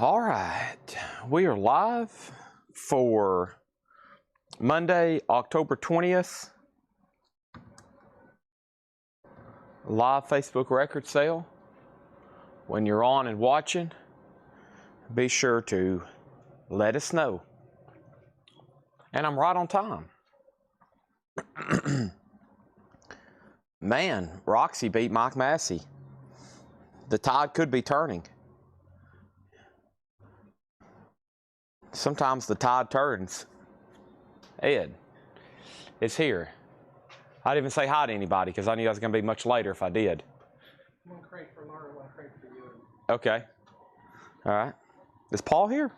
All right, we are live for Monday, October 20th. Live Facebook record sale. When you're on and watching, be sure to let us know. And I'm right on time. Man, Roxy beat Mike Massey. The tide could be turning. Sometimes the tide turns. Ed is here. I didn't even say hi to anybody because I knew I was going to be much later if I did. One crate for Laura, one crate for you. Okay. All right. Is Paul here?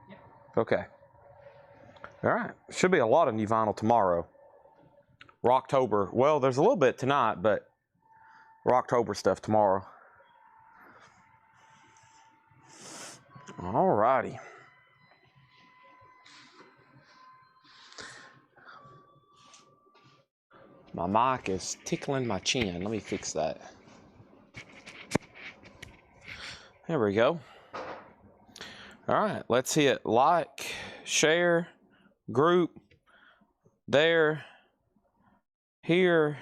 Yeah. Okay. All right. Should be a lot of new vinyl tomorrow. Rocktober. Well, there's a little bit tonight, but Rocktober stuff tomorrow. All righty. My mic is tickling my chin. Let me fix that. There we go. All right, let's hit like, share, group, there, here.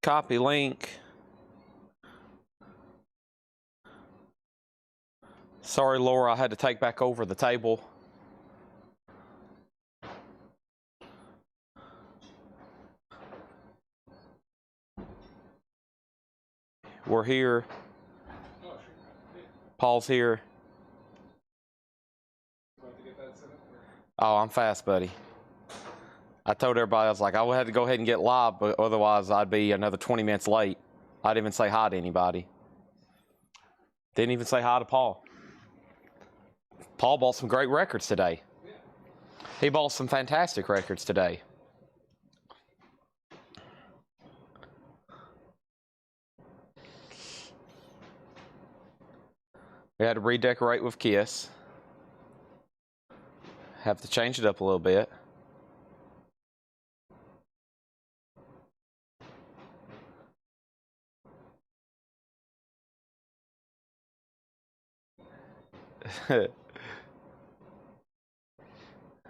Copy link. Sorry, Laura, I had to take back over the table. We're here. Paul's here. Oh, I'm fast, buddy. I told everybody, I was like, I had to go ahead and get live, but otherwise I'd be another 20 minutes late. I didn't even say hi to anybody. Didn't even say hi to Paul. Paul bought some great records today. He bought some fantastic records today. We had to redecorate with Kiss. Have to change it up a little bit.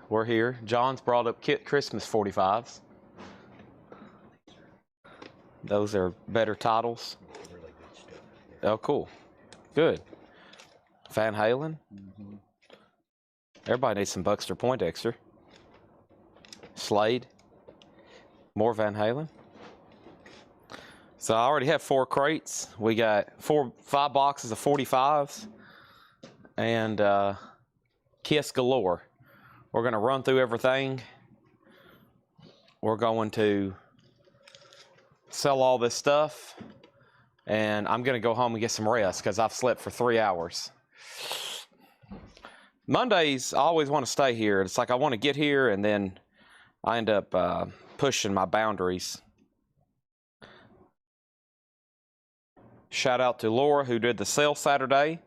We're here. John's brought up Kit Christmas 45s. Those are better titles. Oh, cool. Good. Van Halen. Everybody needs some Buxter Poindexter. Slade. More Van Halen. So I already have 4 crates. We got 5 boxes of 45s. And Kiss galore. We're going to run through everything. We're going to sell all this stuff. And I'm going to go home and get some rest because I've slept for 3 hours. Mondays, I always want to stay here. It's like I want to get here and then I end up pushing my boundaries. Shout out to Laura who did the sale Saturday.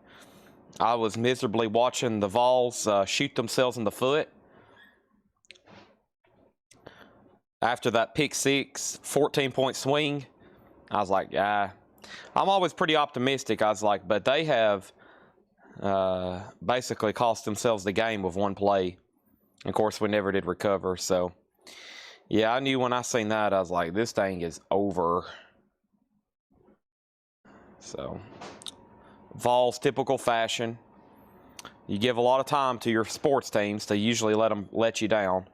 I was miserably watching the Vols shoot themselves in the foot. After that pick six, 14-point swing, I was like, yeah. I'm always pretty optimistic. I was like, but they have basically cost themselves the game with one play. Of course, we never did recover. So, yeah, I knew when I seen that, I was like, this thing is over. So, Vols, typical fashion. You give a lot of time to your sports teams to usually let you down.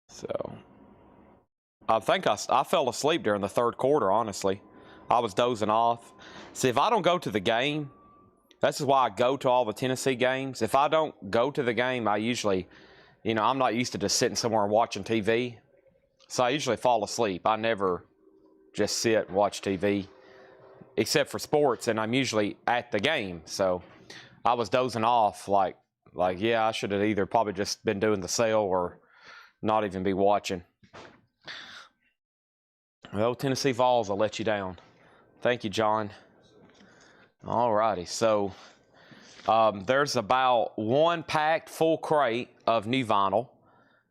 So, I think I fell asleep during the third quarter, honestly. I was dozing off. See, if I don't go to the game, this is why I go to all the Tennessee games. If I don't go to the game, I usually, I'm not used to just sitting somewhere and watching TV. So I usually fall asleep. I never just sit and watch TV, except for sports, and I'm usually at the game. So I was dozing off like yeah, I should have either probably just been doing the sale or not even be watching. Well, Tennessee Vols will let you down. Thank you, John. All righty. So there's about 1 packed full crate of new vinyl.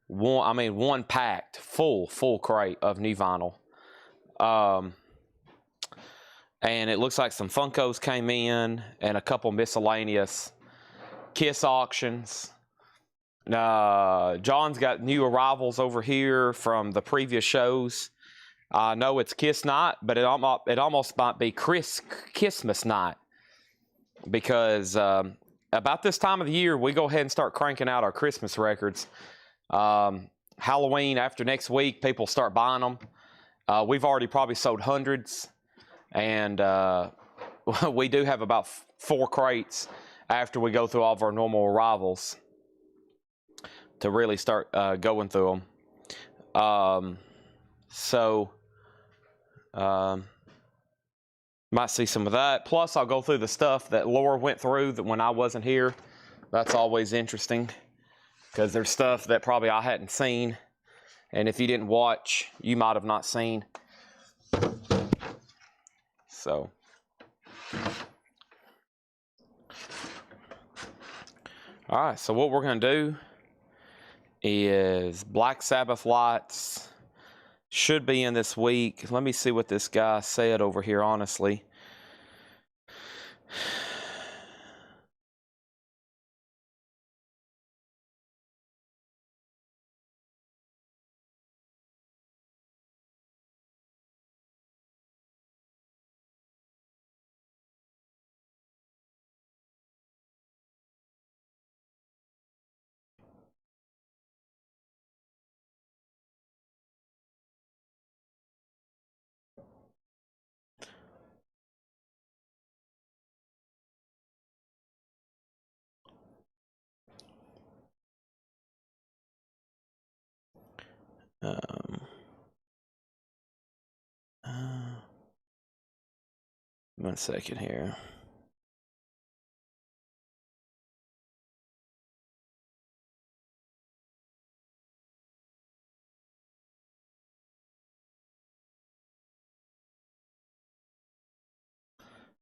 one packed, full crate of new vinyl. And it looks like some Funkos came in and a couple miscellaneous Kiss auctions. John's got new arrivals over here from the previous shows. I know it's Kiss night, but it almost might be Christmas night, because about this time of the year, we go ahead and start cranking out our Christmas records. Halloween, after next week, people start buying them. We've already probably sold hundreds, and we do have about 4 crates after we go through all of our normal arrivals to really start going through them. Might see some of that. Plus, I'll go through the stuff that Laura went through when I wasn't here. That's always interesting, because there's stuff that probably I hadn't seen, and if you didn't watch, you might have not seen. So, all right, so what we're going to do is Black Sabbath lights should be in this week. Let me see what this guy said over here, honestly. One second here.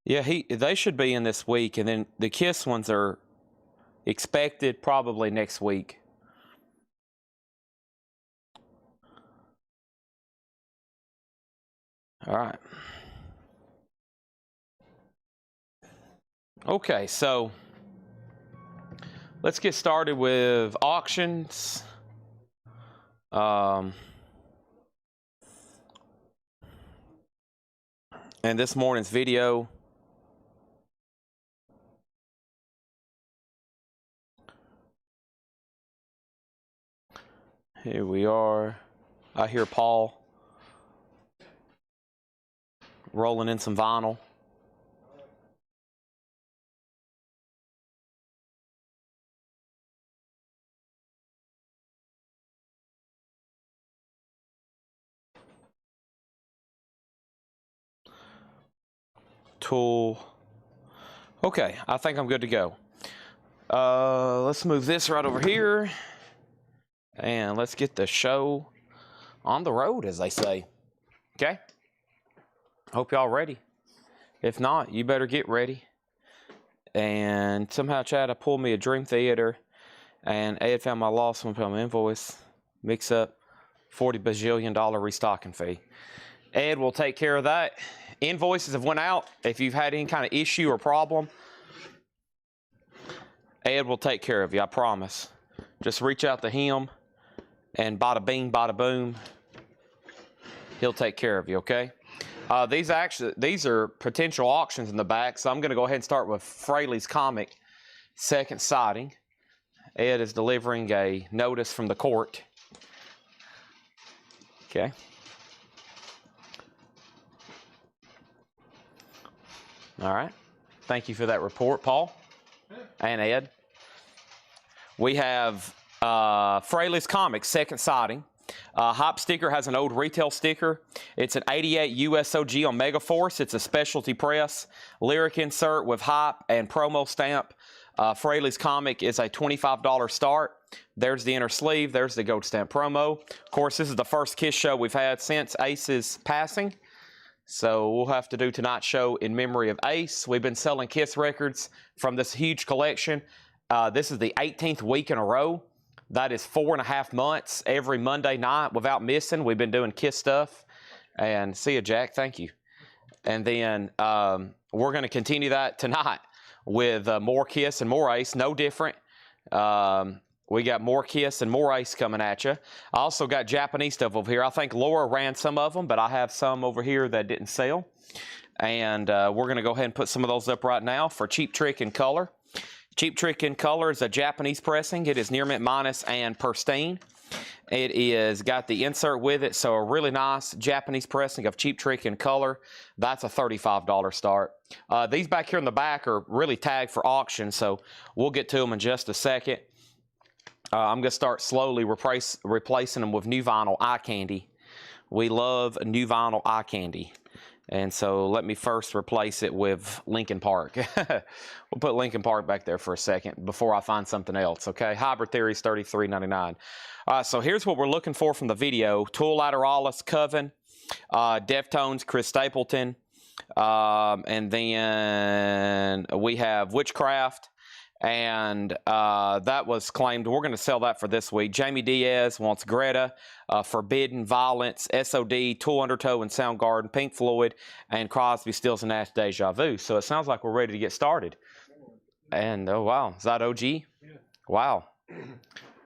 Yeah, they should be in this week, and then the Kiss ones are expected probably next week. All right. Okay, so let's get started with auctions. And this morning's video. Here we are. I hear Paul rolling in some vinyl. Tool. Okay, I think I'm good to go. Let's move this right over here, and let's get the show on the road, as they say. Okay? Hope y'all ready. If not, you better get ready. And somehow tried to pull me a Dream Theater, and Ed found my lost one from invoice. Mix up $40 bajillion restocking fee. Ed will take care of that. Invoices have went out. If you've had any kind of issue or problem, Ed will take care of you, I promise. Just reach out to him, and bada bing, bada boom, he'll take care of you, okay? These are potential auctions in the back, so I'm going to go ahead and start with Fraley's Comic second sighting. Ed is delivering a notice from the court. Okay. All right. Thank you for that report, Paul and Ed. We have Fraley's Comics second sighting. Hype Sticker has an old retail sticker. It's an 88 USOG on Megaforce. It's a specialty press. Lyric insert with Hype and promo stamp. Fraley's Comic is a $25 start. There's the inner sleeve. There's the gold stamp promo. Of course, this is the first Kiss show we've had since Ace's passing. So we'll have to do tonight's show in memory of Ace. We've been selling Kiss records from this huge collection. This is the 18th week in a row That is 4.5 months every Monday night without missing. We've been doing KISS stuff. And see you, Jack. Thank you. And then we're going to continue that tonight with more KISS and more ACE. No different. We got more KISS and more ACE coming at you. I also got Japanese stuff over here. I think Laura ran some of them, but I have some over here that didn't sell. And we're going to go ahead and put some of those up right now for Cheap Trick in color. Cheap Trick in color is a Japanese pressing. It is near mint minus and pristine. It is got the insert with it, so a really nice Japanese pressing of Cheap Trick in color. That's a $35 start. These back here in the back are really tagged for auction, so we'll get to them in just a second. I'm going to start slowly replacing them with new vinyl eye candy. We love new vinyl eye candy. And so let me first replace it with Lincoln Park. We'll put Lincoln Park back there for a second before I find something else, okay? Hybrid Theory is $33.99. So here's what we're looking for from the video. Tool Lateralis, Coven, Deftones, Chris Stapleton, and then we have Witchcraft, and that was claimed. We're going to sell that for this week. Jamie Diaz wants Greta, Forbidden, Violence, SOD, Tool Undertow, and Soundgarden, Pink Floyd, and Crosby, Stills, and Nash, Deja Vu. So it sounds like we're ready to get started. And, oh, wow. Is that OG? Yeah. Wow.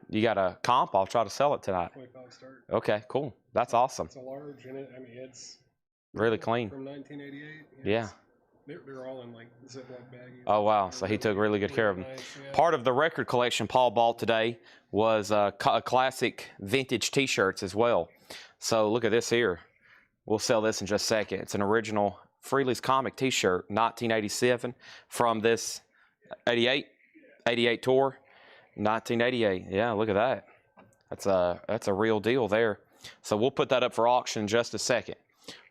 You got a comp? I'll try to sell it tonight. 25 start. Okay, cool. That's awesome. It's a large in it. I mean, it's really clean. From 1988. Yeah. They're all in like Ziploc baggies. Oh, wow. So he took really good care of them. Nice, yeah. Part of the record collection Paul bought today was classic vintage T-shirts as well. So look at this here. We'll sell this in just a second. It's an original Freely's Comic T-shirt, 1987, from this 88 tour, 1988. Yeah, look at that. That's a real deal there. So we'll put that up for auction in just a second.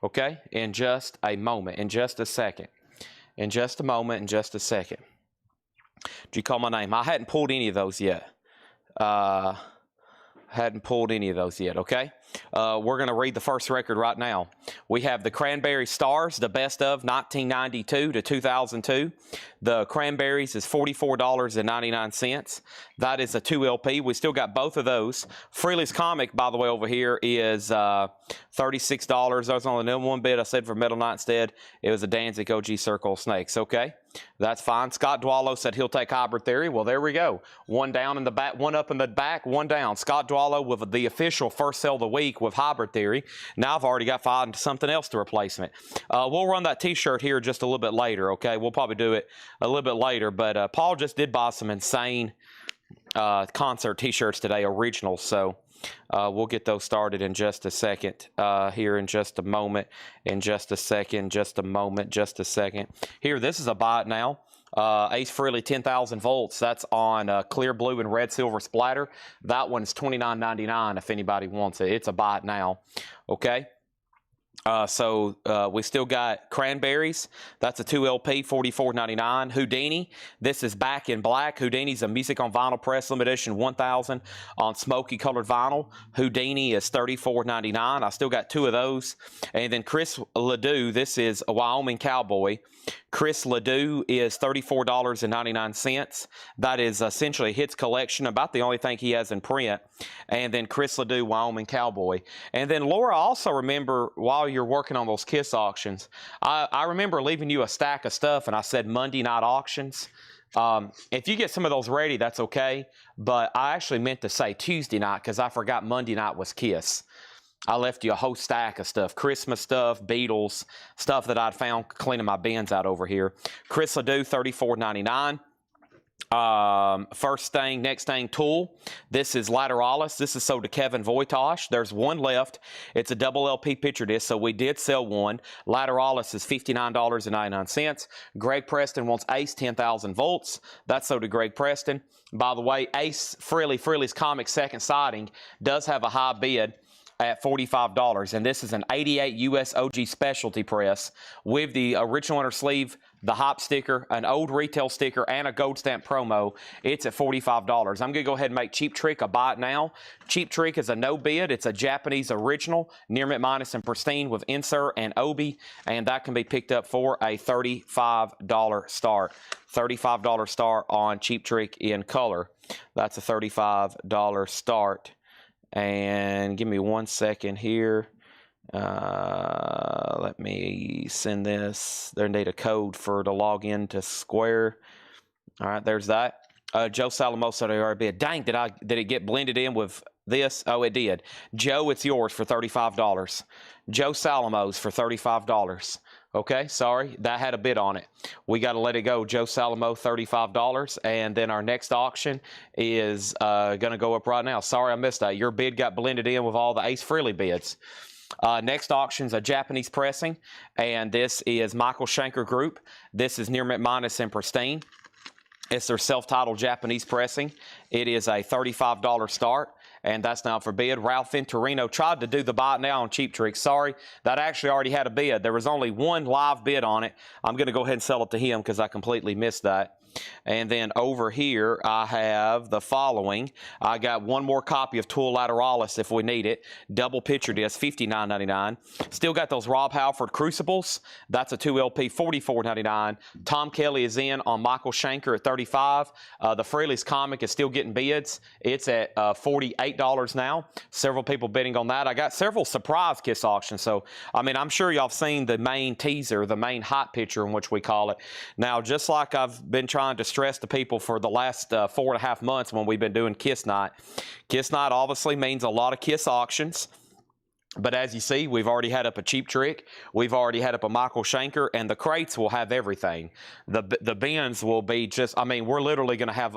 Okay? In just a moment. In just a second. In just a moment. In just a second. Did you call my name? I hadn't pulled any of those yet. Okay? We're going to read the first record right now. We have the Cranberry Stars, the best of 1992 to 2002. The Cranberries is $44.99. That is a 2 LP. We still got both of those. Freely's Comic, by the way, over here is $36. That was only the one bit I said for Metal Knight instead. It was a Danzig OG Circle of Snakes. Okay, that's fine. Scott Dwallow said he'll take Hybrid Theory. Well, there we go. One down in the back, one up in the back, one down. Scott Dwallow with the official first sell of the week with Hybrid Theory. Now I've already got find something else to replacement. We'll run that T-shirt here just a little bit later. Okay, we'll probably do it a little bit later. But Paul just did buy some insane concert T-shirts today, originals. So we'll get those started in just a second. Here in just a moment. In just a second. Just a moment. Just a second. Here, this is a buy it now. Ace Frehley 10,000 volts. That's on clear blue and red silver splatter. That one's $29.99 if anybody wants it. It's a buy it now. Okay. So we still got Cranberries. That's a 2 LP, $44.99. Houdini. This is Back in Black. Houdini's a Music on Vinyl Press Limited Edition 1000 on smoky colored vinyl. Houdini is $34.99. I still got 2 of those. And then Chris Ledoux. This is a Wyoming Cowboy. Chris Ledoux is $34.99. That is essentially hits collection, about the only thing he has in print. And then Chris Ledoux, Wyoming Cowboy. And then Laura, I also remember while you're working on those KISS auctions, I remember leaving you a stack of stuff, and I said Monday night auctions. If you get some of those ready, that's okay. But I actually meant to say Tuesday night because I forgot Monday night was KISS. I left you a whole stack of stuff, Christmas stuff, Beatles, stuff that I'd found cleaning my bins out over here. Chris Ledoux, $34.99. First thing, next thing, Tool. This is Lateralis. This is sold to Kevin Voitosh. There's one left. It's a double LP picture disc, so we did sell one. Lateralis is $59.99. Greg Preston wants Ace 10,000 volts. That's sold to Greg Preston. By the way, Ace Freely's Comic second sighting does have a high bid at $45, and this is an 88 US OG specialty press with the original inner sleeve the Hop sticker, an old retail sticker, and a gold stamp promo. It's at $45. I'm going to go ahead and make Cheap Trick a buy it now. Cheap Trick is a no bid. It's a Japanese original, near mint minus and pristine with insert and obi, and that can be picked up for a $35 start. $35 start on Cheap Trick in color. That's a $35 start. And give me 1 second here. Let me send this. They need a code for to log in to Square. All right, there's that. Joe Salamoso, RB. Dang, did it get blended in with this? Oh, it did. Joe, it's yours for $35. Joe Salamos for $35. Okay, sorry, that had a bid on it. We got to let it go. Joe Salamo, $35. And then our next auction is going to go up right now. Sorry, I missed that. Your bid got blended in with all the Ace Frehley bids. Next auction's a Japanese pressing, and this is Michael Schenker Group. This is near mint minus and pristine. It's their self-titled Japanese pressing. It is a $35 start, and that's now for bid. Ralph Venturino tried to do the buy it now on Cheap Trick. Sorry, that actually already had a bid. There was only one live bid on it. I'm going to go ahead and sell it to him because I completely missed that. And then over here, I have the following. I got one more copy of Tool Lateralis if we need it. Double picture disc, $59.99. Still got those Rob Halford Crucibles. That's a 2LP, $44.99. Tom Kelly is in on Michael Schenker at $35. The Frehley's comic is still getting bids. It's at $48 now. Several people bidding on that. I got several surprise Kiss auctions. So, I mean, I'm sure y'all have seen the main teaser, the main hot picture in which we call it. Now, just like I've been trying to stress to people for the last 4.5 months when we've been doing Kiss Night. Kiss Night obviously means a lot of Kiss auctions. But as you see, we've already had up a Cheap Trick. We've already had up a Michael Schenker, and the crates will have everything. The bins will be just, I mean, we're literally going to have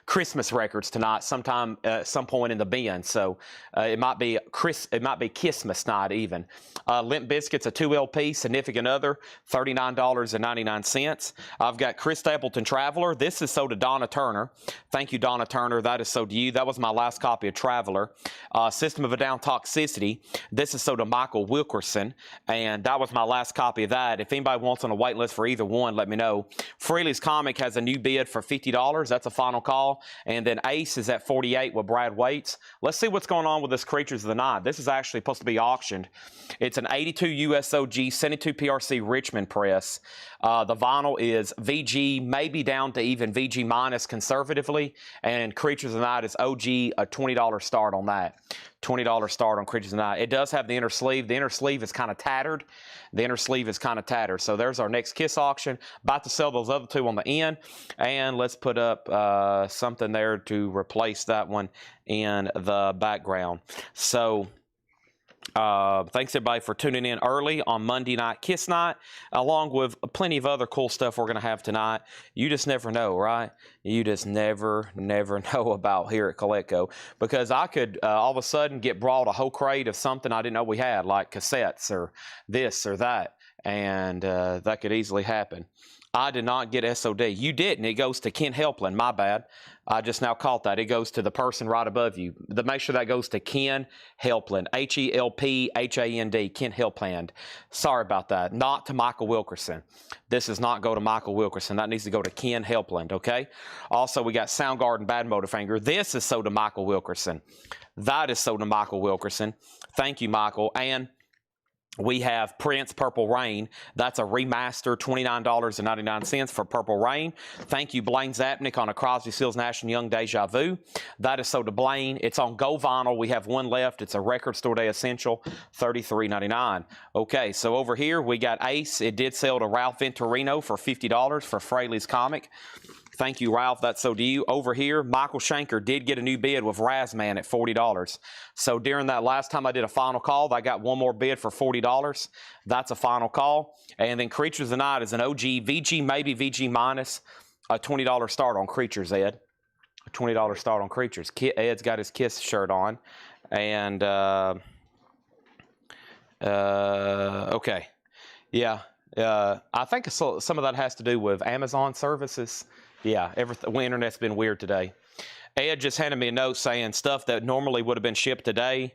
Christmas records tonight sometime at some point in the bin. So it might be Christmas night even. Limp Bizkit's a 2LP, Significant Other, $39.99. I've got Chris Stapleton Traveler. This is sold to Donna Turner. Thank you, Donna Turner. That is sold to you. That was my last copy of Traveler. System of a Down Toxicity. This is sold to Michael Wilkerson, and that was my last copy of that. If anybody wants on a wait list for either one, let me know. Frehley's Comic has a new bid for $50. That's a final call. And then Ace is at $48 with Brad Waits. Let's see what's going on with this Creatures of the Night. This is actually supposed to be auctioned. It's an 82 USOG 72 PRC Richmond press. The vinyl is VG, maybe down to even VG minus conservatively, and Creatures of the Night is OG, a $20 start on that. $20 start on Creatures of the Night. It does have the inner sleeve. The inner sleeve is kind of tattered. So there's our next Kiss auction. About to sell those other two on the end. And let's put up something there to replace that one in the background. So thanks everybody for tuning in early on Monday Night Kiss Night, along with plenty of other cool stuff we're going to have tonight. You just never know, right? You just never know about here at Coletco, because I could all of a sudden get brought a whole crate of something I didn't know we had, like cassettes or this or that, and that could easily happen. I did not get SOD. You didn't. It goes to Ken Helpland. My bad. I just now caught that. It goes to the person right above you. Make sure that goes to Ken Helpland. Helphand. Ken Helpland. Sorry about that. Not to Michael Wilkerson. This does not go to Michael Wilkerson. That needs to go to Ken Helpland, okay? Also, we got Soundgarden Bad Motorfinger. This is sold to Michael Wilkerson. That is sold to Michael Wilkerson. Thank you, Michael. And we have Prince Purple Rain. That's a remaster, $29.99 for Purple Rain. Thank you, Blaine Zapnick, on a Crosby, Stills, Nash & Young Deja Vu. That is sold to Blaine. It's on Go Vinyl. We have one left. It's a Record Store Day Essential, $33.99. Okay, so over here we got Ace. It did sell to Ralph Venturino for $50 for Frehley's Comic. Thank you, Ralph. That's so to you. Over here, Michael Schenker did get a new bid with Razman at $40. So during that last time I did a final call, I got one more bid for $40. That's a final call. And then Creatures of the Night is an OG, VG, maybe VG minus, a $20 start on Creatures, Ed. A $20 start on Creatures. Ed's got his Kiss shirt on. And, okay. Yeah. I think some of that has to do with Amazon services. Yeah, the internet's been weird today. Ed just handed me a note saying stuff that normally would have been shipped today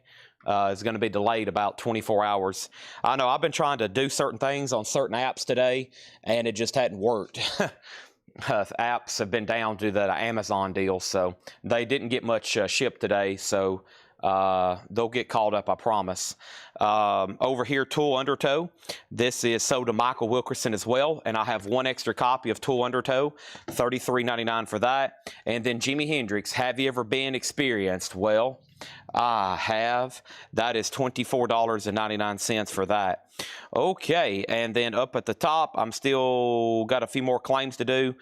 is going to be delayed about 24 hours. I know I've been trying to do certain things on certain apps today, and it just hadn't worked. Apps have been down due to the Amazon deal, so they didn't get much shipped today, so they'll get caught up, I promise. Over here, Tool Undertow. This is sold to Michael Wilkerson as well, and I have one extra copy of Tool Undertow, $33.99 for that. And then Jimi Hendrix, Have You Ever Been Experienced? Well, I have. That is $24.99 for that. Okay, and then up at the top, I'm still got a few more claims to do.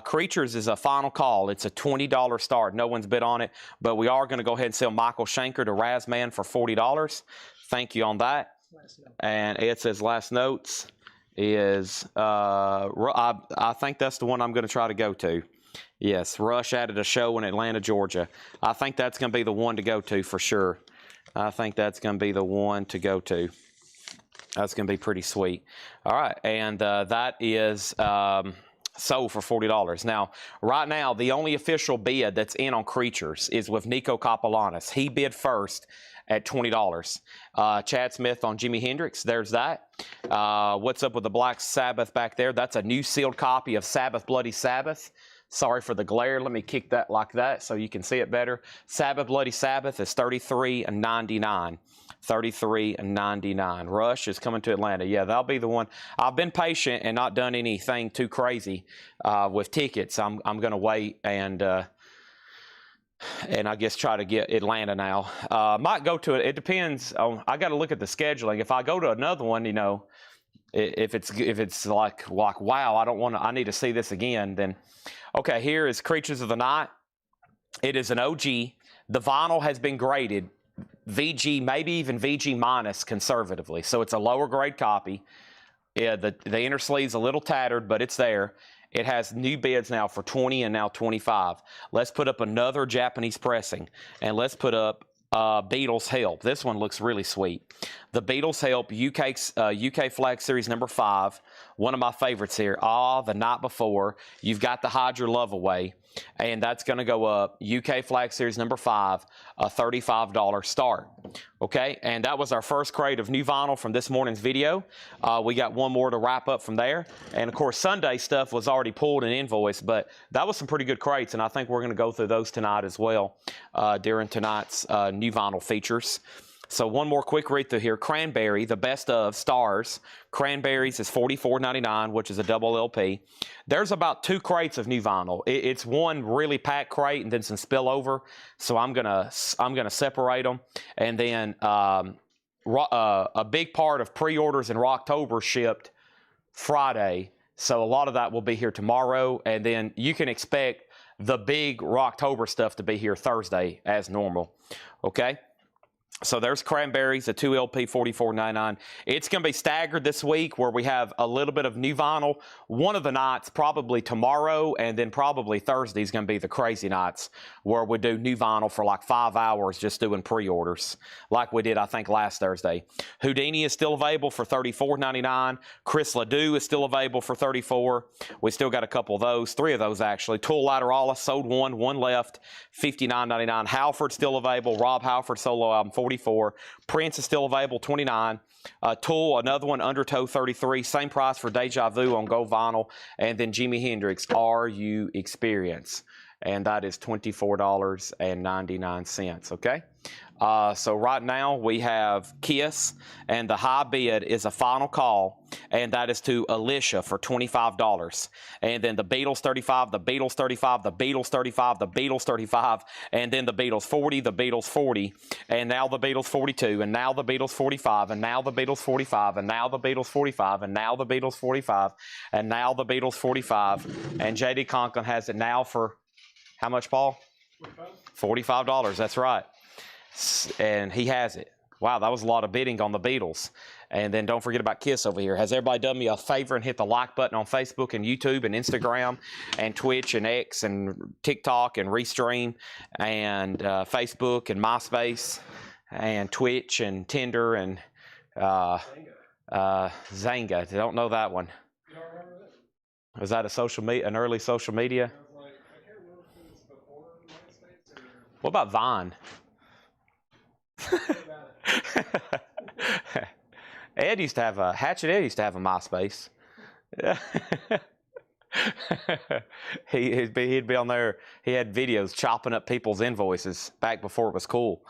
Creatures is a final call. It's a $20 start. No one's bid on it, but we are going to go ahead and sell Michael Schenker to Razman for $40. Thank you on that. And it says last notes is, I think that's the one I'm going to try to go to. Yes, Rush added a show in Atlanta, Georgia. I think that's going to be the one to go to for sure. I think that's going to be the one to go to. That's going to be pretty sweet. All right, and that is sold for $40. Now, right now, the only official bid that's in on Creatures is with Nico Kapelanis. He bid first at $20. Chad Smith on Jimi Hendrix, there's that. What's up with the Black Sabbath back there? That's a new sealed copy of Sabbath Bloody Sabbath. Sorry for the glare. Let me kick that like that so you can see it better. Sabbath Bloody Sabbath is $33.99. $33.99. Rush is coming to Atlanta. Yeah, that'll be the one. I've been patient and not done anything too crazy with tickets. I'm going to wait and I guess try to get Atlanta now. Might go to it. It depends on. I got to look at the scheduling. If I go to another one, you know, if it's like wow, I need to see this again. Then okay, here is Creatures of the Night. It is an OG. The vinyl has been graded VG, maybe even VG minus conservatively. So it's a lower grade copy. Yeah, the inner sleeve's a little tattered, but it's there. It has new bids now for 20 and now 25. Let's put up another Japanese pressing, and let's put up Beatles Help. This one looks really sweet. The Beatles Help UK Flag Series number 5. One of my favorites here. The Night Before. You've got the Hide Your Love Away. And that's going to go up, UK Flag Series number 5, a $35 start. Okay, and that was our first crate of new vinyl from this morning's video. We got one more to wrap up from there. And, of course, Sunday stuff was already pulled and invoiced, but that was some pretty good crates, and I think we're going to go through those tonight as well during tonight's new vinyl features. So one more quick read through here. Cranberry, the best of Stars. Cranberries is $44.99, which is a double LP. There's about 2 crates of new vinyl. It's one really packed crate and then some spillover. So I'm gonna separate them. And then a big part of pre-orders in Rocktober shipped Friday. So a lot of that will be here tomorrow. And then you can expect the big Rocktober stuff to be here Thursday as normal. Okay? So there's Cranberries, a 2 LP, $44.99. It's going to be staggered this week where we have a little bit of new vinyl. One of the nights, probably tomorrow, and then probably Thursday is going to be the crazy nights where we do new vinyl for like 5 hours just doing pre-orders like we did, I think, last Thursday. Houdini is still available for $34.99. Chris Ledoux is still available for $34. We still got a couple of those, 3 of those actually. Tool Lateralis sold one left, $59.99. Halford still available. Rob Halford solo album, $44. Prince is still available, $29. Tool, another one, Undertow, $33. Same price for Deja Vu on Go Vinyl. And then Jimi Hendrix, Are You Experience? And that is $24.99, okay? So right now we have Kiss, and the high bid is a final call, and that is to Alicia for $25. And then the Beatles 35, the Beatles 35, the Beatles 35, the Beatles 35, and then the Beatles 40, the Beatles 40, and now the Beatles 42, and now the Beatles 45, and now the Beatles 45, and now the Beatles 45, and now the Beatles 45, and now the Beatles 45, and J.D. Conklin has it now for how much, Paul? $45. That's right. And he has it. Wow, that was a lot of bidding on the Beatles. And then don't forget about Kiss over here. Has everybody done me a favor and hit the like button on Facebook and YouTube and Instagram and Twitch and X and TikTok and Restream and Facebook and MySpace and Twitch and Tinder and Zanga. I don't know that one. You don't remember that? Was that an early social media? I can't remember if it was before MySpace or... What about Vine? Ed used to have a Hatchet. Ed used to have a MySpace. He'd be on there. He had videos chopping up people's invoices back before it was cool.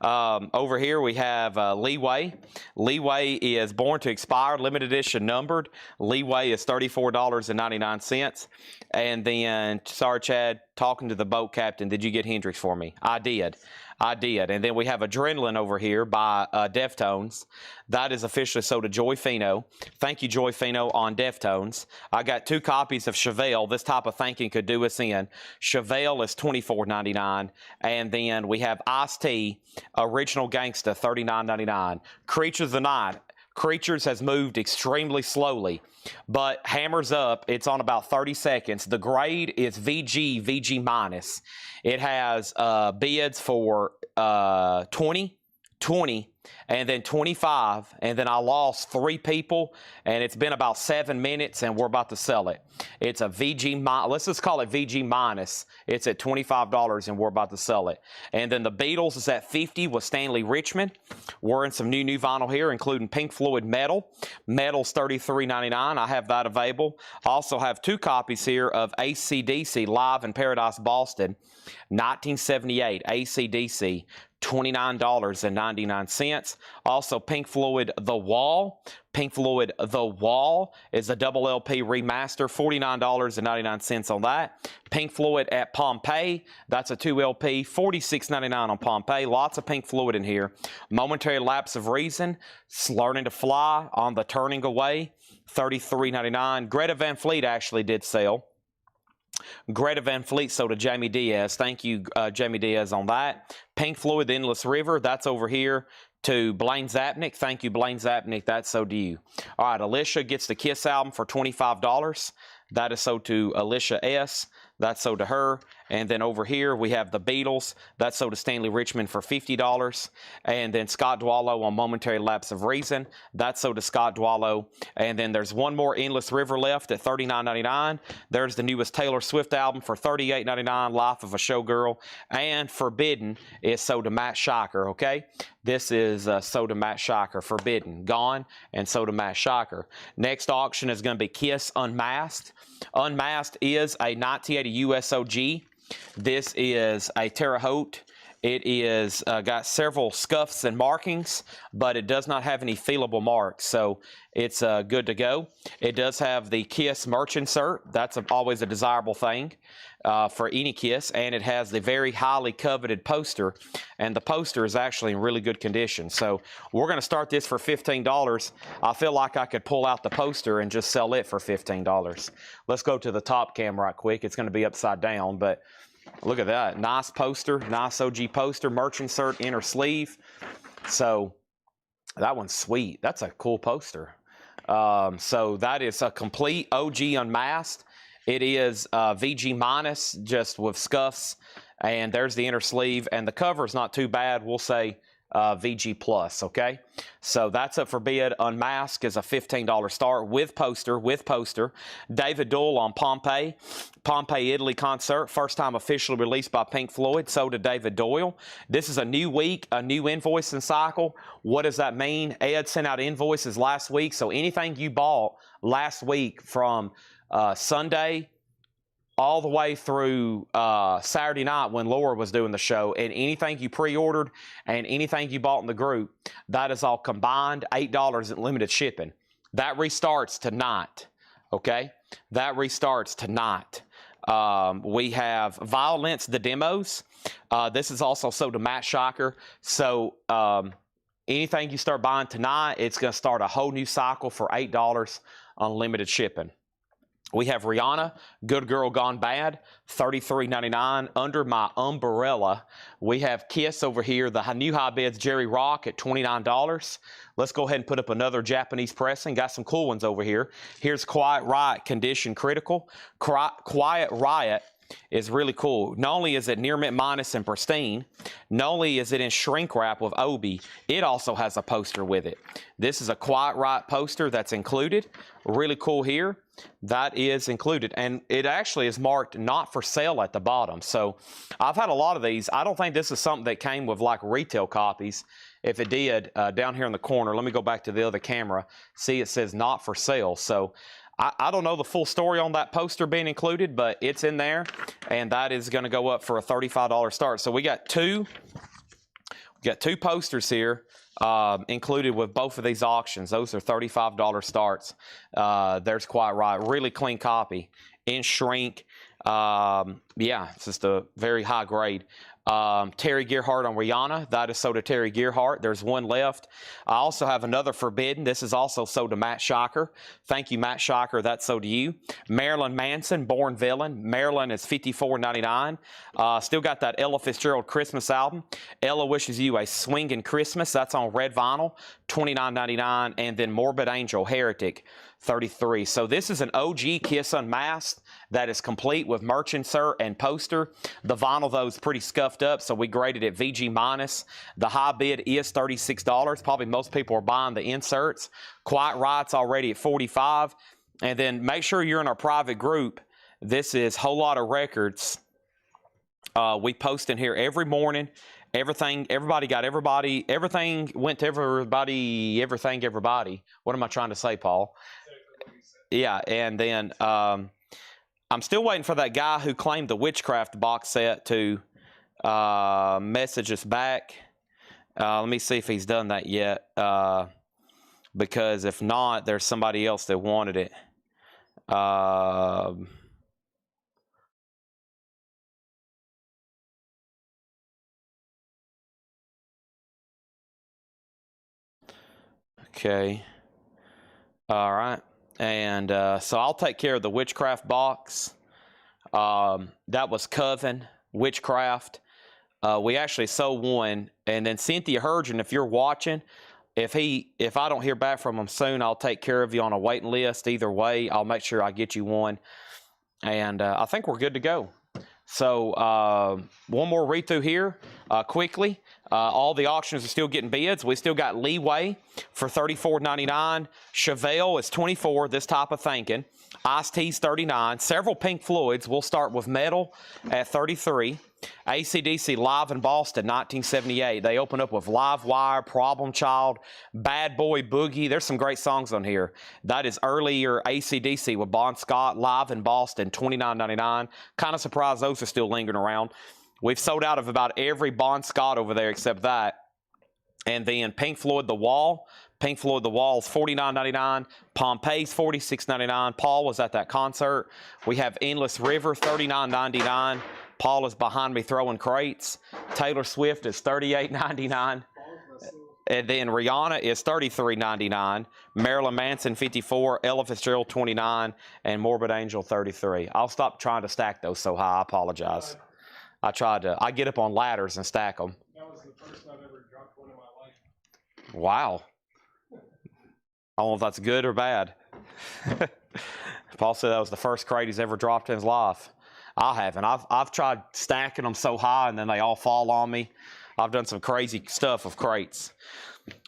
Over here we have Leeway. Leeway is born to expire, limited edition numbered. Leeway is $34.99. And then, sorry, Chad, talking to the boat captain, did you get Hendrix for me? I did. And then we have Adrenaline over here by Deftones. That is officially sold to Joy Fino. Thank you, Joy Fino, on Deftones. I got 2 copies of Chevelle. This type of thinking could do us in. Chevelle is $24.99. And then we have Ice-T, Original Gangsta, $39.99. Creatures of the Night. Creatures has moved extremely slowly, but hammers up. It's on about 30 seconds. The grade is VG minus. It has bids for 20, and then 25, and then I lost 3 people, and it's been about 7 minutes, and we're about to sell it. It's a VG let's just call it VG minus. It's at $25, and we're about to sell it. And then the Beatles is at 50 with Stanley Richmond. We're in some new vinyl here, including Pink Floyd Metal. Metal's $33.99. I have that available. I also have 2 copies here of AC/DC Live in Paradise, Boston, 1978 AC/DC. $29.99. Also, Pink Floyd The Wall. Pink Floyd The Wall is a double LP remaster, $49.99 on that. Pink Floyd at Pompeii, that's a 2 LP, $46.99 on Pompeii. Lots of Pink Floyd in here. Momentary Lapse of Reason, Learning to Fly on the Turning Away, $33.99. Greta Van Fleet actually did sell. Greta Van Fleet sold to Jamie Diaz. Thank you, Jamie Diaz, on that. Pink Floyd, The Endless River, that's over here to Blaine Zapnick. Thank you, Blaine Zapnick. That's sold to you. All right, Alicia gets the Kiss album for $25. That is sold to Alicia S. That's sold to her. And then over here, we have the Beatles. That's sold to Stanley Richmond for $50. And then Scott Dwallow on Momentary Lapse of Reason. That's sold to Scott Dwallow. And then there's one more Endless River left at $39.99. There's the newest Taylor Swift album for $38.99, Life of a Showgirl. And Forbidden is sold to Matt Shocker, okay? This is sold to Matt Shocker. Forbidden, gone, and sold to Matt Shocker. Next auction is going to be Kiss Unmasked. Unmasked is a 1980 USOG. This is a Terre Haute. It is got several scuffs and markings, but it does not have any feelable marks, so it's good to go. It does have the Kiss merch insert. That's always a desirable thing for any Kiss, and it has the very highly coveted poster, and the poster is actually in really good condition. So we're going to start this for $15. I feel like I could pull out the poster and just sell it for $15. Let's go to the top cam right quick. It's going to be upside down, but look at that. Nice poster, nice OG poster, merch insert, inner sleeve. So that one's sweet. That's a cool poster. So that is a complete OG Unmasked. It is VG minus, just with scuffs. And there's the inner sleeve. And the cover is not too bad. We'll say VG plus, okay? So that's up for bid. Unmasked is a $15 start with poster. David Doyle on Pompeii. Pompeii, Italy concert. First time officially released by Pink Floyd. Sold to David Doyle. This is a new week, a new invoicing cycle. What does that mean? Ed sent out invoices last week. So anything you bought last week from Sunday all the way through Saturday night when Laura was doing the show, and anything you pre-ordered and anything you bought in the group, that is all combined $8 in limited shipping. That restarts tonight, okay? That restarts tonight. We have Violence, the demos. This is also sold to Matt Shocker. So anything you start buying tonight, it's going to start a whole new cycle for $8 unlimited shipping. We have Rihanna, Good Girl Gone Bad, $33.99, Under My Umbrella. We have Kiss over here, the new high bids, Jerry Rock at $29. Let's go ahead and put up another Japanese pressing. Got some cool ones over here. Here's Quiet Riot, Condition Critical. Quiet Riot is really cool. Not only is it near mint minus and pristine, not only is it in shrink wrap with Obi, it also has a poster with it. This is a Quiet Riot poster that's included. Really cool here. That is included, and it actually is marked not for sale at the bottom. So I've had a lot of these. I don't think this is something that came with like retail copies. If it did, down here in the corner, let me go back to the other camera. See, it says not for sale. So I don't know the full story on that poster being included, but it's in there, and that is going to go up for a $35 start. So we got two posters here included with both of these auctions. Those are $35 starts. There's Quite Right. Really clean copy in shrink. Yeah, it's just a very high grade. Terry Gearhart on Rihanna. That is sold to Terry Gearhart. There's one left. I also have another Forbidden. This is also sold to Matt Shocker. Thank you, Matt Shocker. That's sold to you. Marilyn Manson, Born Villain. Marilyn is $54.99. Still got that Ella Fitzgerald Christmas album. Ella Wishes You a Swingin' Christmas. That's on red vinyl, $29.99. And then Morbid Angel, Heretic, $33. So this is an OG Kiss Unmasked that is complete with merch insert and poster. The vinyl, though, is pretty scuffed up, so we graded it VG minus. The high bid is $36. Probably most people are buying the inserts. Quite Right's already at $45. And then make sure you're in our private group. This is Whole Lotta Records. We post in here every morning. Everything went to everybody, everybody. What am I trying to say, Paul? Yeah, and then I'm still waiting for that guy who claimed the Witchcraft box set to message us back. Let me see if he's done that yet, because if not, there's somebody else that wanted it. Okay. All right. And so I'll take care of the Witchcraft box. That was Coven, Witchcraft. We actually sold one. And then Cynthia Hurgeon, if you're watching, if I don't hear back from him soon, I'll take care of you on a waiting list. Either way, I'll make sure I get you one. And I think we're good to go. So one more read through here quickly. All the auctions are still getting bids. We still got Leeway for $34.99. Chevelle is $24, this type of thinking. Ice-T's $39. Several Pink Floyds. We'll start with Metal at $33. AC/DC Live in Boston, 1978. They open up with Live Wire, Problem Child, Bad Boy Boogie. There's some great songs on here. That is earlier AC/DC with Bon Scott, Live in Boston, $29.99. Kind of surprised those are still lingering around. We've sold out of about every Bon Scott over there except that. And then Pink Floyd The Wall. Pink Floyd The Wall is $49.99. Pompeii's $46.99. Paul was at that concert. We have Endless River, $39.99. Paul is behind me throwing crates. Taylor Swift is $38.99. And then Rihanna is $33.99. Marilyn Manson, $54. Ella Fitzgerald, $29. And Morbid Angel, $33. I'll stop trying to stack those so high. I apologize. I get up on ladders and stack them. That was the first I've ever dropped one in my life. Wow. I don't know if that's good or bad. Paul said that was the first crate he's ever dropped in his life. I haven't. I've tried stacking them so high and then they all fall on me. I've done some crazy stuff with crates.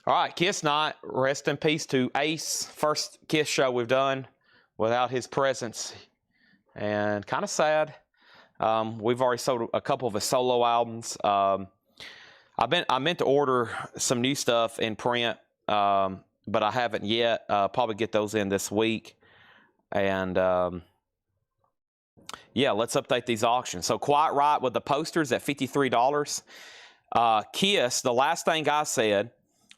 All right, Kiss Night. Rest in peace to Ace. First Kiss show we've done without his presence. And kind of sad. We've already sold a couple of his solo albums. I meant to order some new stuff in print, but I haven't yet. Probably get those in this week. And yeah, let's update these auctions. So Quite Right with the posters at $53. Kiss, the last thing I said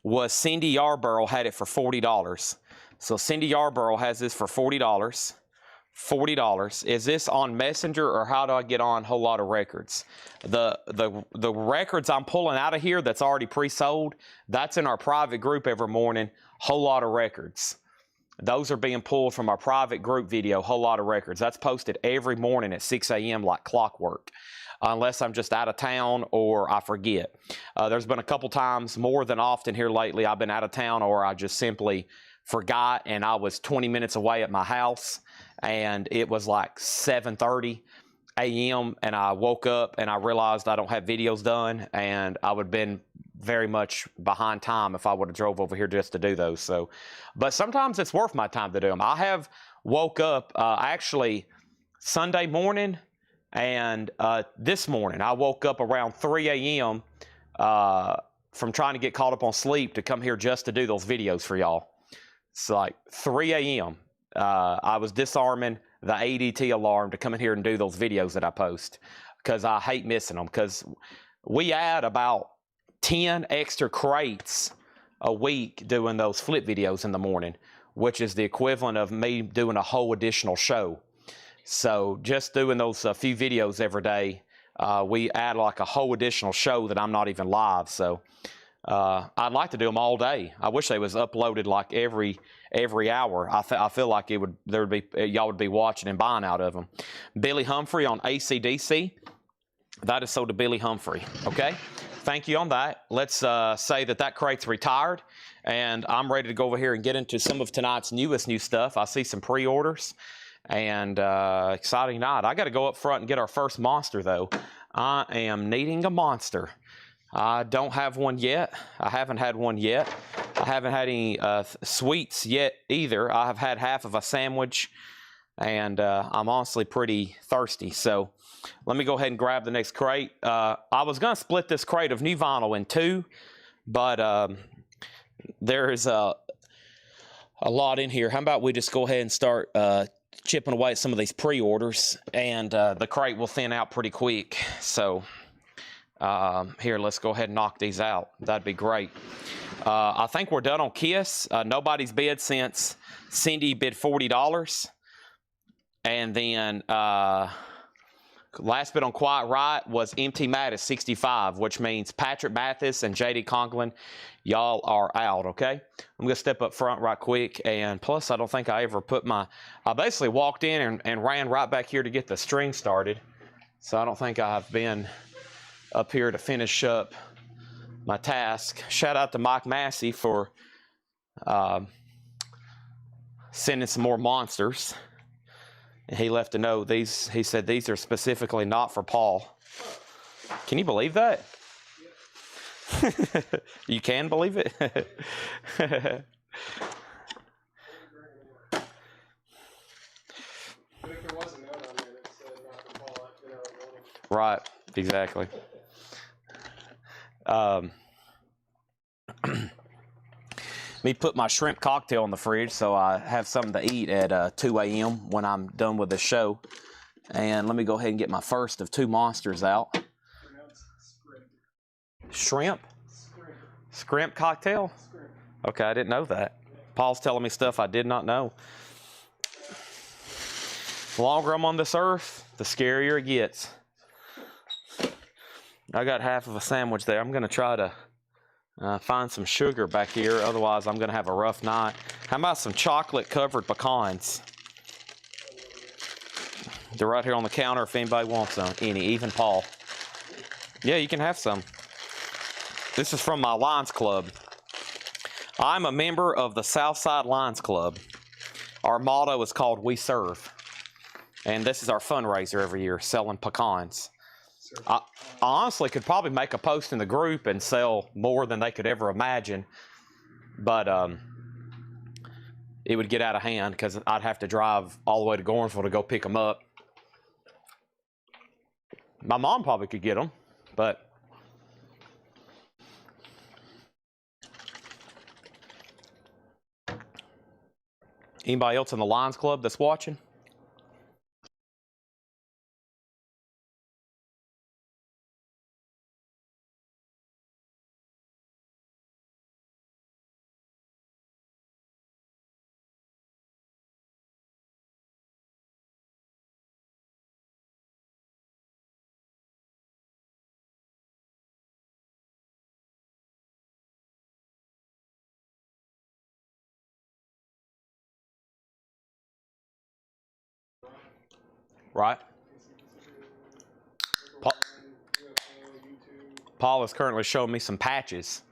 was Cindy Yarborough had it for $40. So Cindy Yarborough has this for $40. $40. Is this on Messenger or how do I get on Whole Lotta Records? The records I'm pulling out of here that's already pre-sold, that's in our private group every morning, Whole Lotta Records. Those are being pulled from our private group video, Whole Lotta Records. That's posted every morning at 6 a.m. like clockwork, unless I'm just out of town or I forget. There's been a couple times, more than often here lately, I've been out of town or I just simply forgot and I was 20 minutes away at my house and it was like 7:30 a.m. and I woke up and I realized I don't have videos done and I would have been very much behind time if I would have drove over here just to do those. So, but sometimes it's worth my time to do them. I have woke up actually Sunday morning and this morning I woke up around 3 a.m. from trying to get caught up on sleep to come here just to do those videos for y'all. It's like 3 a.m. I was disarming the ADT alarm to come in here and do those videos that I post because I hate missing them, because we add about 10 extra crates a week doing those flip videos in the morning, which is the equivalent of me doing a whole additional show. So just doing those few videos every day, we add like a whole additional show that I'm not even live. So I'd like to do them all day. I wish they was uploaded like every hour. I feel like y'all would be watching and buying out of them. Billy Humphrey on AC/DC. That is so to Billy Humphrey. Okay. Thank you on that. Let's say that crate's retired, and I'm ready to go over here and get into some of tonight's new stuff. I see some pre-orders, and exciting night. I got to go up front and get our first monster, though. I am needing a monster. I don't have one yet. I haven't had one yet. I haven't had any sweets yet either. I have had half of a sandwich, and I'm honestly pretty thirsty. So let me go ahead and grab the next crate. I was going to split this crate of new vinyl in two, but there's a lot in here. How about we just go ahead and start chipping away at some of these pre-orders, and the crate will thin out pretty quick. So here, let's go ahead and knock these out. That'd be great. I think we're done on Kiss. Nobody's bid since Cindy bid $40. And then last bid on Quiet Riot was MT Matt at 65, which means Patrick Mathis and JD Conklin, y'all are out, okay? I'm going to step up front right quick. And plus, I don't think I ever I basically walked in and ran right back here to get the string started. So I don't think I've been up here to finish up my task. Shout out to Mike Massey for sending some more monsters. And he left a note. He said these are specifically not for Paul. Can you believe that? You can believe it? But if there was a note on there that said not for Paul, I'd been out voting. Right, exactly. Me put my shrimp cocktail in the fridge so I have something to eat at 2 a.m. when I'm done with the show. And let me go ahead and get my first of two monsters out. Pronounced scrimp. Shrimp? Scrimp. Scrimp cocktail? Scrimp. Okay, I didn't know that. Paul's telling me stuff I did not know. The longer I'm on this earth, the scarier it gets. I got half of a sandwich there. I'm going to try to find some sugar back here. Otherwise, I'm going to have a rough night. How about some chocolate-covered pecans? They're right here on the counter if anybody wants some. Even Paul. Yeah, you can have some. This is from my Lions Club. I'm a member of the Southside Lions Club. Our motto is called We Serve. And this is our fundraiser every year, selling pecans. I honestly could probably make a post in the group and sell more than they could ever imagine. But it would get out of hand because I'd have to drive all the way to Gornsville to go pick them up. My mom probably could get them, but anybody else in the Lions Club that's watching? Right? Paul is currently showing me some patches.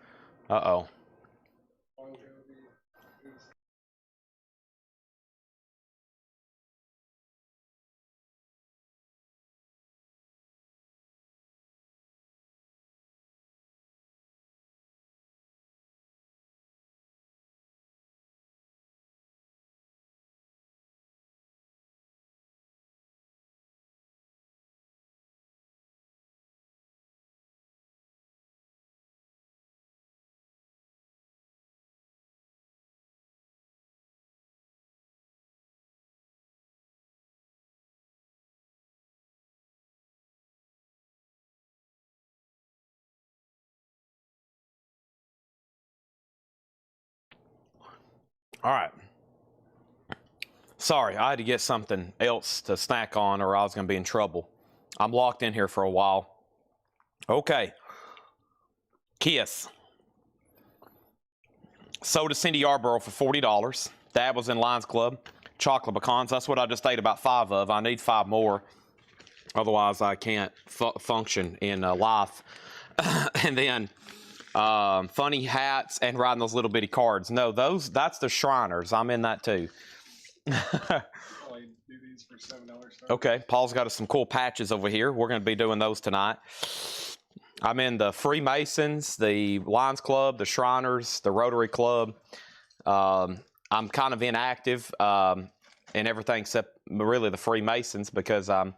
Uh-oh. All right. Sorry, I had to get something else to snack on or I was going to be in trouble. I'm locked in here for a while. Okay. Kiss. Sold to Cindy Yarborough for $40. Dad was in Lions Club. Chocolate pecans. That's what I just ate about 5 of. I need 5 more. Otherwise, I can't function in life. And then funny hats and riding those little bitty cards. No, that's the Shriners. I'm in that too. Only do these for $7. Okay, Paul's got us some cool patches over here. We're going to be doing those tonight. I'm in the Freemasons, the Lions Club, the Shriners, the Rotary Club. I'm kind of inactive in everything except really the Freemasons because I'm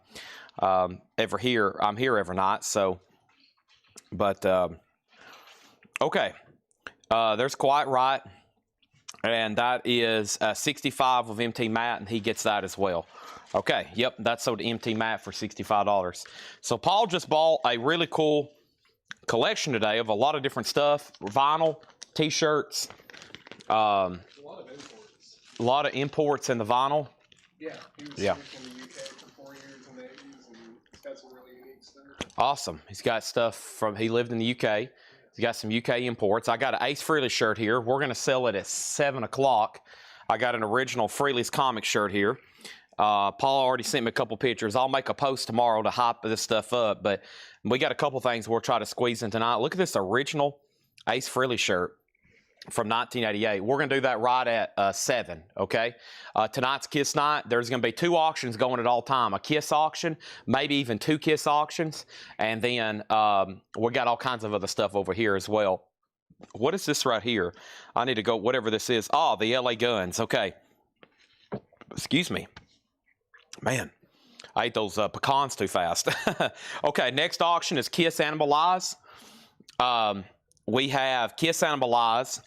here every night. So, but okay, there's Quite Right, and that is 65 of MT Matt, and he gets that as well. Okay, yep, that's sold to MT Matt for $65. So Paul just bought a really cool collection today of a lot of different stuff: vinyl, T-shirts, A lot of imports. a lot of imports in the vinyl. Yeah, he was Yeah. in the UK for 4 years in the 80s, and he's got some really unique stuff. Awesome. He's got stuff he lived in the UK. He's got some UK imports. I got an Ace Frehley shirt here. We're going to sell it at 7 o'clock. I got an original Frehley's comic shirt here. Paul already sent me a couple pictures. I'll make a post tomorrow to hype this stuff up, but we got a couple things we'll try to squeeze in tonight. Look at this original Ace Frehley shirt from 1988. We're going to do that right at 7, okay? Tonight's Kiss Night. There's going to be 2 auctions going at all time. A Kiss auction, maybe even 2 Kiss auctions, and then we got all kinds of other stuff over here as well. What is this right here? I need to go, whatever this is. Oh, the LA Guns, okay. Excuse me. Man, I ate those pecans too fast. Okay, next auction is Kiss Animalize. We have Kiss Animalize.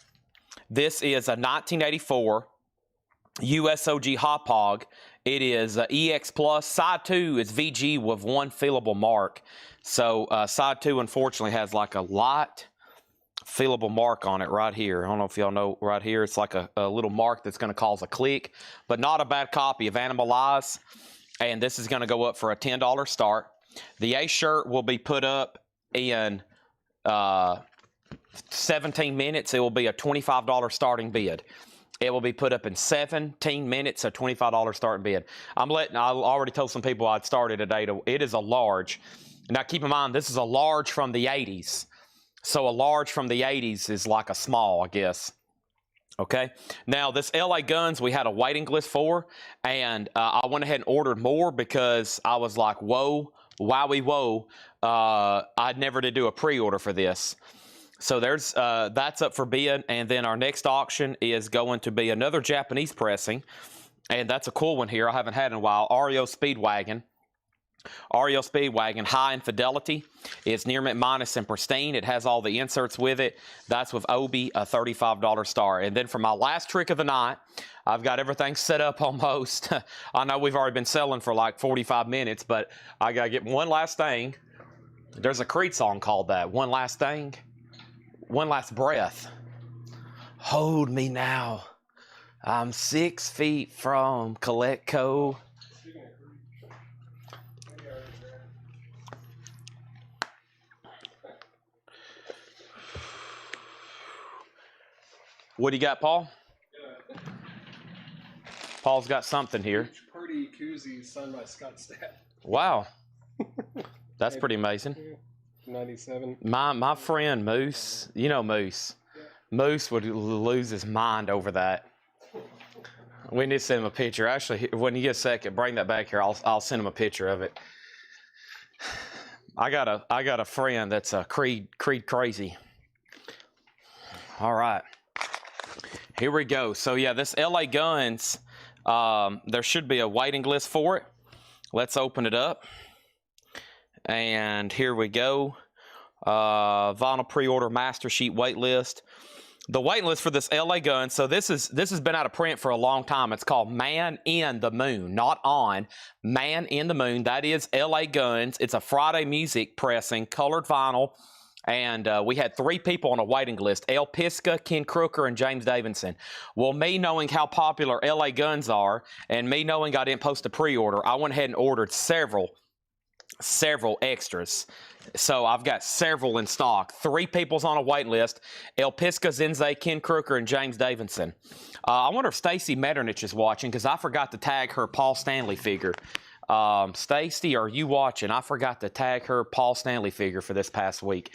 This is a 1984 USOG Hop Hog. It is EX Plus. Side 2 is VG with 1 fillable mark. So side 2 unfortunately has like a light fillable mark on it right here. I don't know if y'all know right here. It's like a little mark that's going to cause a click, but not a bad copy of Animalize. And this is going to go up for a $10 start. The A shirt will be put up in 17 minutes. It will be a $25 starting bid. It will be put up in 17 minutes, a $25 starting bid. I already told some people I'd started today. It is a large. Now keep in mind, this is a large from the 80s. So a large from the 80s is like a small, I guess. Okay. Now this LA Guns, we had a waiting list for, and I went ahead and ordered more because I was like, whoa, wowie, whoa. I never did do a pre-order for this. So there's that's up for bid, and then our next auction is going to be another Japanese pressing, and that's a cool one here. I haven't had in a while. REO Speedwagon. REO Speedwagon High in Fidelity. It's near mint minus and pristine. It has all the inserts with it. That's with Obi, a $35 star. And then for my last trick of the night, I've got everything set up almost. I know we've already been selling for like 45 minutes, but I got to get one last thing. There's a Creed song called that. One last thing. One last breath. Hold me now. I'm 6 feet from Coletco. Speaking of Creed, maybe I already read. What do you got, Paul? Yeah. Paul's got something here. Pretty koozie signed by Scott Stapp. Wow. That's pretty amazing. 97. My friend Moose, you know Moose. Yeah. Moose would lose his mind over that. We need to send him a picture. Actually, when you get a second, bring that back here. I'll send him a picture of it. I got a friend that's a Creed crazy. All right. Here we go. So yeah, this LA Guns, there should be a waiting list for it. Let's open it up. And here we go. Vinyl pre-order master sheet wait list. The waiting list for this LA Gun. So this has been out of print for a long time. It's called Man in the Moon, not on. Man in the Moon. That is LA Guns. It's a Friday Music pressing, colored vinyl. And we had 3 people on a waiting list: El Pisca, Ken Crooker, and James Davidson. Well, me knowing how popular LA Guns are, and me knowing I didn't post a pre-order, I went ahead and ordered several extras. So I've got several in stock. 3 people's on a wait list: El Pisca, Zenze, Ken Crooker, and James Davidson. I wonder if Stacy Metternich is watching, because I forgot to tag her Paul Stanley figure. Stacy, are you watching? I forgot to tag her Paul Stanley figure for this past week.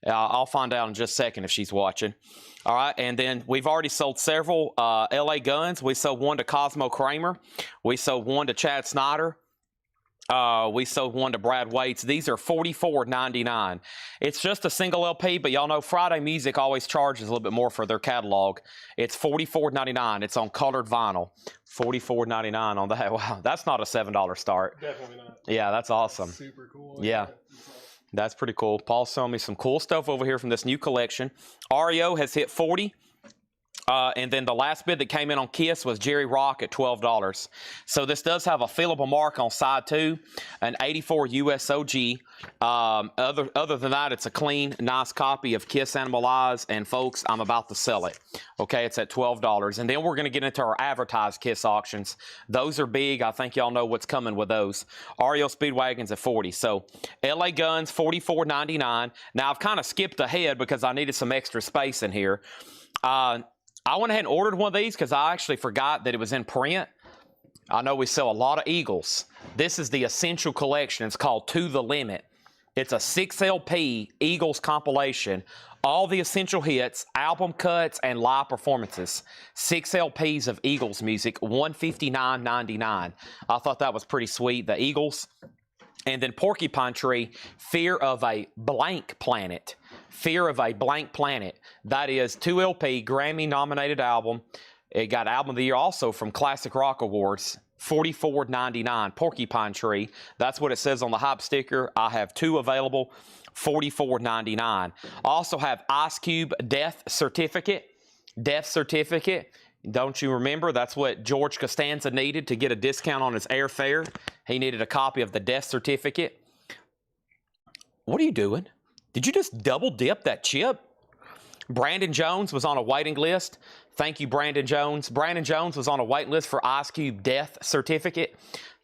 I'll find out in just a second if she's watching. All right, and then we've already sold several LA Guns. We sold one to Cosmo Kramer. We sold one to Chad Snyder. We sold one to Brad Waits. These are $44.99. It's just a single LP, but y'all know Friday Music always charges a little bit more for their catalog. It's $44.99. It's on colored vinyl. $44.99 on that. Wow, that's not a $7 start. Definitely not. Yeah, that's awesome. Super cool. Yeah. That's pretty cool. Paul's showing me some cool stuff over here from this new collection. REO has hit 40. And then the last bid that came in on Kiss was Jerry Rock at $12. So this does have a fillable mark on side 2, an 84 USOG. Other than that, it's a clean, nice copy of Kiss Animal Eyes. And folks, I'm about to sell it. Okay, it's at $12. And then we're going to get into our advertised Kiss auctions. Those are big. I think y'all know what's coming with those. REO Speedwagons at 40. So LA Guns, $44.99. Now, I've kind of skipped ahead because I needed some extra space in here. I went ahead and ordered one of these because I actually forgot that it was in print. I know we sell a lot of Eagles. This is the Essential Collection. It's called To The Limit. It's a 6 LP Eagles compilation. All the essential hits, album cuts, and live performances. 6 LPs of Eagles music, $159.99. I thought that was pretty sweet. The Eagles. And then Porcupine Tree, Fear of a Blank Planet. Fear of a Blank Planet. That is 2 LP, Grammy-nominated album. It got Album of the Year also from Classic Rock Awards. $44.99. Porcupine Tree. That's what it says on the hype sticker. I have 2 available. $44.99. I also have Ice Cube Death Certificate. Death Certificate. Don't you remember? That's what George Costanza needed to get a discount on his airfare. He needed a copy of the death certificate. What are you doing? Did you just double dip that chip? Brandon Jones was on a waiting list. Thank you, Brandon Jones. Brandon Jones was on a waiting list for Ice Cube Death Certificate.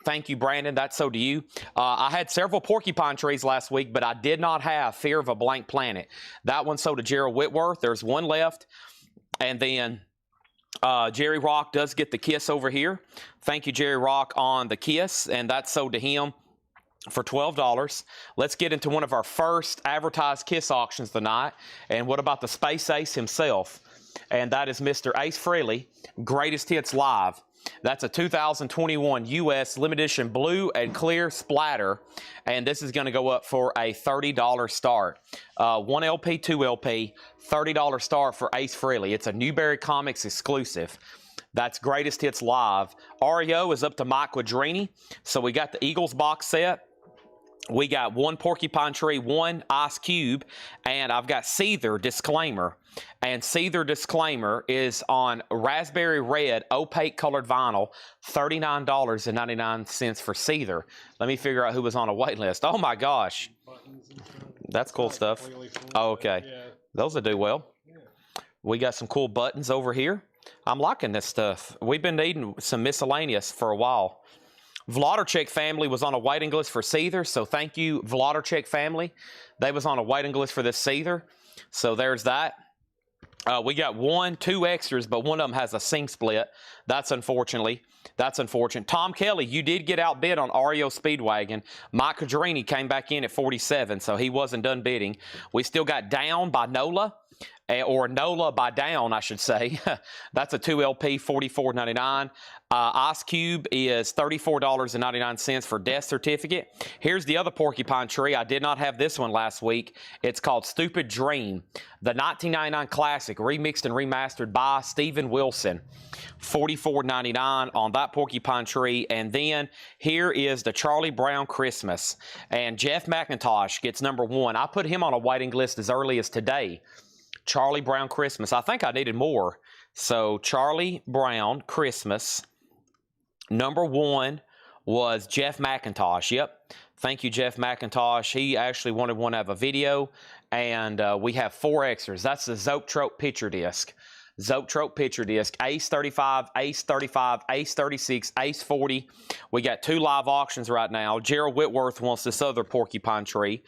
Thank you, Brandon. That's so to you. I had several Porcupine Trees last week, but I did not have Fear of a Blank Planet. That one sold to Gerald Whitworth. There's one left. And then Jerry Rock does get the Kiss over here. Thank you, Jerry Rock, on the Kiss, and that's sold to him for $12. Let's get into one of our first advertised Kiss auctions tonight. And what about the Space Ace himself? And that is Mr. Ace Frehley, Greatest Hits Live. That's a 2021 U.S. limited edition blue and clear splatter, and this is going to go up for a $30 start. 1 LP, 2 LP, $30 start for Ace Frehley. It's a Newberry Comics exclusive. That's Greatest Hits Live. REO is up to Mike Quadrini. So we got the Eagles box set. We got 1 Porcupine Tree, 1 Ice Cube, and I've got Seether Disclaimer. And Seether Disclaimer is on raspberry red opaque colored vinyl, $39.99 for Seether. Let me figure out who was on a wait list. Oh my gosh. That's cool stuff. Oh, okay. Those will do well. We got some cool buttons over here. I'm liking this stuff. We've been needing some miscellaneous for a while. Vladarchik family was on a waiting list for Seether, so thank you, Vladarchik family. They was on a waiting list for this Seether, so there's that. We got 2 extras, but one of them has a sing split. That's unfortunate. Tom Kelly, you did get outbid on REO Speedwagon. Mike Quadrini came back in at 47, so he wasn't done bidding. We still got Down by Nola. Or Nola by Down, I should say. That's a 2 LP, $44.99. Ice Cube is $34.99 for Death Certificate. Here's the other Porcupine Tree. I did not have this one last week. It's called Stupid Dream, the 1999 classic, remixed and remastered by Steven Wilson. $44.99 on that Porcupine Tree. And then here is the Charlie Brown Christmas. And Jeff McIntosh gets number 1. I put him on a waiting list as early as today. Charlie Brown Christmas. I think I needed more. So Charlie Brown Christmas. Number 1 was Jeff McIntosh. Yep. Thank you, Jeff McIntosh. He actually wanted one to have a video. And we have 4 extras. That's the Zoetrope picture disc. Zoetrope picture disc, Ace 35, Ace 35, Ace 36, Ace 40. We got 2 live auctions right now. Gerald Whitworth wants this other porcupine tree.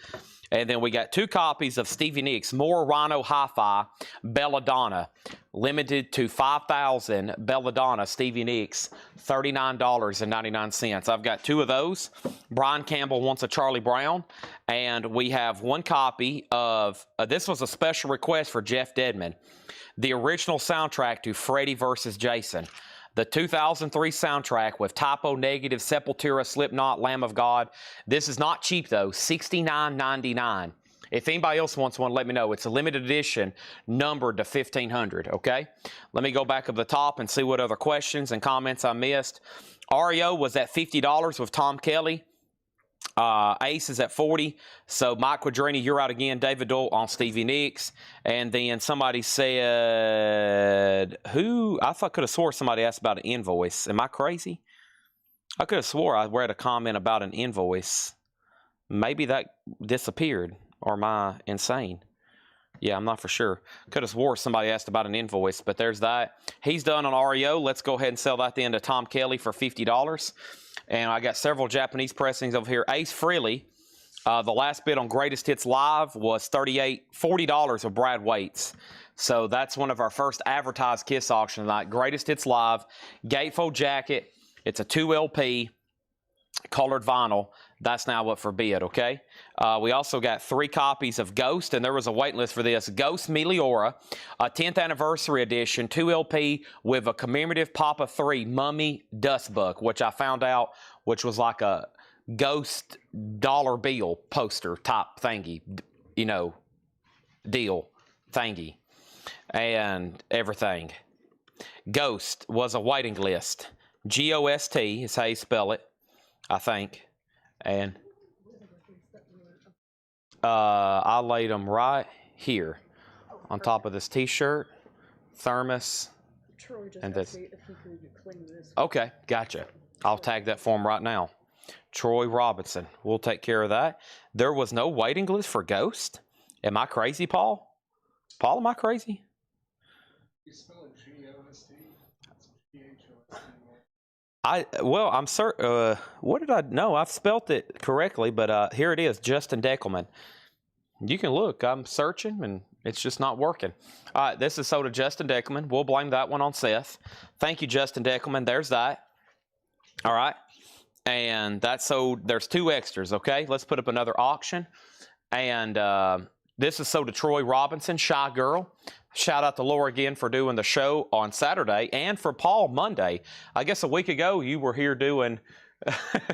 And then we got 2 copies of Stevie Nicks, more Rhino Hi-Fi, Belladonna, limited to 5,000 Belladonna Stevie Nicks, $39.99. I've got 2 of those. Brian Campbell wants a Charlie Brown. And we have 1 copy of, this was a special request for Jeff Dedman, the original soundtrack to Freddy vs. Jason. The 2003 soundtrack with Typo Negative, Sepultura, Slipknot, Lamb of God. This is not cheap though, $69.99. If anybody else wants one, let me know. It's a limited edition, numbered to 1,500, okay? Let me go back up the top and see what other questions and comments I missed. REO was at $50 with Tom Kelly. Ace is at 40. So Mike Quadrini, you're out again. David Doyle on Stevie Nicks. And then somebody said, I could have swore somebody asked about an invoice. Am I crazy? I could have swore I read a comment about an invoice. Maybe that disappeared. Or am I insane? Yeah, I'm not for sure. Could have swore somebody asked about an invoice, but there's that. He's done on REO. Let's go ahead and sell that then to Tom Kelly for $50. And I got several Japanese pressings over here. Ace Frehley, the last bid on Greatest Hits Live was $40 with Brad Waits. So that's one of our first advertised Kiss auction tonight. Greatest Hits Live, gatefold jacket. It's a 2 LP, colored vinyl. That's now up for bid, okay? We also got 3 copies of Ghost, and there was a waiting list for this. Ghost Meliora, a 10th anniversary edition, 2 LP with a commemorative Papa 3 Mummy Dustbuck, which I found out, which was like a Ghost dollar bill poster type thingy, you know, deal thingy, and everything. Ghost was a waiting list. G-O-S-T is how you spell it, I think. And I laid them right here on top of this t-shirt, thermos, and this. If he could clean this. Okay, gotcha. I'll tag that for him right now. Troy Robinson. We'll take care of that. There was no waiting list for Ghost? Am I crazy, Paul? Paul, am I crazy? You spell it G-O-S-T? It's G-H-O-S-T. Well, I'm certain. What did I? No, I've spelt it correctly, but here it is, Justin Deckelman. You can look. I'm searching, and it's just not working. All right, this is sold to Justin Deckelman. We'll blame that one on Seth. Thank you, Justin Deckelman. There's that. All right, and that's sold. There's 2 extras. Okay, let's put up another auction, and this is sold to Troy Robinson, Shy Girl. Shout out to Laura again for doing the show on Saturday, and for Paul Monday. I guess a week ago you were here doing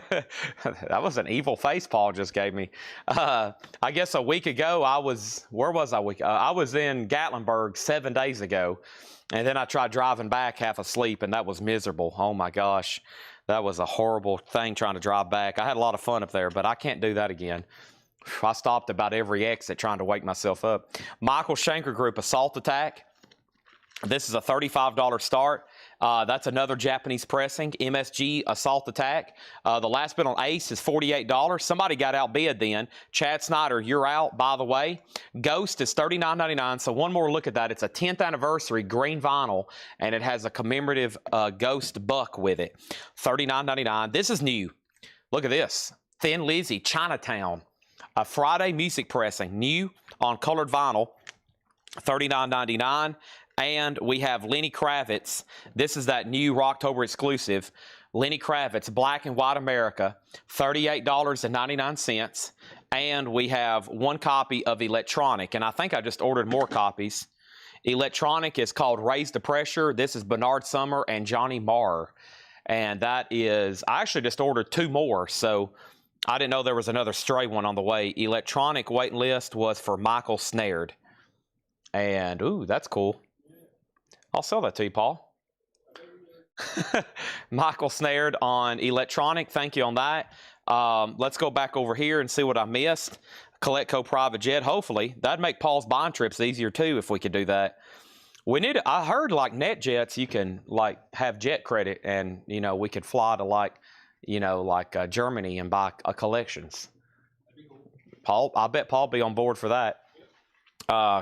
that was an evil face Paul just gave me. I guess a week ago where was I? I was in Gatlinburg 7 days ago, and then I tried driving back half asleep, and that was miserable. Oh my gosh, that was a horrible thing trying to drive back. I had a lot of fun up there, but I can't do that again. I stopped about every exit trying to wake myself up. Michael Schenker Group Assault Attack. This is a $35 start. That's another Japanese pressing, MSG Assault Attack. The last bid on Ace is $48. Somebody got outbid then. Chad Snyder, you're out, by the way. Ghost is $39.99, so one more look at that. It's a 10th anniversary green vinyl, and it has a commemorative Ghost buck with it. $39.99. This is new. Look at this. Thin Lizzy, Chinatown. A Friday music pressing, new on colored vinyl, $39.99. And we have Lenny Kravitz. This is that new Rocktober exclusive. Lenny Kravitz, Black and White America, $38.99. And we have 1 copy of Electronic. And I think I just ordered more copies. Electronic is called Raise the Pressure. This is Bernard Summer and Johnny Marr. And that is, I actually just ordered 2 more. So I didn't know there was another stray one on the way. Electronic waiting list was for Michael Snared. And, ooh, that's cool. I'll sell that to you, Paul. Michael Snared on Electronic. Thank you on that. Let's go back over here and see what I missed. Coletco Private Jet. Hopefully, that'd make Paul's buying trips easier, too, if we could do that. We need to, I heard, like, NetJets, you can, like, have jet credit, and, you know, we could fly to, like, you know, like Germany and buy collections. Paul, I bet Paul be on board for that.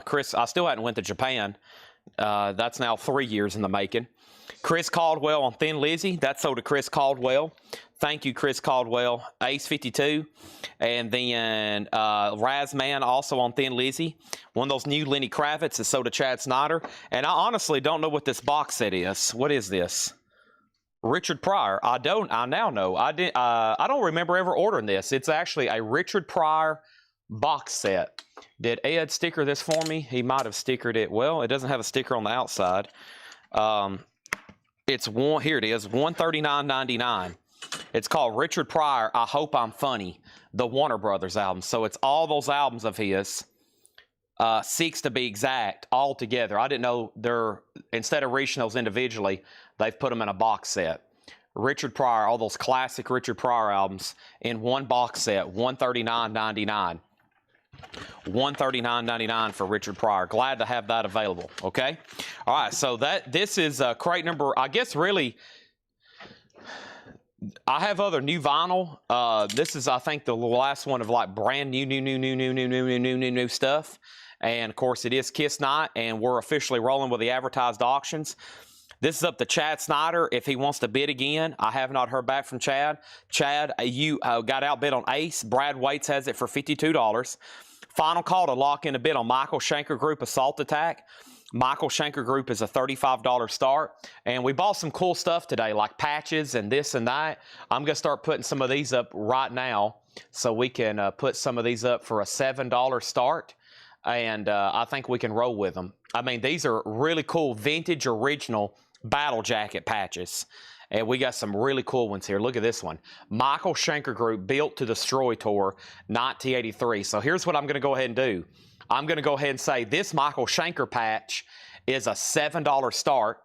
Chris, I still hadn't went to Japan. That's now 3 years in the making. Chris Caldwell on Thin Lizzy. That's sold to Chris Caldwell. Thank you, Chris Caldwell. Ace 52. And then Razman also on Thin Lizzy. One of those new Lenny Kravitz is sold to Chad Snyder. And I honestly don't know what this box set is. What is this? Richard Pryor. I now know. I don't remember ever ordering this. It's actually a Richard Pryor box set. Did Ed sticker this for me? He might have stickered it. Well, it doesn't have a sticker on the outside. It's one. Here it is. $139.99. It's called Richard Pryor. I Hope I'm Funny. The Warner Brothers album. So it's all those albums of his. 6 to be exact, all together. I didn't know they're, instead of reaching those individually, they've put them in a box set. Richard Pryor, all those classic Richard Pryor albums in one box set, $139.99. $139.99 for Richard Pryor. Glad to have that available. Okay. All right. So this is crate number. I guess really, I have other new vinyl. This is, I think, the last one of like brand new stuff. And of course, it is Kiss Night, and we're officially rolling with the advertised auctions. This is up to Chad Snyder if he wants to bid again. I have not heard back from Chad. Chad, you got outbid on Ace. Brad Waits has it for $52. Final call to lock in a bid on Michael Schenker Group Assault Attack. Michael Schenker Group is a $35 start. And we bought some cool stuff today, like patches and this and that. I'm going to start putting some of these up right now so we can put some of these up for a $7 start. And I think we can roll with them. I mean, these are really cool vintage original battle jacket patches. And we got some really cool ones here. Look at this one. Michael Schenker Group Built to Destroy Tour 1983. So here's what I'm going to go ahead and do. I'm going to go ahead and say this Michael Schenker patch is a $7 start.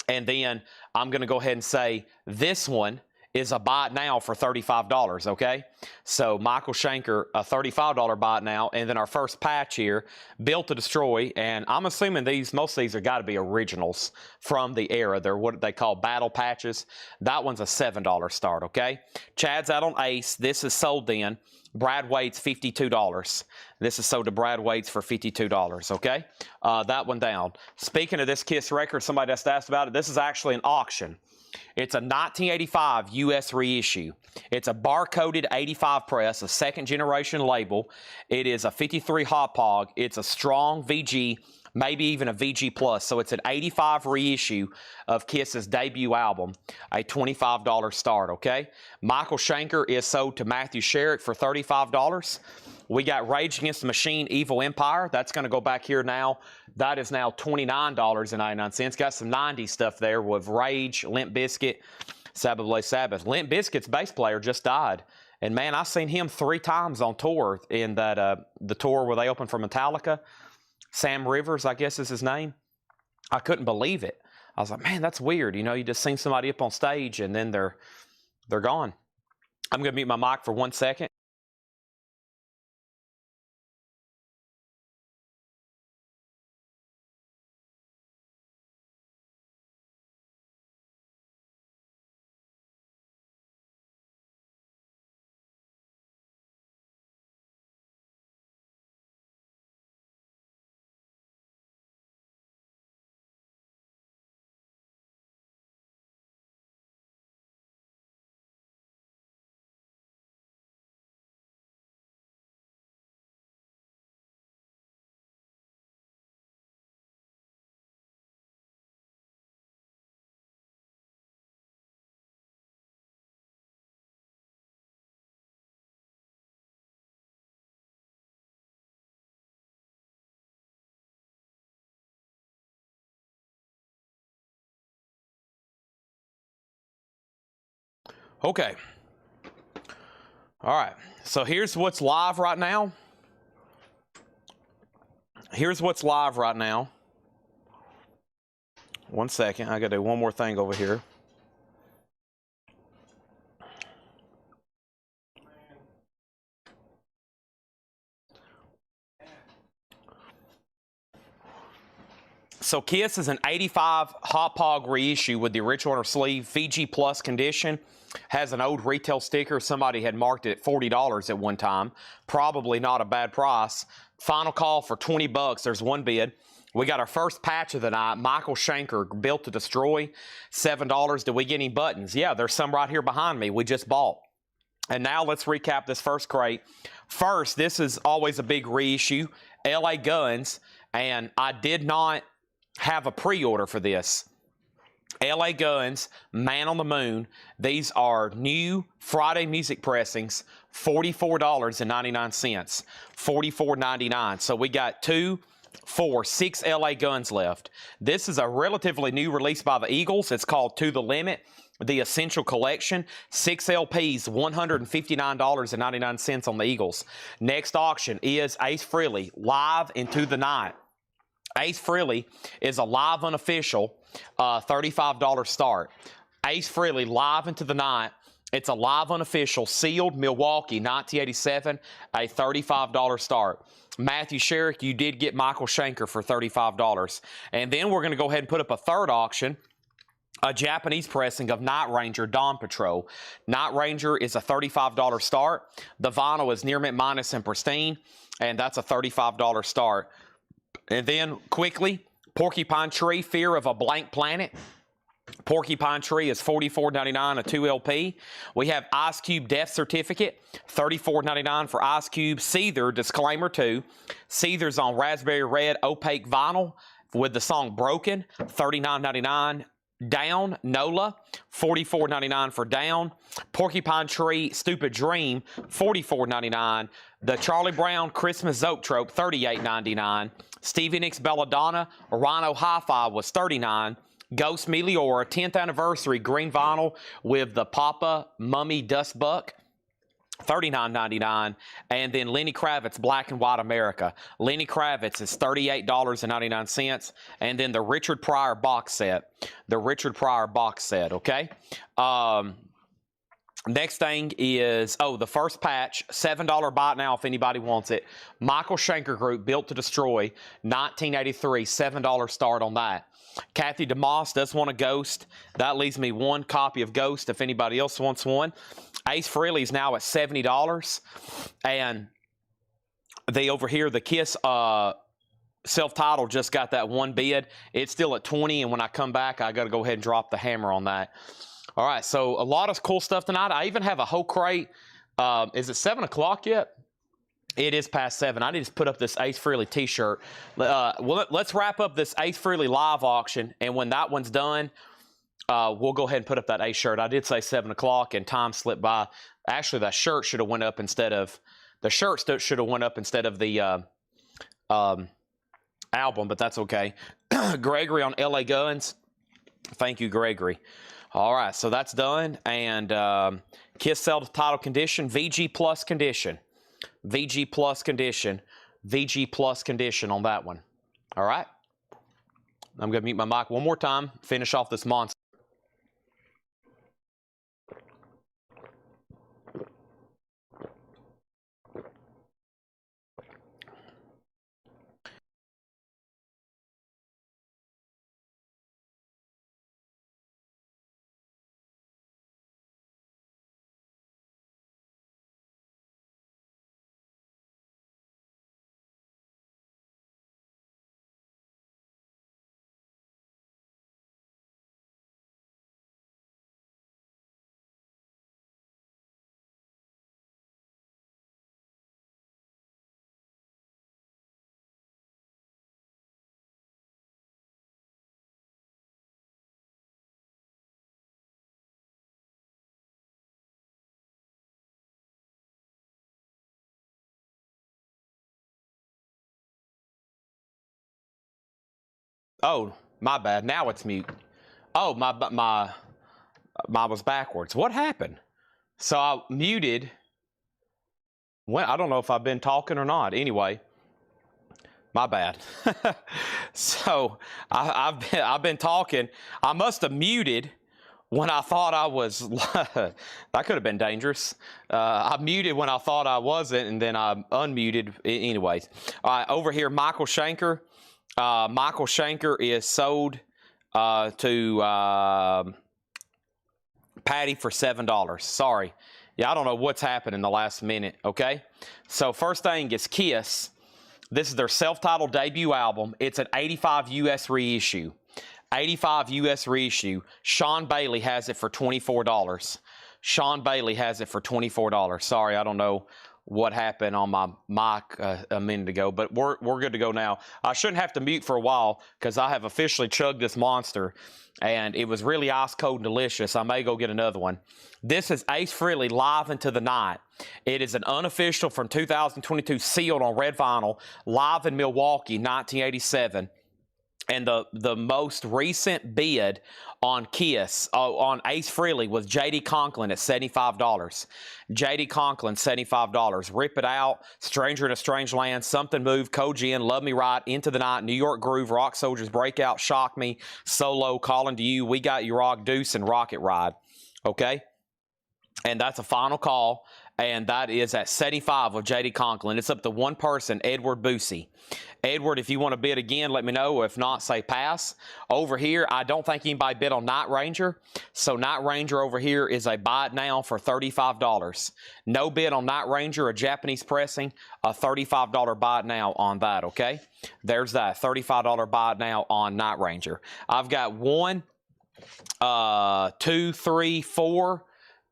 And then I'm going to go ahead and say this one is a buy it now for $35, okay? So Michael Schenker, a $35 buy it now, and then our first patch here, Built to Destroy, and I'm assuming most of these are got to be originals from the era. They're what they call battle patches. That one's a $7 start, okay? Chad's out on Ace. This is sold then. Brad Waits, $52. This is sold to Brad Waits for $52, okay? That one down. Speaking of this Kiss record, somebody just asked about it. This is actually an auction. It's a 1985 U.S. reissue. It's a bar-coded 85 press, a second-generation label. It is a 53 Hot Pog. It's a strong VG, maybe even a VG Plus. So it's an 85 reissue of Kiss's debut album, a $25 start, okay? Michael Schenker is sold to Matthew Sherritt for $35. We got Rage Against the Machine, Evil Empire. That's going to go back here now. That is now $29.99. Got some 90s stuff there with Rage, Limp Bizkit, Sabbath Bloody Sabbath. Limp Bizkit's bass player just died. And man, I've seen him 3 times on tour in that the tour where they opened for Metallica. Sam Rivers, I guess is his name. I couldn't believe it. I was like, man, that's weird. You know, you just seen somebody up on stage and then they're gone. I'm going to mute my mic for 1 second. Okay. All right. So here's what's live right now. Here's what's live right now. 1 second. I got to do one more thing over here. So Kiss is an 85 Hot Pog reissue with the original inner sleeve, VG Plus condition. Has an old retail sticker. Somebody had marked it at $40 at one time. Probably not a bad price Final call for 20 bucks. There's one bid. We got our first patch of the night. Michael Shanker, Built to Destroy, $7. Did we get any buttons? Yeah, there's some right here behind me. We just bought. And now let's recap this first crate. First, this is always a big reissue. LA Guns. And I did not have a pre-order for this. LA Guns, Man on the Moon. These are new Friday music pressings, $44.99. $44.99. So we got 2, 4, 6 LA Guns left. This is a relatively new release by the Eagles. It's called To the Limit, the Essential Collection. 6 LPs, $159.99 on the Eagles. Next auction is Ace Frehley, Live Into the Night. Ace Frehley is a live unofficial, $35 start. Ace Frehley, Live Into the Night. It's a live unofficial, sealed, Milwaukee, 1987, a $35 start. Matthew Sherrick, you did get Michael Shanker for $35. And then we're going to go ahead and put up a third auction, a Japanese pressing of Night Ranger Dawn Patrol. Night Ranger is a $35 start. The vinyl is near mint minus and pristine, and that's a $35 start. And then quickly, Porcupine Tree, Fear of a Blank Planet. Porcupine Tree is $44.99, a 2 LP. We have Ice Cube Death Certificate, $34.99 for Ice Cube. Seether, Disclaimer 2. Seether's on Raspberry Red Opaque Vinyl with the song Broken, $39.99. Down, NOLA, $44.99 for Down. Porcupine Tree, Stupid Dream, $44.99. The Charlie Brown Christmas Zoetrope, $38.99. Stevie Nicks Belladonna, Rhino Hi-Fi was $39. Ghost Meliora, 10th anniversary green vinyl with the Papa Mummy Dust Buck, $39.99. And then Lenny Kravitz, Black and White America. Lenny Kravitz is $38.99. And then the Richard Pryor box set. The Richard Pryor box set, okay? Next thing is, the first patch, $7 buy it now if anybody wants it. Michael Shanker Group, Built to Destroy, 1983, $7 start on that. Kathy DeMoss does want a Ghost. That leaves me one copy of Ghost if anybody else wants one. Ace Frehley is now at $70. And they over here, the Kiss self-titled just got that one bid. It's still at 20, and when I come back, I got to go ahead and drop the hammer on that. All right, so a lot of cool stuff tonight. I even have a whole crate. Is it 7 o'clock yet? It is past 7. I need to put up this Ace Frehley t-shirt. Let's wrap up this Ace Frehley live auction, and when that one's done, we'll go ahead and put up that Ace shirt. I did say 7 o'clock, and time slipped by. Actually, that shirt should have went up instead of the album, but that's okay. Gregory on LA Guns. Thank you, Gregory. All right, so that's done, and Kiss self-title condition, VG plus condition. VG plus condition, VG plus condition on that one. All right. I'm going to mute my mic one more time, finish off this monster. Oh, my bad. Now it's mute. Oh, my was backwards. What happened? So I muted. Well, I don't know if I've been talking or not. Anyway, my bad. So I've been talking. I must have muted when I thought I was. That could have been dangerous. I muted when I thought I wasn't, and then I unmuted. Anyways, all right. Over here, Michael Shanker. Michael Shanker is sold to Patty for $7. Sorry. Yeah, I don't know what's happened in the last minute, okay? So first thing is Kiss. This is their self-titled debut album. It's an 85 US reissue. 85 US reissue. Sean Bailey has it for $24. Sean Bailey has it for $24. Sorry, I don't know what happened on my mic a minute ago, but we're good to go now. I shouldn't have to mute for a while because I have officially chugged this monster, and it was really ice cold and delicious. I may go get another one. This is Ace Frehley Live Into the Night. It is an unofficial from 2022 sealed on red vinyl, live in Milwaukee, 1987. And the most recent bid on Kiss, on Ace Frehley, was J.D. Conklin at $75. J.D. Conklin, $75. Rip It Out, Stranger in a Strange Land, Something Moved, Koji In, Love Me Right, Into the Night, New York Groove, Rock Soldiers, Breakout, Shock Me, Solo, Calling to You, We Got You Rock, Deuce, and Rocket Ride. Okay? And that's a final call, and that is at 75 with J.D. Conklin. It's up to one person, Edward Boosie. Edward, if you want to bid again, let me know. If not, say pass. Over here, I don't think anybody bid on Night Ranger. So Night Ranger over here is a buy it now for $35. No bid on Night Ranger, a Japanese pressing, a $35 buy it now on that, okay? There's that, $35 buy it now on Night Ranger. I've got 1, 2, 3, 4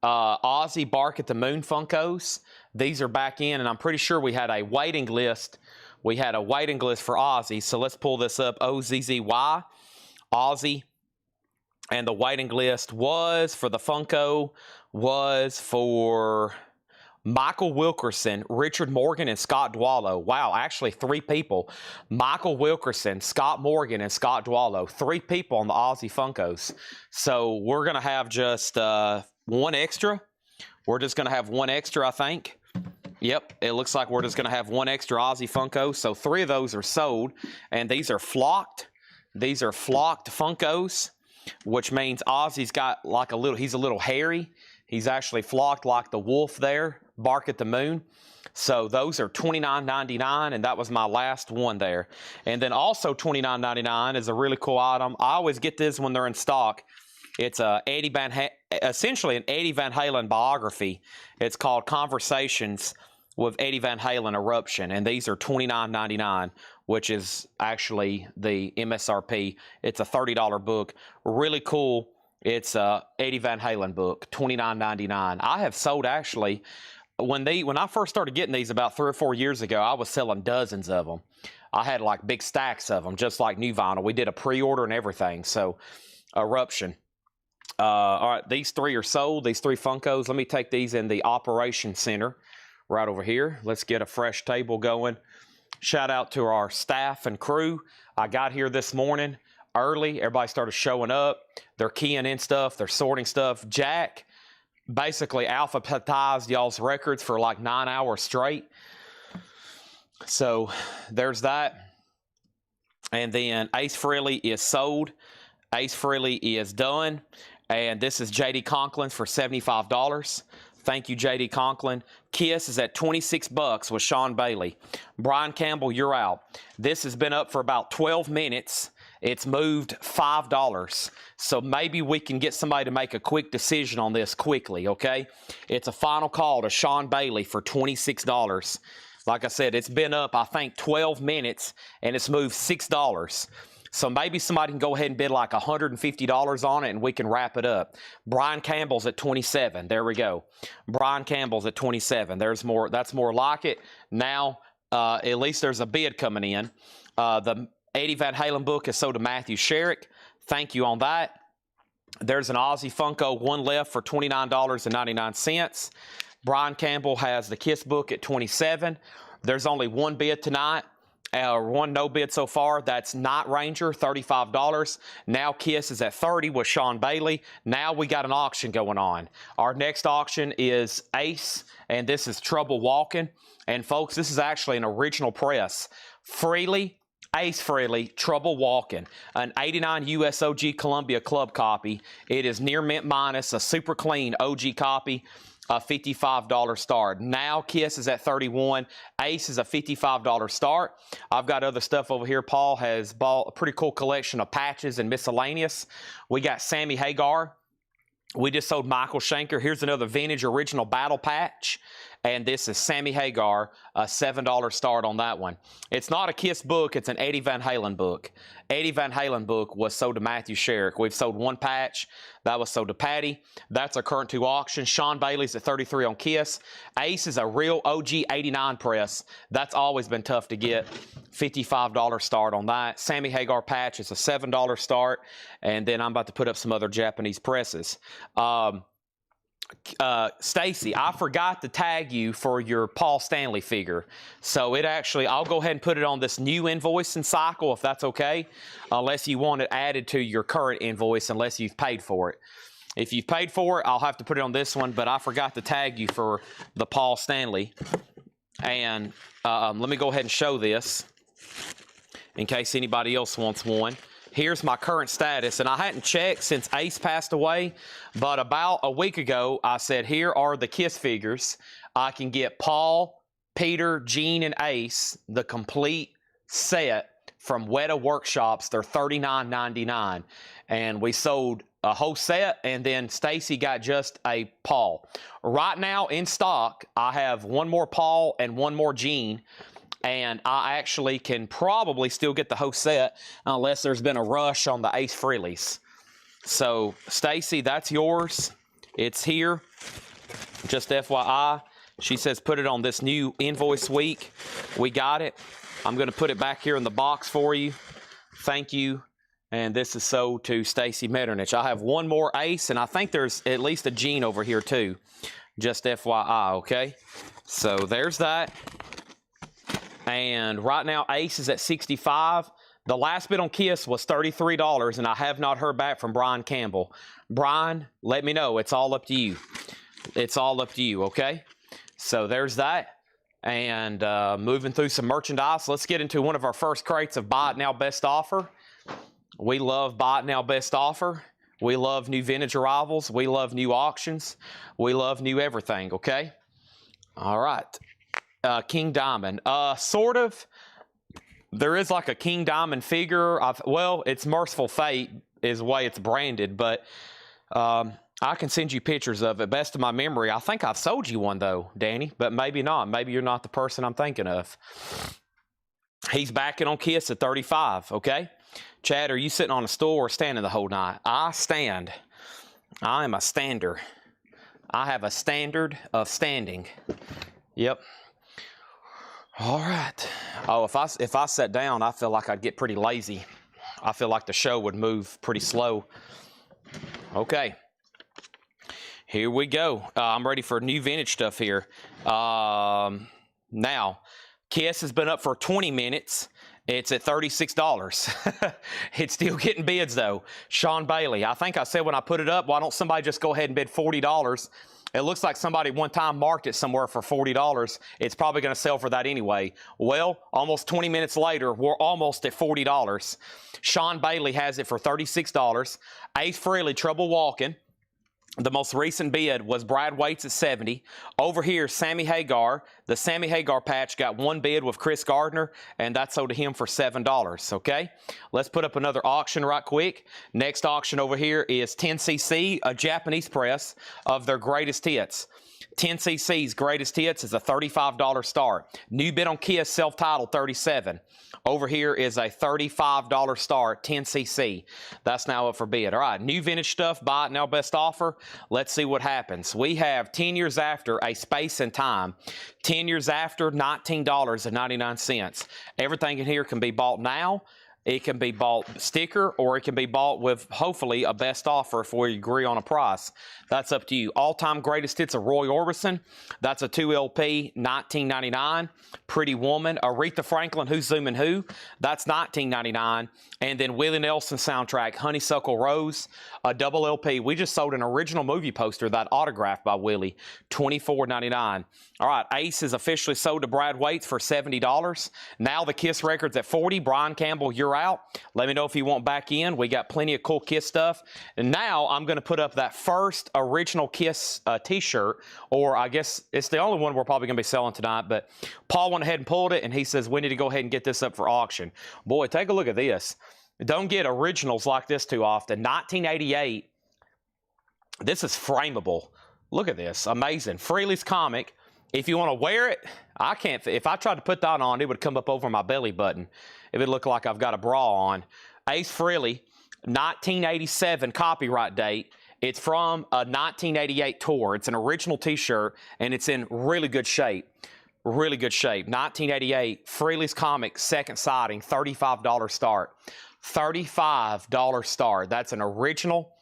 Ozzy Bark at the Moon Funkos. These are back in, and I'm pretty sure we had a waiting list. We had a waiting list for Ozzy, so let's pull this up. OZZY, Ozzy, and the waiting list was for the Funko, was for Michael Wilkerson, Richard Morgan, and Scott Dwallow. Wow, actually 3 people. Michael Wilkerson, Scott Morgan, and Scott Dwallow. 3 people on the Ozzy Funkos. So we're going to have just 1 extra. We're just going to have 1 extra, I think. Yep, it looks like we're just going to have 1 extra Ozzy Funko. So 3 of those are sold, and these are flocked. These are flocked Funkos, which means Ozzy's got like he's a little hairy. He's actually flocked like the wolf there, Bark at the Moon. So those are $29.99, and that was my last one there. And then also $29.99 is a really cool item. I always get this when they're in stock. It's essentially an Eddie Van Halen biography. It's called Conversations with Eddie Van Halen Eruption, and these are $29.99, which is actually the MSRP. It's a $30 book. Really cool. It's a Eddie Van Halen book, $29.99. I have sold, actually, when I first started getting these about 3 or 4 years ago, I was selling dozens of them. I had like big stacks of them, just like new vinyl. We did a pre-order and everything. So, Eruption. All right, these 3 are sold, these 3 Funkos. Let me take these in the Operation Center right over here. Let's get a fresh table going. Shout out to our staff and crew. I got here this morning early. Everybody started showing up. They're keying in stuff. They're sorting stuff. Jack basically alphabetized y'all's records for like 9 hours straight. So there's that. And then Ace Frehley is sold. Ace Frehley is done. And this is J.D. Conklin for $75. Thank you, J.D. Conklin. Kiss is at $26 with Sean Bailey. Brian Campbell, you're out. This has been up for about 12 minutes. It's moved $5. So maybe we can get somebody to make a quick decision on this quickly, okay? It's a final call to Sean Bailey for $26. Like I said, it's been up, I think, 12 minutes, and it's moved $6. So maybe somebody can go ahead and bid like $150 on it, and we can wrap it up. Brian Campbell's at 27. There we go. Brian Campbell's at 27. There's more. That's more like it. Now, at least there's a bid coming in. The Eddie Van Halen book is sold to Matthew Sherrick. Thank you on that. There's an Ozzy Funko, 1 left for $29.99. Brian Campbell has the Kiss book at 27. There's only 1 bid tonight. 1 no bid so far. That's Night Ranger, $35. Now Kiss is at 30 with Sean Bailey. Now we got an auction going on. Our next auction is Ace, and this is Trouble Walking. And folks, this is actually an original press. Frehley, Ace Frehley, Trouble Walking, an 89 US OG Columbia Club copy. It is near mint minus, a super clean OG copy. A $55 start. Now Kiss is at 31. Ace is a $55 start. I've got other stuff over here. Paul has bought a pretty cool collection of patches and miscellaneous. We got Sammy Hagar. We just sold Michael Schenker. Here's another vintage original battle patch. and this is Sammy Hagar, a $7 start on that one. It's not a Kiss book, it's an Eddie Van Halen book. Eddie Van Halen book was sold to Matthew Sherrick. We've sold one patch. That was sold to Patty. That's our current 2 auctions. Sean Bailey's at 33 on Kiss. Ace is a real OG 89 press. That's always been tough to get. $55 start on that. Sammy Hagar patch is a $7 start. And then I'm about to put up some other Japanese presses. Stacy, I forgot to tag you for your Paul Stanley figure. So I'll go ahead and put it on this new invoicing cycle if that's okay, unless you want it added to your current invoice, unless you've paid for it. If you've paid for it, I'll have to put it on this one, but I forgot to tag you for the Paul Stanley. And let me go ahead and show this in case anybody else wants one. Here's my current status, and I hadn't checked since Ace passed away, but about a week ago, I said, here are the Kiss figures. I can get Paul, Peter, Gene, and Ace, the complete set from Weta Workshops. They're $39.99, and we sold a whole set, and then Stacy got just a Paul. Right now, in stock, I have one more Paul and one more Gene, and I actually can probably still get the whole set unless there's been a rush on the Ace Frehley's. So, Stacy, that's yours. It's here. Just FYI. She says put it on this new invoice week. We got it. I'm going to put it back here in the box for you. Thank you. And this is sold to Stacy Metternich. I have one more Ace, and I think there's at least a Gene over here too. Just FYI, okay? So, there's that. And right now, Ace is at 65. The last bid on Kiss was $33, and I have not heard back from Brian Campbell. Brian, let me know. It's all up to you. It's all up to you, okay? So there's that. And moving through some merchandise, let's get into one of our first crates of Buy It Now Best Offer. We love Buy It Now Best Offer. We love new vintage arrivals. We love new auctions. We love new everything, okay? All right. King Diamond. Sort of. There is like a King Diamond figure. Well, it's Merciful Fate is the way it's branded, but I can send you pictures of it. Best of my memory, I think I've sold you one though, Danny, but maybe not. Maybe you're not the person I'm thinking of. He's backing on Kiss at 35, okay? Chad, are you sitting on a stool or standing the whole night? I stand. I am a stander. I have a standard of standing. Yep. All right. Oh, if I sat down, I feel like I'd get pretty lazy. I feel like the show would move pretty slow. Okay. Here we go. I'm ready for new vintage stuff here. Now, Kiss has been up for 20 minutes. It's at $36. It's still getting bids, though. Sean Bailey. I think I said when I put it up, why don't somebody just go ahead and bid $40? It looks like somebody one time marked it somewhere for $40. It's probably going to sell for that anyway. Well, almost 20 minutes later, we're almost at $40. Sean Bailey has it for $36. Ace Frehley, Trouble Walking. The most recent bid was Brad Waits at $70. Over here, Sammy Hagar. The Sammy Hagar patch got one bid with Chris Gardner, and that sold to him for $7, okay? Let's put up another auction right quick. Next auction over here is 10cc, a Japanese press of their greatest hits. 10cc's greatest hits is a $35 start. New bid on Kiss, self-titled, $37. Over here is a $35 start, 10cc. That's now up for bid. All right, new vintage stuff, Buy It Now Best Offer. Let's see what happens. We have 10 years after, a space and time. 10 years after, $19.99. Everything in here can be bought now. It can be bought sticker, or it can be bought with, hopefully, a best offer if we agree on a price. That's up to you. All-time greatest hits of Roy Orbison. That's a 2LP, $19.99. Pretty Woman. Aretha Franklin, Who's Zooming Who? That's $19.99. And then Willie Nelson soundtrack, Honeysuckle Rose, a double LP. We just sold an original movie poster, that autographed by Willie, $24.99. All right, Ace is officially sold to Brad Waits for $70. Now the Kiss record's at $40. Brian Campbell, you're out. Let me know if you want back in. We got plenty of cool Kiss stuff. And now I'm going to put up that first original Kiss t-shirt, or I guess it's the only one we're probably going to be selling tonight, but Paul went ahead and pulled it, and he says we need to go ahead and get this up for auction. Boy, take a look at this. Don't get originals like this too often. 1988. This is frameable. Look at this. Amazing. Frehley's Comic. If you want to wear it, I can't. If I tried to put that on, it would come up over my belly button. It would look like I've got a bra on. Ace Frehley, 1987 copyright date. It's from a 1988 tour. It's an original t-shirt, and it's in really good shape. Really good shape. 1988, Frehley's Comics, second sighting, $35 start. $35 start. That's an original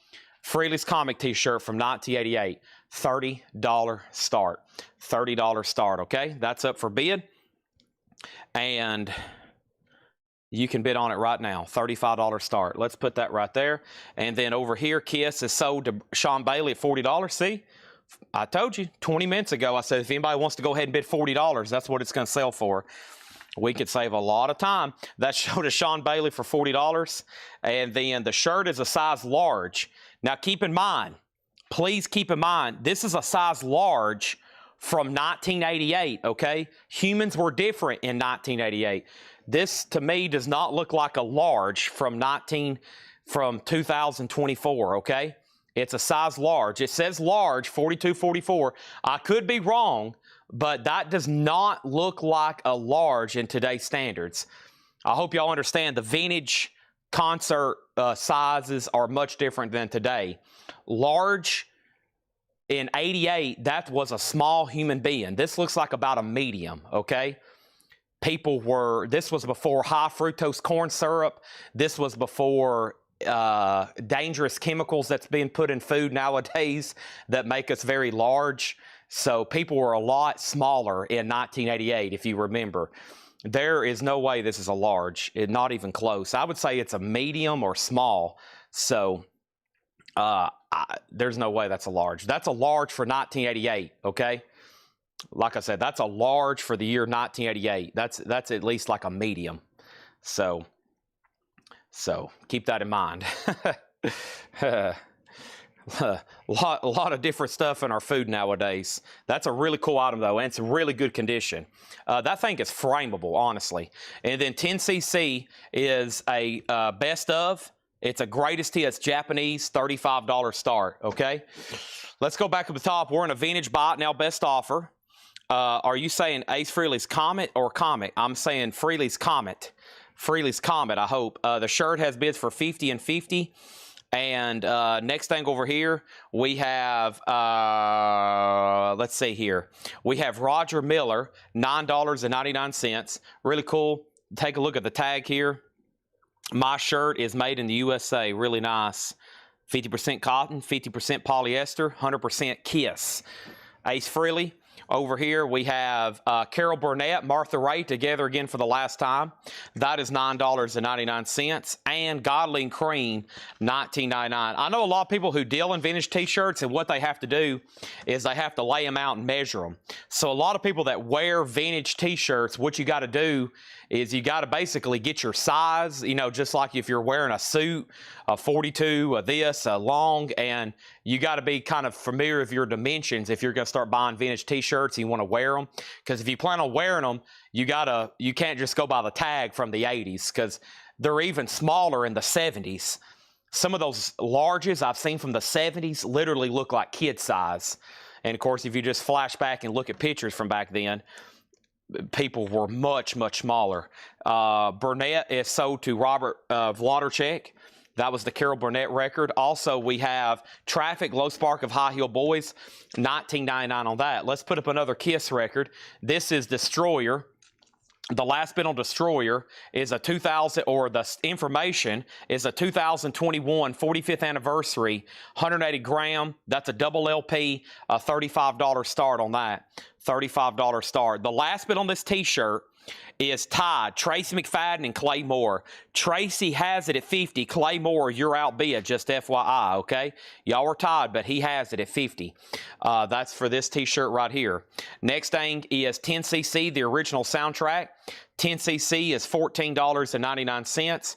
Frehley's Comic t-shirt from 1988. $30 start. $30 start, okay? That's up for bid. And you can bid on it right now. $35 start. Let's put that right there. And then over here, Kiss is sold to Sean Bailey at $40. See? I told you 20 minutes ago, I said if anybody wants to go ahead and bid $40, that's what it's going to sell for. We could save a lot of time. That showed to Sean Bailey for $40. And then the shirt is a size large. Now keep in mind, please keep in mind, this is a size large from 1988, okay? Humans were different in 1988. This, to me, does not look like a large from 2024, okay? It's a size large. It says large, 42, 44. I could be wrong, but that does not look like a large in today's standards. I hope y'all understand the vintage concert sizes are much different than today. Large in 88, that was a small human being. This looks like about a medium, okay? This was before high fructose corn syrup. This was before dangerous chemicals that's being put in food nowadays that make us very large. So people were a lot smaller in 1988, if you remember. There is no way this is a large, not even close. I would say it's a medium or small. So there's no way that's a large. That's a large for 1988, okay? Like I said, that's a large for the year 1988. That's at least like a medium. So keep that in mind. A lot of different stuff in our food nowadays. That's a really cool item, though, and it's in really good condition. That thing is frameable, honestly. And then 10cc is a best of. It's a greatest hits Japanese $35 start, okay? Let's go back to the top. We're in a vintage buy it now best offer. Are you saying Ace Frehley's Comet or Comic? I'm saying Frehley's Comet. Frehley's Comet, I hope. The shirt has bids for $50 and $50. And next thing over here, we have, let's see here. We have Roger Miller, $9.99. Really cool. Take a look at the tag here. My shirt is made in the USA. Really nice. 50% cotton, 50% polyester, 100% Kiss. Ace Frehley. Over here, we have Carol Burnett, Martha Raye together again for the last time. That is $9.99. And Godly and Cream, $19.99. I know a lot of people who deal in vintage t-shirts, and what they have to do is they have to lay them out and measure them. So a lot of people that wear vintage t-shirts, what you got to do is you got to basically get your size, you know, just like if you're wearing a suit, a 42, a this, a long, and you got to be kind of familiar with your dimensions if you're going to start buying vintage t-shirts and you want to wear them. Because if you plan on wearing them, you can't just go by the tag from the 80s, because they're even smaller in the 70s. Some of those larges I've seen from the 70s literally look like kid size. And of course, if you just flash back and look at pictures from back then, people were much, much smaller. Burnett is sold to Robert Wlodarczyk. That was the Carol Burnett record. Also, we have Traffic, Low Spark of High Heel Boys, $19.99 on that. Let's put up another Kiss record. This is Destroyer. The last bid on Destroyer is a 2000, or the information is a 2021 45th anniversary, 180 gram. That's a double LP, a $35 start on that. $35 start. The last bid on this t-shirt is tied. Tracy McFadden and Clay Moore. Tracy has it at 50. Clay Moore, you're outbid, just FYI, okay? Y'all are tied, but he has it at 50. That's for this t-shirt right here. Next thing is 10cc, the original soundtrack. 10cc is $14.99.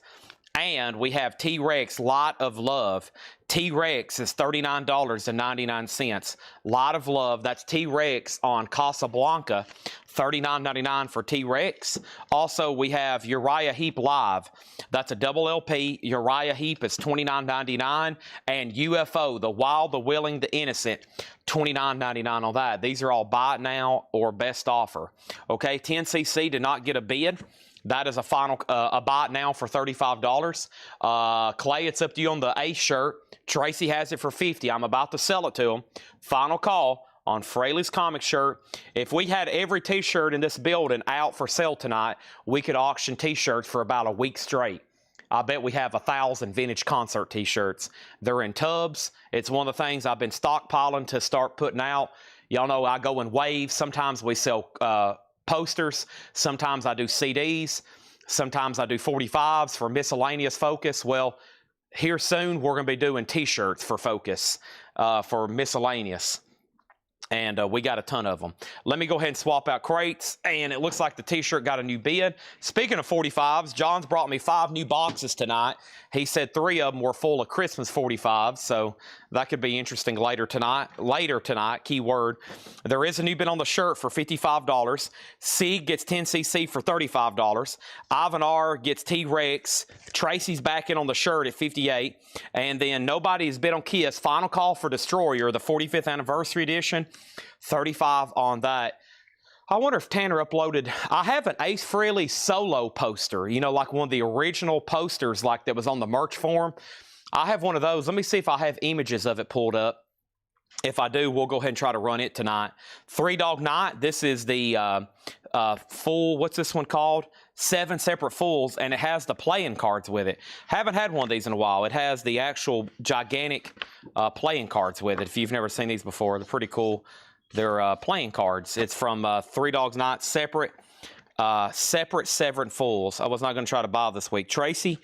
And we have T-Rex Lot of Love. T-Rex is $39.99. Lot of Love. That's T-Rex on Casablanca. $39.99 for T-Rex. Also, we have Uriah Heep Live. That's a double LP. Uriah Heep is $29.99. And UFO, The Wild, The Willing, The Innocent, $29.99 on that. These are all buy it now or best offer. Okay, 10cc did not get a bid. That is a final a buy it now for $35. Clay, it's up to you on the Ace shirt. Tracy has it for $50. I'm about to sell it to him. Final call on Fraley's Comic shirt. If we had every t-shirt in this building out for sale tonight, we could auction t-shirts for about a week straight. I bet we have 1,000 vintage concert t-shirts. They're in tubs. It's one of the things I've been stockpiling to start putting out. Y'all know I go in waves. Sometimes we sell posters. Sometimes I do CDs. Sometimes I do 45s for miscellaneous Focus. Well, here soon we're going to be doing t-shirts for Focus for miscellaneous. And we got a ton of them. Let me go ahead and swap out crates. And it looks like the t-shirt got a new bid. Speaking of 45s, John's brought me 5 new boxes tonight. He said 3 of them were full of Christmas 45s. So that could be interesting later tonight. Keyword. There is a new bid on the shirt for $55. Sieg gets 10cc for $35. Ivan R gets T-Rex. Tracy's back in on the shirt at $58. And then nobody has bid on Kiss. Final call for Destroyer, the 45th anniversary edition. $35 on that. I wonder if Tanner uploaded. I have an Ace Frehley solo poster, you know, like one of the original posters like that was on the merch forum. I have one of those. Let me see if I have images of it pulled up. If I do, we'll go ahead and try to run it tonight. Three Dog Night. This is the full, what's this one called? 7 separate fulls, and it has the playing cards with it. Haven't had one of these in a while. It has the actual gigantic playing cards with it. If you've never seen these before, they're pretty cool. They're playing cards. It's from Three Dogs Night, separate Severin fulls. I was not going to try to buy this week. Tracy,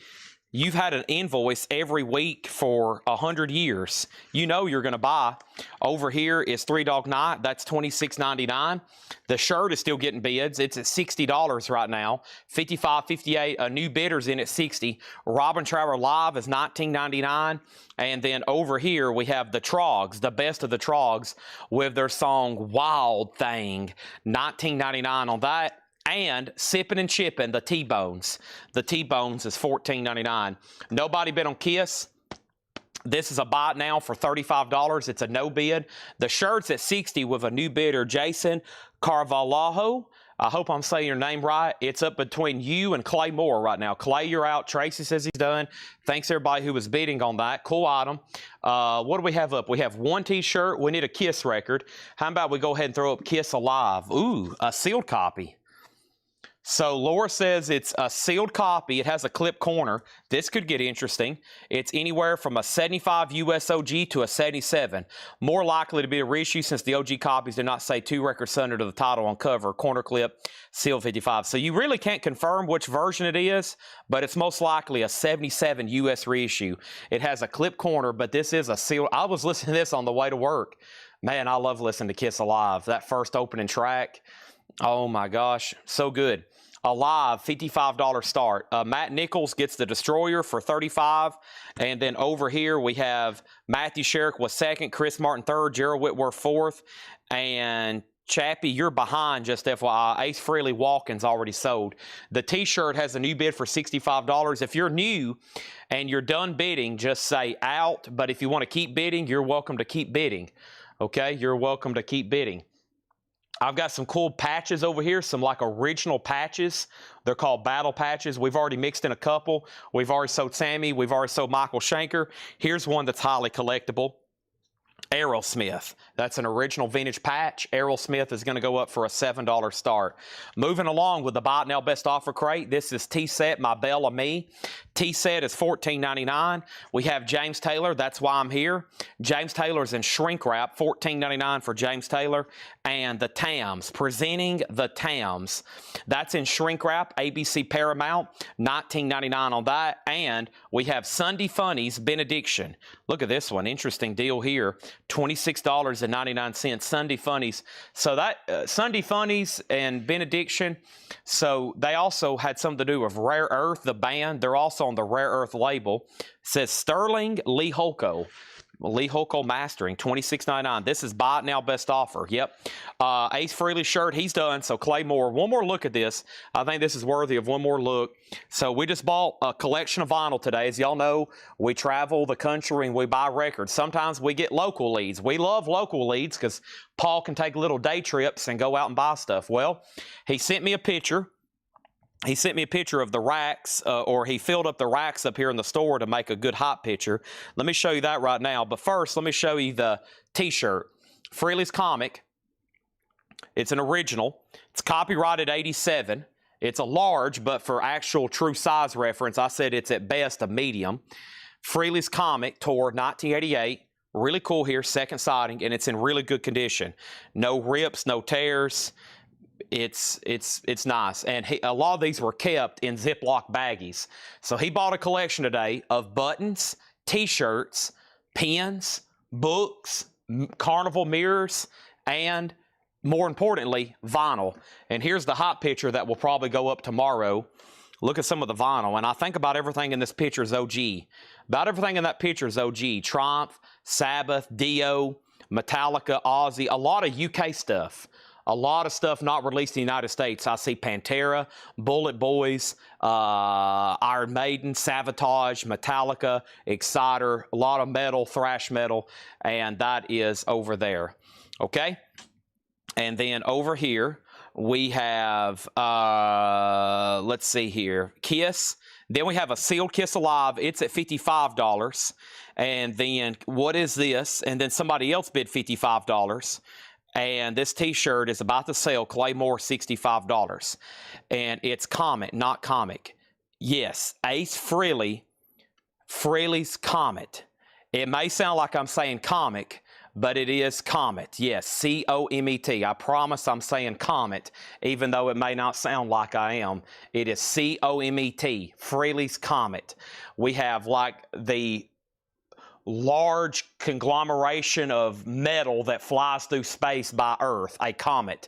you've had an invoice every week for 100 years. You know you're going to buy. Over here is Three Dog Night. That's $26.99. The shirt is still getting bids. It's at $60 right now. $55, $58. A new bidder's in at $60. Robin Trower Live is $19.99. And then over here we have the Trogs, the best of the Trogs, with their song Wild Thing. $19.99 on that. And Sippin' and Chippin', the T-Bones. The T-Bones is $14.99. Nobody bid on Kiss. This is a buy it now for $35. It's a no bid. The shirt's at $60 with a new bidder, Jason Carvalho. I hope I'm saying your name right. It's up between you and Clay Moore right now. Clay, you're out. Tracy says he's done. Thanks everybody who was bidding on that. Cool item. What do we have up? We have one T-shirt. We need a Kiss record. How about we go ahead and throw up Kiss Alive? Ooh, a sealed copy. So Laura says it's a sealed copy. It has a clip corner. This could get interesting. It's anywhere from a 75 US OG to a 77. More likely to be a reissue since the OG copies do not say 2 records under to the title on cover. Corner clip, sealed 55. So you really can't confirm which version it is, but it's most likely a 77 US reissue. It has a clip corner, but this is a sealed. I was listening to this on the way to work. Man, I love listening to Kiss Alive. That first opening track. Oh my gosh, so good. Alive, $55 start. Matt Nichols gets the Destroyer for $35. And then over here we have Matthew Sherrick was second, Chris Martin third, Gerald Whitworth fourth. And Chappie, you're behind, just FYI. Ace Frehley Walken's already sold. The T-shirt has a new bid for $65. If you're new and you're done bidding, just say out. But if you want to keep bidding, you're welcome to keep bidding. Okay, you're welcome to keep bidding. I've got some cool patches over here, some like original patches. They're called battle patches. We've already mixed in a couple. We've already sold Sammy. We've already sold Michael Schenker. Here's one that's highly collectible. Aerosmith. That's an original vintage patch. Aerosmith is going to go up for a $7 start. Moving along with the Buy It Now Best Offer crate. This is T-Set, My Bella Me. T-Set is $14.99. We have James Taylor. That's why I'm here. James Taylor's in shrink wrap. $14.99 for James Taylor. And the Tams. Presenting the Tams. That's in shrink wrap. ABC Paramount. $19.99 on that. And we have Sunday Funnies Benediction. Look at this one. Interesting deal here. $26.99. Sunday Funnies. So that Sunday Funnies and Benediction, so they also had something to do with Rare Earth, the band. They're also on the Rare Earth label. It says Sterling Lee Holko. Lee Holko Mastering, $26.99. This is buy it now, best offer. Yep. Ace Frehley shirt, he's done. So Claymore, one more look at this. I think this is worthy of one more look. So we just bought a collection of vinyl today. As y'all know, we travel the country and we buy records. Sometimes we get local leads. We love local leads because Paul can take little day trips and go out and buy stuff. Well, he sent me a picture. He sent me a picture of the racks, or he filled up the racks up here in the store to make a good hot picture. Let me show you that right now. But first, let me show you the t-shirt. Frehley's Comic. It's an original. It's copyrighted 87. It's a large, but for actual true size reference, I said it's at best a medium. Frehley's Comic, tour 1988. Really cool here, second siding, and it's in really good condition. No rips, no tears. It's nice, and a lot of these were kept in Ziploc baggies. So he bought a collection today of buttons, t-shirts, pins, books, carnival mirrors, and more importantly, vinyl. And here's the hot picture that will probably go up tomorrow. Look at some of the vinyl, and I think about everything in this picture is OG. About everything in that picture is OG. Triumph, Sabbath, Dio, Metallica, Ozzy, a lot of UK stuff. A lot of stuff not released in the United States. I see Pantera, Bullet Boys, Iron Maiden, Savatage, Metallica, Exciter, a lot of metal, thrash metal, and that is over there. Okay? And then over here, we have, let's see here, Kiss. Then we have a sealed Kiss Alive. It's at $55. And then, what is this? And then somebody else bid $55. And this t-shirt is about to sell, Claymore, $65. And it's Comet, not Comic. Yes, Ace Frehley, Frehley's Comet. It may sound like I'm saying Comic, but it is Comet. Yes, C-O-M-E-T. I promise I'm saying Comet, even though it may not sound like I am. It is C-O-M-E-T, Frehley's Comet. We have like the large conglomeration of metal that flies through space by Earth, a comet.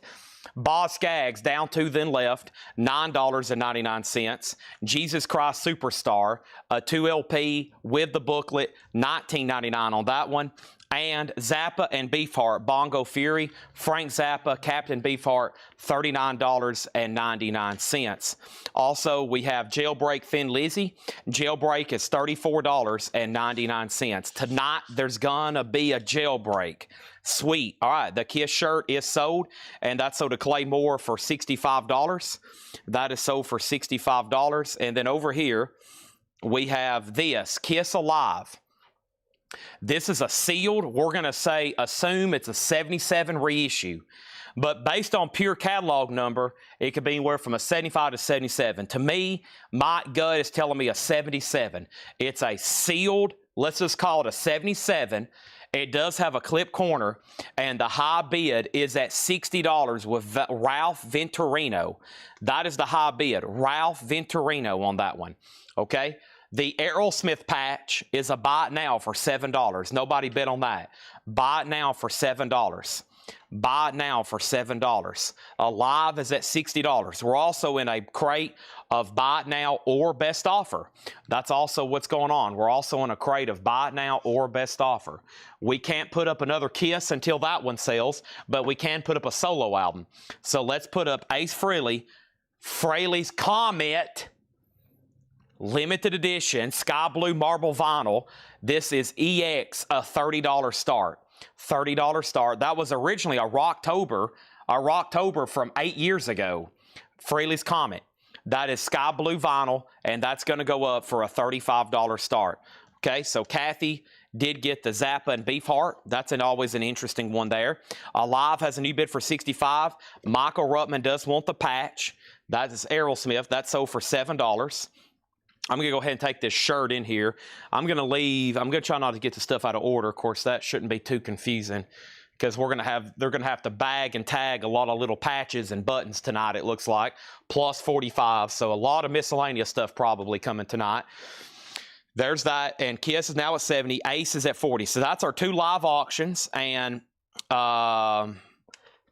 Boz Scaggs, down two then left, $9.99. Jesus Christ Superstar, a 2LP with the booklet, $19.99 on that one. And Zappa and Beefheart, Bongo Fury, Frank Zappa, Captain Beefheart, $39.99. Also, we have Jailbreak Thin Lizzy. Jailbreak is $34.99. Tonight, there's gonna be a jailbreak. Sweet. All right, the Kiss shirt is sold, and that's sold to Claymore for $65. That is sold for $65. And then over here, we have this, Kiss Alive. This is a sealed, we're going to assume it's a 77 reissue. But based on pure catalog number, it could be anywhere from a 75 to 77. To me, my gut is telling me a 77. It's a sealed, let's just call it a 77. It does have a clip corner, and the high bid is at $60 with Ralph Venturino. That is the high bid, Ralph Venturino on that one, okay? The Aerosmith patch is a buy it now for $7. Nobody bid on that. Buy it now for $7. Buy it now for $7. Alive is at $60. We're also in a crate of buy it now or best offer. That's also what's going on. We're also in a crate of buy it now or best offer. We can't put up another Kiss until that one sells, but we can put up a solo album. So let's put up Ace Frehley, Frehley's Comet, limited edition, sky blue marble vinyl. This is EX, a $30 start. $30 start. That was originally a Rocktober from 8 years ago. Frehley's Comet. That is sky blue vinyl, and that's going to go up for a $35 start. Okay, so Kathy did get the Zappa and Beefheart. That's always an interesting one there. Alive has a new bid for $65. Michael Ruttman does want the patch. That is Aerosmith. That's sold for $7. I'm going to go ahead and take this shirt in here. I'm going to try not to get the stuff out of order. Of course, that shouldn't be too confusing because they're going to have to bag and tag a lot of little patches and buttons tonight, it looks like, plus 45. So a lot of miscellaneous stuff probably coming tonight. There's that, and Kiss is now at 70. Ace is at 40. So that's our 2 live auctions, and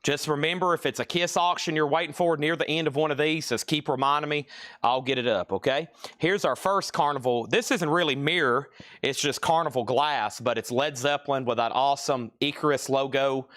just remember, if it's a Kiss auction you're waiting for near the end of one of these, just keep reminding me. I'll get it up, okay? Here's our first Carnival. This isn't really mirror. It's just Carnival glass, but it's Led Zeppelin with that awesome Icarus logo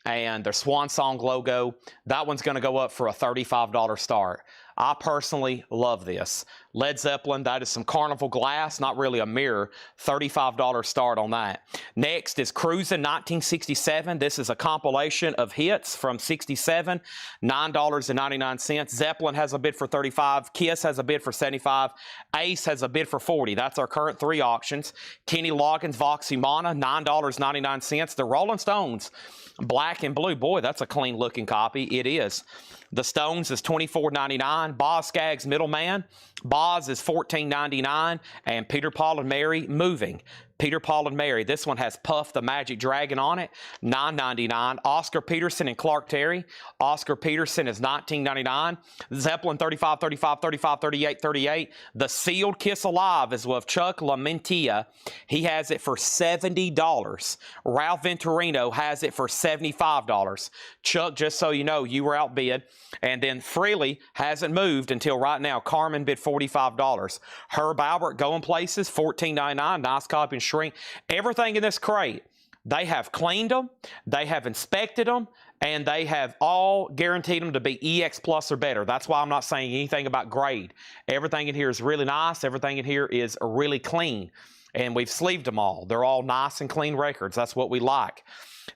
and their Swan Song logo. That one's going to go up for a $35 start. I personally love this. Led Zeppelin, that is some Carnival glass, not really a mirror. $35 start on that. Next is Cruisin' 1967. This is a compilation of hits from 67, $9.99. Zeppelin has a bid for $35. Kiss has a bid for $75. Ace has a bid for $40. That's our current 3 auctions. Kenny Loggins' Voxymana, $9.99. The Rolling Stones, Black and Blue. Boy, that's a clean looking copy. It is. The Stones is $24.99. Boz Scaggs' Middleman. Boz is $14.99. And Peter, Paul, and Mary, Moving. Peter, Paul, and Mary. This one has Puff the Magic Dragon on it, $9.99. Oscar Peterson and Clark Terry. Oscar Peterson is $19.99. Zeppelin, $35, $35, $35, $38, $38. The sealed Kiss Alive is with Chuck LaMantia. He has it for $70. Ralph Venturino has it for $75. Chuck, just so you know, you were outbid. And then Freely hasn't moved until right now. Carmen bid $45. Herb Albert, Going Places, $14.99. Nice copy and shrink. Everything in this crate, they have cleaned them, they have inspected them, and they have all guaranteed them to be EX Plus or better. That's why I'm not saying anything about grade. Everything in here is really nice. Everything in here is really clean. And we've sleeved them all. They're all nice and clean records. That's what we like.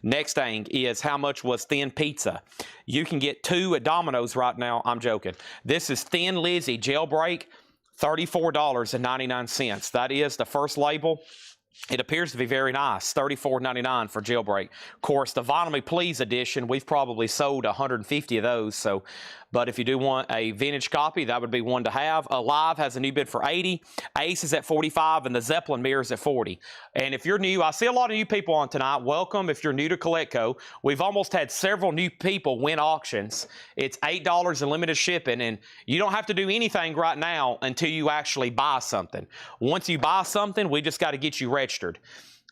Next thing is how much was Thin Pizza. You can get 2 at Domino's right now. I'm joking. This is Thin Lizzy Jailbreak, $34.99. That is the first label. It appears to be very nice, $34.99 for Jailbreak. Of course, the Vinyl Me Please edition, we've probably sold 150 of those. But if you do want a vintage copy, that would be one to have. Alive has a new bid for $80. Ace is at $45, and the Zeppelin mirror is at $40. And if you're new, I see a lot of new people on tonight. Welcome if you're new to Coletco. We've almost had several new people win auctions. It's $8 in limited shipping, and you don't have to do anything right now until you actually buy something. Once you buy something, we just got to get you registered.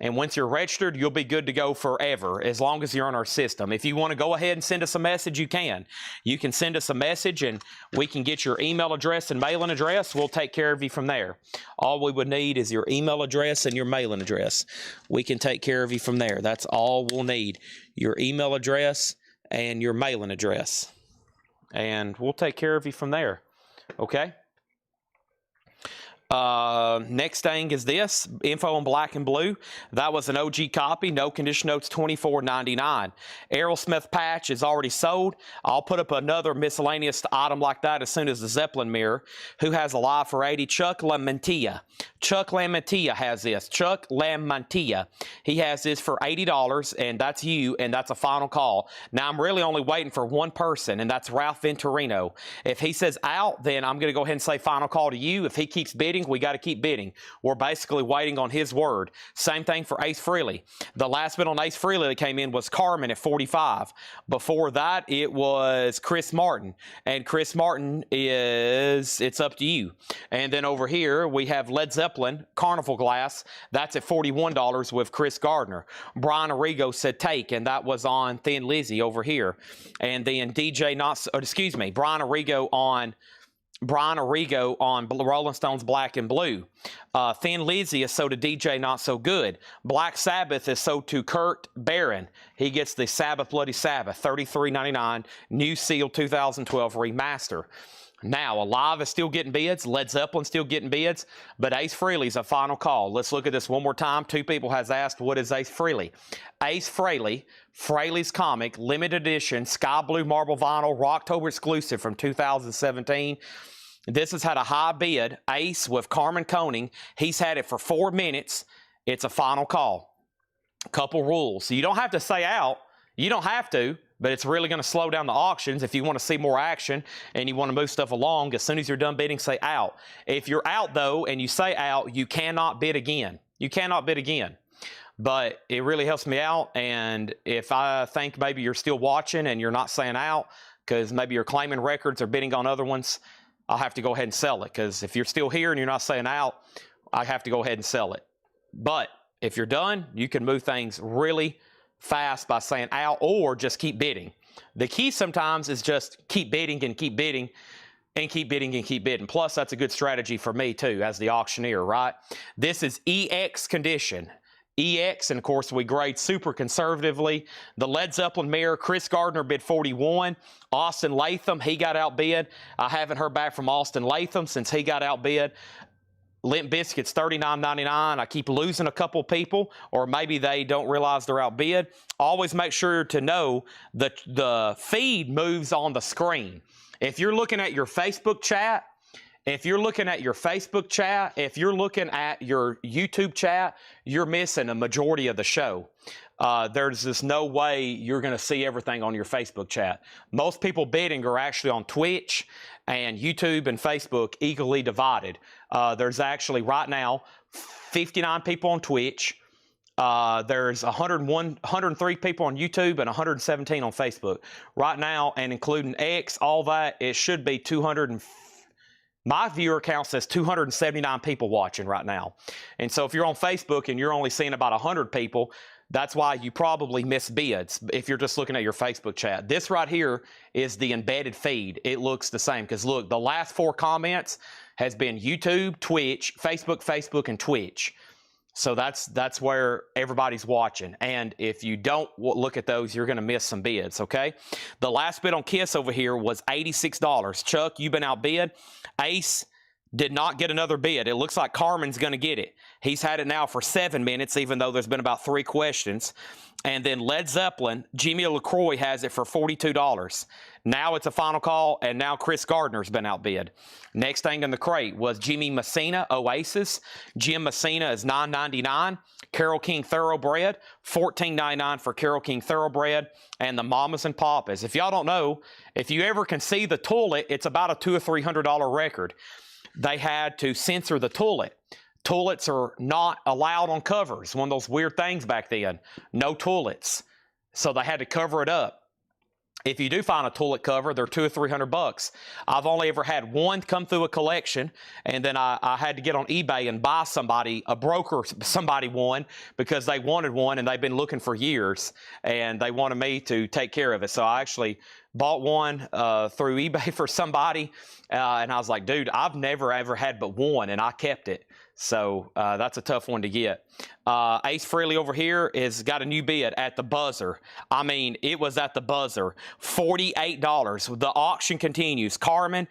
And once you're registered, you'll be good to go forever, as long as you're on our system. If you want to go ahead and send us a message, you can. You can send us a message, and we can get your email address and mailing address. We'll take care of you from there. All we would need is your email address and your mailing address. We can take care of you from there. That's all we'll need, your email address and your mailing address. And we'll take care of you from there, okay? Next thing is this, info on Black and Blue. That was an OG copy, no condition notes, $24.99. Aerosmith patch is already sold. I'll put up another miscellaneous item like that as soon as the Zeppelin mirror. Who has a live for $80? Chuck LaMantia. Chuck LaMantia has this. Chuck LaMantia. He has this for $80, and that's you, and that's a final call. Now, I'm really only waiting for one person, and that's Ralph Venturino. If he says out, then I'm going to go ahead and say final call to you. If he keeps bidding, we got to keep bidding. We're basically waiting on his word. Same thing for Ace Frehley. The last bid on Ace Frehley that came in was Carmen at $45. Before that, it was Chris Martin. And Chris Martin is, it's up to you. And then over here, we have Led Zeppelin, Carnival Glass. That's at $41 with Chris Gardner. Brian Arrigo said take, and that was on Thin Lizzy over here. And then Brian Arrigo on Rolling Stones Black and Blue. Thin Lizzy is sold to DJ Not So Good. Black Sabbath is sold to Kurt Barron. He gets the Sabbath Bloody Sabbath, $33.99, new seal 2012 remaster. Now, Alive is still getting bids. Led Zeppelin still getting bids. But Ace Frehley's a final call. Let's look at this one more time. 2 people has asked, what is Ace Frehley? Ace Frehley, Frehley's Comic, limited edition, sky blue marble vinyl, Rocktober exclusive from 2017. This has had a high bid. Ace with Carmen Koning. He's had it for 4 minutes. It's a final call. Couple rules. So you don't have to say out. You don't have to. But it's really going to slow down the auctions. If you want to see more action and you want to move stuff along, as soon as you're done bidding, say out. If you're out, though, and you say out, you cannot bid again. You cannot bid again. But it really helps me out. And if I think maybe you're still watching and you're not saying out because maybe you're claiming records or bidding on other ones, I'll have to go ahead and sell it. Because if you're still here and you're not saying out, I have to go ahead and sell it. But if you're done, you can move things really fast by saying out or just keep bidding. The key sometimes is just keep bidding and keep bidding and keep bidding and keep bidding. Plus, that's a good strategy for me too as the auctioneer, right? This is EX condition. EX, and of course we grade super conservatively. The Led Zeppelin mirror, Chris Gardner bid 41. Austin Latham, he got outbid. I haven't heard back from Austin Latham since he got outbid. Limp Bizkit's $39.99. I keep losing a couple people, or maybe they don't realize they're outbid. Always make sure to know that the feed moves on the screen. If you're looking at your Facebook chat, if you're looking at your YouTube chat, you're missing a majority of the show. There's just no way you're going to see everything on your Facebook chat. Most people bidding are actually on Twitch, and YouTube and Facebook equally divided. There's actually right now 59 people on Twitch. There's 103 people on YouTube and 117 on Facebook. Right now, and including X, all that, it should be 200. My viewer count says 279 people watching right now. And so if you're on Facebook and you're only seeing about 100 people, that's why you probably miss bids if you're just looking at your Facebook chat. This right here is the embedded feed. It looks the same because look, the last 4 comments has been YouTube, Twitch, Facebook, and Twitch. So that's where everybody's watching. And if you don't look at those, you're going to miss some bids, okay? The last bid on Kiss over here was $86. Chuck, you've been outbid. Ace did not get another bid. It looks like Carmen's going to get it. He's had it now for 7 minutes, even though there's been about 3 questions. And then Led Zeppelin, Jimmy LaCroix has it for $42. Now it's a final call, and now Chris Gardner's been outbid. Next thing in the crate was Jimmy Messina, Oasis. Jim Messina is $9.99. Carole King Thoroughbred, $14.99 for Carole King Thoroughbred. And the Mamas and Papas. If y'all don't know, if you ever can see the toilet, it's about a $200 or $300 record. They had to censor the toilet. Toilets are not allowed on covers. One of those weird things back then. No toilets. So they had to cover it up. If you do find a toilet cover, they're $200 or $300. I've only ever had one come through a collection, and then I had to get on eBay and buy somebody one because they wanted one and they've been looking for years, and they wanted me to take care of it. So I actually bought one through eBay for somebody, and I was like, dude, I've never ever had but one, and I kept it. So that's a tough one to get. Ace Frehley over here has got a new bid at the buzzer. I mean, it was at the buzzer. $48. The auction continues. Carmen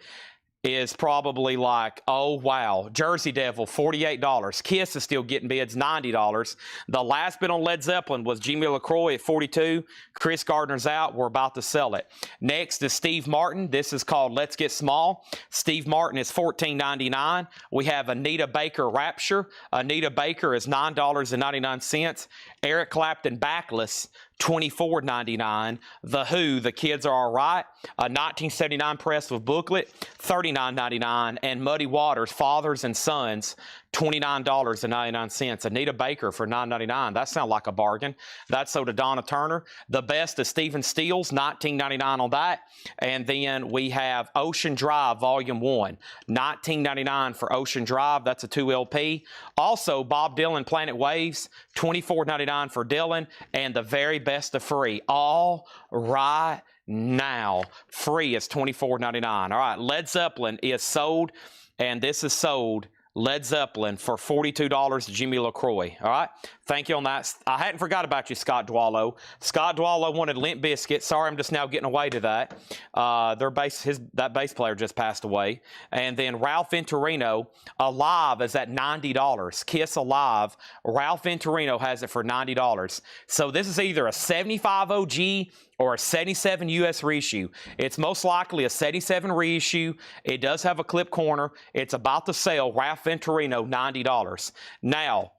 is probably like, oh, wow. Jersey Devil, $48. Kiss is still getting bids, $90. The last bid on Led Zeppelin was Jimmy LaCroix at $42. Chris Gardner's out. We're about to sell it. Next is Steve Martin. This is called Let's Get Small. Steve Martin is $14.99. We have Anita Baker Rapture. Anita Baker is $9.99. Eric Clapton Backless, $24.99. The Who, The Kids Are Alright, a 1979 press with booklet, $39.99. And Muddy Waters, Fathers and Sons, $29.99. Anita Baker for $9.99. That sounds like a bargain. That's so to Donna Turner. The Best is Stephen Stills, $19.99 on that. And then we have Ocean Drive Volume 1, $19.99 for Ocean Drive. That's a 2 LP. Also, Bob Dylan Planet Waves, $24.99 for Dylan. And The Very Best of Free, all right now. Free is $24.99. All right, Led Zeppelin is sold, and this is sold. Led Zeppelin for $42 to Jimmy LaCroix. All right. Thank you on that. I hadn't forgot about you, Scott Dwallow. Scott Dwallow wanted Limp Bizkit. Sorry, I'm just now getting away to that. That bass player just passed away. And then Ralph Venturino, Alive is at $90. Kiss Alive. Ralph Venturino has it for $90. So this is either a 75 OG or a 77 US reissue. It's most likely a 77 reissue. It does have a clip corner. It's about to sell. Ralph Venturino, $90. Now,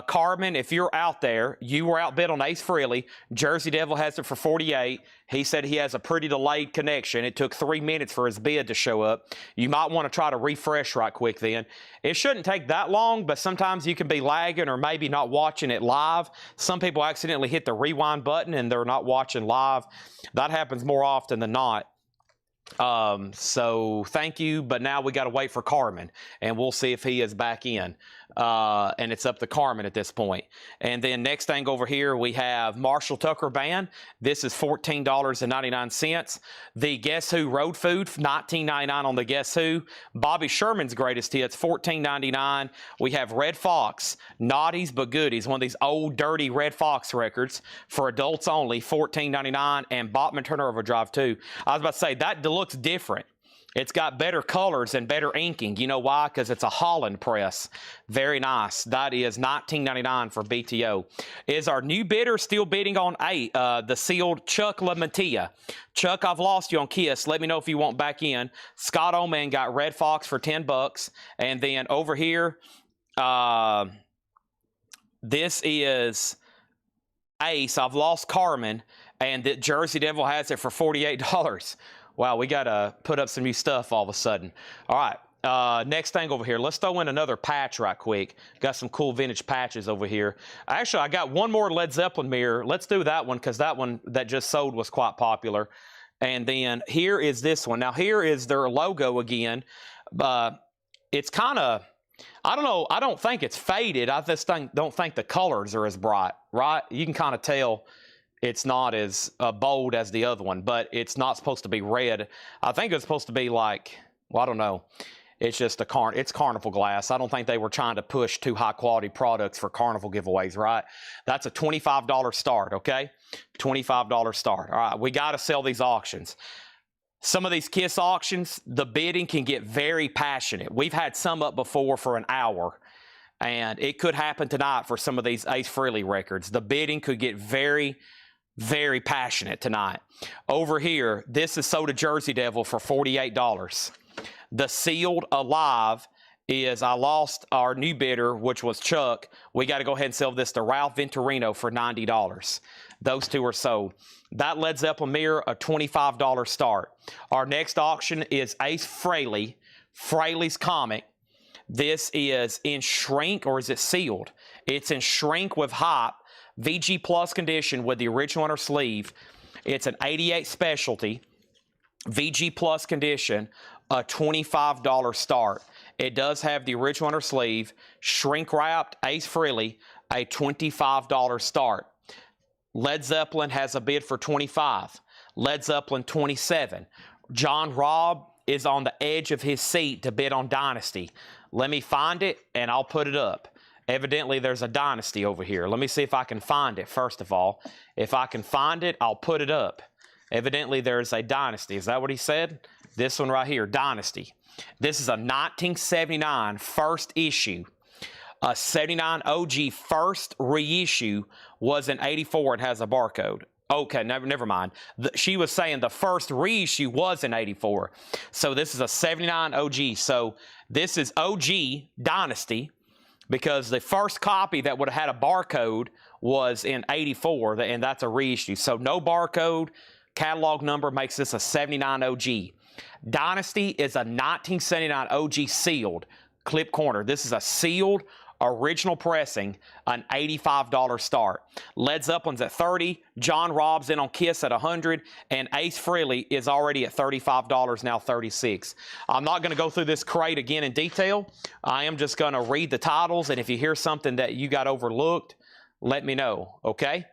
Carmen, if you're out there, you were outbid on Ace Frehley. Jersey Devil has it for $48. He said he has a pretty delayed connection. It took 3 minutes for his bid to show up. You might want to try to refresh right quick then. It shouldn't take that long, but sometimes you can be lagging or maybe not watching it live. Some people accidentally hit the rewind button and they're not watching live. That happens more often than not. So thank you, but now we got to wait for Carmen, and we'll see if he is back in. and it's up to Carmen at this point. And then next thing over here, we have Marshall Tucker Band. This is $14.99. The Guess Who Road Food, $19.99 on the Guess Who. Bobby Sherman's Greatest Hits, $14.99. We have Red Fox, Naughties But Goodies, one of these old dirty Red Fox records for adults only, $14.99. And Bachman Turner Overdrive 2. I was about to say, that looks different. It's got better colors and better inking. You know why? Because it's a Holland press. Very nice. That is $19.99 for BTO. Is our new bidder still bidding on the sealed Chuck LaMattia? Chuck, I've lost you on Kiss. Let me know if you want back in. Scott Oman got Red Fox for $10. And then over here, this is Ace. I've lost Carmen. And the Jersey Devil has it for $48. Wow, we got to put up some new stuff all of a sudden. All right, next thing over here. Let's throw in another patch right quick. Got some cool vintage patches over here. Actually, I got one more Led Zeppelin mirror. Let's do that one because that one that just sold was quite popular. And then here is this one. Now, here is their logo again. It's kind of, I don't know, I don't think it's faded. I just don't think the colors are as bright, right? You can kind of tell it's not as bold as the other one, but it's not supposed to be red. I think it's supposed to be like, well, I don't know. It's just it's Carnival glass. I don't think they were trying to push too high quality products for Carnival giveaways, right? That's a $25 start, okay? $25 start. All right, we got to sell these auctions. Some of these Kiss auctions, the bidding can get very passionate. We've had some up before for an hour. And it could happen tonight for some of these Ace Frehley records. The bidding could get very passionate tonight. Over here, this is sold to Jersey Devil for $48. The sealed Alive is, I lost our new bidder, which was Chuck. We got to go ahead and sell this to Ralph Venturino for $90. Those two are sold. That Led Zeppelin mirror, a $25 start. Our next auction is Ace Frehley, Frehley's Comic. This is in shrink, or is it sealed? It's in shrink with hype. VG Plus condition with the original inner sleeve. It's an 88 specialty. VG Plus condition, a $25 start. It does have the original inner sleeve. Shrink wrapped Ace Frehley, a $25 start. Led Zeppelin has a bid for $25. Led Zeppelin 27. John Robb is on the edge of his seat to bid on Dynasty. Let me find it and I'll put it up. Evidently, there's a Dynasty over here. Let me see if I can find it, first of all. If I can find it, I'll put it up. Evidently, there's a Dynasty. Is that what he said? This one right here, Dynasty. This is a 1979 first issue. A 79 OG first reissue was in 84 and has a barcode. Okay, never mind. She was saying the first reissue was in 84. So this is a 79 OG. So this is OG Dynasty, because the first copy that would have had a barcode was in 84, and that's a reissue. So no barcode, catalog number makes this a 79 OG. Dynasty is a 1979 OG sealed, clip corner. This is a sealed original pressing, an $85 start. Led Zeppelin's at $30, John Robb's in on Kiss at $100, and Ace Frehley is already at $35, now $36. I'm not going to go through this crate again in detail. I am just going to read the titles, and if you hear something that you got overlooked, let me know, okay?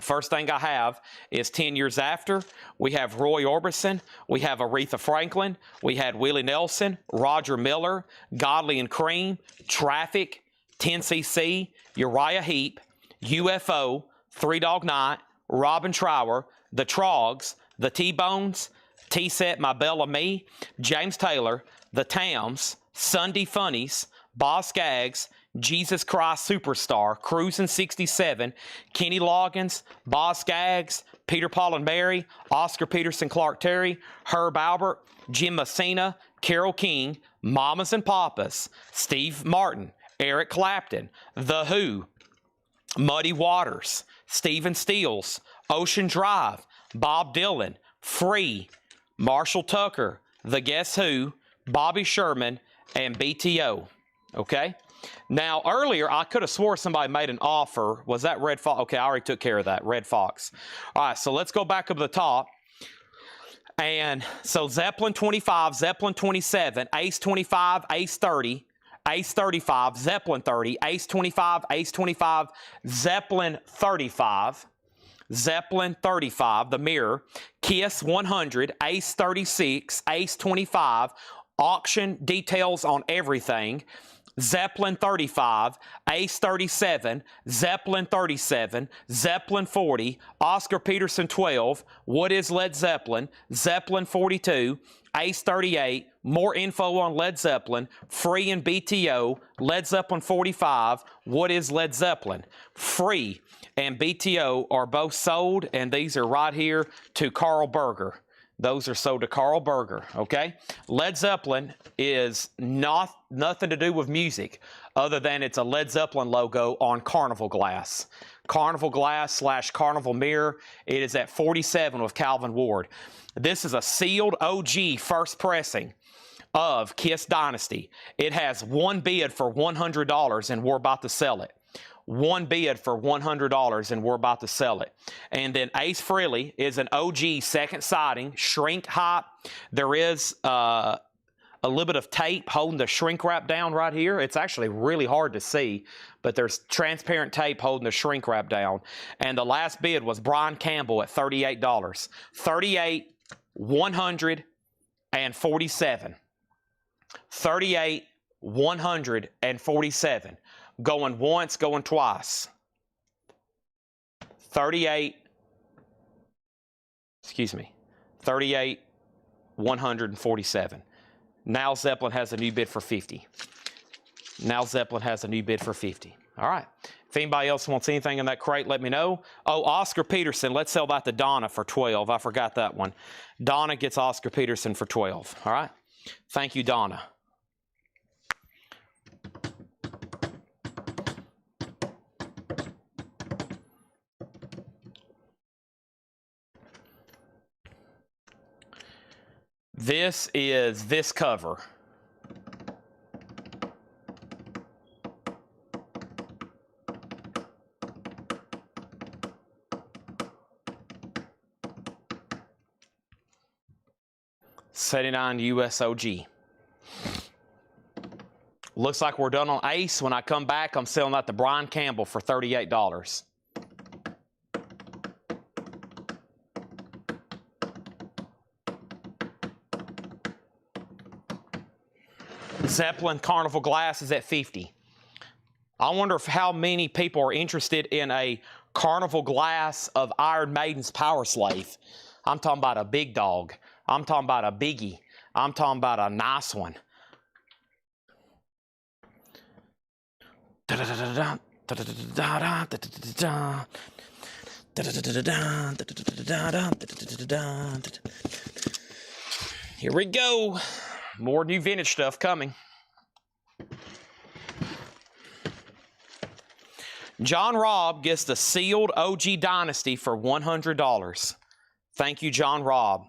First thing I have is 10 Years After. We have Roy Orbison. We have Aretha Franklin. We had Willie Nelson, Roger Miller, Godley and Cream, Traffic, 10cc, Uriah Heep, UFO, Three Dog Night, Robin Trower, The Trogs, The T-Bones, T-Set, My Bella Me, James Taylor, The Towns, Sunday Funnies, Boz Scaggs, Jesus Christ Superstar, Cruisin' 67, Kenny Loggins, Boz Scaggs, Peter Paul and Mary, Oscar Peterson, Clark Terry, Herb Albert, Jim Messina, Carole King, Mamas and Papas, Steve Martin, Eric Clapton, The Who, Muddy Waters, Stephen Stills, Ocean Drive, Bob Dylan, Free, Marshall Tucker, The Guess Who, Bobby Sherman, and BTO. Okay? Now, earlier, I could have swore somebody made an offer. Was that Red Fox? Okay, I already took care of that. Red Fox. All right, so let's go back up to the top. And so Zeppelin 25, Zeppelin 27, Ace 25, Ace 30, Ace 35, Zeppelin 30, Ace 25, Ace 25, Zeppelin 35, Zeppelin 35, the mirror, Kiss 100, Ace 36, Ace 25, auction details on everything, Zeppelin 35, Ace 37, Zeppelin 37, Zeppelin 40, Oscar Peterson 12, What is Led Zeppelin, Zeppelin 42, Ace 38, more info on Led Zeppelin, free in BTO, Led Zeppelin 45, What is Led Zeppelin, free and BTO are both sold, and these are right here to Carl Berger. Those are sold to Carl Berger, okay? Led Zeppelin is nothing to do with music other than it's a Led Zeppelin logo on Carnival glass. Carnival glass / Carnival mirror. It is at 47 with Calvin Ward. This is a sealed OG first pressing of Kiss Dynasty. It has one bid for $100 and we're about to sell it. One bid for $100 and we're about to sell it. And then Ace Frehley is an OG second siding, shrink height. There is a little bit of tape holding the shrink wrap down right here. It's actually really hard to see, but there's transparent tape holding the shrink wrap down. And the last bid was Brian Campbell at $38. $38, $147. $38, $147. Going once, going twice. 38, 147. Now Zeppelin has a new bid for 50. Now Zeppelin has a new bid for 50. All right. If anybody else wants anything in that crate, let me know. Oh, Oscar Peterson. Let's sell that to Donna for 12. I forgot that one. Donna gets Oscar Peterson for 12. All right. Thank you, Donna. This is this cover. $79 USOG. Looks like we're done on Ace. When I come back, I'm selling that to Brian Campbell for $38. Zeppelin Carnival glass is at 50. I wonder how many people are interested in a Carnival glass of Iron Maiden's Power Slave. I'm talking about a big dog. I'm talking about a biggie. I'm talking about a nice one. Here we go. More new vintage stuff coming. John Robb gets the sealed OG Dynasty for $100. Thank you, John Robb.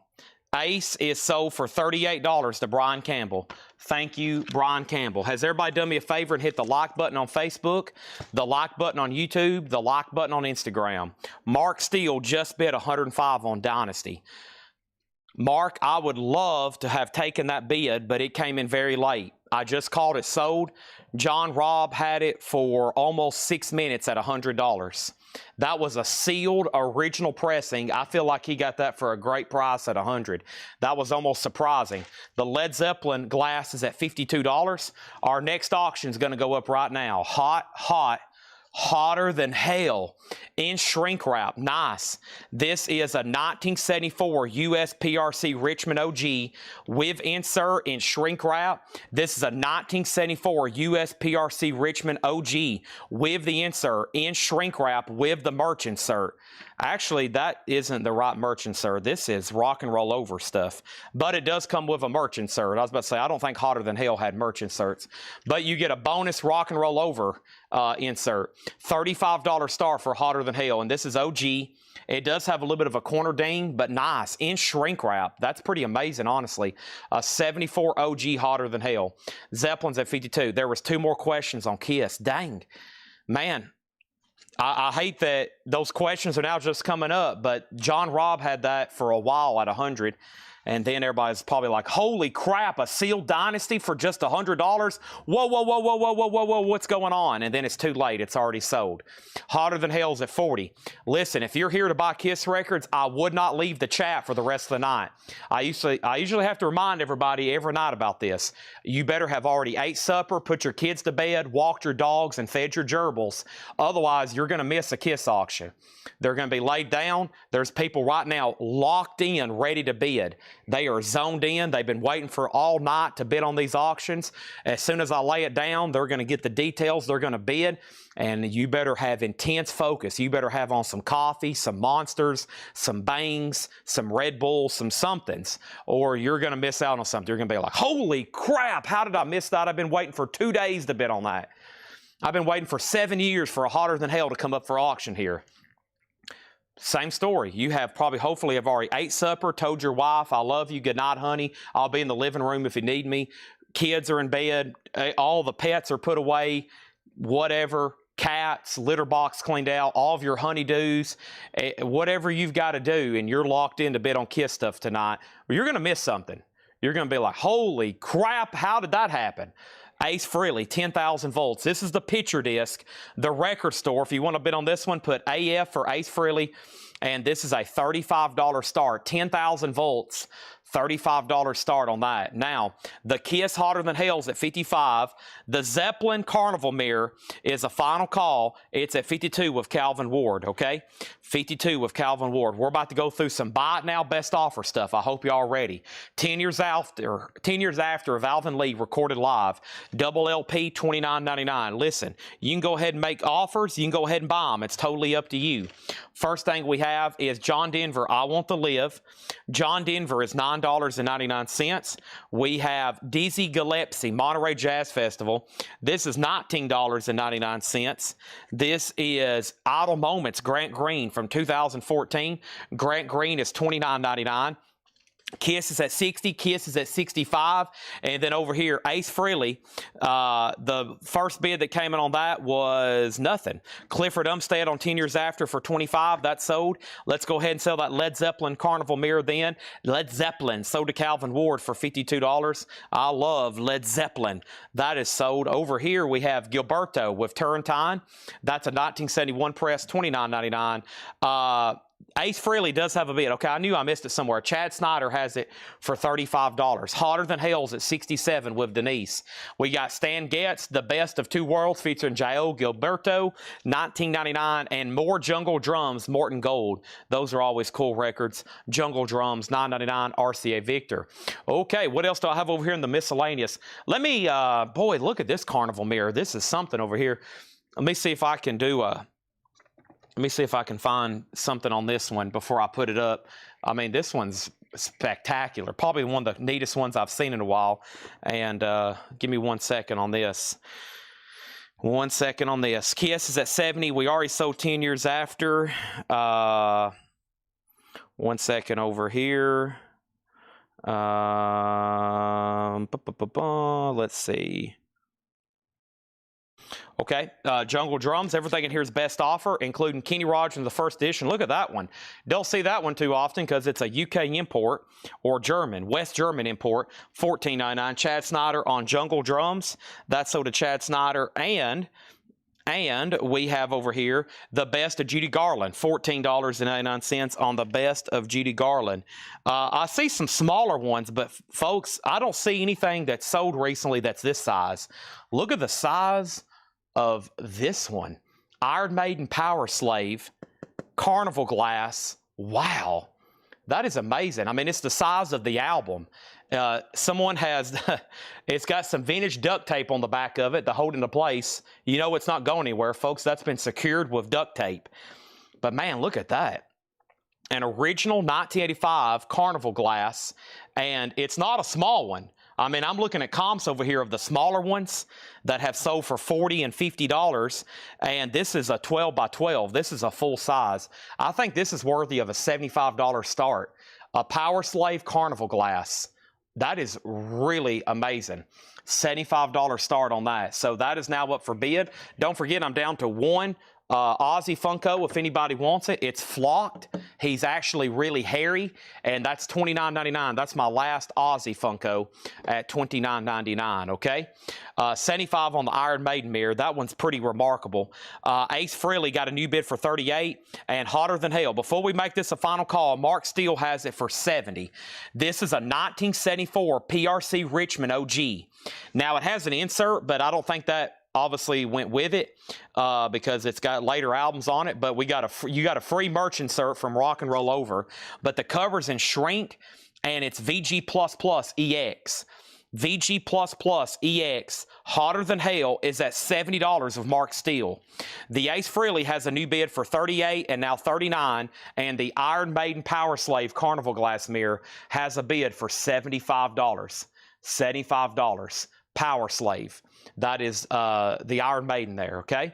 Ace is sold for $38 to Brian Campbell. Thank you, Brian Campbell. Has everybody done me a favor and hit the like button on Facebook, the like button on YouTube, the like button on Instagram? Mark Steele just bid $105 on Dynasty. Mark, I would love to have taken that bid, but it came in very late. I just called it sold. John Robb had it for almost 6 minutes at $100. That was a sealed original pressing. I feel like he got that for a great price at $100. That was almost surprising. The Led Zeppelin glass is at $52. Our next auction is going to go up right now. Hotter than hell in shrink wrap. Nice. This is a 1974 USPRC Richmond OG with insert in shrink wrap. This is a 1974 USPRC Richmond OG with the insert in shrink wrap with the merch insert. Actually, that isn't the right merch insert. This is rock and roll over stuff. But it does come with a merch insert. I was about to say, I don't think Hotter Than Hell had merch inserts. But you get a bonus rock and roll over insert. $35 star for Hotter Than Hell. And this is OG. It does have a little bit of a corner ding, but nice. In shrink wrap. That's pretty amazing, honestly. 74 OG Hotter Than Hell. Zeppelin's at 52. There was 2 more questions on Kiss. Dang. Man. I hate that those questions are now just coming up, but John Robb had that for a while at $100. And then everybody's probably like, holy crap, a Seal Dynasty for just $100? Whoa, whoa, whoa, whoa, whoa, whoa, whoa, whoa, what's going on? And then it's too late. It's already sold. Hotter Than Hell's at 40. Listen, if you're here to buy Kiss records, I would not leave the chat for the rest of the night. I usually have to remind everybody every night about this. You better have already ate supper, put your kids to bed, walked your dogs, and fed your gerbils. Otherwise, you're going to miss a Kiss auction. They're going to be laid down. There's people right now locked in, ready to bid. They are zoned in. They've been waiting for all night to bid on these auctions. As soon as I lay it down, they're going to get the details. They're going to bid. And you better have intense focus. You better have on some coffee, some Monsters, some Bangs, some Red Bulls, some somethings, or you're going to miss out on something. You're going to be like, holy crap, how did I miss that? I've been waiting for 2 days to bid on that. I've been waiting for 7 years for a Hotter Than Hell to come up for auction here. Same story. You have probably, hopefully, have already ate supper, told your wife, I love you, good night, honey. I'll be in the living room if you need me. Kids are in bed. All the pets are put away, whatever. Cats, litter box cleaned out, all of your honeydews, whatever you've got to do, and you're locked in to bid on Kiss stuff tonight, you're going to miss something. You're going to be like, holy crap, how did that happen? Ace Frehley, 10,000 volts. This is the picture disc, the record store. If you want to bid on this one, put AF for Ace Frehley, and this is a $35 start, 10,000 volts. $35 start on that. Now, the Kiss Hotter Than Hell's at 55. The Zeppelin Carnival Mirror is a final call. It's at 52 with Calvin Ward, okay? 52 with Calvin Ward. We're about to go through some buy it now, best offer stuff. I hope y'all ready. 10 years after Alvin Lee recorded live. Double LP, $29.99. Listen, you can go ahead and make offers. You can go ahead and buy them. It's totally up to you. First thing we have is John Denver, I Want to Live. John Denver is $9.99. We have Dizzy Gillespie, Monterey Jazz Festival. This is $19.99. This is Idle Moments, Grant Green from 2014. Grant Green is $29.99. Kiss is at 60, Kiss is at 65, and then over here, Ace Frehley, the first bid that came in on that was nothing. Clifford Umstead on 10 years after for 25, that sold. Let's go ahead and sell that Led Zeppelin Carnival Mirror then. Led Zeppelin sold to Calvin Ward for $52. I love Led Zeppelin. That is sold. Over here, we have Gilberto with Turrentine. That's a 1971 press, $29.99. Ace Frehley does have a bid. Okay, I knew I missed it somewhere. Chad Snyder has it for $35. Hotter Than Hell's at 67 with Denise. We got Stan Getz, The Best of Two Worlds, featuring J.O. Gilberto, $19.99, and more Jungle Drums, Morton Gold. Those are always cool records. Jungle Drums, $9.99, RCA Victor. Okay, what else do I have over here in the miscellaneous? Let me, boy, look at this Carnival Mirror. This is something over here. Let me see if I can do a... Let me see if I can find something on this one before I put it up. I mean, this one's spectacular. Probably one of the neatest ones I've seen in a while. And give me 1 second on this. 1 second on this. Kiss is at 70. We already sold 10 years after. 1 second over here. Let's see. Okay, Jungle Drums, everything in here is best offer, including Kenny Rogers in the first edition. Look at that one. Don't see that one too often because it's a UK import or German, West German import, $14.99. Chad Snyder on Jungle Drums. That's sold to Chad Snyder. And we have over here the Best of Judy Garland, $14.99 on the Best of Judy Garland. I see some smaller ones, but folks, I don't see anything that's sold recently that's this size. Look at the size of this one. Iron Maiden Power Slave, Carnival Glass. Wow, that is amazing. I mean, it's the size of the album. Someone has, it's got some vintage duct tape on the back of it to hold into place. You know it's not going anywhere, folks. That's been secured with duct tape. But man, look at that. An original 1985 Carnival Glass, and it's not a small one. I mean, I'm looking at comps over here of the smaller ones that have sold for $40 and $50, and this is a 12 by 12. This is a full size. I think this is worthy of a $75 start. A Power Slave Carnival Glass. That is really amazing. $75 start on that. So that is now up for bid. Don't forget, I'm down to one Ozzy Funko if anybody wants it. It's flocked. He's actually really hairy, and that's $29.99. That's my last Aussie Funko at $29.99, okay? 75 on the Iron Maiden mirror. That one's pretty remarkable. Ace Frehley got a new bid for 38, and hotter than hell. Before we make this a final call, Mark Steele has it for 70. This is a 1974 PRC Richmond OG. Now, it has an insert, but I don't think that obviously went with it because it's got later albums on it. But you got a free merch insert from Rock and Roll Over. But the cover's in shrink, and it's VG++ EX. VG++ EX, hotter than hell, is at $70 of Mark Steele. The Ace Frehley has a new bid for 38 and now 39, and the Iron Maiden Power Slave Carnival Glass Mirror has a bid for $75. $75. Power Slave. That is the Iron Maiden there, okay?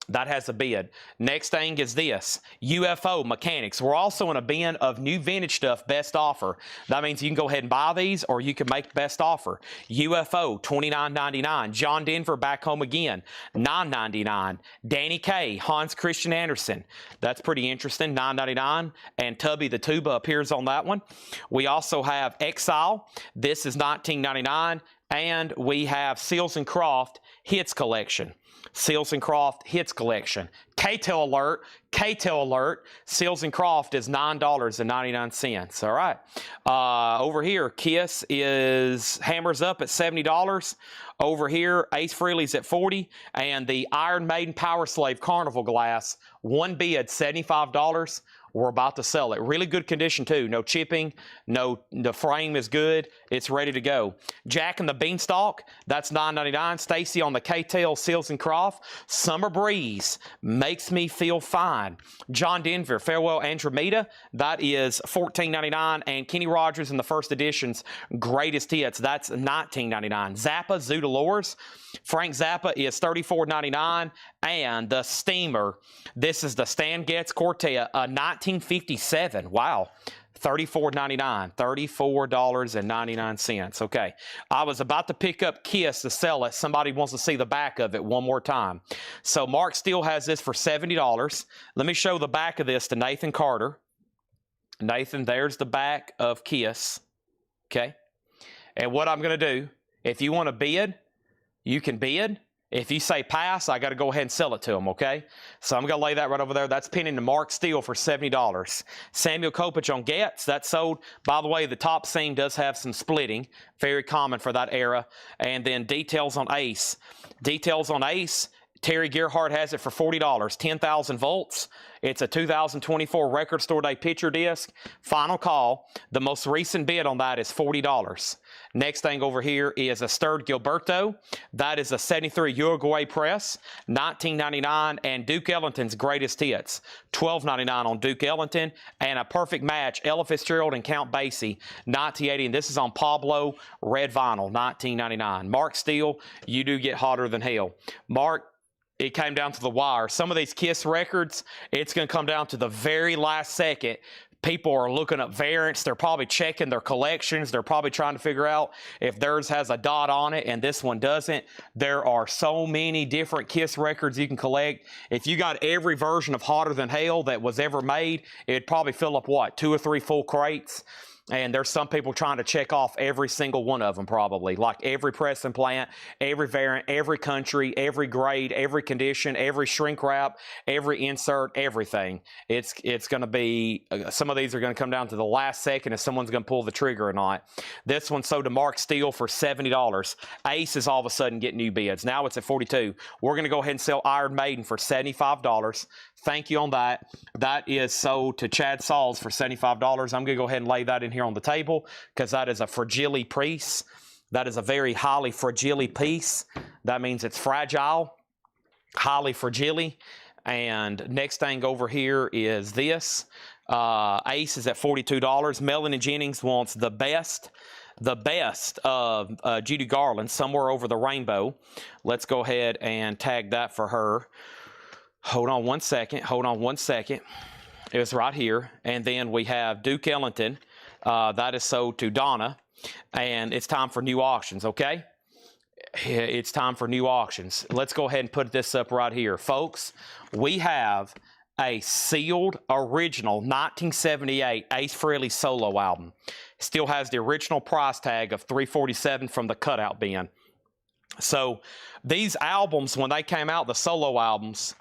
That has a bid. Next thing is this, UFO Mechanics. We're also in a bin of new vintage stuff, best offer. That means you can go ahead and buy these, or you can make best offer. UFO, $29.99. John Denver, Back Home Again, $9.99. Danny Kaye, Hans Christian Andersen. That's pretty interesting, $9.99. And Tubby the Tuba appears on that one. We also have Exile. This is $19.99. And we have Seals and Croft Hits Collection. Seals and Croft Hits Collection. K-Tel alert. K-Tel alert. Seals and Croft is $9.99. All right. Over here, Kiss is hammers up at $70. Over here, Ace Frehley's at $40. And the Iron Maiden Power Slave Carnival Glass, one bid, $75. We're about to sell it. Really good condition too. No chipping. The frame is good. It's ready to go. Jack and the Beanstalk. That's $9.99. Stacy on the K-Tel Seals and Croft. Summer Breeze. Makes Me Feel Fine. John Denver. Farewell Andromeda. That is $14.99. And Kenny Rogers in the first edition's Greatest Hits. That's $19.99. Zappa Zoodalores. Frank Zappa is $34.99. And the Steamer. This is the Stan Getz Quartet. 1957. Wow. $34.99. $34.99. Okay. I was about to pick up Kiss to sell it. Somebody wants to see the back of it one more time. So Mark Steele has this for $70. Let me show the back of this to Nathan Carter. Nathan, there's the back of Kiss. Okay. And what I'm going to do, if you want to bid, you can bid. If you say pass, I got to go ahead and sell it to them, okay? So I'm going to lay that right over there. That's pinning to Mark Steele for $70. Samuel Kopech on Getz, that's sold. By the way, the top seam does have some splitting. Very common for that era. And then details on Ace. Details on Ace, Terry Gerhardt has it for $40. 10,000 volts. It's a 2024 Record Store Day picture disc. Final call. The most recent bid on that is $40. Next thing over here is a stirred Gilberto. That is a 73 Uruguay press, $19.99, and Duke Ellington's Greatest Hits, $12.99 on Duke Ellington, and a perfect match, Ella Fitzgerald and Count Basie, 1980, and this is on Pablo red vinyl, $19.99. Mark Steele, you do get hotter than hell. Mark, it came down to the wire. Some of these Kiss records, it's going to come down to the very last second. People are looking up variants. They're probably checking their collections. They're probably trying to figure out if theirs has a dot on it and this one doesn't. There are so many different Kiss records you can collect. If you got every version of Hotter Than Hell that was ever made, it'd probably fill up, what, 2 or 3 full crates? And there's some people trying to check off every single one of them probably, like every pressing plant, every variant, every country, every grade, every condition, every shrink wrap, every insert, everything. It's going to be, some of these are going to come down to the last second if someone's going to pull the trigger or not. This one sold to Mark Steele for $70. Ace is all of a sudden getting new bids. Now it's at $42. We're going to go ahead and sell Iron Maiden for $75. Thank you on that. That is sold to Chad Sauls for $75. I'm going to go ahead and lay that in here on the table because that is a fragile piece. That is a very highly fragile piece. That means it's fragile, highly fragile. And next thing over here is this. Ace is at $42. Melanie Jennings wants the best of Judy Garland, Somewhere Over the Rainbow. Let's go ahead and tag that for her. Hold on one second. It's right here. And then we have Duke Ellington. That is sold to Donna. And it's time for new auctions, okay? It's time for new auctions. Let's go ahead and put this up right here. Folks, we have a sealed original 1978 Ace Frehley solo album. Still has the original price tag of $347 from the cutout bin. So these albums, when they came out, the solo albums,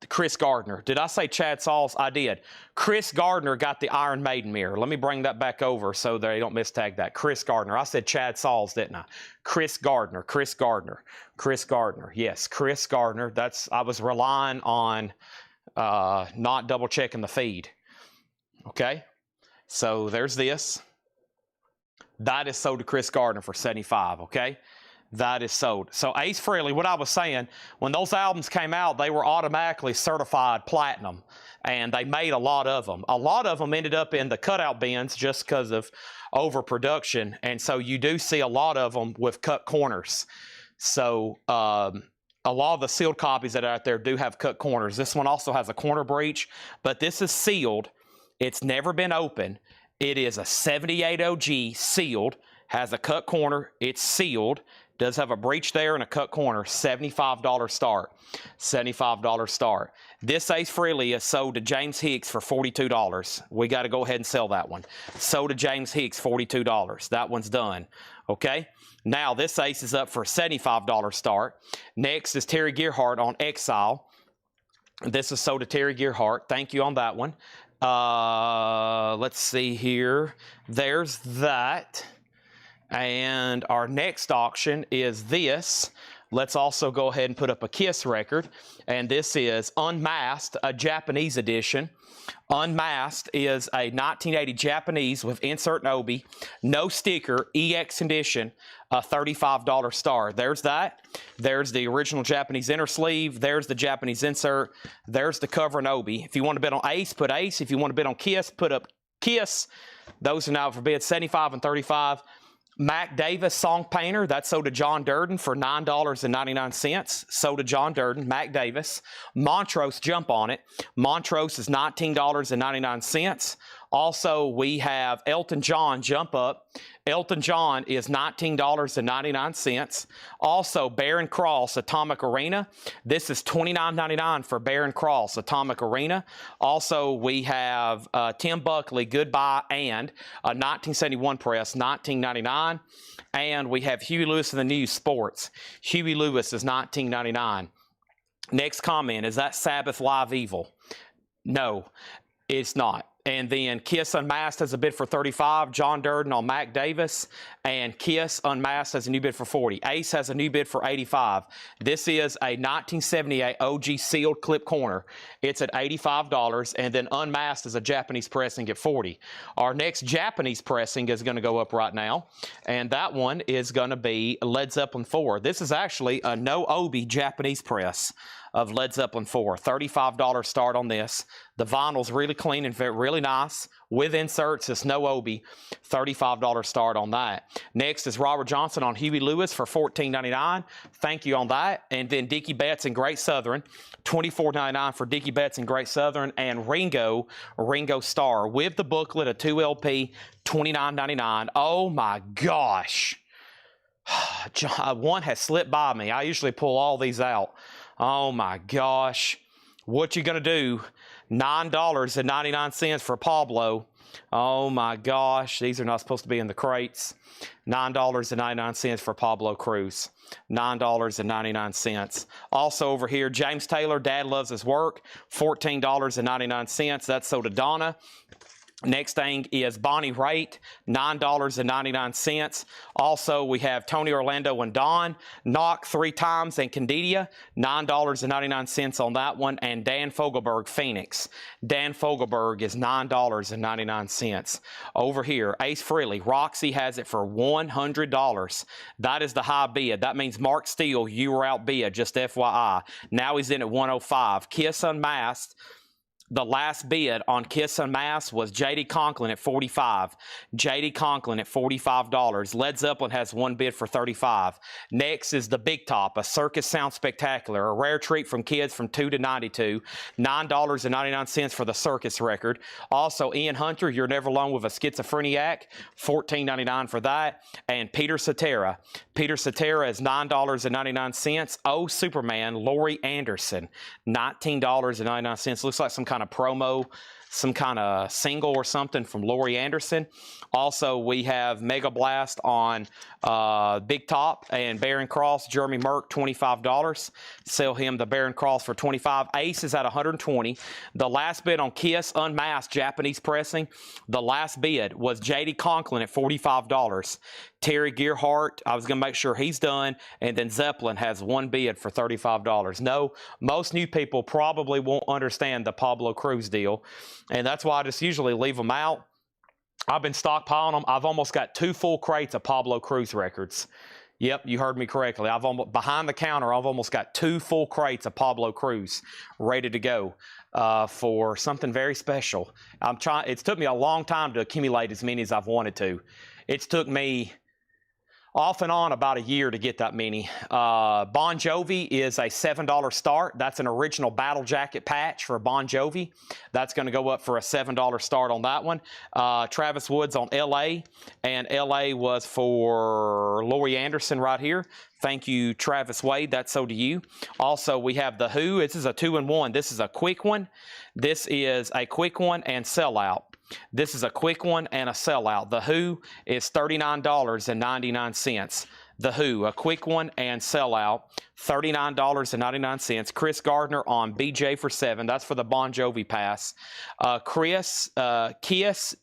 Chris Gardner. Did I say Chad Sauls? I did. Chris Gardner got the Iron Maiden mirror. Let me bring that back over so they don't mistag that. Chris Gardner. I said Chad Sauls, didn't I? Chris Gardner. Chris Gardner. Chris Gardner. Yes, Chris Gardner. I was relying on not double checking the feed. Okay. So there's this. That is sold to Chris Gardner for $75. Okay. That is sold. So Ace Frehley, what I was saying, when those albums came out, they were automatically certified platinum, and they made a lot of them. A lot of them ended up in the cutout bins just because of overproduction, and so you do see a lot of them with cut corners. So a lot of the sealed copies that are out there do have cut corners. This one also has a corner breach, but this is sealed. It's never been open. It is a 78 OG sealed, has a cut corner. It's sealed. Does have a breach there and a cut corner. $75 start. $75 start. This Ace Frehley is sold to James Hicks for $42. We got to go ahead and sell that one. Sold to James Hicks, $42. That one's done. Okay. Now this Ace is up for a $75 start. Next is Terry Gearhart on Exile. This is sold to Terry Gearhart. Thank you on that one. Let's see here. There's that. And our next auction is this. Let's also go ahead and put up a Kiss record. And this is Unmasked, a Japanese edition. Unmasked is a 1980 Japanese with insert and obi, no sticker, EX edition, a $35 star. There's that. There's the original Japanese inner sleeve. There's the Japanese insert. There's the cover and obi. If you want to bet on Ace, put Ace. If you want to bet on Kiss, put up Kiss. Those are now for bid $75 and $35. Mac Davis Song Painter, that's sold to John Durden for $9.99. Sold to John Durden, Mac Davis. Montrose, jump on it. Montrose is $19.99. Also, we have Elton John, jump up. Elton John is $19.99. Also, Baron Cross, Atomic Arena. This is $29.99 for Baron Cross, Atomic Arena. Also, we have Tim Buckley, Goodbye, and a 1971 press, $19.99. And we have Huey Lewis and the News Sports. Huey Lewis is $19.99. Next comment, is that Sabbath Live Evil? No, it's not. And then Kiss Unmasked has a bid for $35. John Durden on Mac Davis. And Kiss Unmasked has a new bid for $40. Ace has a new bid for $85. This is a 1978 OG sealed clip corner. It's at $85. And then Unmasked is a Japanese pressing at $40. Our next Japanese pressing is going to go up right now. And that one is going to be Led Zeppelin 4. This is actually a no obi Japanese press of Led Zeppelin 4. $35 start on this. The vinyl's really clean and really nice. With inserts, it's no obi. $35 start on that. Next is Robert Johnson on Huey Lewis for $14.99. Thank you on that. And then Dickie Betts and Great Southern. $24.99 for Dickie Betts and Great Southern. And Ringo Starr with the booklet, a 2LP, $29.99. Oh my gosh. One has slipped by me. I usually pull all these out. Oh my gosh. What you gonna do? $9.99 for Pablo. Oh my gosh. These are not supposed to be in the crates. $9.99 for Pablo Cruz. $9.99. Also over here, James Taylor, Dad Loves His Work. $14.99. That's sold to Donna. Next thing is Bonnie Raitt, $9.99. Also, we have Tony Orlando and Don, Knock 3 times, and Candidia, $9.99 on that one. And Dan Fogelberg, Phoenix. Dan Fogelberg is $9.99. Over here, Ace Frehley, Roxy has it for $100. That is the high bid. That means Mark Steele, you were outbid, just FYI. Now he's in at $105. Kiss Unmasked. The last bid on Kiss Unmasked was J.D. Conklin at $45. J.D. Conklin at $45. Led Zeppelin has one bid for $35. Next is the Big Top, a Circus Sound Spectacular, a rare treat from kids from 2 to 92. $9.99 for the Circus record. Also, Ian Hunter, You're Never Alone with a Schizophreniac, $14.99 for that. And Peter Cetera. Peter Cetera is $9.99. Oh, Superman, Laurie Anderson, $19.99. Looks like some kind of promo, some kind of single or something from Laurie Anderson. Also, we have Mega Blast on Big Top and Baron Cross, Jeremy Merck, $25. Sell him the Baron Cross for $25. Ace is at $120. The last bid on Kiss Unmasked Japanese pressing, the last bid was J.D. Conklin at $45. Terry Gearhart, I was going to make sure he's done, and then Zeppelin has one bid for $35. No, most new people probably won't understand the Pablo Cruz deal, and that's why I just usually leave them out. I've been stockpiling them. I've almost got 2 full crates of Pablo Cruz records. Yep, you heard me correctly. Behind the counter, I've almost got 2 full crates of Pablo Cruz ready to go for something very special. It's took me a long time to accumulate as many as I've wanted to. It's took me off and on about a year to get that many. Bon Jovi is a $7 start. That's an original Battle Jacket patch for Bon Jovi. That's going to go up for a $7 start on that one. Travis Woods on LA, and LA was for Laurie Anderson right here. Thank you, Travis Wade. That's so do you. Also, we have The Who. This is a 2-in-1. This is a quick one. This is a quick one and sellout. This is a quick one and a sellout. The Who is $39.99. The Who, a quick one and sellout, $39.99. Chris Gardner on BJ for $7. That's for the Bon Jovi pass. Kiss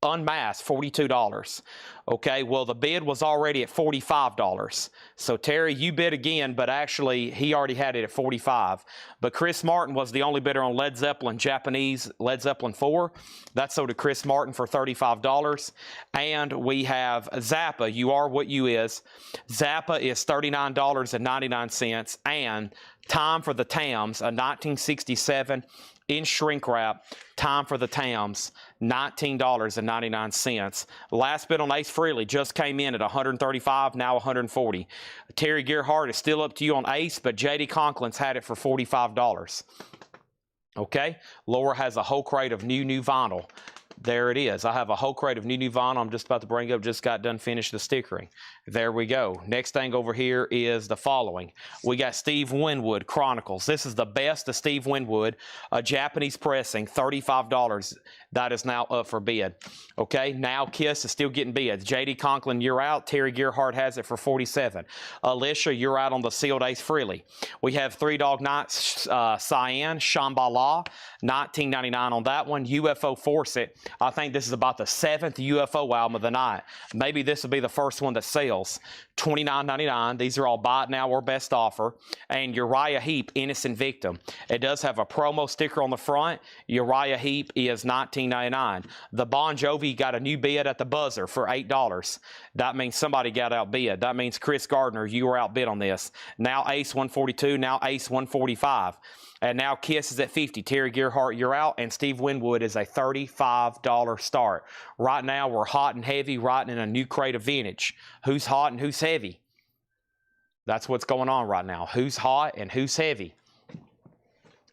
Unmasked, $42. Okay, well, the bid was already at $45. So, Terry, you bid again, but actually, he already had it at $45. But Chris Martin was the only bidder on Led Zeppelin, Japanese Led Zeppelin 4. That's sold to Chris Martin for $35. And we have Zappa, You Are What You Is. Zappa is $39.99. And Time for the Tams, a 1967 in shrink wrap, Time for the Tams, $19.99. Last bid on Ace Frehley just came in at $135, now $140. Terry Gearhart is still up to you on Ace, but J.D. Conklin's had it for $45. Okay, Laura has a whole crate of new vinyl. There it is. I have a whole crate of new vinyl. I'm just about to bring up, just got done finished the stickering. There we go. Next thing over here is the following. We got Steve Winwood Chronicles. This is the best of Steve Winwood, a Japanese pressing, $35. That is now up for bid. Okay, now Kiss is still getting bids. J.D. Conklin, you're out. Terry Gearhart has it for $47. Alicia, you're out on the sealed Ace Frehley. We have Three Dog Nights, Cyan, Shambhala, $19.99 on that one. UFO Force It. I think this is about the 7th UFO album of the night. Maybe this will be the first one that sells. $29.99. These are all buy it now or best offer. And Uriah Heep, Innocent Victim. It does have a promo sticker on the front. Uriah Heep is $19.99. The Bon Jovi got a new bid at the buzzer for $8. That means somebody got outbid. That means Chris Gardner, you were outbid on this. Now Ace 142, now Ace 145. And now Kiss is at $50. Terry Gearhart, you're out. And Steve Winwood is a $35 start. Right now, we're hot and heavy, riding in a new crate of vintage. Who's hot and who's heavy? That's what's going on right now. Who's hot and who's heavy?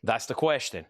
That's the question.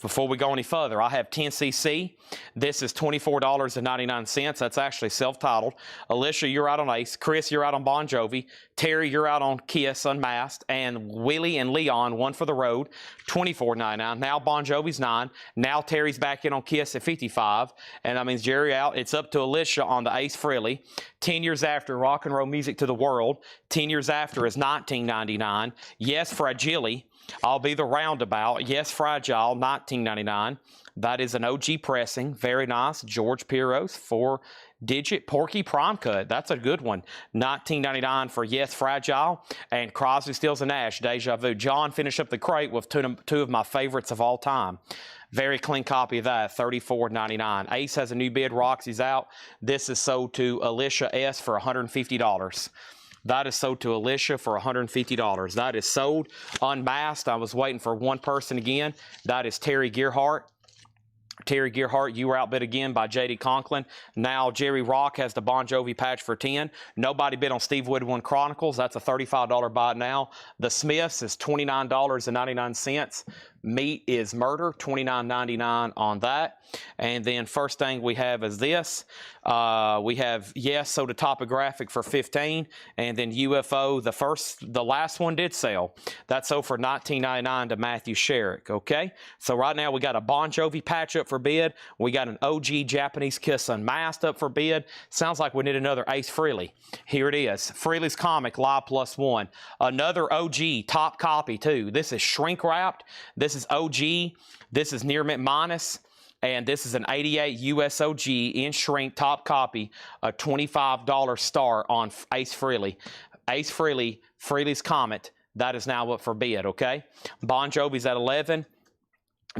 Before we go any further, I have 10cc. This is $24.99. That's actually self-titled. Alicia, you're out on Ace. Chris, you're out on Bon Jovi. Terry, you're out on Kiss Unmasked. And Willie and Leon, one for the road, $24.99. Now Bon Jovi's $9. Now Terry's back in on Kiss at $55. And that means Jerry out. It's up to Alicia on the Ace Frehley. 10 years after, Rock and Roll Music to the World. 10 years after is $19.99. Yes, Fragile. I'll be the roundabout. Yes, Fragile, $19.99. That is an OG pressing. Very nice. George Piros, 4-digit Porky Prime Cut. That's a good one. $19.99 for Yes, Fragile. And Crosby, Stills, and Nash, Deja Vu. John finished up the crate with two of my favorites of all time. Very clean copy of that, $34.99. Ace has a new bid. Roxy's out. This is sold to Alicia S. for $150. That is sold to Alicia for $150. That is sold unmasked. I was waiting for one person again. That is Terry Gearhart. Terry Gearhart, you were outbid again by J.D. Conklin. Now Jerry Rock has the Bon Jovi patch for 10. Nobody bid on Steve Woodwin Chronicles. That's a $35 buy now. The Smiths is $29.99. Meat is Murder, $29.99 on that. And then first thing we have is this. We have Yes Sold a Topographic for 15, and then UFO. The last one did sell. That sold for $19.99 to Matthew Sherrick. Okay, so right now we got a Bon Jovi patch up for bid. We got an OG Japanese Kiss Unmasked up for bid. Sounds like we need another Ace Frehley. Here it is. Frehley's Comic Live +1. Another OG top copy too. This is shrink wrapped. This is OG. This is Near Mint Minus. And this is an 88 USOG in shrink top copy, a $25 star on Ace Frehley. Ace Frehley, Frehley's Comet, that is now up for bid, okay? Bon Jovi's at 11.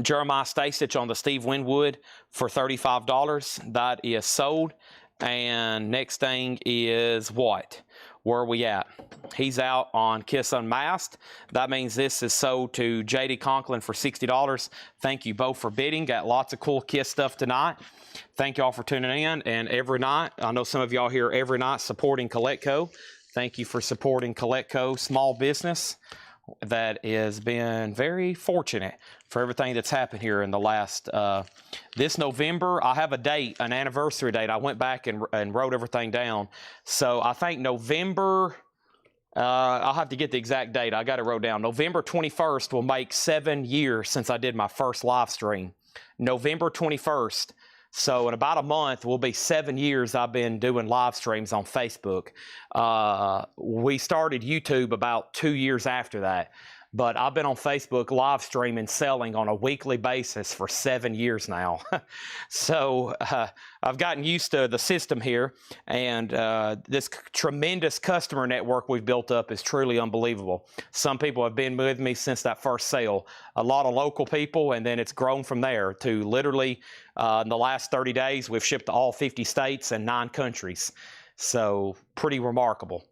Jeremiah Stacich on the Steve Winwood for $35. That is sold. And next thing is what? Where are we at? He's out on Kiss Unmasked. That means this is sold to J.D. Conklin for $60. Thank you both for bidding. Got lots of cool Kiss stuff tonight. Thank y'all for tuning in. And every night, I know some of y'all here every night supporting Collectco. Thank you for supporting Collectco small business. That has been very fortunate for everything that's happened here in the last, this November. I have a date, an anniversary date. I went back and wrote everything down. So I think November, I'll have to get the exact date. I got it wrote down. November 21st will make 7 years since I did my first live stream. November 21st. So in about a month, will be 7 years I've been doing live streams on Facebook. We started YouTube about 2 years after that. But I've been on Facebook live streaming, selling on a weekly basis for 7 years now. So I've gotten used to the system here, and this tremendous customer network we've built up is truly unbelievable. Some people have been with me since that first sale. A lot of local people, and then it's grown from there to literally in the last 30 days, we've shipped to all 50 states and 9 countries. So pretty remarkable.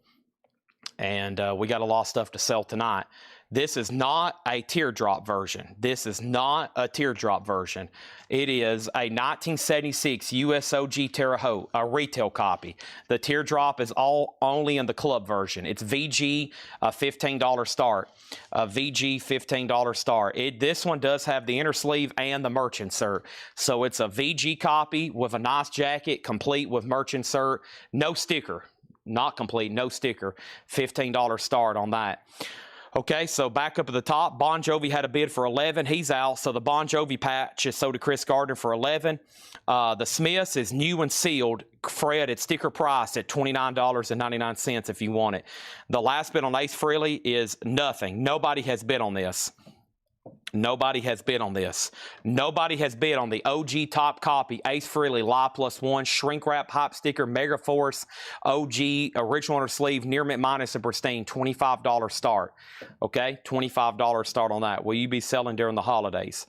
And we got a lot of stuff to sell tonight. This is not a teardrop version. This is not a teardrop version. It is a 1976 USOG Terre Haute, a retail copy. The teardrop is only in the club version. It's VG, a $15 start. A VG $15 start. This one does have the inner sleeve and the merch insert. So it's a VG copy with a nice jacket, complete with merch insert. No sticker. Not complete, no sticker. $15 start on that. Okay, so back up at the top, Bon Jovi had a bid for 11. He's out, so the Bon Jovi patch is sold to Chris Gardner for 11. The Smiths is new and sealed. Fred at sticker price at $29.99 if you want it. The last bid on Ace Frehley is nothing. Nobody has bid on this. Nobody has bid on this. Nobody has bid on the OG top copy Ace Frehley Live +1 shrink wrap hype sticker Mega Force OG original inner sleeve Near Mint Minus and pristine $25 start. Okay, $25 start on that. Will you be selling during the holidays?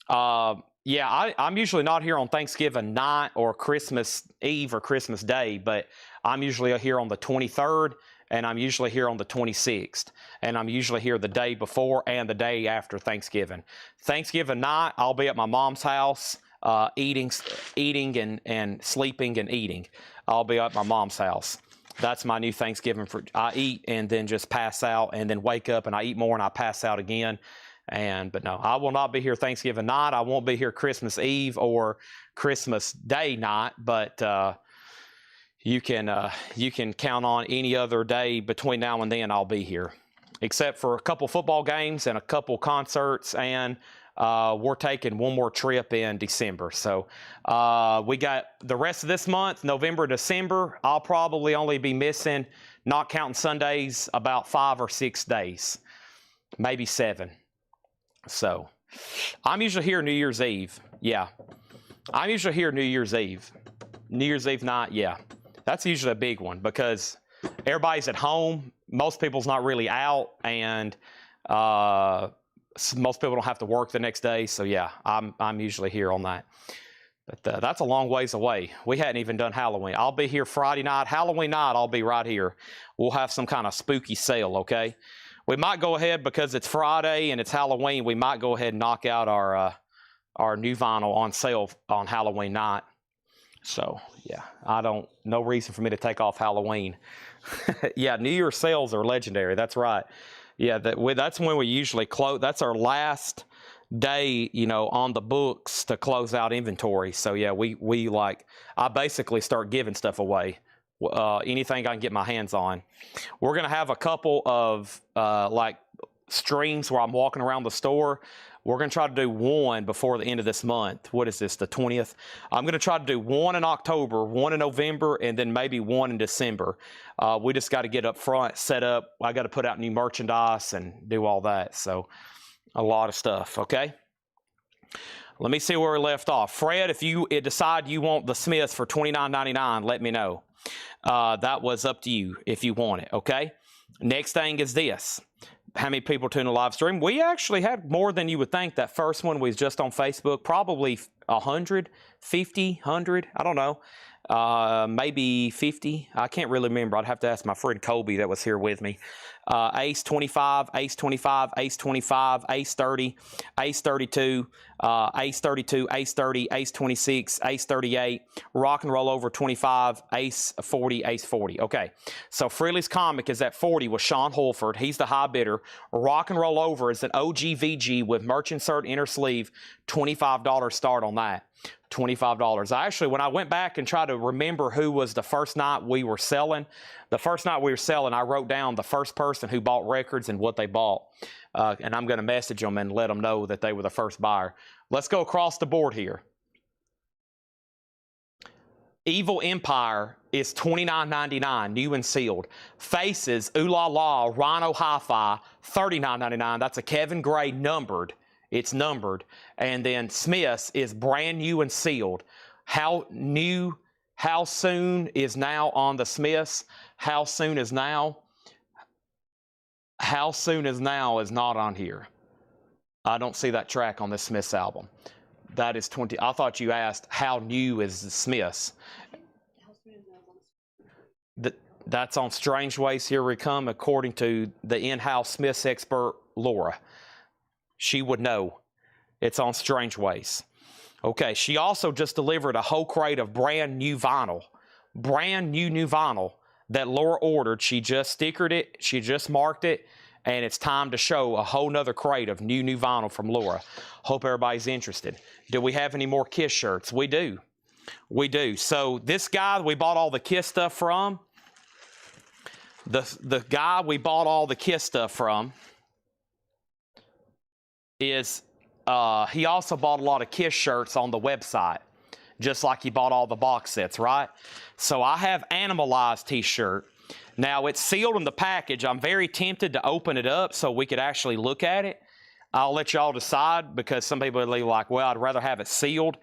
Yeah, I'm usually not here on Thanksgiving night or Christmas Eve or Christmas Day, but I'm usually here on the 23rd. And I'm usually here on the 26th. And I'm usually here the day before and the day after Thanksgiving. Thanksgiving night, I'll be at my mom's house eating and sleeping and eating. I'll be at my mom's house. That's my new Thanksgiving. I eat and then just pass out and then wake up and I eat more and I pass out again. But no, I will not be here Thanksgiving night. I won't be here Christmas Eve or Christmas Day night, but you can count on any other day between now and then I'll be here, except for a couple football games and a couple concerts, and we're taking one more trip in December. So we got the rest of this month, November, December. I'll probably only be missing, not counting Sundays, about 5 or 6 days, maybe 7. So I'm usually here New Year's Eve. Yeah, I'm usually here New Year's Eve. New Year's Eve night, yeah. That's usually a big one because everybody's at home. Most people's not really out, and most people don't have to work the next day. So yeah, I'm usually here on that. But that's a long ways away. We hadn't even done Halloween. I'll be here Friday night. Halloween night, I'll be right here. We'll have some kind of spooky sale, okay? We might go ahead, because it's Friday and it's Halloween, we might go ahead and knock out our new vinyl on sale on Halloween night. So, yeah, no reason for me to take off Halloween. Yeah, New Year's sales are legendary. That's right. Yeah, that's when we usually close. That's our last day, on the books to close out inventory. So yeah, I basically start giving stuff away, anything I can get my hands on. We're gonna have a couple of streams where I'm walking around the store. We're gonna try to do one before the end of this month. What is this, the 20th? I'm gonna try to do one in October, one in November, and then maybe one in December. We just got to get up front, set up. I got to put out new merchandise and do all that. So a lot of stuff, okay? Let me see where we left off. Fred, if you decide you want the Smiths for $29.99, let me know. That was up to you if you want it, okay? Next thing is this. How many people tuned the live stream? We actually had more than you would think. That first one was just on Facebook, probably 100, 50, 100, I don't know. Maybe 50. I can't really remember. I'd have to ask my friend Kobe that was here with me. Ace 25, Ace 25, Ace 25, Ace 30, Ace 32, Ace 32, Ace 30, Ace 26, Ace 38, Rock and Roll Over 25, Ace 40, Ace 40. Okay, so Freely's Comic is at 40 with Sean Holford. He's the high bidder. Rock and Roll Over is an OGVG with merch insert, inner sleeve, $25 start on that. $25. When I went back and tried to remember who was the first night we were selling, I wrote down the first person who bought records and what they bought. And I'm going to message them and let them know that they were the first buyer. Let's go across the board here. Evil Empire is $29.99, new and sealed. Faces, Ooh La La, Rhino Hi-Fi, $39.99. That's a Kevin Gray numbered. It's numbered. And then Smith's is brand new and sealed. How soon is now on the Smiths? How soon is now? How soon is now is not on here. I don't see that track on the Smiths album. That is 20. I thought you asked how new is the Smiths. That's on Strange Ways Here We Come, according to the in-house Smiths expert, Laura. She would know. It's on Strange Ways. Okay, she also just delivered a whole crate of brand new vinyl. Brand new vinyl that Laura ordered. She just stickered it. She just marked it. And it's time to show a whole nother crate of new vinyl from Laura. Hope everybody's interested. Do we have any more Kiss shirts? We do. We do. So this guy we bought all the Kiss stuff from, the guy we bought all the Kiss stuff from is, he also bought a lot of Kiss shirts on the website, just like he bought all the box sets, right? So I have Animalized t-shirt. Now, it's sealed in the package. I'm very tempted to open it up so we could actually look at it. I'll let y'all decide, because some people are like, well, I'd rather have it sealed.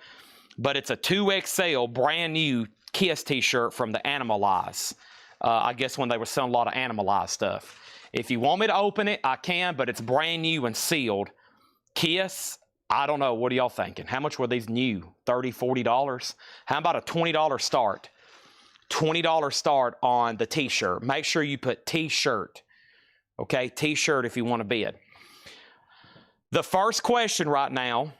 But it's a 2XL brand new Kiss t-shirt from the Animalize. I guess when they were selling a lot of Animalize stuff. If you want me to open it, I can, but it's brand new and sealed. Kiss, I don't know. What are y'all thinking? How much were these new? $30, $40? How about a $20 start? $20 start on the t-shirt. Make sure you put t-shirt. Okay, t-shirt if you want to bid. The first question right now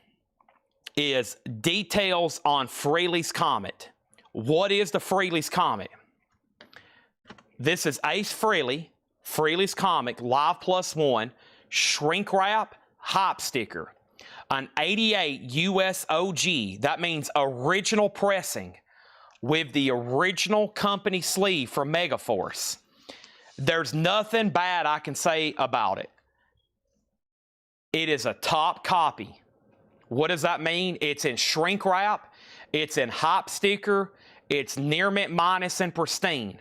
is details on Freely's Comet. What is the Freely's Comet? This is Ace Freely, Freely's Comic, Live Plus One, shrink wrap, hop sticker. An 88 US OG, that means original pressing, with the original company sleeve from Megaforce. There's nothing bad I can say about it. It is a top copy. What does that mean? It's in shrink wrap, it's in hop sticker, it's near mint minus and pristine.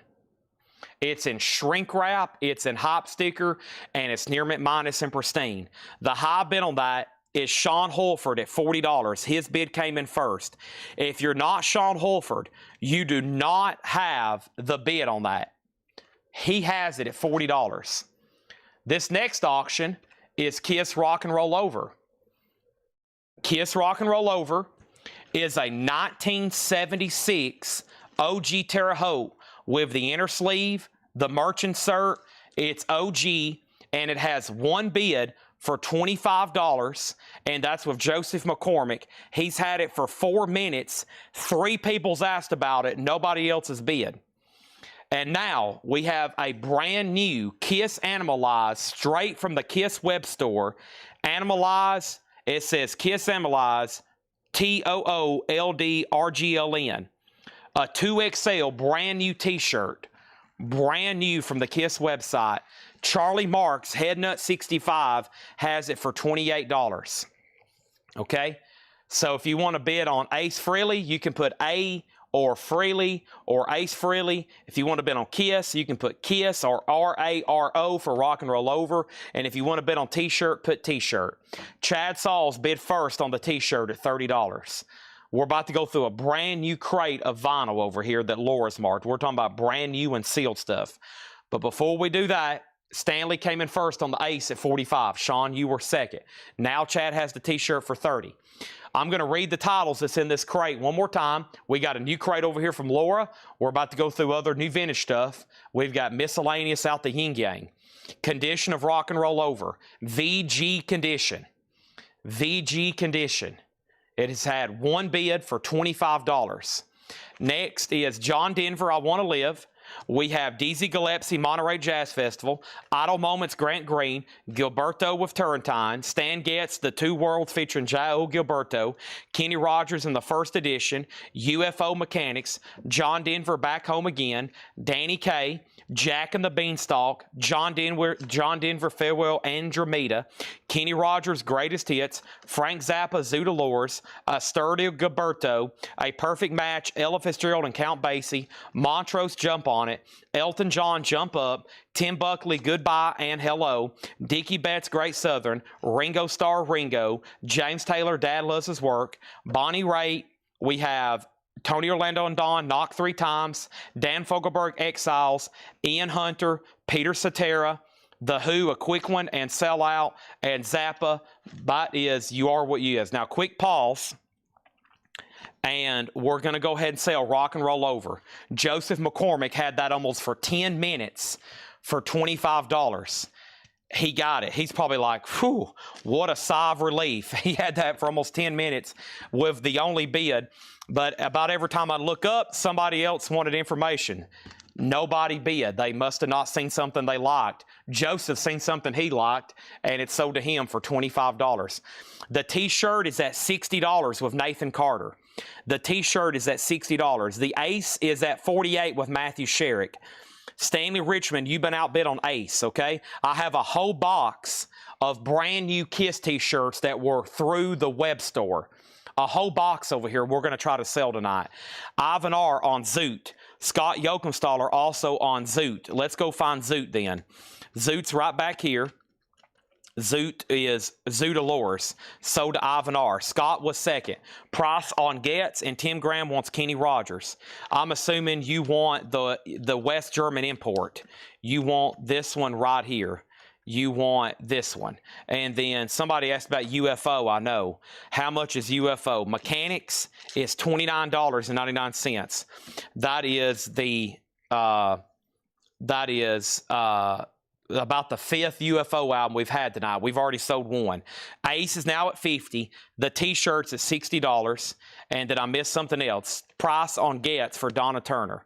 It's in shrink wrap, it's in hop sticker, and it's near mint minus and pristine. The high bid on that is Sean Holford at $40. His bid came in first. If you're not Sean Holford, you do not have the bid on that. He has it at $40. This next auction is Kiss Rock and Roll Over. Kiss Rock and Roll Over is a 1976 OG Terre Haute with the inner sleeve, the merch insert. It's OG, and it has one bid for $25, and that's with Joseph McCormick. He's had it for 4 minutes. 3 people's asked about it. Nobody else has bid. And now we have a brand new Kiss Animalize straight from the Kiss web store. Animalize, it says Kiss Animalize, TOOLDRGLN. A 2XL brand new t-shirt. Brand new from the Kiss website. Charlie Marks, Headnut 65, has it for $28. Okay? So if you want to bid on Ace Frehley, you can put A or Frehley or Ace Frehley. If you want to bid on Kiss, you can put Kiss or RARO for Rock and Roll Over. And if you want to bid on T-shirt, put T-shirt. Chad Sauls bid first on the T-shirt at $30. We're about to go through a brand new crate of vinyl over here that Laura's marked. We're talking about brand new and sealed stuff. But before we do that, Stanley came in first on the Ace at 45. Sean, you were second. Now Chad has the T-shirt for 30. I'm going to read the titles that's in this crate one more time. We got a new crate over here from Laura. We're about to go through other new vintage stuff. We've got miscellaneous out the yin yang. Condition of Rock and Roll Over. VG Condition. VG Condition. It has had one bid for $25. Next is John Denver, I Want to Live. We have Dizzy Gillespie, Monterey Jazz Festival, Idle Moments, Grant Green, Gilberto with Turrentine, Stan Getz, The Two Worlds featuring João Gilberto, Kenny Rogers in the first edition, UFO Mechanics, John Denver Back Home Again, Danny Kaye, Jack and the Beanstalk, John Denver Farewell Andromeda, Kenny Rogers Greatest Hits, Frank Zappa Zoot Allures, Sturdy Gilberto, A Perfect Match, Ella Fitzgerald and Count Basie, Montrose Jump On It, Elton John Jump Up, Tim Buckley Goodbye and Hello, Dickie Betts Great Southern, Ringo Starr Ringo, James Taylor Dad Loves His Work, Bonnie Raitt, we have Tony Orlando and Dawn, Knock 3 Times, Dan Fogelberg, Exiles, Ian Hunter, Peter Cetera, The Who, A Quick One, and Sell Out, and Zappa, that is You Are What You Is. Now, quick pause, and we're going to go ahead and sell Rock and Roll Over. Joseph McCormick had that almost for 10 minutes for $25. He got it. He's probably like, whew, what a sigh of relief. He had that for almost 10 minutes with the only bid. But about every time I look up, somebody else wanted information. Nobody bid. They must have not seen something they liked. Joseph seen something he liked, and it sold to him for $25. The T-shirt is at $60 with Nathan Carter. The T-shirt is at $60. The Ace is at $48 with Matthew Sherrick. Stanley Richmond, you've been outbid on Ace, okay? I have a whole box of brand new Kiss T-shirts that were through the web store. A whole box over here we're going to try to sell tonight. Ivan R. on Zoot. Scott Jokumstaller also on Zoot. Let's go find Zoot then. Zoot's right back here. Zoot is Zoot Allures. Sold to Ivan R. Scott was second. Price on Getz, and Tim Graham wants Kenny Rogers. I'm assuming you want the West German import. You want this one right here. You want this one. And then somebody asked about UFO, I know. How much is UFO? Mechanics is $29.99. That is about the 5th UFO album we've had tonight. We've already sold one. Ace is now at $50. The T-shirt's at $60. And then I missed something else. Price on Getz for Donna Turner.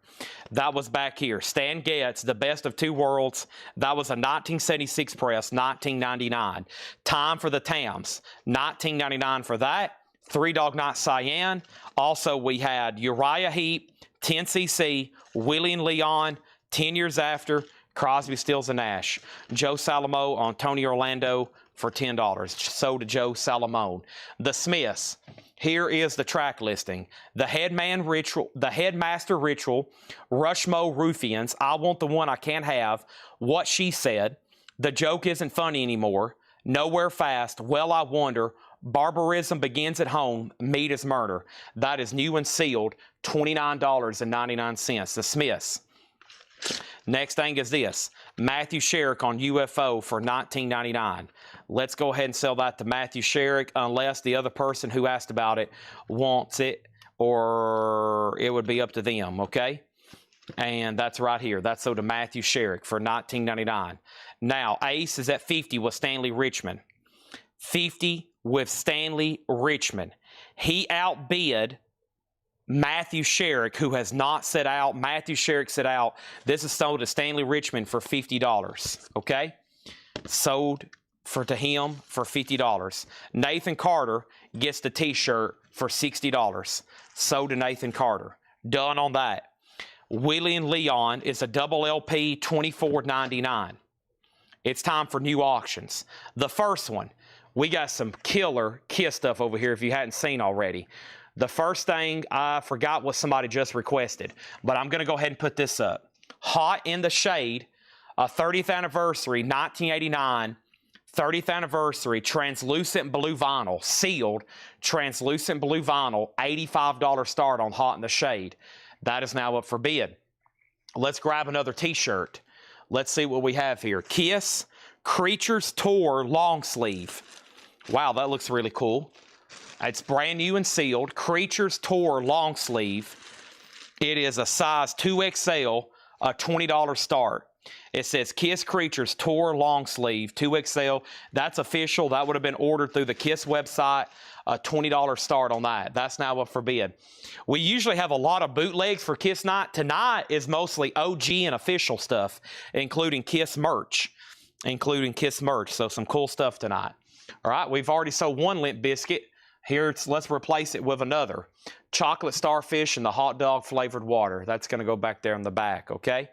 That was back here. Stan Getz, The Best of Two Worlds. That was a 1976 press, $19.99. Time for the Tams, $19.99 for that. Three Dog Night Cyan. Also, we had Uriah Heep, 10cc, Willie and Leon, 10 Years After, Crosby, Stills, and Nash. Joe Salamo on Tony Orlando for $10. Sold to Joe Salamone. The Smiths. Here is the track listing. The Headmaster Ritual, Rushmo Ruffians, I Want the One I Can't Have, What She Said, The Joke Isn't Funny Anymore, Nowhere Fast, Well I Wonder, Barbarism Begins at Home, Meat is Murder. That is new and sealed, $29.99. The Smiths. Next thing is this. Matthew Sherrick on UFO for $19.99. Let's go ahead and sell that to Matthew Sherrick unless the other person who asked about it wants it, or it would be up to them, okay? And that's right here. That's sold to Matthew Sherrick for $19.99. Now, Ace is at 50 with Stanley Richmond. 50 with Stanley Richmond. He outbid Matthew Sherrick, who has not set out. Matthew Sherrick set out. This is sold to Stanley Richmond for $50, okay? Sold to him for $50. Nathan Carter gets the t-shirt for $60. Sold to Nathan Carter. Done on that. Willie and Leon is a double LP, $24.99. It's time for new auctions. The first one, we got some killer Kiss stuff over here if you hadn't seen already. The first thing I forgot what somebody just requested, but I'm going to go ahead and put this up. Hot in the Shade, a 30th anniversary, 1989, 30th anniversary, translucent blue vinyl, sealed, translucent blue vinyl, $85 start on Hot in the Shade. That is now up for bid. Let's grab another t-shirt. Let's see what we have here. Kiss Creatures Tour long sleeve. Wow, that looks really cool. It's brand new and sealed. Creatures Tour long sleeve. It is a size 2XL, a $20 start. It says Kiss Creatures Tour long sleeve, 2XL. That's official. That would have been ordered through the Kiss website. A $20 start on that. That's now up for bid. We usually have a lot of bootlegs for Kiss Night. Tonight is mostly OG and official stuff, including Kiss merch. So some cool stuff tonight. All right, we've already sold one Limp Biscuit. Here, let's replace it with another. Chocolate Starfish and the hot dog flavored water. That's going to go back there in the back, okay?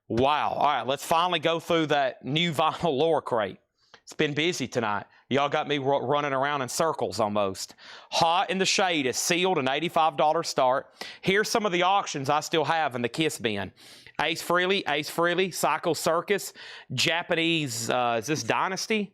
Wow. All right, let's finally go through that new vinyl Laura crate. It's been busy tonight. Y'all got me running around in circles almost. Hot in the Shade is sealed, an $85 start. Here's some of the auctions I still have in the Kiss bin. Ace Frehley, Psycho Circus, Japanese, is this Dynasty?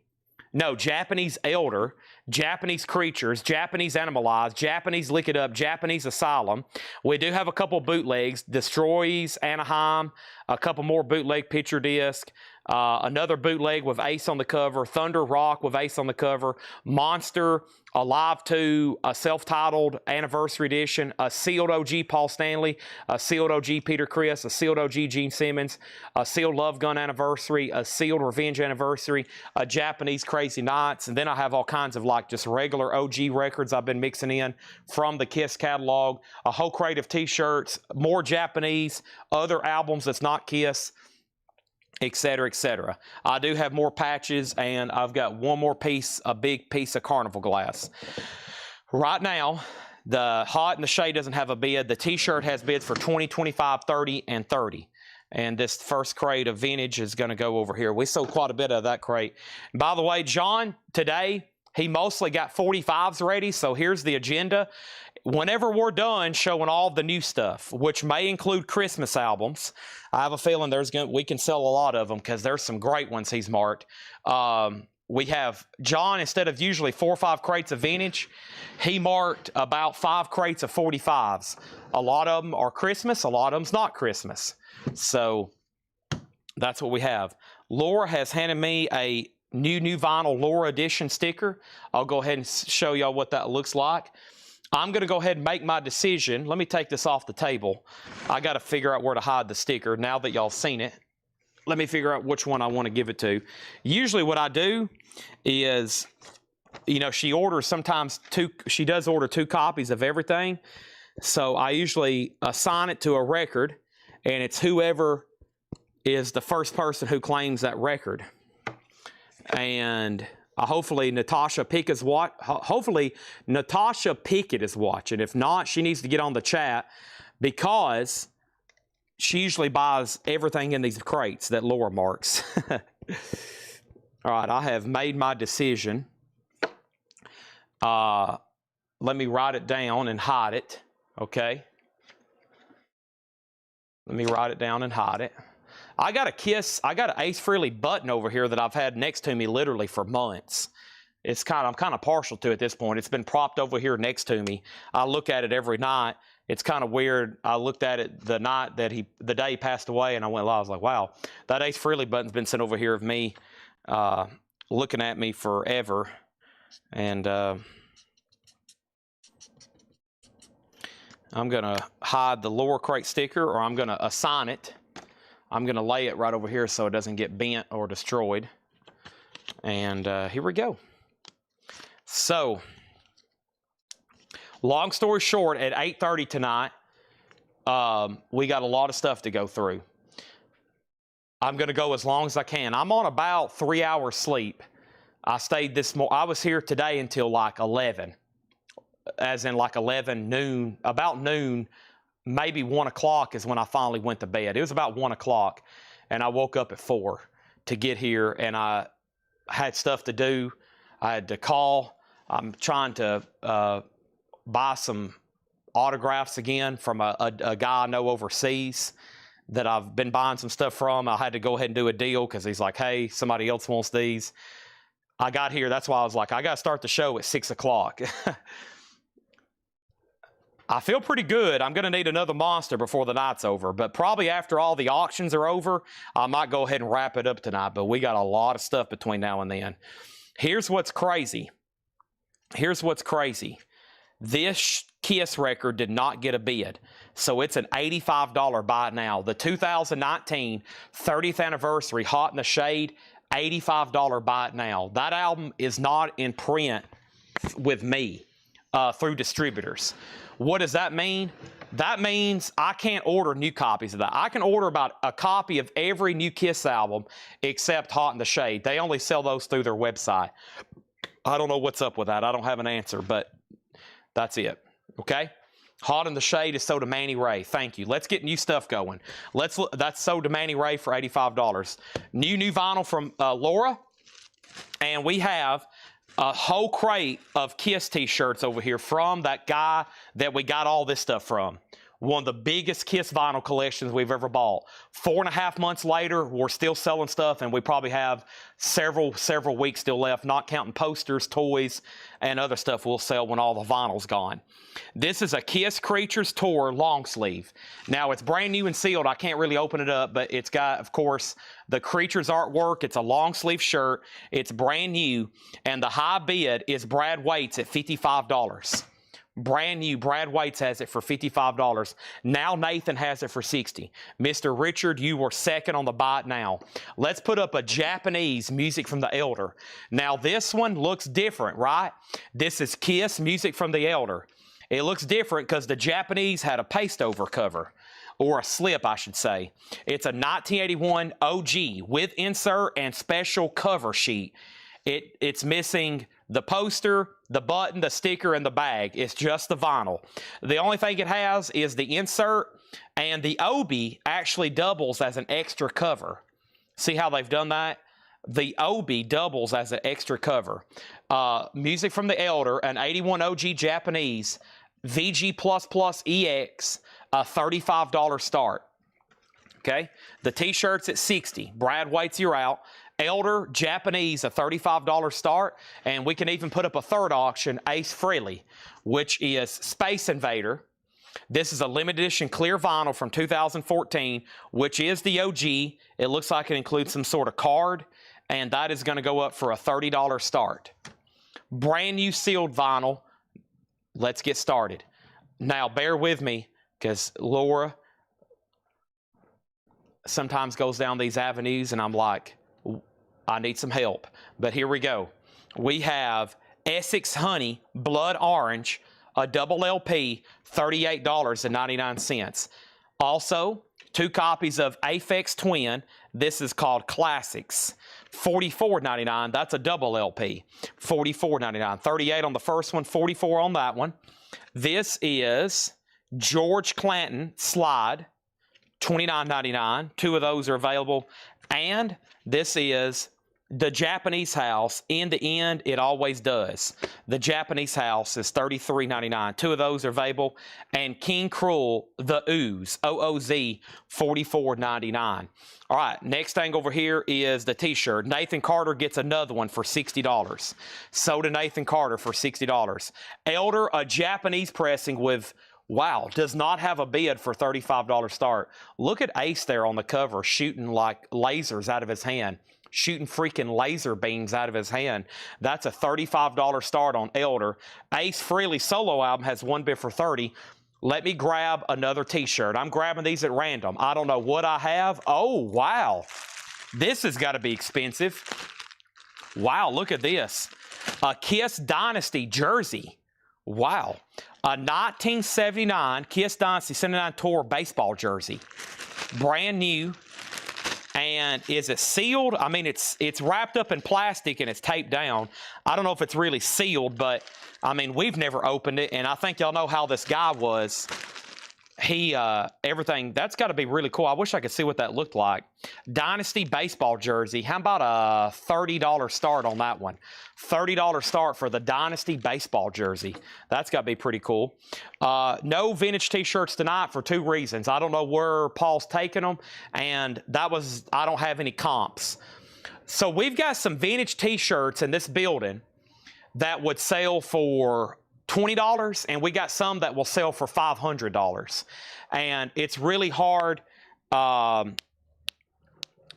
No, Japanese Elder, Japanese Creatures, Japanese Animalize, Japanese Lick It Up, Japanese Asylum. We do have a couple bootlegs, Destroys, Anaheim, a couple more bootleg picture disc, another bootleg with Ace on the cover, Thunder Rock with Ace on the cover, Monster, Alive 2, a self-titled anniversary edition, a sealed OG Paul Stanley, a sealed OG Peter Criss, a sealed OG Gene Simmons, a sealed Love Gun anniversary, a sealed Revenge anniversary, a Japanese Crazy Nights, and then I have all kinds of like just regular OG records I've been mixing in from the Kiss catalog, a whole crate of t-shirts, more Japanese, other albums that's not Kiss, etc., etc. I do have more patches, and I've got one more piece, a big piece of Carnival glass. Right now, the Hot in the Shade doesn't have a bid. The t-shirt has bids for 20, 25, 30, and 30. And this first crate of vintage is going to go over here. We sold quite a bit of that crate. And by the way, John, today, he mostly got 45s ready, so here's the agenda. Whenever we're done showing all the new stuff, which may include Christmas albums, I have a feeling we can sell a lot of them because there's some great ones he's marked. We have John, instead of usually 4 or 5 crates of vintage, he marked about 5 crates of 45s. A lot of them are Christmas, a lot of them's not Christmas. So that's what we have. Laura has handed me a new vinyl Laura edition sticker. I'll go ahead and show y'all what that looks like. I'm going to go ahead and make my decision. Let me take this off the table. I got to figure out where to hide the sticker now that y'all seen it. Let me figure out which one I want to give it to. Usually what I do is, you know, she does order 2 copies of everything. So I usually assign it to a record, and it's whoever is the first person who claims that record. And hopefully Natasha Pickett is watching. If not, she needs to get on the chat because she usually buys everything in these crates that Laura marks. All right, I have made my decision. Let me write it down and hide it. Okay. Let me write it down and hide it. I got an Ace Frehley button over here that I've had next to me literally for months. I'm kind of partial to it at this point. It's been propped over here next to me. I look at it every night. It's kind of weird. I looked at it the day he passed away, and I was like, wow, that Ace Frehley button's been sitting over here of me, looking at me forever. And I'm going to hide the lower crate sticker, or I'm going to assign it. I'm going to lay it right over here so it doesn't get bent or destroyed. And here we go. So, long story short, at 8:30 tonight, we got a lot of stuff to go through. I'm going to go as long as I can. I'm on about 3 hours sleep. I was here today until like 11, as in like 11 noon, about noon, maybe 1 o'clock is when I finally went to bed. It was about 1 o'clock, and I woke up at 4 to get here, and I had stuff to do. I had to call. I'm trying to buy some autographs again from a guy I know overseas that I've been buying some stuff from. I had to go ahead and do a deal because he's like, hey, somebody else wants these. I got here. That's why I was like, I got to start the show at 6 o'clock. I feel pretty good. I'm going to need another monster before the night's over, but probably after all the auctions are over, I might go ahead and wrap it up tonight, but we got a lot of stuff between now and then. Here's what's crazy. This Kiss record did not get a bid, so it's an $85 buy now. The 2019 30th anniversary Hot in the Shade, $85 buy it now. That album is not in print with me through distributors. What does that mean? That means I can't order new copies of that. I can order about a copy of every new Kiss album except Hot in the Shade. They only sell those through their website. I don't know what's up with that. I don't have an answer, but that's it. Okay? Hot in the Shade is sold to Manny Ray. Thank you. Let's get new stuff going. That's sold to Manny Ray for $85. New vinyl from Laura. And we have a whole crate of Kiss t-shirts over here from that guy that we got all this stuff from. One of the biggest Kiss vinyl collections we've ever bought. 4.5 months later, we're still selling stuff, and we probably have several weeks still left, not counting posters, toys, and other stuff we'll sell when all the vinyl's gone. This is a Kiss Creatures Tour long sleeve. Now, it's brand new and sealed. I can't really open it up, but it's got, of course, the Creatures artwork. It's a long sleeve shirt. It's brand new, and the high bid is Brad Waits at $55. Brand new. Brad Waits has it for $55. Now Nathan has it for $60. Mr. Richard, you were second on the buy now. Let's put up a Japanese Music from the Elder. Now this one looks different, right? This is Kiss Music from the Elder. It looks different because the Japanese had a paste over cover, or a slip, I should say. It's a 1981 OG with insert and special cover sheet. It's missing the poster, the button, the sticker, and the bag. It's just the vinyl. The only thing it has is the insert, and the Obi actually doubles as an extra cover. See how they've done that? The Obi doubles as an extra cover. Music from the Elder, an 81 OG Japanese, VG++ EX, a $35 start. Okay? The t-shirt's at $60. Brad Waits, you're out. Elder Japanese, a $35 start, and we can even put up a third auction, Ace Frehley, which is Space Invader. This is a limited edition clear vinyl from 2014, which is the OG. It looks like it includes some sort of card, and that is going to go up for a $30 start. Brand new sealed vinyl. Let's get started. Now, bear with me, because Laura sometimes goes down these avenues, and I'm like, I need some help. But here we go. We have Essex Honey Blood Orange, a double LP, $38.99. Also, 2 copies of Aphex Twin. This is called Classics, $44.99. That's a double LP, $44.99. 38 on the first one, 44 on that one. This is George Clanton Slide, $29.99. 2 of those are available. And this is the Japanese house, in the end, it always does. The Japanese house is $33.99. Two of those are available. And King Cruel, the Ooze, OOZ, $44.99. All right, next thing over here is the t-shirt. Nathan Carter gets another one for $60. So did Nathan Carter for $60. Elder, a Japanese pressing with, wow, does not have a bid for $35 start. Look at Ace there on the cover shooting like lasers out of his hand. Shooting freaking laser beams out of his hand. That's a $35 start on Elder. Ace Frehley solo album has one bid for $30. Let me grab another t-shirt. I'm grabbing these at random. I don't know what I have. Oh, wow. This has got to be expensive. Wow, look at this. A Kiss Dynasty jersey. Wow. A 1979 Kiss Dynasty 79 Tour baseball jersey. Brand new. And is it sealed? I mean, it's wrapped up in plastic and it's taped down. I don't know if it's really sealed, but I mean, we've never opened it, and I think y'all know how this guy was. He, everything, that's got to be really cool. I wish I could see what that looked like. Dynasty baseball jersey. How about a $30 start on that one? $30 start for the Dynasty baseball jersey. That's got to be pretty cool. No vintage t-shirts tonight for two reasons. I don't know where Paul's taking them, and I don't have any comps. So we've got some vintage t-shirts in this building that would sell for $20, and we got some that will sell for $500. And it's really hard.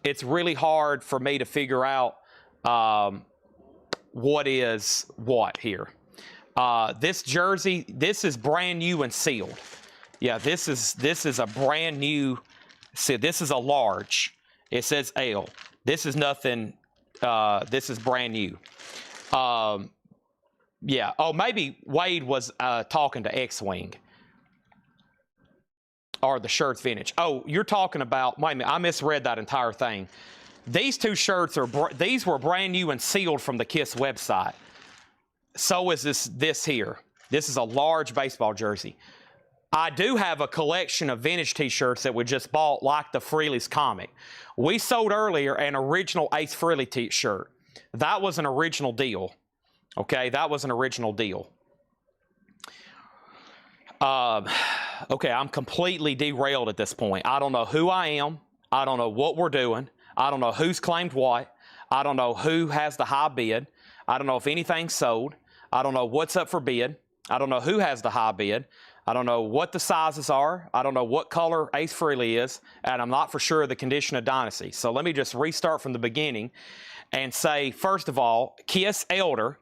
It's really hard for me to figure out what is what here. This jersey, this is brand new and sealed. Yeah, this is a brand new. See, this is a large. It says L. This is nothing. This is brand new. Yeah. Oh, maybe Wade was talking to X-Wing. Or the shirt's vintage. Oh, you're talking about, wait a minute, I misread that entire thing. These two shirts these were brand new and sealed from the KISS website. So is this here. This is a large baseball jersey. I do have a collection of vintage t-shirts that we just bought, like the Frehley's comic. We sold earlier an original Ace Frehley t-shirt. That was an original deal. Okay, that was an original deal. Okay, I'm completely derailed at this point. I don't know who I am. I don't know what we're doing. I don't know who's claimed what. I don't know who has the high bid. I don't know if anything's sold. I don't know what's up for bid. I don't know who has the high bid. I don't know what the sizes are. I don't know what color Ace Frehley is. And I'm not for sure the condition of Dynasty. So let me just restart from the beginning and say, first of all, KISS Elder,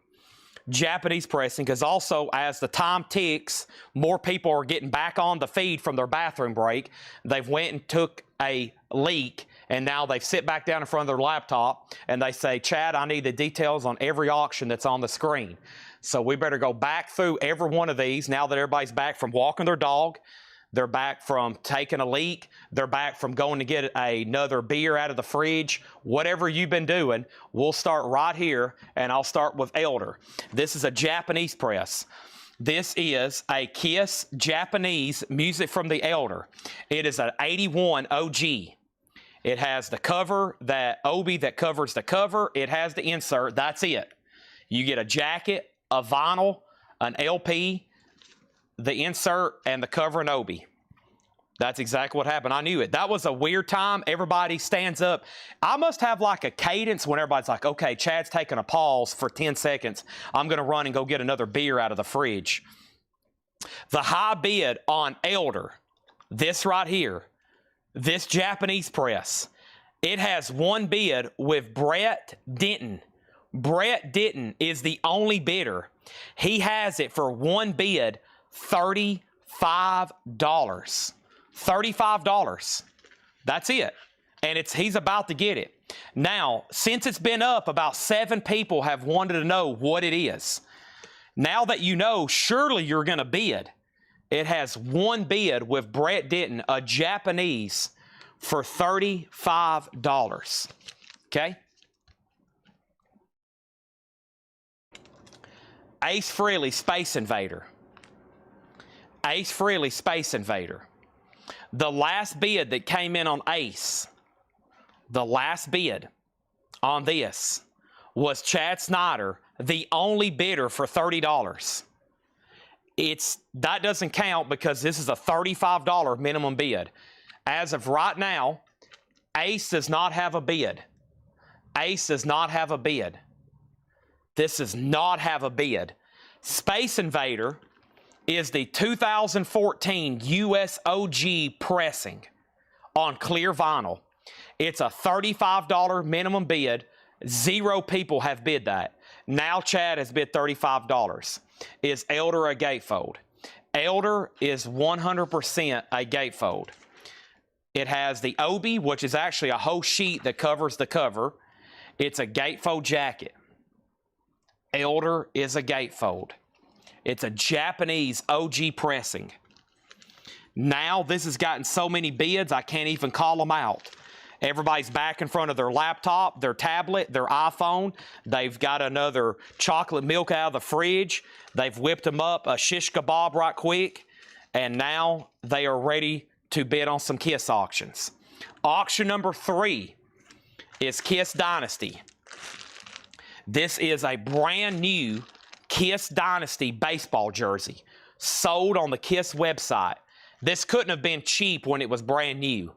Japanese pressing, because also as the time ticks, more people are getting back on the feed from their bathroom break. They've went and took a leak, and now they sit back down in front of their laptop and they say, Chad, I need the details on every auction that's on the screen. So we better go back through every one of these now that everybody's back from walking their dog. They're back from taking a leak. They're back from going to get another beer out of the fridge. Whatever you've been doing, we'll start right here, and I'll start with Elder. This is a Japanese press. This is a KISS Japanese Music from the Elder. It is an 81 OG. It has the cover, that Obi that covers the cover. It has the insert. That's it. You get a jacket, a vinyl, an LP, the insert, and the cover and Obi. That's exactly what happened. I knew it. That was a weird time. Everybody stands up. I must have like a cadence when everybody's like, okay, Chad's taking a pause for 10 seconds. I'm going to run and go get another beer out of the fridge. The high bid on Elder, this right here, this Japanese press, it has one bid with Brett Denton. Brett Denton is the only bidder. He has it for one bid, $35. $35. That's it. And he's about to get it. Now, since it's been up, about 7 people have wanted to know what it is. Now that you know, surely you're going to bid. It has one bid with Brett Denton, a Japanese, for $35. Okay? Ace Frehley, Space Invader. Ace Frehley, Space Invader. The last bid that came in on Ace, the last bid on this was Chad Snyder, the only bidder for $30. That doesn't count because this is a $35 minimum bid. As of right now, Ace does not have a bid. Ace does not have a bid. This does not have a bid. Space Invader is the 2014 US OG pressing on clear vinyl. It's a $35 minimum bid. 0 people have bid that. Now Chad has bid $35. Is Elder a gatefold? Elder is 100% a gatefold. It has the obi, which is actually a whole sheet that covers the cover. It's a gatefold jacket. Elder is a gatefold. It's a Japanese OG pressing. Now this has gotten so many bids, I can't even call them out. Everybody's back in front of their laptop, their tablet, their iPhone. They've got another chocolate milk out of the fridge. They've whipped them up a shish kebab right quick. And now they are ready to bid on some Kiss auctions. Auction number 3 is Kiss Dynasty. This is a brand new Kiss Dynasty baseball jersey sold on the Kiss website. This couldn't have been cheap when it was brand new.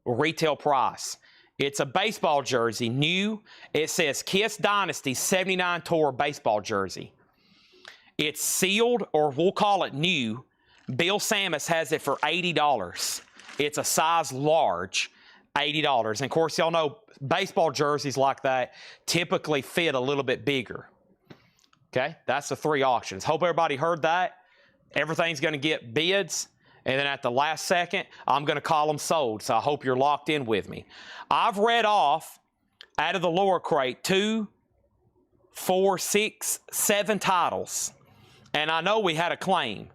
Retail price. It's a baseball jersey, new. It says Kiss Dynasty 79 Tour baseball jersey. It's sealed, or we'll call it new. Bill Samus has it for $80. It's a size large, $80. And of course, y'all know baseball jerseys like that typically fit a little bit bigger. Okay, that's the 3 auctions. Hope everybody heard that. Everything's going to get bids. And then at the last second, I'm going to call them sold. So I hope you're locked in with me. I've read off out of the lower crate 2, 4, 6, 7 titles. And I know we had a claim.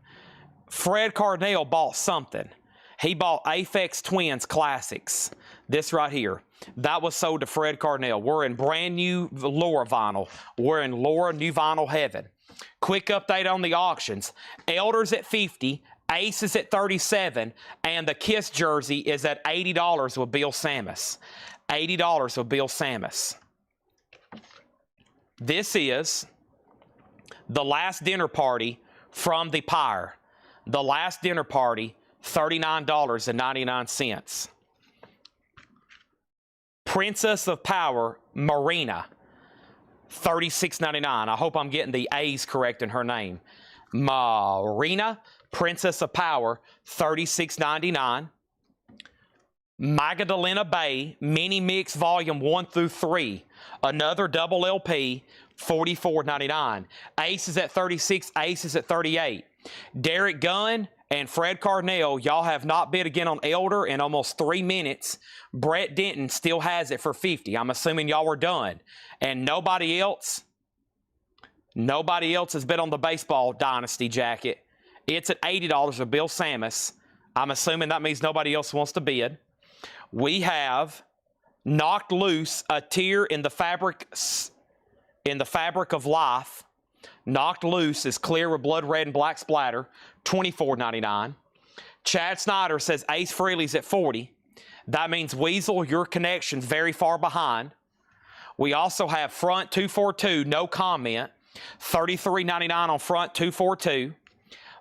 Fred Cardinale bought something. He bought Aphex Twins Classics. This right here. That was sold to Fred Cardinale. We're in brand new Laura vinyl. We're in Laura new vinyl heaven. Quick update on the auctions. Elder's at $50. Ace is at $37, and the Kiss jersey is at $80 with Bill Samus. $80 with Bill Samus. This is the last dinner party from the Pyre. The last dinner party, $39.99. Princess of Power, Marina, $36.99. I hope I'm getting the A's correct in her name. Marina, Princess of Power, $36.99. Magdalena Bay, Mini Mix Volume 1 through 3. Another double LP, $44.99. Ace is at $36, Ace is at $38. Derek Gunn and Fred Cardinale, y'all have not bid again on Elder in almost 3 minutes. Brett Denton still has it for $50. I'm assuming y'all were done. And nobody else has bid on the baseball Dynasty jacket. It's at $80 with Bill Samus. I'm assuming that means nobody else wants to bid. We have Knocked Loose, a tear in the fabric of life. Knocked Loose is clear with blood red and black splatter, $24.99. Chad Snyder says Ace Frehley's at $40. That means Weasel, your connection's very far behind. We also have Front 242, no comment, $33.99 on Front 242.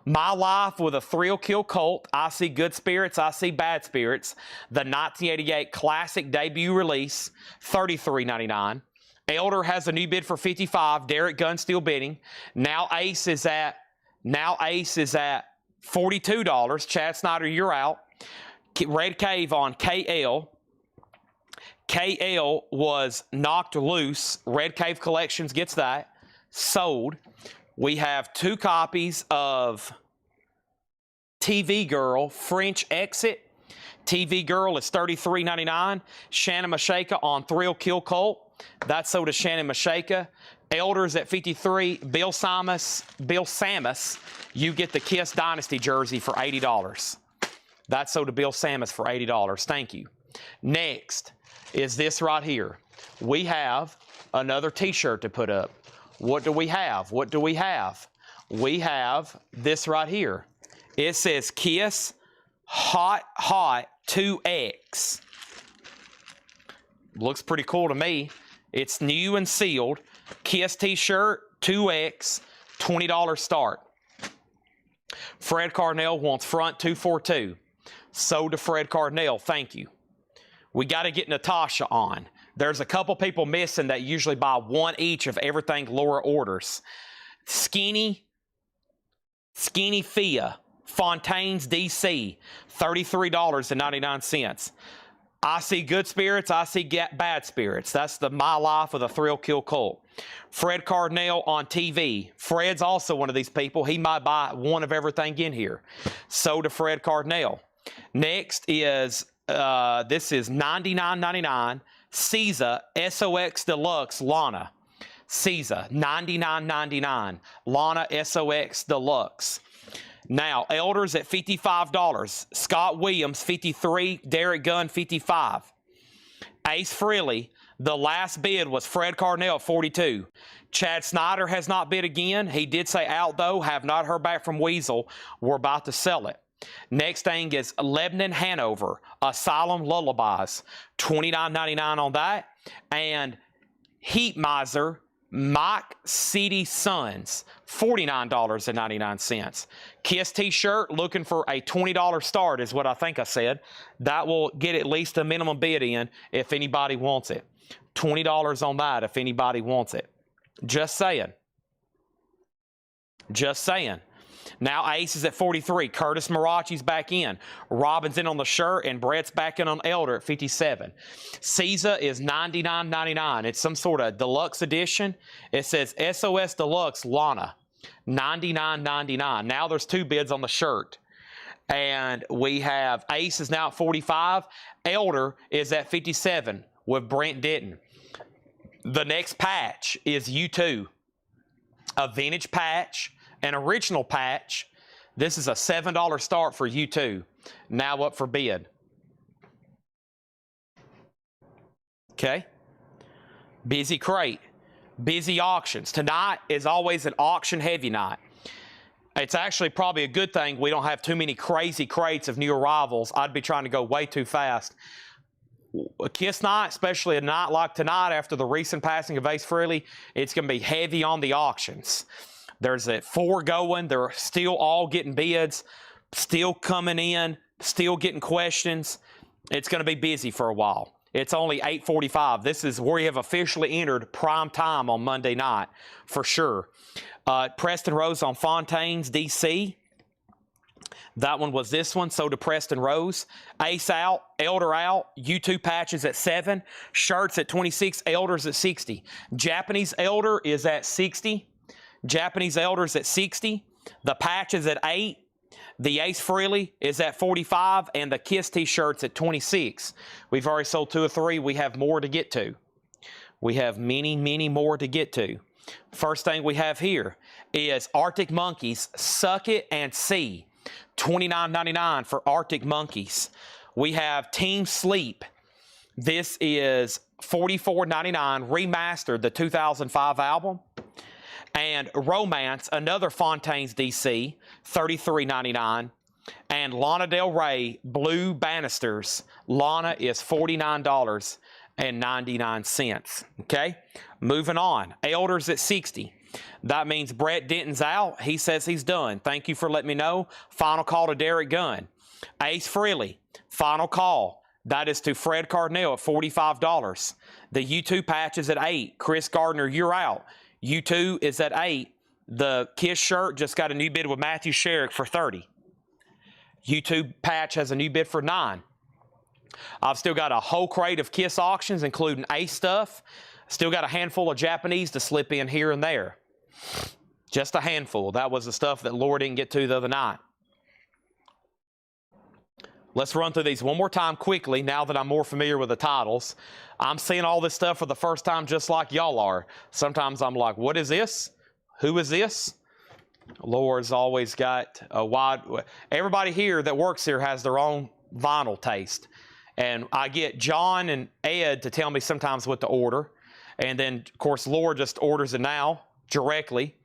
My Life with a Thrill Kill Colt. I see good spirits, I see bad spirits. The 1988 classic debut release, $33.99. Elder has a new bid for $55. Derek Gunn still bidding. Now Ace is at $42. Chad Snyder, you're out. Red Cave on KL. KL was Knocked Loose. Red Cave Collections gets that. Sold. We have 2 copies of TV Girl French Exit. TV Girl is $33.99. Shannon Mashaka on Thrill Kill Colt. That's sold to Shannon Mashaka. Elders at $53. Bill Samus, you get the Kiss Dynasty jersey for $80. That's sold to Bill Samus for $80. Thank you. Next is this right here. We have another t-shirt to put up. What do we have? What do we have? We have this right here. It says Kiss Hot 2X. Looks pretty cool to me. It's new and sealed. Kiss t-shirt, 2X, $20 start. Fred Carnell wants front 242. So to Fred Carnell, thank you. We got to get Natasha on. There's a couple people missing that usually buy one each of everything Laura orders. Skinny Fia, Fontaine's DC, $33.99. I see good spirits, I see bad spirits. That's my life with a thrill kill cult. Fred Carnell on TV. Fred's also one of these people. He might buy one of everything in here. So to Fred Carnell. Next is, this is $99.99. Caesar SOX Deluxe Lana. Caesar, $99.99. Lana SOX Deluxe. Now, Elders at $55. Scott Williams, $53. Derek Gunn, $55. Ace Frehley, the last bid was Fred Carnell, $42. Chad Snyder has not bid again. He did say out, though. Have not heard back from Weasel. We're about to sell it. Next thing is Lebanon Hanover, Asylum Lullabies, $29.99 on that. And Heat Miser, Mike City Sons, $49.99. Kiss t-shirt, looking for a $20 start is what I think I said. That will get at least a minimum bid in if anybody wants it. $20 on that if anybody wants it. Just saying. Just saying. Now Ace is at 43. Curtis Marachi's back in. Robin's in on the shirt, and Brett's back in on Elder at 57. Caesar is $99.99. It's some sort of deluxe edition. It says SOS Deluxe Lana, $99.99. Now there's two bids on the shirt. And we have Ace is now at 45. Elder is at 57 with Brent Denton. The next patch is U2. A vintage patch. An original patch. This is a $7 start for U2. Now up for bid. Okay. Busy crate. Busy auctions. Tonight is always an auction heavy night. It's actually probably a good thing we don't have too many crazy crates of new arrivals. I'd be trying to go way too fast. A Kiss night, especially a night like tonight after the recent passing of Ace Frehley, it's going to be heavy on the auctions. There's at 4 going. They're still all getting bids, still coming in, still getting questions. It's going to be busy for a while. It's only 8:45. This is where you have officially entered prime time on Monday night for sure. Preston Rose on Fontaine's DC. That one was this one. So to Preston Rose. Ace out, Elder out. U2 patches at 7. Shirts at 26. Elders at 60. Japanese Elder is at 60. Japanese Elders at 60. The patch is at 8. The Ace Frehley is at 45. And the Kiss t-shirts at 26. We've already sold 2 or 3. We have more to get to. We have many, many more to get to. First thing we have here is Arctic Monkeys, Suck It and See. $29.99 for Arctic Monkeys. We have Team Sleep. This is $44.99, remastered, the 2005 album. And Romance, another Fontaine's DC, $33.99. And Lana Del Rey, Blue Banisters. Lana is $49.99. Okay, moving on. Elders at 60. That means Brett Denton's out. He says he's done. Thank you for letting me know. Final call to Derek Gunn. Ace Frehley, final call. That is to Fred Carnell at $45. The U2 patch is at 8. Chris Gardner, you're out. U2 is at 8. The Kiss shirt just got a new bid with Matthew Sherrick for 30. U2 patch has a new bid for 9. I've still got a whole crate of Kiss auctions, including Ace stuff. Still got a handful of Japanese to slip in here and there. Just a handful. That was the stuff that Laura didn't get to the other night. Let's run through these one more time quickly now that I'm more familiar with the titles. I'm seeing all this stuff for the first time just like y'all are. Sometimes I'm like, what is this? Who is this? Laura's always got a wide... Everybody here that works here has their own vinyl taste. And I get John and Ed to tell me sometimes what to order. And then, of course, Laura just orders it now directly.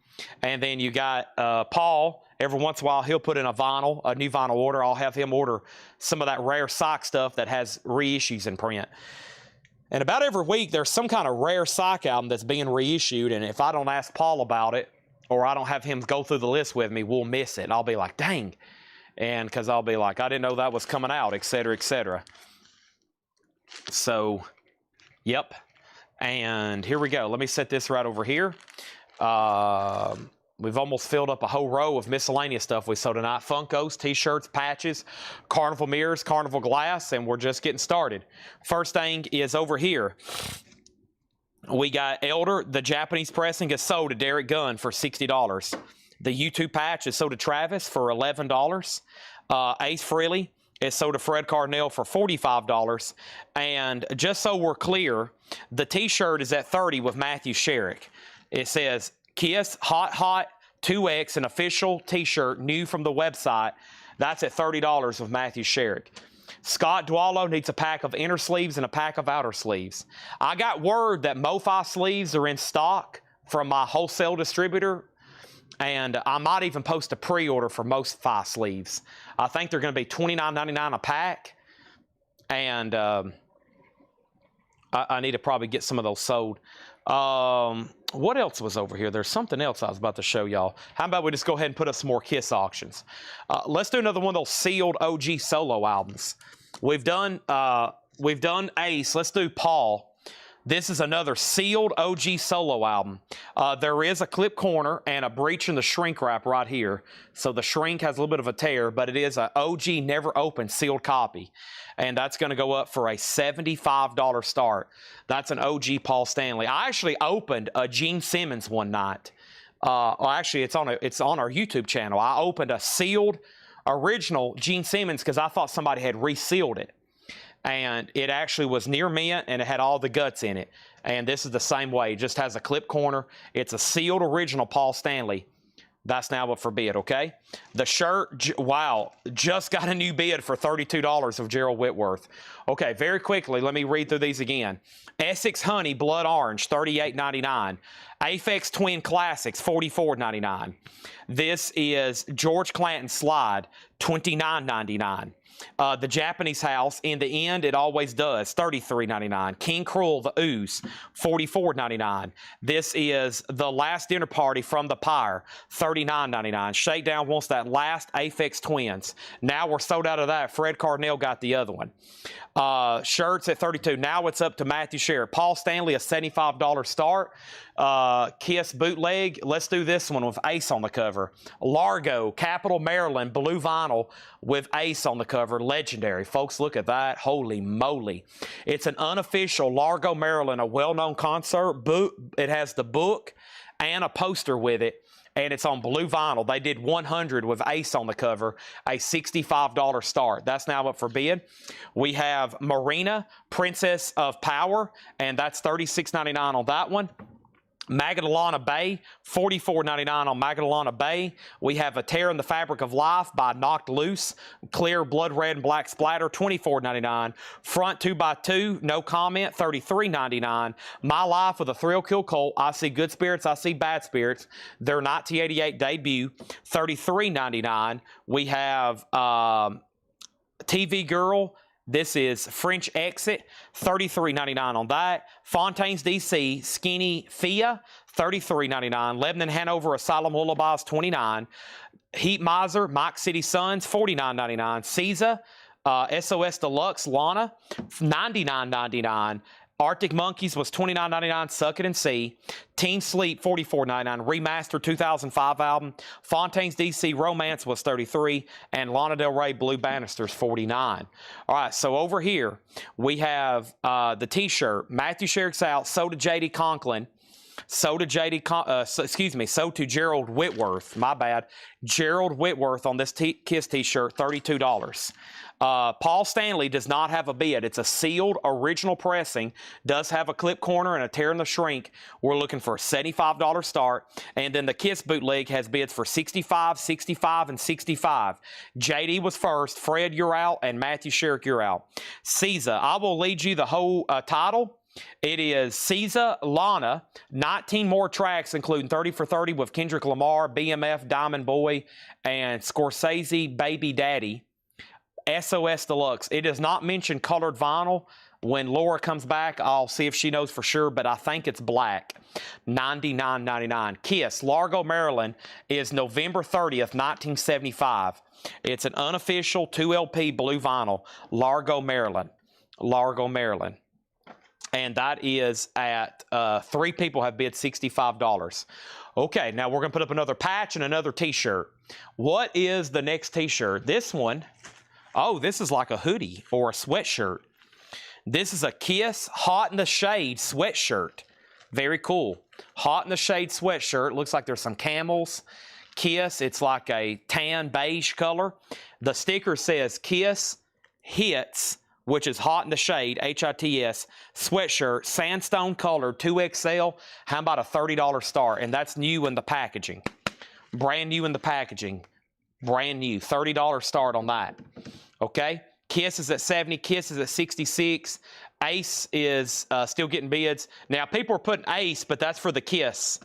And then you got Paul. Every once in a while, he'll put in a new vinyl order. I'll have him order some of that rare sock stuff that has reissues in print. And about every week, there's some kind of rare psych album that's being reissued. And if I don't ask Paul about it, or I don't have him go through the list with me, we'll miss it. I'll be like, dang. And because I'll be like, I didn't know that was coming out, et cetera, et cetera. So, yep. And here we go. Let me set this right over here. We've almost filled up a whole row of miscellaneous stuff we sold tonight. Funkos, T-shirts, patches, Carnival mirrors, Carnival glass, and we're just getting started. First thing is over here. We got Elder, the Japanese pressing, is sold to Derek Gunn for $60. The YouTube patch is sold to Travis for $11. Ace Frehley is sold to Fred Cardinal for $45. And just so we're clear, the T-shirt is at $30 with Matthew Sherrick. It says, Kiss Hot Hot 2X, an official T-shirt, new from the website. That's at $30 with Matthew Sherrick. Scott Dwallow needs a pack of inner sleeves and a pack of outer sleeves. I got word that MoFi sleeves are in stock from my wholesale distributor, and I might even post a pre-order for MoFi sleeves. I think they're going to be $29.99 a pack, and I need to probably get some of those sold. What else was over here? There's something else I was about to show y'all. How about we just go ahead and put up some more Kiss auctions? Let's do another one of those sealed OG solo albums. We've done Ace. Let's do Paul. This is another sealed OG solo album. There is a clip corner and a breach in the shrink wrap right here. So the shrink has a little bit of a tear, but it is an OG never opened sealed copy. And that's going to go up for a $75 start. That's an OG Paul Stanley. I actually opened a Gene Simmons one night. Well, actually, it's on our YouTube channel. I opened a sealed original Gene Simmons because I thought somebody had resealed it. And it actually was near mint, and it had all the guts in it. And this is the same way. It just has a clip corner. It's a sealed original Paul Stanley. That's now up for bid, okay? The shirt, wow, just got a new bid for $32 of Gerald Whitworth. Okay, very quickly, let me read through these again. Essex Honey Blood Orange, $38.99. Aphex Twin Classics, $44.99. This is George Clanton Slide, $29.99. The Japanese House, in the end, it always does, $33.99. King Cruel, the Ooze, $44.99. This is The Last Dinner Party from the Pyre, $39.99. Shakedown wants that last Aphex Twins. Now we're sold out of that. Fred Cardinal got the other one. Shirts at $32. Now it's up to Matthew Sherrick. Paul Stanley, a $75 start. Kiss bootleg. Let's do this one with Ace on the cover. Largo, Capital Maryland, blue vinyl with Ace on the cover. Legendary. Folks, look at that. Holy moly. It's an unofficial Largo, Maryland, a well-known concert. It has the book and a poster with it. And it's on blue vinyl. They did 100 with Ace on the cover, a $65 start. That's now up for bid. We have Marina, Princess of Power, and that's $36.99 on that one. Magadalana Bay, $44.99 on Magadalana Bay. We have A Tear in the Fabric of Life by Knocked Loose. Clear Blood Red and Black Splatter, $24.99. Front 2x2, no comment, $33.99. My Life with a Thrill Kill Cult. I See Good Spirits, I See Bad Spirits. Their 1988 debut, $33.99. We have TV Girl. This is French Exit, $33.99 on that. Fontaine's DC, Skinny Fia, $33.99. Lebanon Hanover Asylum Lullabies, $29. Heat Miser, Mike City Suns, $49.99. Caesar, SOS Deluxe, Lana, $99.99. Arctic Monkeys was $29.99, Suck It and See. Teen Sleep, $44.99, remastered 2005 album. Fontaine's DC Romance was $33, and Lana Del Rey Blue Banisters, $49. All right, so over here, we have the T-shirt. Matthew Sherrick's out, so to J.D. Conklin. So to Gerald Whitworth. My bad. Gerald Whitworth on this Kiss T-shirt, $32. Paul Stanley does not have a bid. It's a sealed original pressing. Does have a clip corner and a tear in the shrink. We're looking for a $75 start. And then the Kiss bootleg has bids for $65, $65, and $65. JD was first. Fred, you're out. And Matthew Sherrick, you're out. Caesar, I will lead you the whole title. It is Caesar, Lana, 19 more tracks, including 30 for 30 with Kendrick Lamar, BMF, Diamond Boy, and Scorsese, Baby Daddy. SOS Deluxe. It does not mention colored vinyl When Laura comes back, I'll see if she knows for sure, but I think it's black. $99.99. Kiss, Largo, Maryland, is November 30th, 1975. It's an unofficial 2LP blue vinyl, Largo, Maryland. Largo, Maryland. And that is at, 3 people have bid $65. Okay, now we're going to put up another patch and another t-shirt. What is the next t-shirt? This one, oh, this is like a hoodie or a sweatshirt. This is a Kiss Hot in the Shade sweatshirt. Very cool. Hot in the Shade sweatshirt. Looks like there's some camels. Kiss, it's like a tan beige color. The sticker says Kiss Hits, which is Hot in the Shade, H-I-T-S, sweatshirt, sandstone color, 2XL. How about a $30 start? And that's new in the packaging. Brand new in the packaging. Brand new. $30 start on that. Okay? Kiss is at 70. Kiss is at 66. Ace is still getting bids. Now, people are putting Ace, but that's for the Kiss.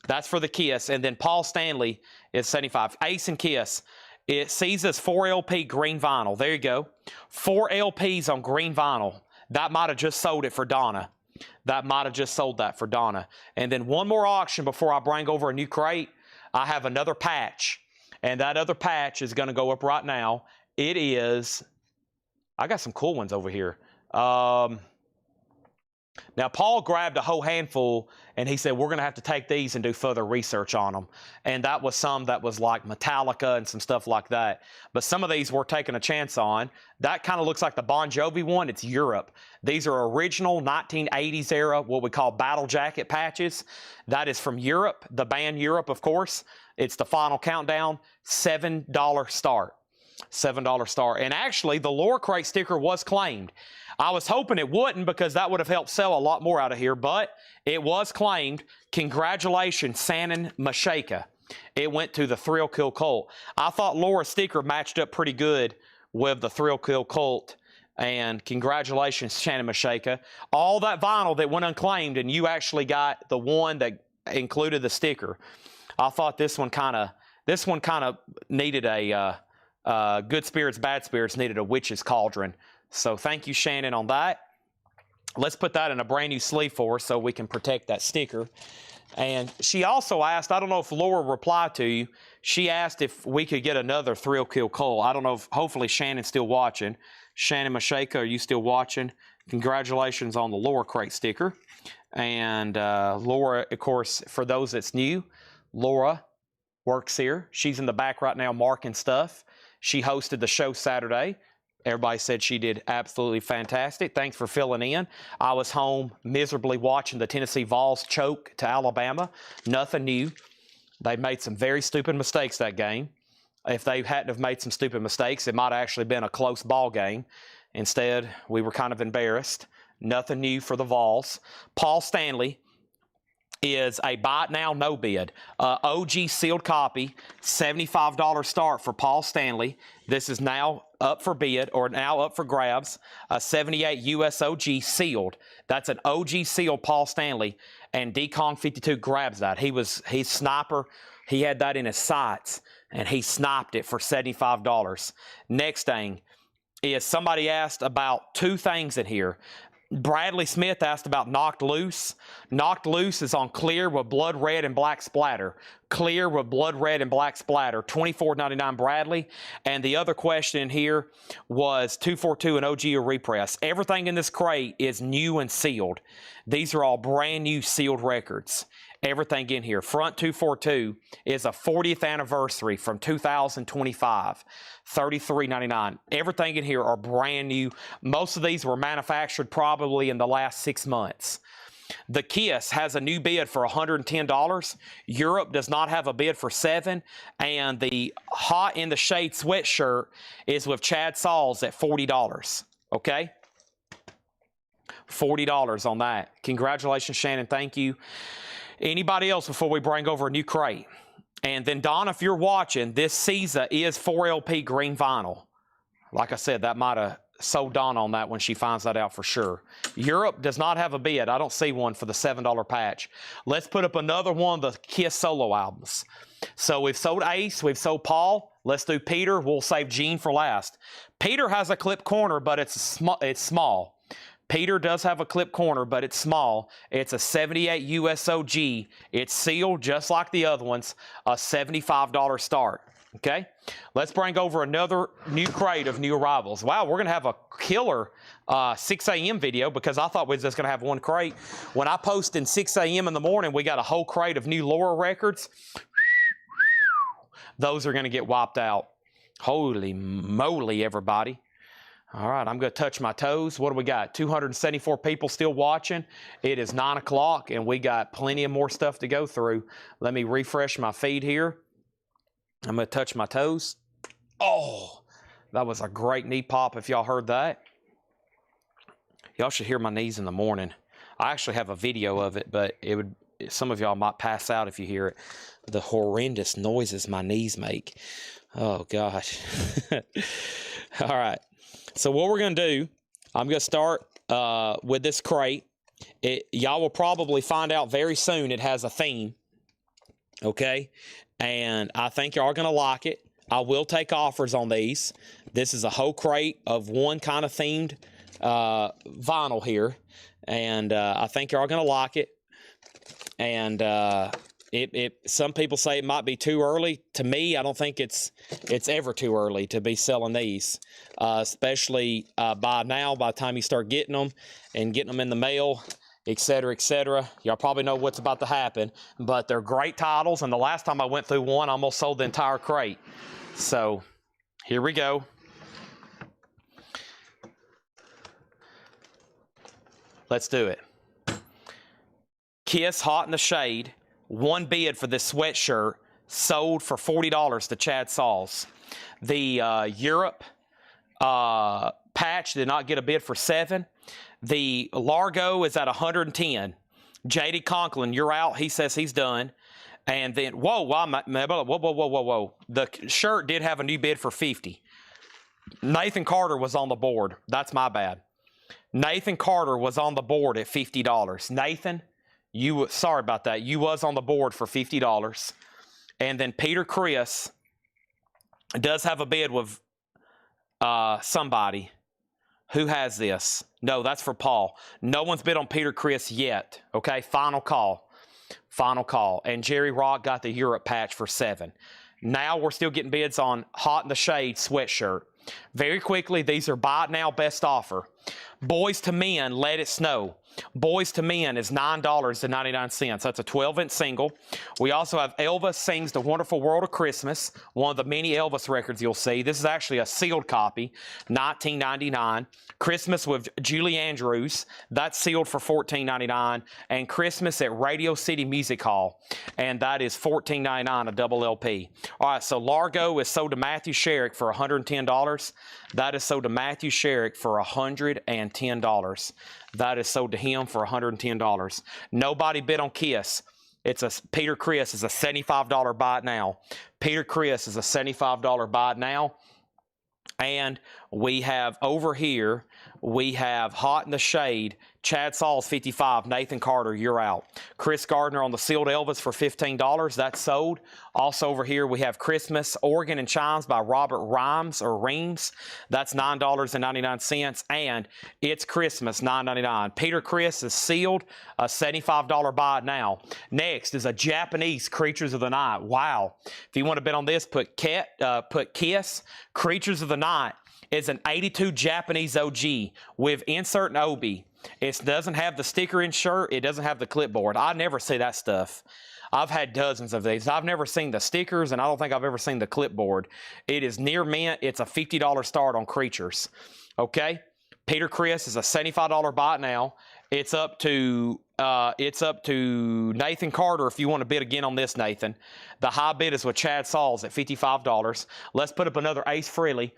That's for the Kiss. And then Paul Stanley is 75. Ace and Kiss. It sees as 4LP green vinyl. There you go. 4 LPs on green vinyl. That might have just sold it for Donna. That might have just sold that for Donna. And then one more auction before I bring over a new crate. I have another patch. And that other patch is going to go up right now. It is... I got some cool ones over here. Now, Paul grabbed a whole handful, and he said, we're going to have to take these and do further research on them. And that was some that was like Metallica and some stuff like that. But some of these we're taking a chance on. That kind of looks like the Bon Jovi one. It's Europe. These are original 1980s era, what we call battle jacket patches. That is from Europe, the band Europe, of course. It's the Final Countdown, $7 start. $7 start. And actually, the Laura Crate sticker was claimed. I was hoping it wouldn't because that would have helped sell a lot more out of here, but it was claimed. Congratulations, Shannon Mashaka. It went to the Thrill Kill Cult. I thought Laura's sticker matched up pretty good with the Thrill Kill Cult. And congratulations, Shannon Mashaka. All that vinyl that went unclaimed, and you actually got the one that included the sticker. I thought this one kind of needed a Good Spirits, Bad Spirits needed a witch's cauldron. So thank you, Shannon, on that. Let's put that in a brand new sleeve for her so we can protect that sticker. And she also asked, I don't know if Laura replied to you, she asked if we could get another Thrill Kill Cole. I don't know if, hopefully Shannon's still watching. Shannon Mashaka, are you still watching? Congratulations on the Laura Crate sticker. And Laura, of course, for those that's new, Laura works here. She's in the back right now marking stuff. She hosted the show Saturday. Everybody said she did absolutely fantastic. Thanks for filling in. I was home miserably watching the Tennessee Vols choke to Alabama. Nothing new. They made some very stupid mistakes that game. If they hadn't have made some stupid mistakes, it might have actually been a close ball game. Instead, we were kind of embarrassed. Nothing new for the Vols. Paul Stanley is a buy it now, no bid. OG sealed copy, $75 start for Paul Stanley. This is now up for bid or now up for grabs. A 78 US OG sealed. That's an OG sealed Paul Stanley, and DCong52 grabs that. He's sniper. He had that in his sights, and he sniped it for $75. Next thing is somebody asked about 2 things in here. Bradley Smith asked about Knocked Loose. Knocked Loose is on clear with blood red and black splatter. Clear with blood red and black splatter. $24.99 Bradley. And the other question here was 242 and OG or repress. Everything in this crate is new and sealed. These are all brand new sealed records. Everything in here. Front 242 is a 40th anniversary from 2025. $33.99. Everything in here are brand new. Most of these were manufactured probably in the last 6 months. The Kiss has a new bid for $110. Europe does not have a bid for $7. And the Hot in the Shade sweatshirt is with Chad Sauls at $40. Okay? $40 on that. Congratulations, Shannon. Thank you. Anybody else before we bring over a new crate? And then, Don, if you're watching, this Caesar is 4LP green vinyl. Like I said, that might have sold Don on that when she finds that out for sure. Europe does not have a bid. I don't see one for the $7 patch. Let's put up another one of the Kiss solo albums. So we've sold Ace. We've sold Paul. Let's do Peter. We'll save Gene for last. Peter has a clip corner, but it's small. Peter does have a clip corner, but it's small. It's a 78 USOG. It's sealed just like the other ones, a $75 start. Okay, let's bring over another new crate of new arrivals. Wow, we're going to have a killer 6 a.m. video because I thought we was just going to have one crate. When I post in 6 a.m. in the morning, we got a whole crate of new Laura records. Those are going to get wiped out. Holy moly, everybody. All right, I'm going to touch my toes. What do we got? 274 people still watching. It is 9 o'clock, and we got plenty of more stuff to go through. Let me refresh my feed here. I'm going to touch my toes. Oh, that was a great knee pop if y'all heard that. Y'all should hear my knees in the morning. I actually have a video of it, but some of y'all might pass out if you hear it. The horrendous noises my knees make. Oh, God. All right. So what we're going to do, I'm going to start with this crate. Y'all will probably find out very soon it has a theme. Okay? And I think y'all are going to like it. I will take offers on these. This is a whole crate of one kind of themed vinyl here. And I think y'all are going to like it. And some people say it might be too early. To me, I don't think it's ever too early to be selling these, especially by now, by the time you start getting them and getting them in the mail, etc., etc. Y'all probably know what's about to happen, but they're great titles, and the last time I went through one, I almost sold the entire crate. So here we go. Let's do it. Kiss Hot in the Shade. One bid for this sweatshirt, sold for $40 to Chad Sauls. The Europe patch did not get a bid for $7. The Largo is at $110. JD Conklin, you're out. He says he's done. And then, whoa. The shirt did have a new bid for $50. Nathan Carter was on the board. That's my bad. Nathan Carter was on the board at $50. Nathan, sorry about that. You was on the board for $50. And then Peter Chris does have a bid with somebody. Who has this? No, that's for Paul. No one's bid on Peter Chris yet. Okay, final call. Final call. And Jerry Rock got the Europe patch for $7. Now we're still getting bids on Hot in the Shade sweatshirt. Very quickly, these are buy it now, best offer. Boys to Men, Let It Snow. Boys to Men is $9.99. That's a 12-inch single. We also have Elvis Sings the Wonderful World of Christmas, one of the many Elvis records you'll see. This is actually a sealed copy, $19.99. Christmas with Julie Andrews, that's sealed for $14.99. And Christmas at Radio City Music Hall, and that is $14.99, a double LP. All right, so Largo is sold to Matthew Sherrick for $110. That is sold to Matthew Sherrick for $110. That is sold to him for $110. Nobody bid on Kiss. Peter Chris is a $75 buy it now. Peter Chris is a $75 buy it now. And we have over here, we have Hot in the Shade, Chad Sauls 55, Nathan Carter, you're out. Chris Gardner on the sealed Elvis for $15, that's sold. Also over here we have Christmas, Organ and Chimes by Robert Reams, that's $9.99, and It's Christmas, $9.99. Peter Chris is sealed, a $75 buy it now. Next is a Japanese Creatures of the Night. Wow. If you want to bet on this, put Kiss. Creatures of the Night is an 82 Japanese OG with insert and Obi. It doesn't have the sticker insert. It doesn't have the clipboard. I never see that stuff. I've had dozens of these. I've never seen the stickers, and I don't think I've ever seen the clipboard. It is near mint. It's a $50 start on Creatures. Okay? Peter Chris is a $75 buy it now. It's up to Nathan Carter if you want to bid again on this, Nathan. The high bid is with Chad Sauls at $55. Let's put up another Ace Frehley.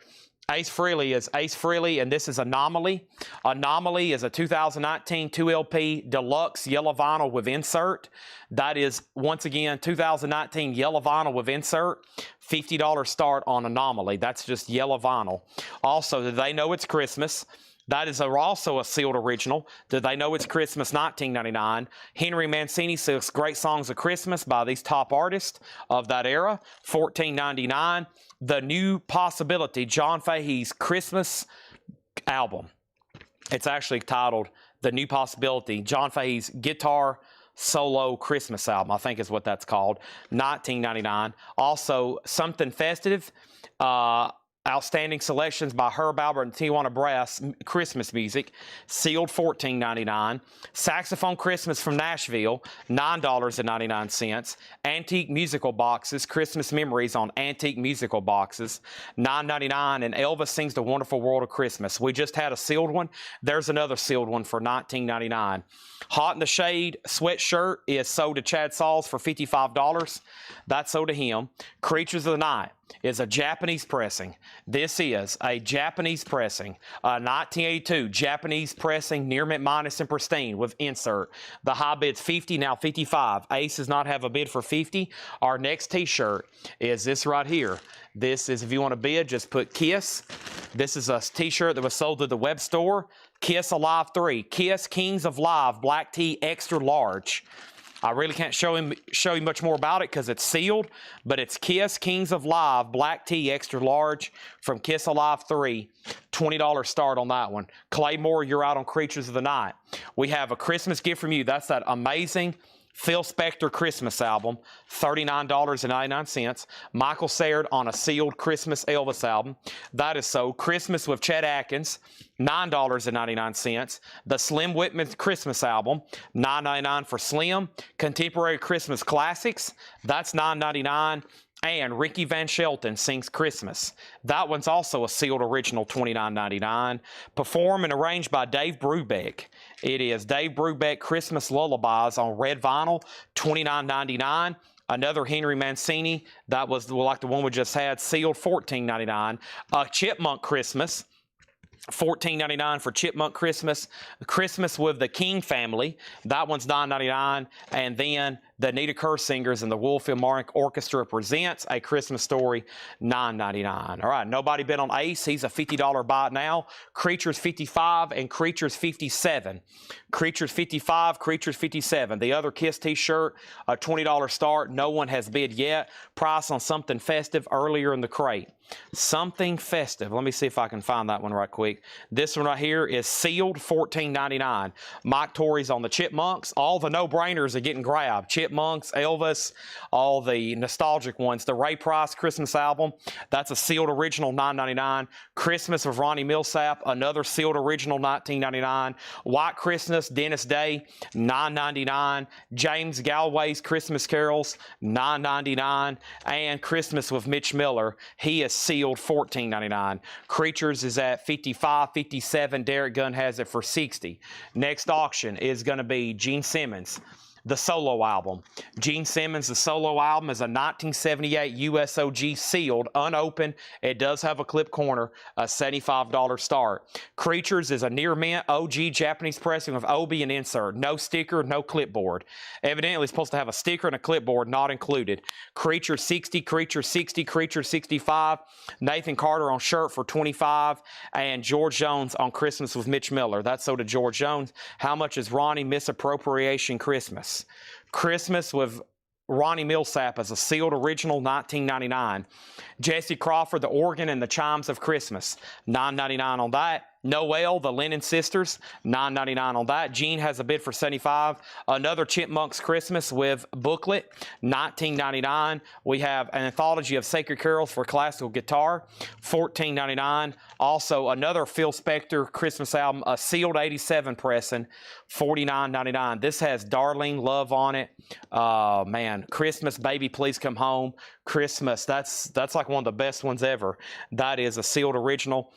Ace Frehley, and this is Anomaly. Anomaly is a 2019 2LP deluxe yellow vinyl with insert. That is, once again, 2019 yellow vinyl with insert. $50 start on Anomaly. That's just yellow vinyl. Also, Do They Know It's Christmas? That is also a sealed original. Do They Know It's Christmas, $19.99. Henry Mancini sings Great Songs of Christmas by these top artists of that era, $14.99. The New Possibility, John Fahey's Christmas album. It's actually titled The New Possibility, John Fahey's Guitar Solo Christmas Album, I think is what that's called, $19.99. Also, Something Festive, outstanding selections by Herb Albert and Tijuana Brass Christmas music, sealed $14.99. Saxophone Christmas from Nashville, $9.99. Antique musical boxes, Christmas memories on antique musical boxes, $9.99. And Elvis Sings the Wonderful World of Christmas. We just had a sealed one. There's another sealed one for $19.99. Hot in the Shade sweatshirt is sold to Chad Sauls for $55. That's sold to him. Creatures of the Night is a Japanese pressing. This is a Japanese pressing, 1982 Japanese pressing, near mint minus and pristine with insert. The high bid's 50, now 55. Ace does not have a bid for 50. Our next t-shirt is this right here. This is, if you want to bid, just put KISS. This is a t-shirt that was sold to the web store. KISS Alive 3. KISS Kings of Live Black Tea Extra Large. I really can't show you much more about it because it's sealed, but it's KISS Kings of Live Black Tea Extra Large from KISS Alive 3. $20 start on that one. Claymore, you're out on Creatures of the Night. We have a Christmas gift from you. That's that amazing Phil Spector Christmas album, $39.99. Michael Sayard on a sealed Christmas Elvis album. That is sold. Christmas with Chet Atkins, $9.99. The Slim Whitman Christmas album, $9.99 for Slim. Contemporary Christmas Classics, that's $9.99. And Ricky Van Shelton Sings Christmas. That one's also a sealed original, $29.99. Performed and arranged by Dave Brubeck. It is Dave Brubeck Christmas Lullabies on red vinyl, $29.99. Another Henry Mancini, that was like the one we just had, sealed, $14.99. Chipmunk Christmas, $14.99 for Chipmunk Christmas. Christmas with the King Family, that one's $9.99. And then the Nita Kerr Singers and the Wolf Philharmonic Orchestra presents A Christmas Story, $9.99. All right, nobody bid on Ace. He's a $50 buy now. Creatures 55 and Creatures 57. Creatures 55, Creatures 57. The other KISS t-shirt, a $20 start. No one has bid yet. Price on Something Festive earlier in the crate. Something Festive. Let me see if I can find that one right quick. This one right here is sealed, $14.99. Mike Torrey's on the Chipmunks. All the no-brainers are getting grabbed. Chipmunks, Elvis, all the nostalgic ones. The Ray Price Christmas album, that's a sealed original, $9.99. Christmas of Ronnie Millsap, another sealed original, $19.99. White Christmas, Dennis Day, $9.99. James Galway's Christmas Carols, $9.99. And Christmas with Mitch Miller, he is sealed, $14.99. Creatures is at 55, 57. Derek Gunn has it for 60. Next auction is going to be Gene Simmons, the solo album. Gene Simmons, the solo album, is a 1978 USOG sealed, unopened. It does have a clip corner, a $75 start. Creatures is a near mint OG Japanese pressing with OB and insert. No sticker, no clipboard. Evidently, it's supposed to have a sticker and a clipboard, not included. Creature 60, Creature 60, Creature 65. Nathan Carter on shirt for 25. And George Jones on Christmas with Mitch Miller. That's sold to George Jones. How much is Ronnie Misappropriation Christmas? Christmas with Ronnie Millsap as a sealed original, $19.99. Jesse Crawford, the organ and the chimes of Christmas, $9.99 on that. Noel, the Lennon Sisters, $9.99 on that. Gene has a bid for $75. Another Chipmunks Christmas with booklet, $19.99. We have an anthology of sacred carols for classical guitar, $14.99. Also, another Phil Spector Christmas album, a sealed 87 pressing, $49.99. This has Darling Love on it. Man, Christmas, Baby Please Come Home. Christmas, that's like one of the best ones ever. That is a sealed original.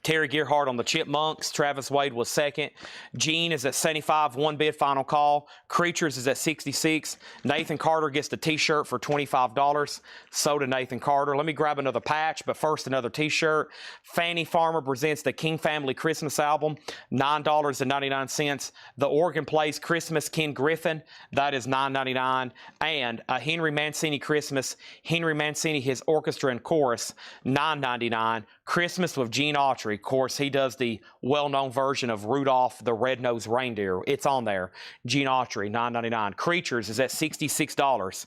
Terry Gerhardt on the Chipmunks. Travis Wade was second. Gene is at 75, one bid, final call. Creatures is at 66. Nathan Carter gets the t-shirt for $25. So to Nathan Carter. Let me grab another patch, but first another t-shirt. Fannie Farmer presents the King Family Christmas album, $9.99. The organ plays Christmas, Ken Griffin. That is $9.99. And a Henry Mancini Christmas, Henry Mancini, his orchestra and chorus, $9.99. Christmas with Gene Autry. Of course, he does the well-known version of Rudolph the Red-Nosed Reindeer. It's on there. Gene Autry, $9.99. Creatures is at $66.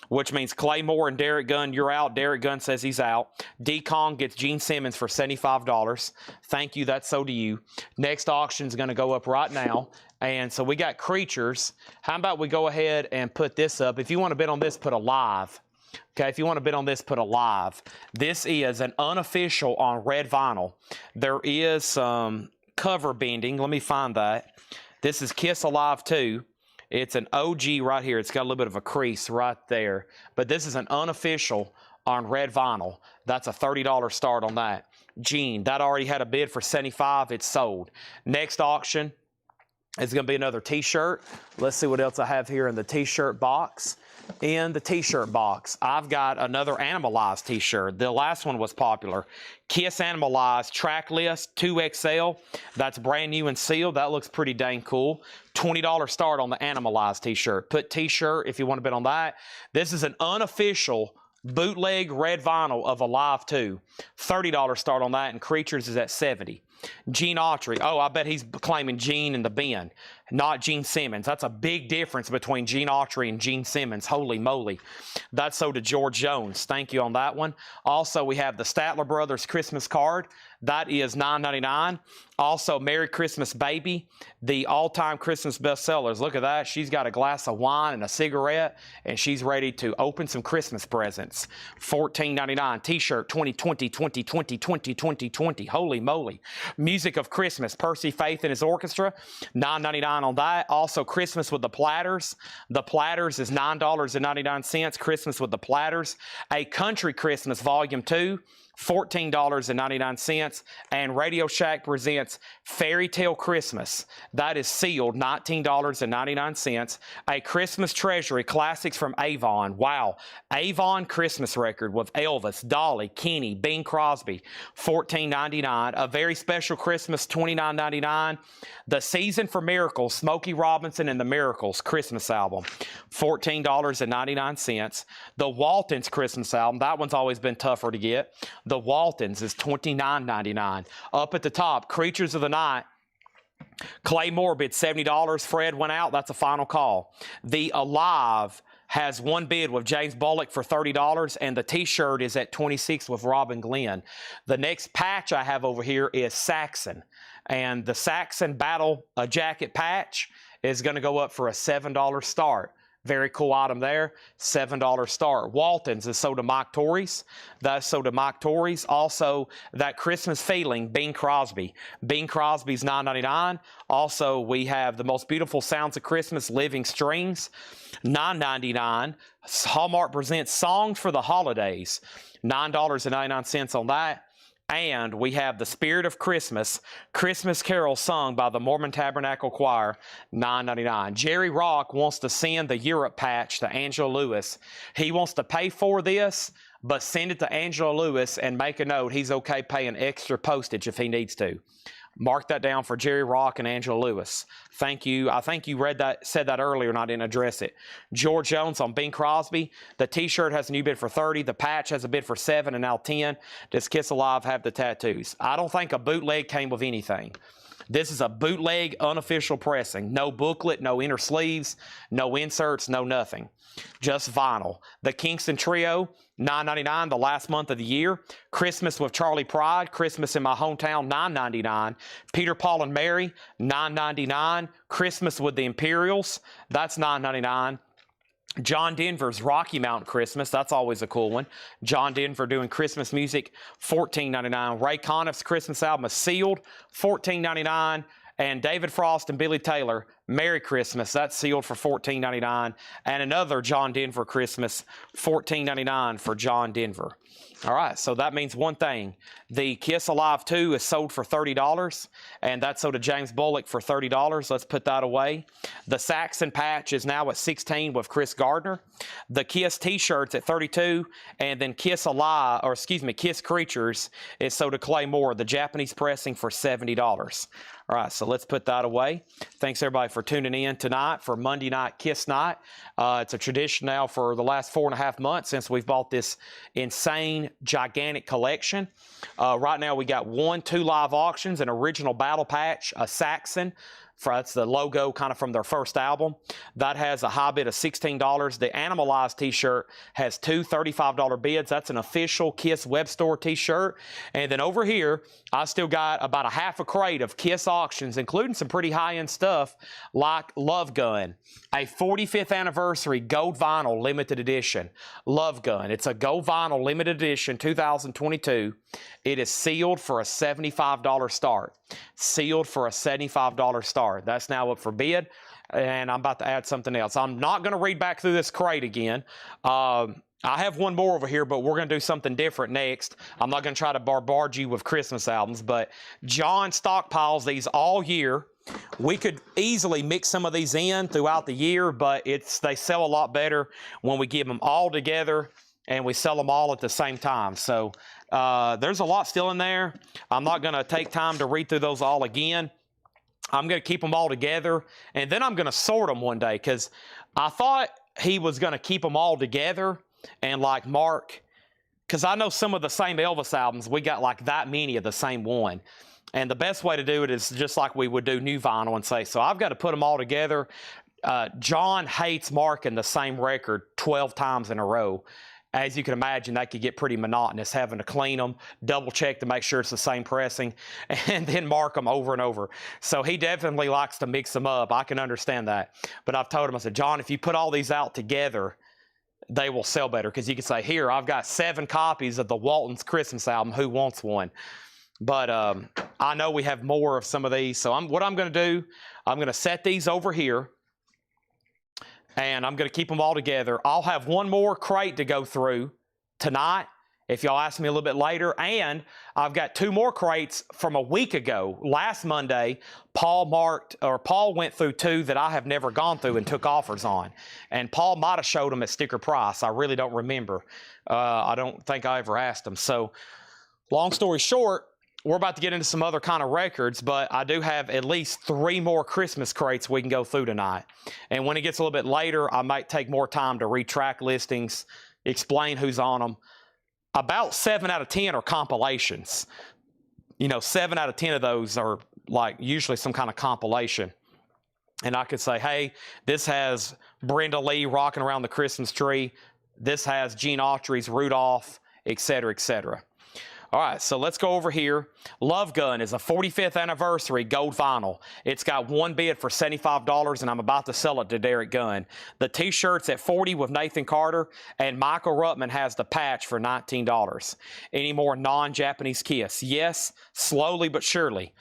which means Claymore and Derek Gunn, you're out. Derek Gunn says he's out. D. Kong gets Gene Simmons for $75. Thank you. That's so to you. Next auction is going to go up right now. And so we got Creatures. How about we go ahead and put this up? If you want to bid on this, put a live. Okay, if you want to bid on this, put a live. This is an unofficial on red vinyl. There is some cover bending. Let me find that. This is Kiss Alive 2. It's an OG right here. It's got a little bit of a crease right there. But this is an unofficial on red vinyl. That's a $30 start on that. Gene, that already had a bid for $75. It's sold. Next auction is going to be another t-shirt. Let's see what else I have here in the t-shirt box. In the t-shirt box, I've got another Animalized t-shirt. The last one was popular. Kiss Animalized track list 2XL. That's brand new and sealed. That looks pretty dang cool. $20 start on the Animalized t-shirt. Put t-shirt if you want to bid on that. This is an unofficial bootleg red vinyl of Alive 2. $30 start on that, and Creatures is at $70. Gene Autry. Oh, I bet he's claiming Gene in the bin, not Gene Simmons. That's a big difference between Gene Autry and Gene Simmons. Holy moly. That's so to George Jones. Thank you on that one. Also, we have the Statler Brothers Christmas card. That is $9.99. Also, Merry Christmas Baby, the all-time Christmas bestsellers. Look at that. She's got a glass of wine and a cigarette, and she's ready to open some Christmas presents. $14.99. T-shirt 2020, 2020, 2020, 20. Holy moly. Music of Christmas, Percy Faith and his orchestra, $9.99 on that. Also, Christmas with the Platters. The Platters is $9.99. Christmas with the Platters. A Country Christmas Volume 2. $14.99. And Radio Shack presents Fairy Tale Christmas. That is sealed, $19.99. A Christmas Treasury Classics from Avon. Wow. Avon Christmas record with Elvis, Dolly, Kenny, Bing Crosby. $14.99. A Very Special Christmas, $29.99. The Season for Miracles, Smokey Robinson and the Miracles Christmas album. $14.99. The Waltons Christmas album. That one's always been tougher to get. The Waltons is $29.99. Up at the top, Creatures of the Night. Claymore bid $70. Fred went out. That's a final call. The Alive has one bid with James Bullock for $30, and the t-shirt is at $26 with Robin Glenn. The next patch I have over here is Saxon, and the Saxon Battle Jacket patch is going to go up for a $7 start. Very cool item there, $7 start. Waltons is sold to Mike Torres. That's sold to Mike Torres. Also, that Christmas Feeling, Bing Crosby. Bing Crosby's $9.99. Also, we have The Most Beautiful Sounds of Christmas, Living Strings, $9.99. Hallmark presents Songs for the Holidays, $9.99 on that. And we have The Spirit of Christmas, Christmas Carol sung by the Mormon Tabernacle Choir, $9.99. Jerry Rock wants to send the Europe patch to Angela Lewis. He wants to pay for this, but send it to Angela Lewis and make a note he's okay paying extra postage if he needs to. Mark that down for Jerry Rock and Angela Lewis. Thank you. I think you said that earlier and I didn't address it. George Jones on Bing Crosby. The t-shirt has a new bid for $30. The patch has a bid for $7 and now $10. Does Kiss Alive have the tattoos? I don't think a bootleg came with anything. This is a bootleg unofficial pressing. No booklet, no inner sleeves, no inserts, no nothing. Just vinyl. The Kingston Trio, $9.99, the last month of the year. Christmas with Charlie Pride, Christmas in My Hometown, $9.99. Peter, Paul, and Mary, $9.99. Christmas with the Imperials, that's $9.99. John Denver's Rocky Mountain Christmas. That's always a cool one. John Denver doing Christmas music, $14.99. Ray Conniff's Christmas album is sealed, $14.99. And David Frost and Billy Taylor, Merry Christmas. That's sealed for $14.99. And another John Denver Christmas, $14.99 for John Denver. All right, so that means one thing. The Kiss Alive 2 is sold for $30, and that's sold to James Bullock for $30. Let's put that away. The Saxon patch is now at $16 with Chris Gardner. The Kiss t-shirts at $32, and then Kiss Creatures is sold to Claymore, the Japanese pressing, for $70. All right, so let's put that away. Thanks, everybody, for tuning in tonight for Monday Night Kiss Night. It's a tradition now for the last 4.5 months since we've bought this insane, gigantic collection. Right now, we got 2 live auctions, an original battle patch, a Saxon, That's the logo kind of from their first album. That has a high bid of $16. The Animalized t-shirt has two $35 bids. That's an official KISS web store t-shirt. And then over here, I still got about a half a crate of KISS auctions, including some pretty high-end stuff like Love Gun, a 45th anniversary gold vinyl limited edition. Love Gun. It's a gold vinyl limited edition 2022. It is sealed for a $75 start. Sealed for a $75 start. That's now up for bid, and I'm about to add something else. I'm not going to read back through this crate again. I have one more over here, but we're going to do something different next. I'm not going to try to bombard you with Christmas albums, but John stockpiles these all year. We could easily mix some of these in throughout the year, but they sell a lot better when we give them all together and we sell them all at the same time. So there's a lot still in there. I'm not going to take time to read through those all again. I'm going to keep them all together, and then I'm going to sort them one day, because I thought he was going to keep them all together and like mark, because I know some of the same Elvis albums, we got like that many of the same one. And the best way to do it is just like we would do new vinyl and say, so I've got to put them all together. John hates marking the same record 12 times in a row. As you can imagine, that could get pretty monotonous, having to clean them, double check to make sure it's the same pressing, and then mark them over and over. So he definitely likes to mix them up. I can understand that. But I've told him, I said, John, if you put all these out together, they will sell better, because you can say, here, I've got 7 copies of the Walton's Christmas album. Who wants one? But I know we have more of some of these. So what I'm going to do, I'm going to set these over here, and I'm going to keep them all together. I'll have one more crate to go through tonight, if y'all ask me a little bit later. And I've got 2 more crates from a week ago. Last Monday, Paul went through 2 that I have never gone through and took offers on. And Paul might have showed them at sticker price. I really don't remember. I don't think I ever asked him. So long story short, we're about to get into some other kind of records, but I do have at least 3 more Christmas crates we can go through tonight. And when it gets a little bit later, I might take more time to read track listings, explain who's on them. About 7 out of 10 are compilations. 7 out of 10 of those are like usually some kind of compilation. And I could say, hey, this has Brenda Lee rocking around the Christmas tree. This has Gene Autry's Rudolph, etc., etc. All right, so let's go over here. Love Gun is a 45th anniversary gold vinyl. It's got one bid for $75, and I'm about to sell it to Derek Gunn. The t-shirt's at $40 with Nathan Carter, and Michael Ruttman has the patch for $19. Any more non-Japanese KISS? Yes, slowly but surely.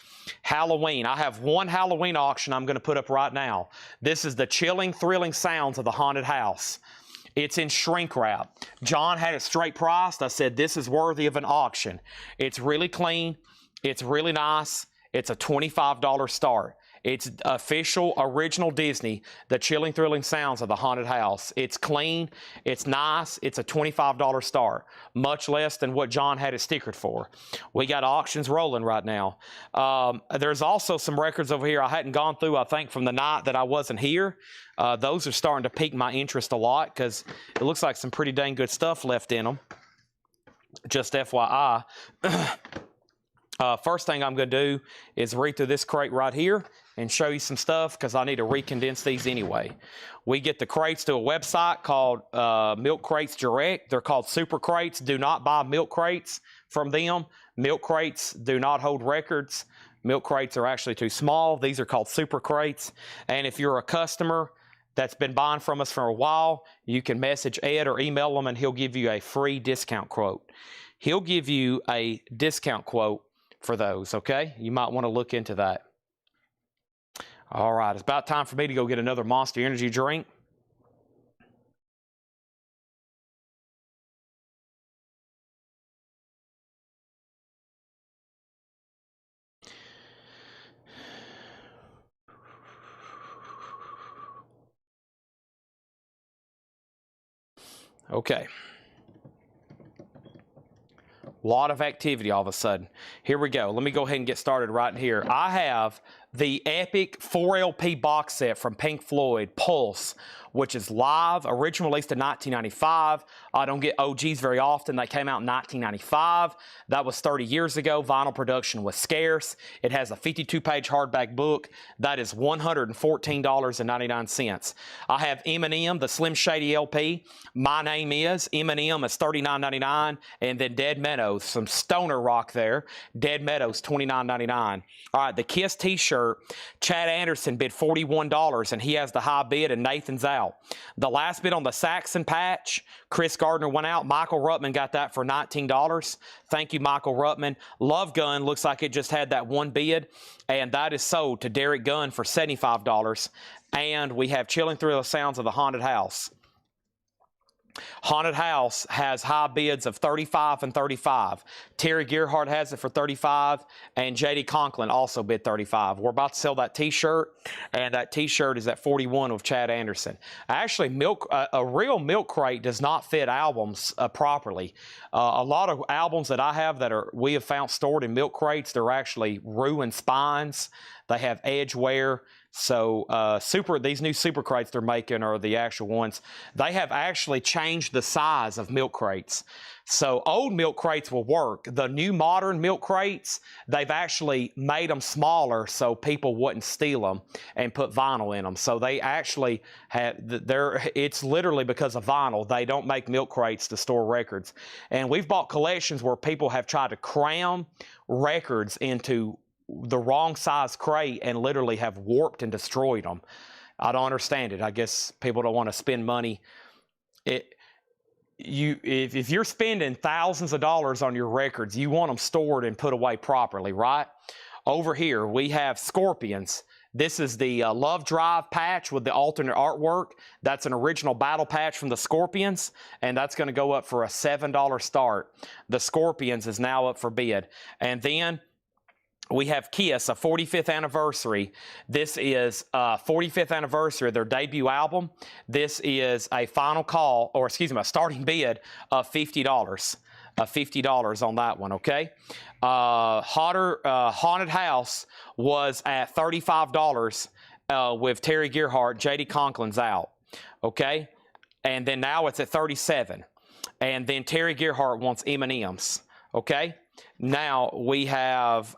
Halloween. I have one Halloween auction I'm going to put up right now. This is the chilling, thrilling sounds of the haunted house. It's in shrink wrap. John had it straight priced. I said, this is worthy of an auction. It's really clean. It's really nice. It's a $25 start. It's official, original Disney, the chilling, thrilling sounds of the haunted house. It's clean. It's nice. It's a $25 start, much less than what John had it stickered for. We got auctions rolling right now. There's also some records over here I hadn't gone through, I think, from the night that I wasn't here. Those are starting to pique my interest a lot, because it looks like some pretty dang good stuff left in them. Just FYI. First thing I'm going to do is read through this crate right here and show you some stuff, because I need to recondense these anyway. We get the crates to a website called Milk Crates Direct. They're called Super Crates. Do not buy milk crates from them. Milk crates do not hold records. Milk crates are actually too small. These are called Super Crates. And if you're a customer that's been buying from us for a while, you can message Ed or email him, and he'll give you a free discount quote. He'll give you a discount quote for those, okay? You might want to look into that. All right, it's about time for me to go get another Monster Energy drink. Okay. A lot of activity all of a sudden. Here we go. Let me go ahead and get started right here. I have the epic 4 LP box set from Pink Floyd, Pulse, which is live, originally released in 1995. I don't get OGs very often. They came out in 1995. That was 30 years ago. Vinyl production was scarce. It has a 52-page hardback book. That is $114.99. I have Eminem, the Slim Shady LP. My Name Is. Eminem is $39.99. And then Dead Meadows, some stoner rock there. Dead Meadows, $29.99. All right, the Kiss t-shirt, Chad Anderson bid $41, and he has the high bid, and Nathan's out. The last bid on the Saxon patch, Chris Gardner went out. Michael Ruttman got that for $19. Thank you, Michael Ruttman. Love Gun looks like it just had that one bid, and that is sold to Derek Gunn for $75. And we have Chilling Through the Sounds of the Haunted House. Haunted House has high bids of $35 and $35. Terry Gerhardt has it for $35, and J.D. Conklin also bid $35. We're about to sell that T-shirt, and that T-shirt is at $41 with Chad Anderson. Actually, a real milk crate does not fit albums properly. A lot of albums that I have we have found stored in milk crates, they're actually ruined spines. They have edge wear. So these new super crates they're making are the actual ones. They have actually changed the size of milk crates. So old milk crates will work. The new modern milk crates, they've actually made them smaller so people wouldn't steal them and put vinyl in them. So they actually have, it's literally because of vinyl. They don't make milk crates to store records. And we've bought collections where people have tried to cram records into the wrong size crate and literally have warped and destroyed them. I don't understand it. I guess people don't want to spend money. If you're spending thousands of dollars on your records, you want them stored and put away properly, right? Over here, we have Scorpions. This is the Love Drive patch with the alternate artwork. That's an original battle patch from the Scorpions, and that's going to go up for a $7 start. The Scorpions is now up for bid. And then we have Kiss, a 45th anniversary. This is 45th anniversary of their debut album. This is a final call, or excuse me, a starting bid of $50. $50 on that one, okay? Haunted House was at $35 with Terry Gerhardt. J.D. Conklin's out, okay? And then now it's at $37. And then Terry Gerhardt wants M&M's, okay? Now we have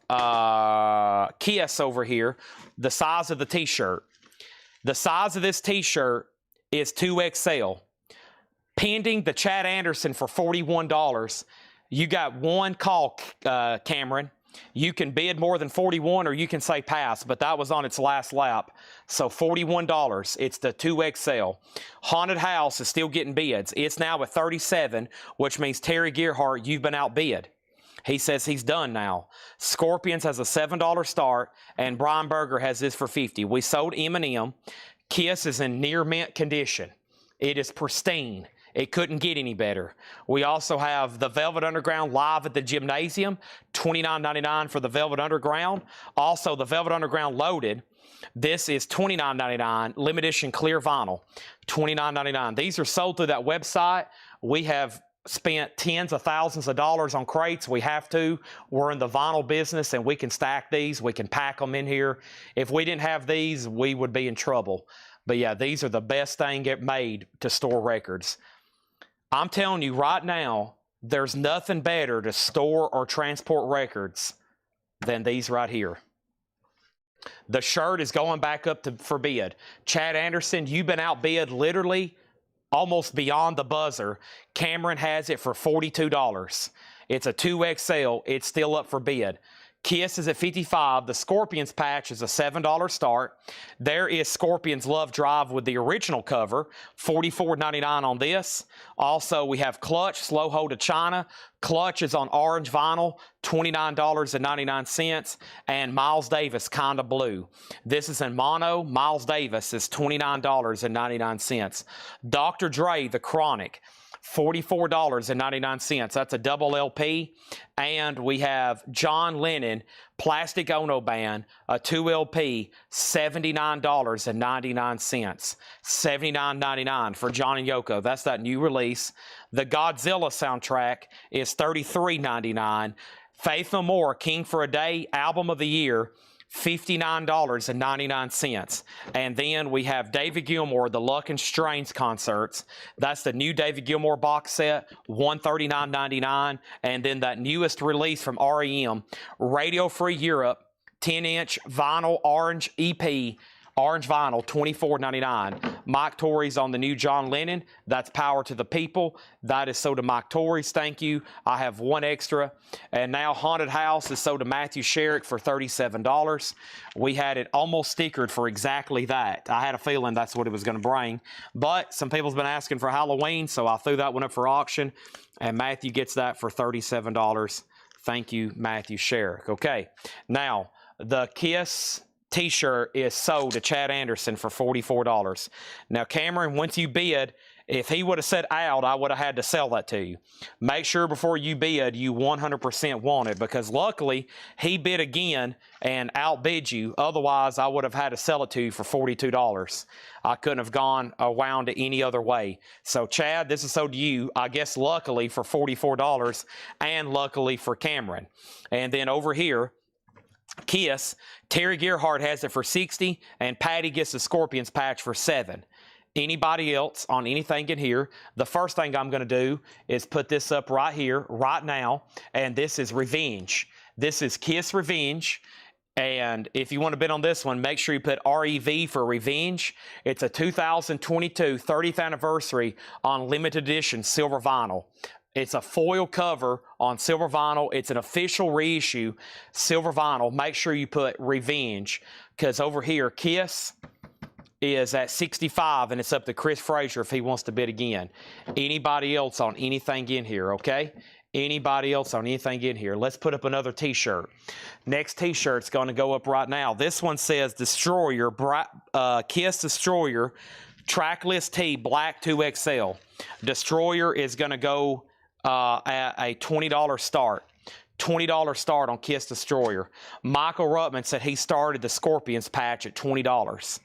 Kiss over here, the size of the t-shirt. The size of this t-shirt is 2XL. Pending the Chad Anderson for $41. You got one call, Cameron. You can bid more than 41 or you can say pass, but that was on its last lap. So $41, it's the 2XL. Haunted House is still getting bids. It's now at 37, which means Terry Gerhardt, you've been outbid. He says he's done now. Scorpions has a $7 start, and Brian Berger has this for $50. We sold M&M. Kiss is in near mint condition. It is pristine. It couldn't get any better. We also have the Velvet Underground live at the Gymnasium, $29.99 for the Velvet Underground. Also, the Velvet Underground Loaded. This is $29.99, limited edition clear vinyl, $29.99. These are sold through that website. We have spent tens of thousands of dollars on crates. We have to. We're in the vinyl business, and we can stack these. We can pack them in here. If we didn't have these, we would be in trouble. But yeah, these are the best thing get made to store records. I'm telling you right now, there's nothing better to store or transport records than these right here. The shirt is going back up for bid. Chad Anderson, you've been outbid literally almost beyond the buzzer. Cameron has it for $42. It's a 2XL. It's still up for bid. Kiss is at $55. The Scorpions patch is a $7 start. There is Scorpions Love Drive with the original cover, $44.99 on this. Also, we have Clutch, Slow Hold of China. Clutch is on orange vinyl, $29.99. And Miles Davis, Kinda Blue. This is in mono. Miles Davis is $29.99. Dr. Dre, The Chronic, $44.99. That's a double LP. And we have John Lennon, Plastic Ono Band, a 2LP, $79.99. $79.99 for John and Yoko. That's that new release. The Godzilla soundtrack is $33.99. Faith No More, King for a Day, Album of the Year, $59.99. And then we have David Gilmour, the Luck and Strains concerts. That's the new David Gilmour box set, $139.99. And then that newest release from REM, Radio Free Europe, 10-inch vinyl orange EP, orange vinyl, $24.99. Mike Torrey's on the new John Lennon. That's Power to the People. That is sold to Mike Torrey's. Thank you. I have one extra. And now Haunted House is sold to Matthew Sherrick for $37. We had it almost stickered for exactly that. I had a feeling that's what it was going to bring. But some people's been asking for Halloween, so I threw that one up for auction. And Matthew gets that for $37. Thank you, Matthew Sherrick. Okay. Now, the Kiss T-shirt is sold to Chad Anderson for $44. Now, Cameron, once you bid, if he would have said out, I would have had to sell that to you. Make sure before you bid, you 100% want it, because luckily he bid again and outbid you. Otherwise, I would have had to sell it to you for $42. I couldn't have gone around it any other way. So, Chad, this is sold to you, I guess, luckily for $44 and luckily for Cameron. And then over here, Kiss, Terry Gerhardt has it for $60, and Patty gets the Scorpions patch for $7. Anybody else on anything in here, the first thing I'm going to do is put this up right here, right now, and this is Revenge. This is Kiss Revenge, and if you want to bid on this one, make sure you put REV for Revenge. It's a 2022 30th anniversary on limited edition silver vinyl. It's a foil cover on silver vinyl. It's an official reissue silver vinyl. Make sure you put Revenge, because over here, Kiss is at $65, and it's up to Chris Frazier if he wants to bid again. Anybody else on anything in here, okay? Anybody else on anything in here? Let's put up another T-shirt. Next T-shirt's going to go up right now. This one says Destroyer, Kiss Destroyer, Tracklist T, Black 2XL. Destroyer is going to go at a $20 start. $20 start on Kiss Destroyer. Michael Ruttman said he started the Scorpions patch at $20.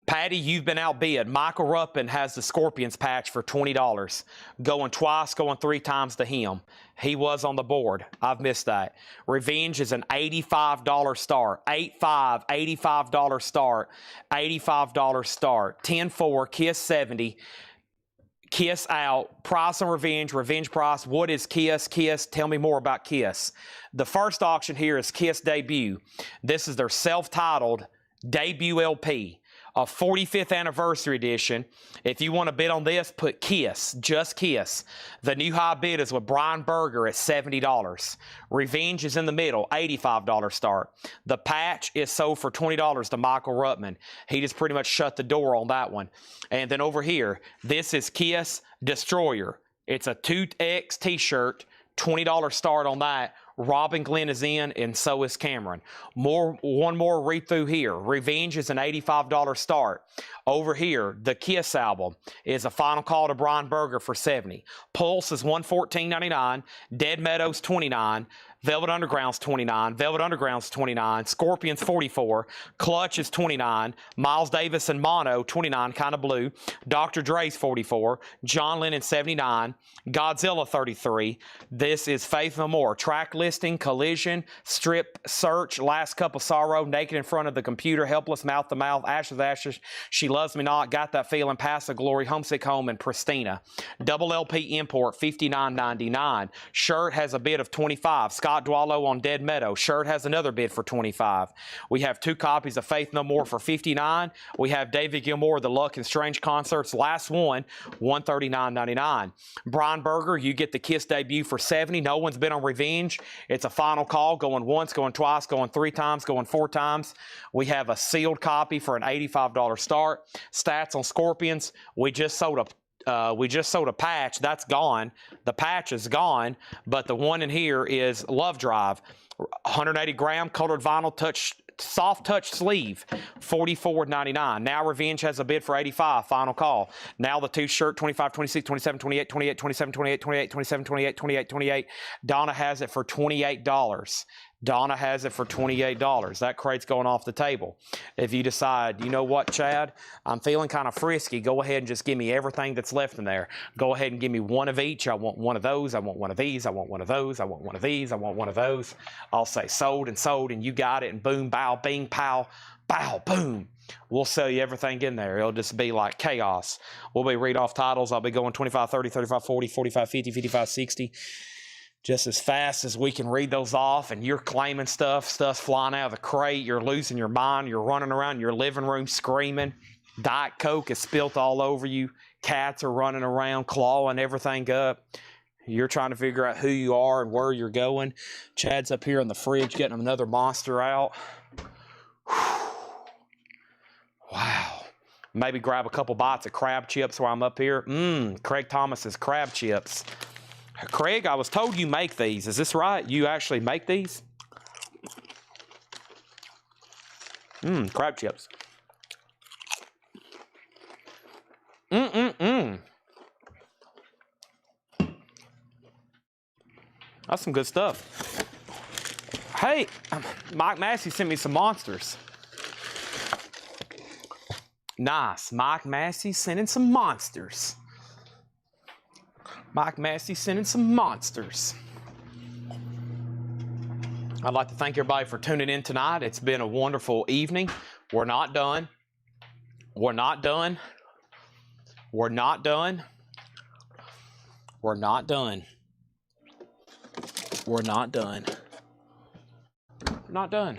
Patty, you've been outbid. Michael Ruppin has the Scorpions patch for $20. Going twice, going three times to him. He was on the board. I've missed that. Revenge is an $85 start. $85 start. $85 start. 10-4, Kiss 70. Kiss out. Price on Revenge. Revenge price. What is Kiss? Kiss. Tell me more about Kiss. The first auction here is Kiss Debut. This is their self-titled debut LP. A 45th anniversary edition. If you want to bid on this, put Kiss, just Kiss. The new high bid is with Brian Berger at $70. Revenge is in the middle, $85 start. The patch is sold for $20 to Michael Ruttman. He just pretty much shut the door on that one. And then over here, this is Kiss Destroyer. It's a 2X t-shirt, $20 start on that. Robin Glenn is in, and so is Cameron. One more read through here. Revenge is an $85 start. Over here, the Kiss album is a final call to Brian Berger for $70. Pulse is $114.99. Dead Meadows $29. Velvet Underground's $29. Velvet Underground's $29. Scorpions $44. Clutch is $29. Miles Davis and Mono $29, kind of blue. Dr. Dre's $44. John Lennon $79. Godzilla $33. This is Faith No More. Track listing, Collision, Strip Search, Last Cup of Sorrow, Naked in Front of the Computer, Helpless, Mouth to Mouth, Ashes Ashes, She Loves Me Not, Got That Feeling, Past the Glory, Homesick Home, and Pristina. Double LP import $59.99. Shirt has a bid of $25. Scott Dwallow on Dead Meadow. Shirt has another bid for $25. We have 2 copies of Faith No More for $59. We have David Gilmour, The Luck and Strange Concerts, last one, $139.99. Brian Berger, you get the Kiss Debut for $70. No one's been on Revenge. It's a final call, going once, going twice, going 3 times, going 4 times. We have a sealed copy for an $85 start. Stats on Scorpions, we just sold a patch. That's gone. The patch is gone, but the one in here is Love Drive. 180 gram colored vinyl soft touch sleeve, $44.99. Now Revenge has a bid for $85, final call. Now the two-shirt, 25, 26, 27, 28, 28, 27, 28, 28, 27, 28, 28, 28. Donna has it for $28. Donna has it for $28. That crate's going off the table. If you decide, you know what, Chad, I'm feeling kind of frisky, go ahead and just give me everything that's left in there. Go ahead and give me one of each. I want one of those. I want one of these. I want one of those. I want one of these. I want one of those. I'll say sold, and you got it, and boom, bow, bing, pow, bow, boom. We'll sell you everything in there. It'll just be like chaos. We'll be read off titles. I'll be going 25, 30, 35, 40, 45, 50, 55, 60. Just as fast as we can read those off, and you're claiming stuff's flying out of the crate, you're losing your mind, you're running around your living room screaming, Diet Coke is spilt all over you, cats are running around clawing everything up, you're trying to figure out who you are and where you're going. Chad's up here in the fridge getting another Monster out. Wow. Maybe grab a couple bites of crab chips while I'm up here. Craig Thomas's crab chips. Craig, I was told you make these. Is this right? You actually make these? Crab chips. That's some good stuff. Hey, Mike Massey sent me some monsters. Nice. Mike Massey sending some monsters. Mike Massey sending some monsters. I'd like to thank everybody for tuning in tonight. It's been a wonderful evening. We're not done. We're not done. We're not done. We're not done. We're not done. We're not done.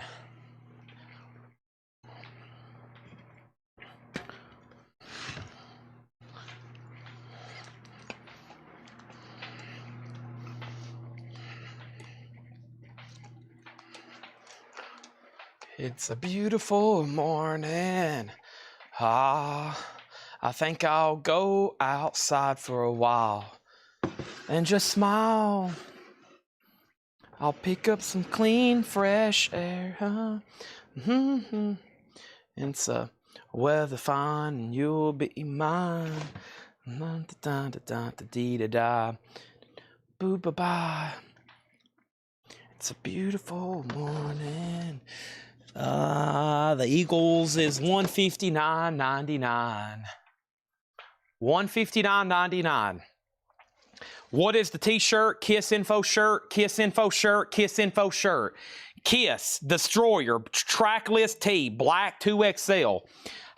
It's a beautiful morning. I think I'll go outside for a while and just smile. I'll pick up some clean, fresh air. It's a weather fine and you'll be mine. Da-da-da-da-da-da-da. Boo-ba-bye. It's a beautiful morning. The Eagles is $159.99. $159.99. What is the t-shirt? Kiss info shirt, Kiss info shirt, Kiss info shirt. Kiss Destroyer track list tee, black 2XL.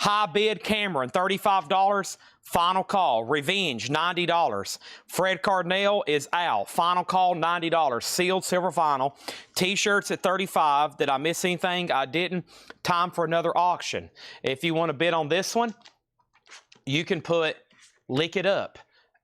High bid Cameron, $35. Final call. Revenge, $90. Fred Cardinal is out. Final call, $90. Sealed silver vinyl. T-shirts at $35. Did I miss anything? I didn't. Time for another auction. If you want to bid on this one, you can put Lick It Up.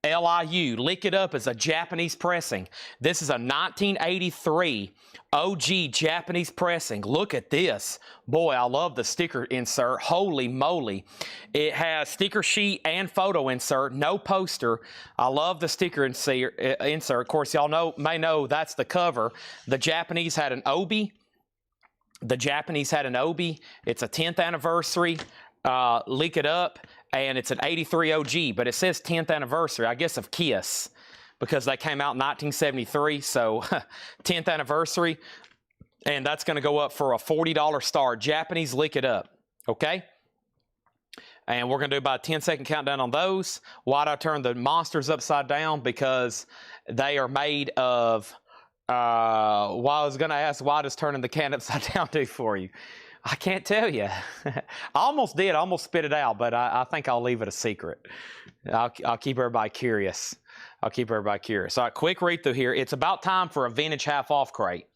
LIU. Lick It Up is a Japanese pressing. This is a 1983 OG Japanese pressing. Look at this. Boy, I love the sticker insert. Holy moly. It has sticker sheet and photo insert. No poster. I love the sticker insert. Of course, y'all may know that's the cover. The Japanese had an obi. It's a 10th anniversary. Lick It Up. And it's an 83 OG, but it says 10th anniversary, I guess, of Kiss, because they came out in 1973, so 10th anniversary, and that's going to go up for a $40 star. Japanese Lick It Up, okay? And we're going to do about a 10-second countdown on those. Why'd I turn the monsters upside down? Because they are made of, I was going to ask, why does turning the can upside down do for you? I can't tell you. I almost did. I almost spit it out, but I think I'll leave it a secret. I'll keep everybody curious. All right, quick read through here. It's about time for a vintage half-off crate.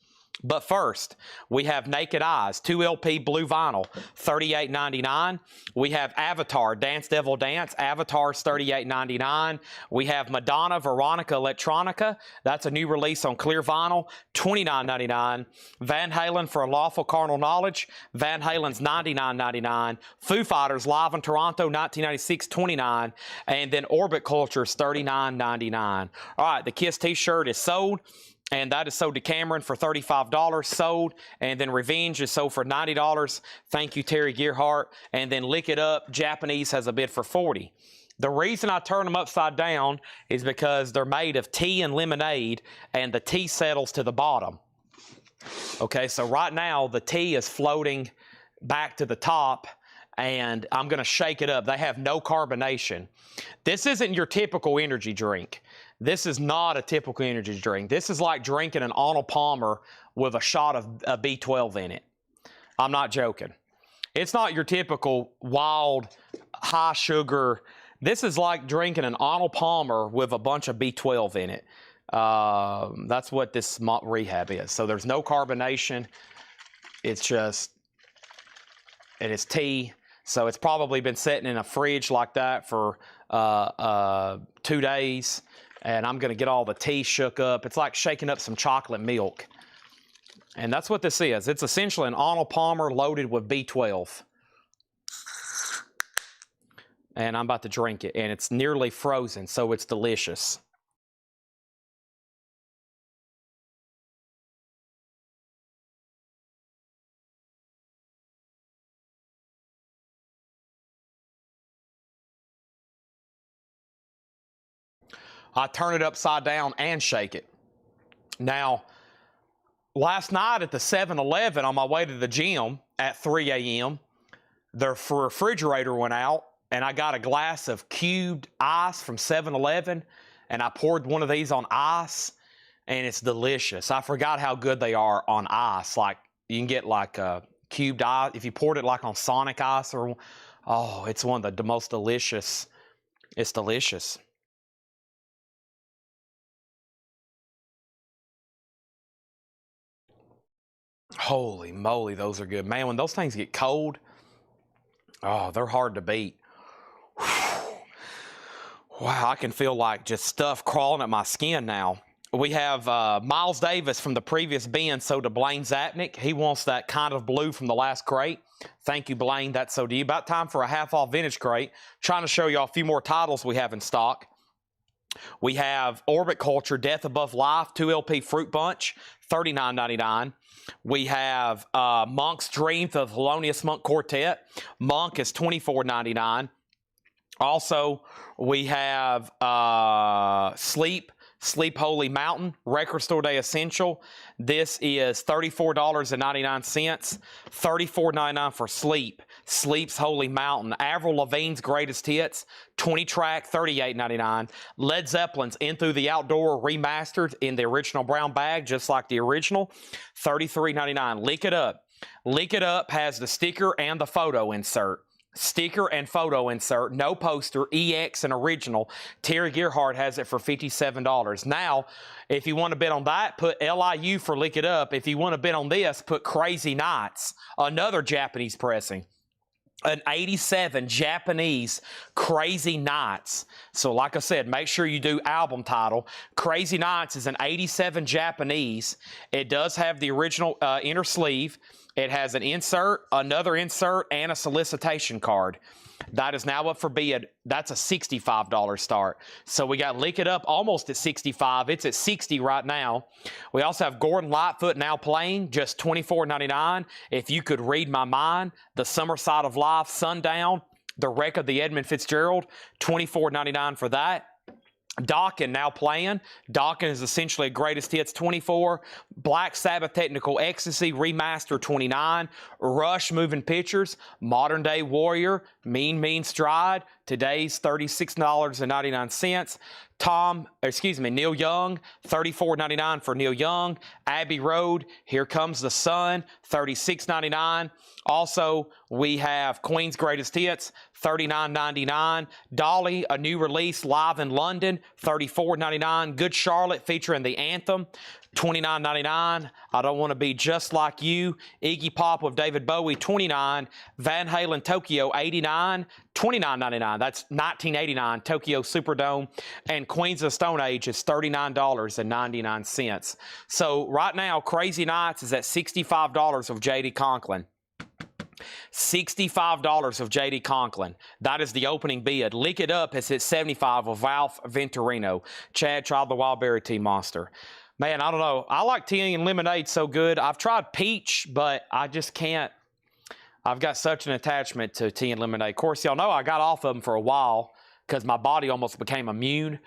But first, we have Naked Eyes, 2LP blue vinyl, $38.99. We have Avatar, Dance Devil Dance, Avatar's $38.99. We have Madonna Veronica Electronica, that's a new release on clear vinyl, $29.99. Van Halen for Lawful Carnal Knowledge, Van Halen's $99.99. Foo Fighters Live in Toronto, 1996, $29. And then Orbit Culture's $39.99. All right, the Kiss t-shirt is sold. And that is sold to Cameron for $35, sold. And then Revenge is sold for $90. Thank you, Terry Gearhart. And then Lick It Up, Japanese, has a bid for $40. The reason I turn them upside down is because they're made of tea and lemonade, and the tea settles to the bottom. Okay, so right now the tea is floating back to the top, and I'm going to shake it up. They have no carbonation. This isn't your typical energy drink. This is not a typical energy drink. This is like drinking an Arnold Palmer with a shot of B12 in it. I'm not joking. It's not your typical wild, high sugar. This is like drinking an Arnold Palmer with a bunch of B12 in it. That's what this Malt Rehab is. So there's no carbonation. It's just, it is tea. So it's probably been sitting in a fridge like that for 2 days. And I'm going to get all the tea shook up. It's like shaking up some chocolate milk. And that's what this is. It's essentially an Arnold Palmer loaded with B12. And I'm about to drink it. And it's nearly frozen, so it's delicious. I turn it upside down and shake it. Now, last night at the 7-Eleven on my way to the gym at 3 a.m., the refrigerator went out, and I got a glass of cubed ice from 7-Eleven, and I poured one of these on ice, and it's delicious. I forgot how good they are on ice. Like, you can get like a cubed ice. If you poured it like on Sonic ice, or, oh, it's one of the most delicious. It's delicious. Holy moly, those are good. Man, when those things get cold, oh, they're hard to beat. Wow, I can feel like just stuff crawling at my skin now. We have Miles Davis from the previous bin, so to Blaine Zapnick. He wants that kind of blue from the last crate. Thank you, Blaine. That's so to you. About time for a half-off vintage crate. Trying to show you all a few more titles we have in stock. We have Orbit Culture, Death Above Life, 2LP Fruit Punch, $39.99. We have Monk's Dream, the Thelonious Monk Quartet. Monk is $24.99. Also, we have Sleep Holy Mountain, Record Store Day Essential. This is $34.99. $34.99 for Sleep. Sleep's Holy Mountain. Avril Lavigne's Greatest Hits, 20-track, $38.99. Led Zeppelin's In Through the Outdoor remastered in the original brown bag, just like the original, $33.99. Lick It Up. Lick It Up has the sticker and the photo insert. Sticker and photo insert, no poster, EX and original. Terry Gerhardt has it for $57. Now, if you want to bet on that, put LIU for Lick It Up. If you want to bet on this, put Crazy Nights, another Japanese pressing. An 87 Japanese Crazy Nights. So like I said, make sure you do album title. Crazy Nights is an 87 Japanese. It does have the original inner sleeve. It has an insert, another insert, and a solicitation card. That is now up for bid. That's a $65 start. So we got Lick It Up almost at $65. It's at $60 right now. We also have Gordon Lightfoot now playing, just $24.99. If You Could Read My Mind, The Summer Side of Life, Sundown, The Wreck of the Edmund Fitzgerald, $24.99 for that. Dokken now playing. Dokken is essentially a greatest hits, 24. Black Sabbath Technical Ecstasy Remaster, 29. Rush Moving Pictures, Modern Day Warrior, Mean Stride, today's $36.99. Neil Young, $34.99 for Neil Young. Abbey Road, Here Comes the Sun, $36.99. Also, we have Queen's Greatest Hits, $39.99. Dolly, a new release live in London, $34.99. Good Charlotte featuring the anthem, $29.99. I Don't Want to Be Just Like You. Iggy Pop with David Bowie, $29. Van Halen Tokyo, $89. $29.99. That's $19.89. Tokyo Superdome. And Queens of Stone Age is $39.99. So right now, Crazy Nights is at $65 of J.D. Conklin. $65 of J.D. Conklin. That is the opening bid. Lick It Up is at $75 of Ralph Venturino. Chad tried the Wild Berry Tea Monster. Man, I don't know. I like tea and lemonade so good. I've tried peach, but I just can't. I've got such an attachment to tea and lemonade. Of course, y'all know I got off of them for a while because my body almost became immune.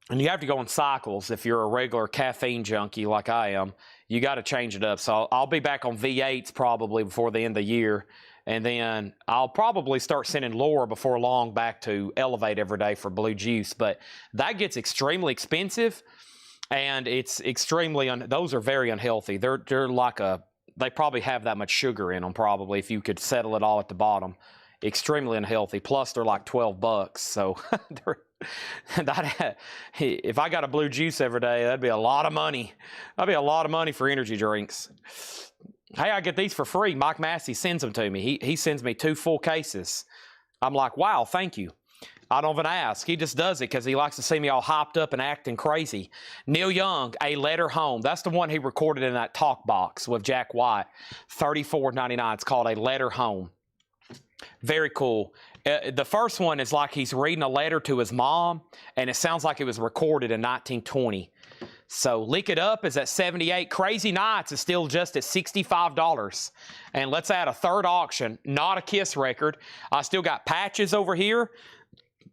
and you have to go in cycles if you're a regular caffeine junkie like I am. You got to change it up. So I'll be back on V8s probably before the end of the year. And then I'll probably start sending Laura before long back to Elevate every day for Blue Juice. But that gets extremely expensive, and it's extremely those are very unhealthy. They're like they probably have that much sugar in them probably if you could settle it all at the bottom. Extremely unhealthy. Plus they're like $12. So if I got a Blue Juice every day, that'd be a lot of money. That'd be a lot of money for energy drinks. Hey, I get these for free. Mike Massey sends them to me. He sends me 2 full cases. I'm like, wow, thank you. I don't even ask. He just does it because he likes to see me all hopped up and acting crazy. Neil Young, A Letter Home. That's the one he recorded in that talk box with Jack White. $34.99. It's called A Letter Home. Very cool. The first one is like he's reading a letter to his mom, and it sounds like it was recorded in 1920. So Lick It Up is at $78. Crazy Nights is still just at $65. And let's add a third auction, Not a Kiss record. I still got patches over here.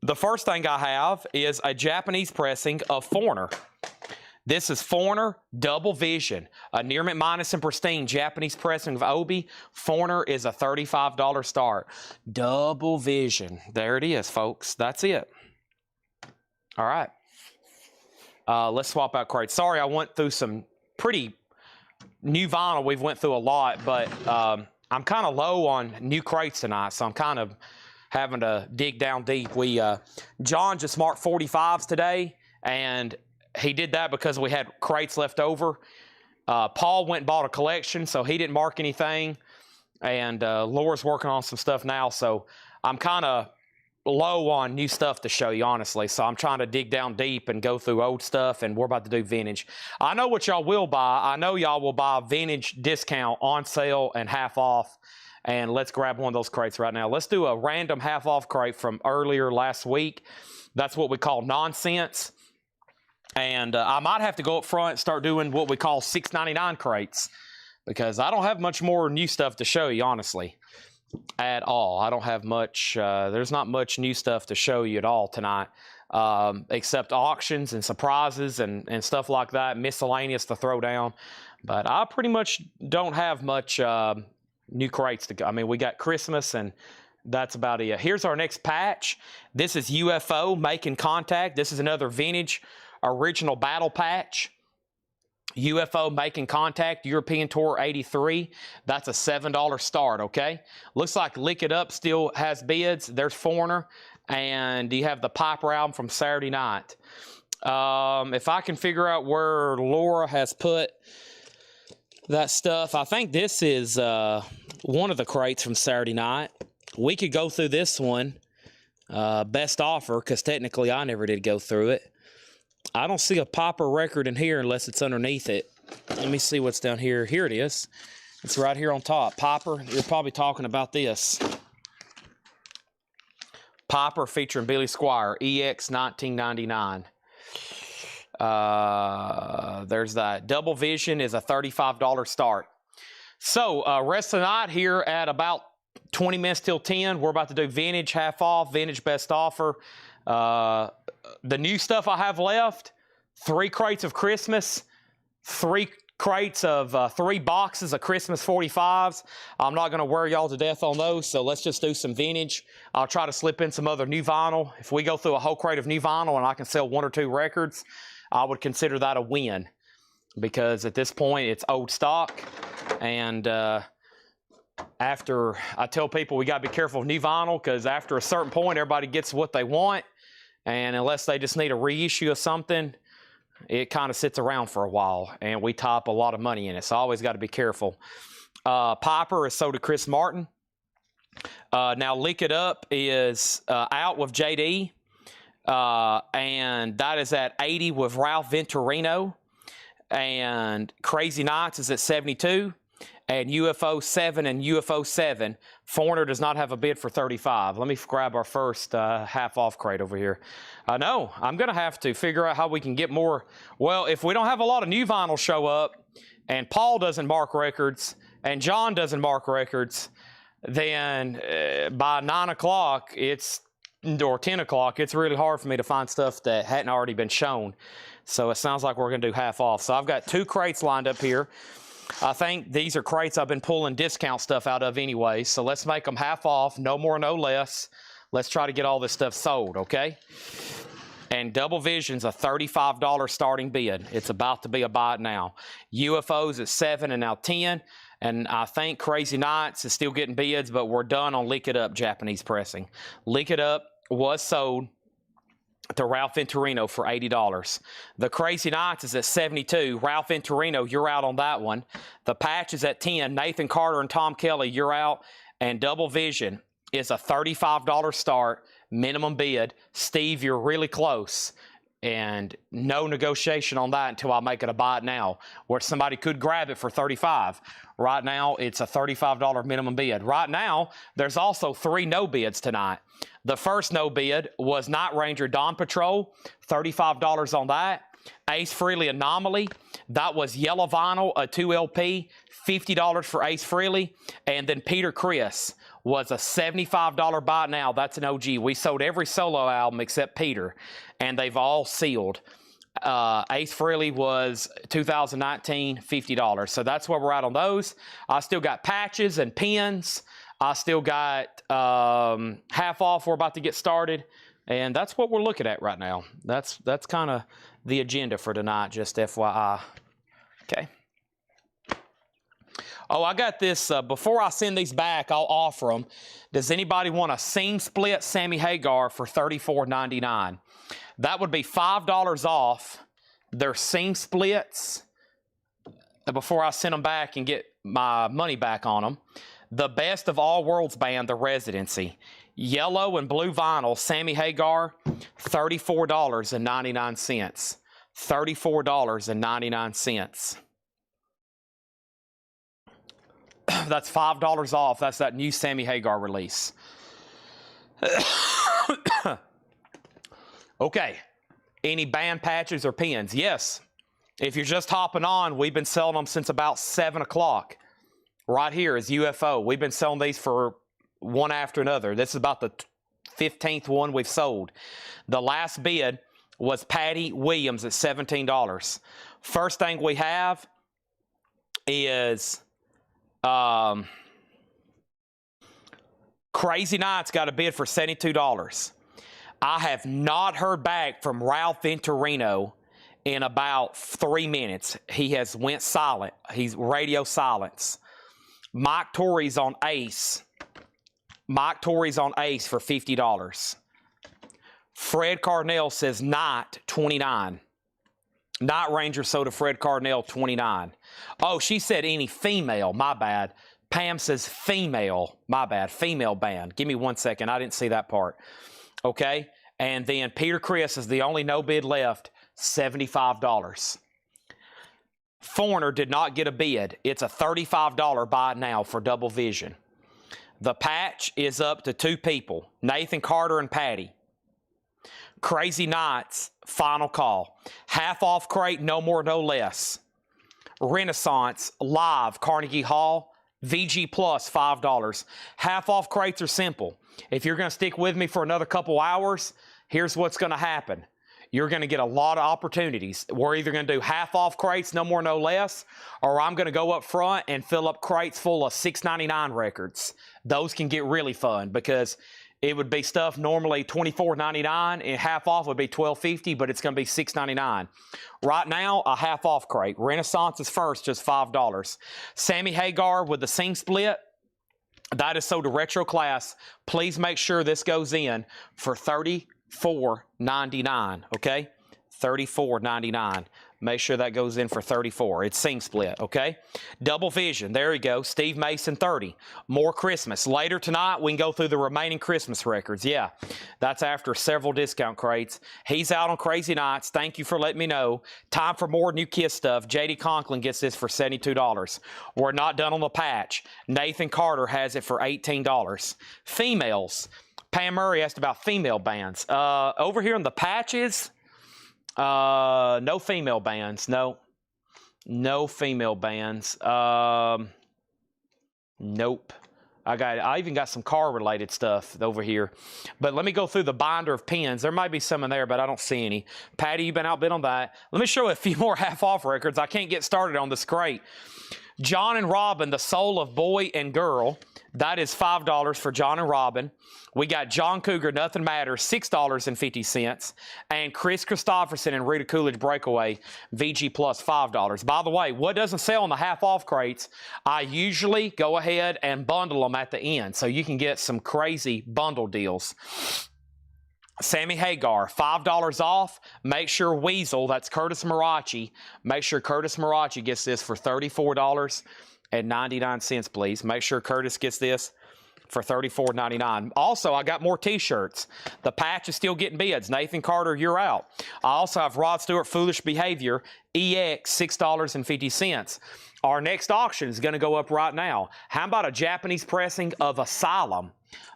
The first thing I have is a Japanese pressing of Foreigner. This is Foreigner Double Vision, a near mint minus and pristine Japanese pressing of Obi. Foreigner is a $35 start. Double Vision. There it is, folks. That's it. All right. Let's swap out crates. Sorry, I went through some pretty new vinyl. We've went through a lot, but I'm kind of low on new crates tonight, so I'm kind of having to dig down deep. John just marked 45s today, and he did that because we had crates left over. Paul went and bought a collection, so he didn't mark anything. And Laura's working on some stuff now, so I'm kind of low on new stuff to show you, honestly. So I'm trying to dig down deep and go through old stuff, and we're about to do vintage. I know what y'all will buy. I know y'all will buy vintage discount on sale and half off. And let's grab one of those crates right now. Let's do a random half off crate from earlier last week. That's what we call nonsense. And I might have to go up front and start doing what we call $6.99 crates, because I don't have much more new stuff to show you, honestly, at all. I don't have much. There's not much new stuff to show you at all tonight, except auctions and surprises and stuff like that, miscellaneous to throw down. But I pretty much don't have much new crates to go. I mean, we got Christmas, and that's about it. Here's our next patch. This is UFO Making Contact. This is another vintage original battle patch. UFO Making Contact, European Tour 83. That's a $7 start, okay? Looks like Lick It Up still has bids. There's Foreigner. And you have the Piper album from Saturday Night. If I can figure out where Laura has put that stuff, I think this is one of the crates from Saturday Night. We could go through this one. Best offer, because technically I never did go through it. I don't see a Piper record in here unless it's underneath it. Let me see what's down here. Here it is. It's right here on top. Piper, you're probably talking about this. Piper featuring Billy Squier, EX 1999. There's that. Double Vision is a $35 start. So, rest of the night here at about 20 minutes till 10, we're about to do vintage half off, vintage best offer. The new stuff I have left, 3 crates of Christmas, 3 crates of 3 boxes of Christmas 45s. I'm not going to wear y'all to death on those, so let's just do some vintage. I'll try to slip in some other new vinyl. If we go through a whole crate of new vinyl and I can sell 1 or 2 records, I would consider that a win, because at this point it's old stock. And after I tell people we got to be careful of new vinyl, because after a certain point everybody gets what they want. And unless they just need a reissue of something, it kind of sits around for a while, and we top a lot of money in it. So I always got to be careful. Piper is sold to Chris Martin. Now Lick It Up is out with JD, and that is at 80 with Ralph Venturino. And Crazy Nights is at 72. And UFO 7 and UFO 7. Foreigner does not have a bid for 35. Let me grab our first half off crate over here. No, I'm going to have to figure out how we can get more. Well, if we don't have a lot of new vinyl show up, and Paul doesn't mark records, and John doesn't mark records, then by 9 o'clock, it's or 10 o'clock, it's really hard for me to find stuff that hadn't already been shown. So it sounds like we're going to do half off. So I've got 2 crates lined up here. I think these are crates I've been pulling discount stuff out of anyway. So let's make them half off, no more, no less. Let's try to get all this stuff sold, okay? And Double Vision's a $35 starting bid. It's about to be a buy it now. UFOs at 7 and now 10. And I think Crazy Nights is still getting bids, but we're done on Lick It Up Japanese pressing. Lick It Up was sold to Ralph Venturino for $80. The Crazy Nights is at 72. Ralph Venturino, you're out on that one. The Patch is at 10. Nathan Carter and Tom Kelly, you're out. And Double Vision is a $35 start, minimum bid. Steve, you're really close. And no negotiation on that until I make it a buy it now, where somebody could grab it for $35. Right now, it's a $35 minimum bid. Right now, there's also 3 no bids tonight. The first no bid was Night Ranger Dawn Patrol, $35 on that. Ace Frehley Anomaly, that was yellow vinyl, a 2LP, $50 for Ace Frehley. And then Peter Criss was a $75 buy now. That's an OG. We sold every solo album except Peter, and they've all sealed. Ace Frehley was 2019, $50. So that's where we're at on those. I still got patches and pins. I still got half off. We're about to get started, and that's what we're looking at right now. That's kind of the agenda for tonight, just FYI. Okay. Oh, I got this. Before I send these back, I'll offer them. Does anybody want a seam split Sammy Hagar for $34.99? That would be $5 off their seam splits before I send them back and get my money back on them. The Best of All Worlds band, The Residency. Yellow and blue vinyl, Sammy Hagar, $34.99. $34.99. That's $5 off. That's that new Sammy Hagar release. Okay. Any band patches or pins? Yes. If you're just hopping on, we've been selling them since about 7 o'clock. Right here is UFO. We've been selling these for one after another. This is about the 15th one we've sold. The last bid was Patty Williams at $17. First thing we have is Crazy Nights got a bid for $72. I have not heard back from Ralph Venturino in about 3 minutes. He has went silent. He's radio silence. Mike Torrey's on Ace. Mike Torrey's on Ace for $50. Fred Carnell says Night, $29. Night Ranger sold to Fred Carnell, $29. Oh, she said any female. My bad. Pam says female. My bad. Female band. Give me 1 second. I didn't see that part. Okay. And then Peter Criss is the only no bid left. $75. Foreigner did not get a bid. It's a $35 buy now for Double Vision. The Patch is up to 2 people. Nathan Carter and Patty. Crazy Nights, final call. Half off crate, no more, no less. Renaissance, live, Carnegie Hall, VG Plus, $5. Half off crates are simple. If you're going to stick with me for another couple hours, here's what's going to happen. You're going to get a lot of opportunities. We're either going to do half off crates, no more, no less, or I'm going to go up front and fill up crates full of $6.99 records. Those can get really fun because it would be stuff normally $24.99 and half off would be $12.50, but it's going to be $6.99. Right now, a half off crate. Renaissance is first, just $5. Sammy Hagar with the seam split. That is sold to Retro Class. Please make sure this goes in for $34.99, okay? $34.99. Make sure that goes in for $34. It's seam split, okay? Double Vision, there you go. Steve Mason, $30. More Christmas. Later tonight, we can go through the remaining Christmas records. Yeah, that's after several discount crates. He's out on Crazy Nights. Thank you for letting me know. Time for more New Kiss stuff. J.D. Conklin gets this for $72. We're not done on the Patch. Nathan Carter has it for $18. Females. Pam Murray asked about female bands. Over here in the Patches, no female bands. No female bands. Nope. I even got some car-related stuff over here. But let me go through the binder of pens. There might be some in there, but I don't see any. Patty, you've been outbid on that. Let me show you a few more half-off records. I can't get started on this crate. John and Robin, The Soul of Boy and Girl. That is $5 for John and Robin. We got John Cougar, Nothing Matters, $6.50. And Chris Christopherson and Rita Coolidge Breakaway, VG Plus, $5. By the way, what doesn't sell in the half-off crates, I usually go ahead and bundle them at the end, so you can get some crazy bundle deals. Sammy Hagar, $5 off. Make sure Weasel, that's Curtis Marachi, make sure Curtis Marachi gets this for $34.99, please. Make sure Curtis gets this for $34.99. Also, I got more t-shirts. The patch is still getting bids. Nathan Carter, you're out. I also have Rod Stewart, Foolish Behavior, EX, $6.50. Our next auction is going to go up right now. How about a Japanese pressing of Asylum?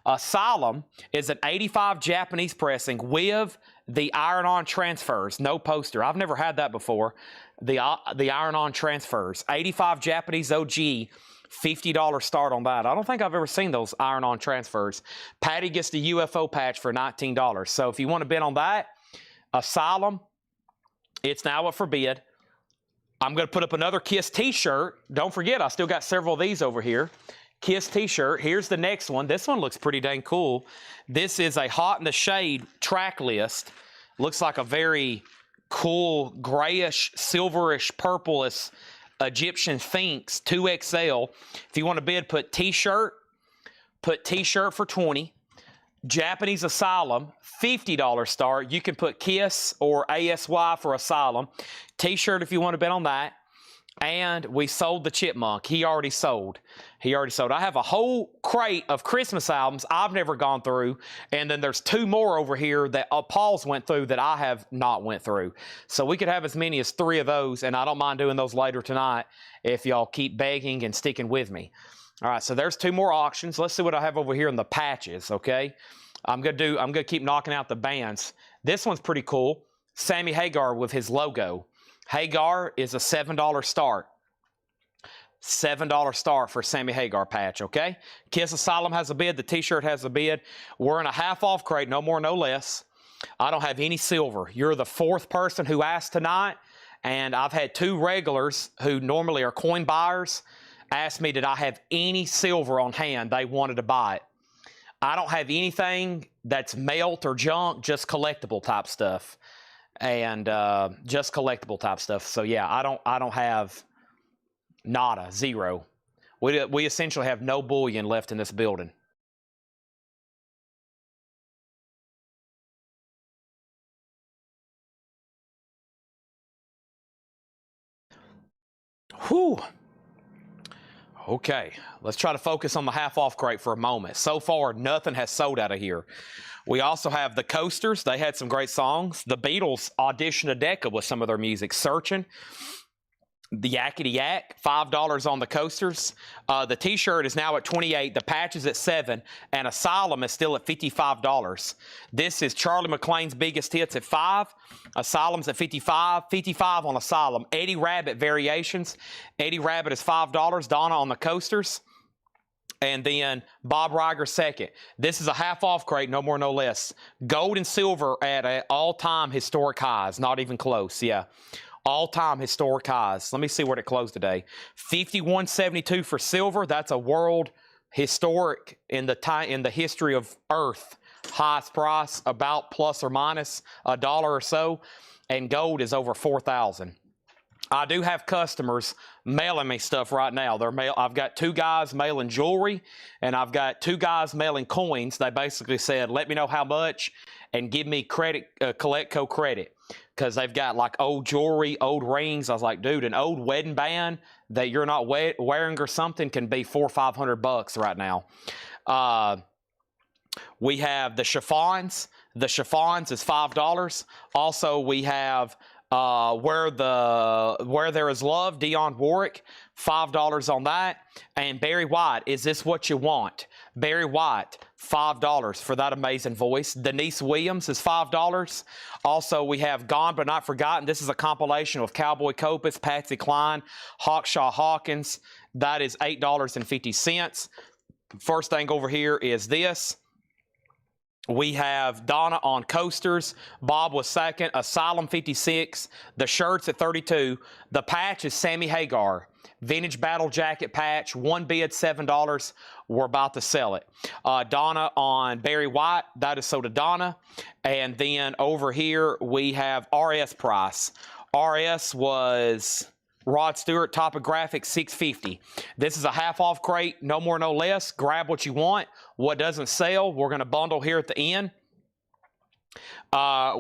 Asylum is an 85 Japanese pressing with the iron-on transfers. No poster. I've never had that before. The iron-on transfers. 85 Japanese OG. $50 start on that. I don't think I've ever seen those iron-on transfers. Patty gets the UFO patch for $19. So if you want to bid on that, Asylum, it's now up for bid. I'm going to put up another Kiss t-shirt. Don't forget, I still got several of these over here. Kiss t-shirt. Here's the next one. This one looks pretty dang cool. This is a Hot in the Shade track list. Looks like a very cool grayish, silverish, purplish Egyptian Sphinx 2XL. If you want to bid, put t-shirt for 20. Japanese Asylum, $50 start. You can put Kiss or ASY for Asylum. T-shirt if you want to bet on that. And we sold the Chipmunk. He already sold. I have a whole crate of Christmas albums I've never gone through. And then there's 2 more over here that Paul's went through that I have not went through. So we could have as many as 3 of those. And I don't mind doing those later tonight if y'all keep begging and sticking with me. All right, so there's 2 more auctions. Let's see what I have over here in the patches, okay? I'm gonna keep knocking out the bands. This one's pretty cool. Sammy Hagar with his logo. Hagar is a $7 start. $7 start for Sammy Hagar patch, okay? Kiss Asylum has a bid. The t-shirt has a bid. We're in a half-off crate, no more, no less. I don't have any silver. You're the 4th person who asked tonight, and I've had 2 regulars who normally are coin buyers ask me did I have any silver on hand. They wanted to buy it. I don't have anything that's melt or junk, just collectible type stuff. And just collectible type stuff. So yeah, I don't have nada, zero. We essentially have no bullion left in this building. Whew. Okay, let's try to focus on the half-off crate for a moment. So far, nothing has sold out of here. We also have the Coasters. They had some great songs. The Beatles auditioned a Decca with some of their music. Searching. The Yakety Yak, $5 on the Coasters. The t-shirt is now at $28. The patch is at $7. And Asylum is still at $55. This is Charlie McLean's biggest hits at $5. Asylum's at $55. $55 on Asylum. Eddie Rabbit variations. Eddie Rabbit is $5. Donna on the Coasters. And then Bob Riger second. This is a half-off crate, no more, no less. Gold and silver at all-time historic highs. Not even close, yeah. All-time historic highs. Let me see where it closed today. $51.72 for silver. That's a world historic in the history of Earth. Highest price, about plus or minus $1 or so. And gold is over $4,000. I do have customers mailing me stuff right now. I've got 2 guys mailing jewelry, and I've got 2 guys mailing coins. They basically said, let me know how much and give me credit, Collectco credit, because they've got like old jewelry, old rings. I was like, dude, an old wedding band that you're not wearing or something can be $400 or $500 right now. We have the chiffons. The chiffons is $5. Also, we have Where There Is Love, Dionne Warwick, $5 on that. And Barry White, Is This What You Want? Barry White, $5 for that amazing voice. Denise Williams is $5. Also, we have Gone But Not Forgotten. This is a compilation of Cowboy Copas, Patsy Cline, Hawkshaw Hawkins. That is $8.50. First thing over here is this. We have Donna on coasters. Bob was second. Asylum 56. The shirts at 32. The patch is Sammy Hagar. Vintage battle jacket patch. One bid, $7. We're about to sell it. Donna on Barry White. That is so to Donna. And then over here we have RS price. RS was Rod Stewart Topographic $6.50. This is a half off crate, no more, no less. Grab what you want. What doesn't sell, we're going to bundle here at the end.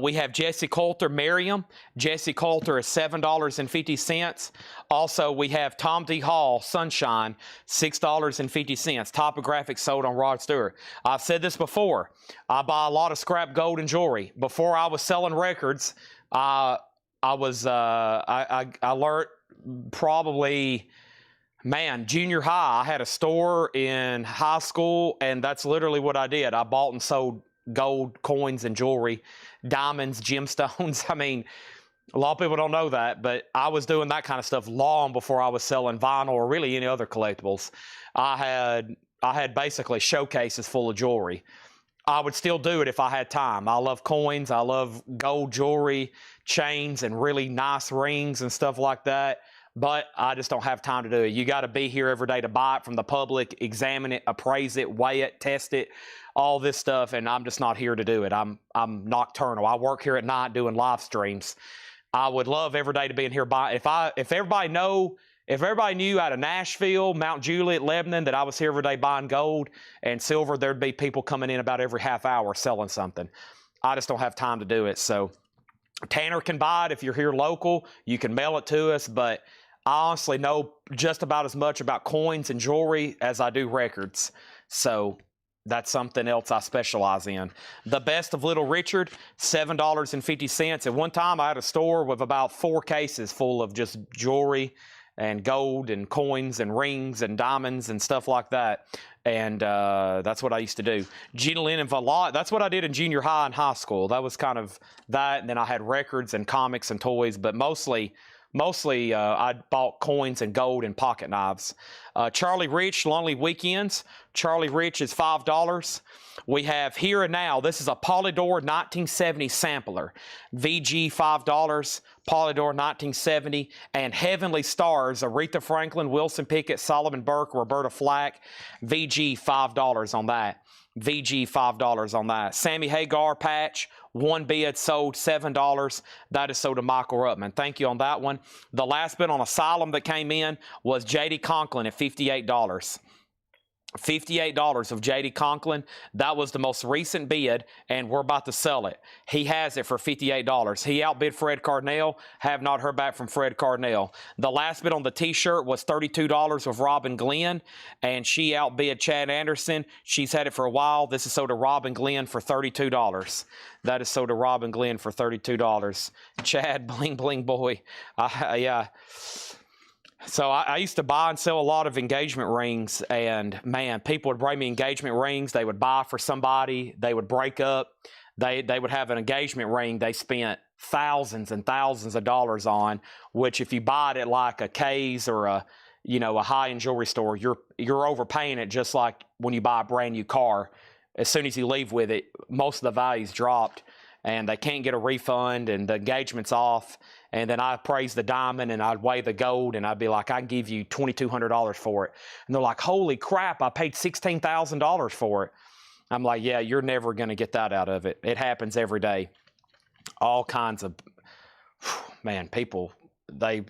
We have Jesse Coulter, Merriam. Jesse Coulter is $7.50. Also, we have Tom D. Hall, Sunshine, $6.50. Topographic sold on Rod Stewart. I've said this before. I buy a lot of scrap gold and jewelry. Before I was selling records, I learned probably, junior high. I had a store in high school, and that's literally what I did. I bought and sold gold coins and jewelry, diamonds, gemstones. I mean, a lot of people don't know that, but I was doing that kind of stuff long before I was selling vinyl or really any other collectibles. I had basically showcases full of jewelry. I would still do it if I had time. I love coins. I love gold jewelry, chains, and really nice rings and stuff like that. But I just don't have time to do it. You got to be here every day to buy it from the public, examine it, appraise it, weigh it, test it, all this stuff, and I'm just not here to do it. I'm nocturnal. I work here at night doing live streams. I would love every day to be in here buying. If everybody knew out of Nashville, Mount Juliet, Lebanon, that I was here every day buying gold and silver, there'd be people coming in about every half hour selling something. I just don't have time to do it. So Tanner can buy it. If you're here local, you can mail it to us, but I honestly know just about as much about coins and jewelry as I do records. So that's something else I specialize in. The Best of Little Richard, $7.50. At one time, I had a store with about 4 cases full of just jewelry and gold and coins and rings and diamonds and stuff like that. And that's what I used to do. Gina Lynn and Valot, that's what I did in junior high and high school. That was kind of that. And then I had records and comics and toys, but mostly I bought coins and gold and pocket knives. Charlie Rich, Lonely Weekends. Charlie Rich is $5. We have Here and Now. This is a Polydor 1970 sampler. VG $5. Polydor 1970. And Heavenly Stars, Aretha Franklin, Wilson Pickett, Solomon Burke, Roberta Flack. VG $5 on that. VG $5 on that. Sammy Hagar patch, 1 bid, sold $7. That is sold to Michael Ruttman. Thank you on that one. The last bid on Asylum that came in was J.D. Conklin at $58. $58 of J.D. Conklin. That was the most recent bid, and we're about to sell it. He has it for $58. He outbid Fred Cardinal. Have not heard back from Fred Cardinal. The last bid on the t-shirt was $32 of Robin Glenn, and she outbid Chad Anderson. She's had it for a while. This is sold to Robin Glenn for $32. That is sold to Robin Glenn for $32. Chad, bling, bling boy. Yeah. So I used to buy and sell a lot of engagement rings, and man, people would bring me engagement rings. They would buy for somebody. They would break up. They would have an engagement ring they spent thousands and thousands of dollars on, which if you buy it at like a K's or a high-end jewelry store, you're overpaying it, just like when you buy a brand new car. As soon as you leave with it, most of the value's dropped, and they can't get a refund, and the engagement's off. And then I praise the diamond, and I'd weigh the gold, and I'd be like, I can give you $2,200 for it. And they're like, holy crap, I paid $16,000 for it. I'm like, yeah, you're never going to get that out of it. It happens every day. All kinds of, man, people, they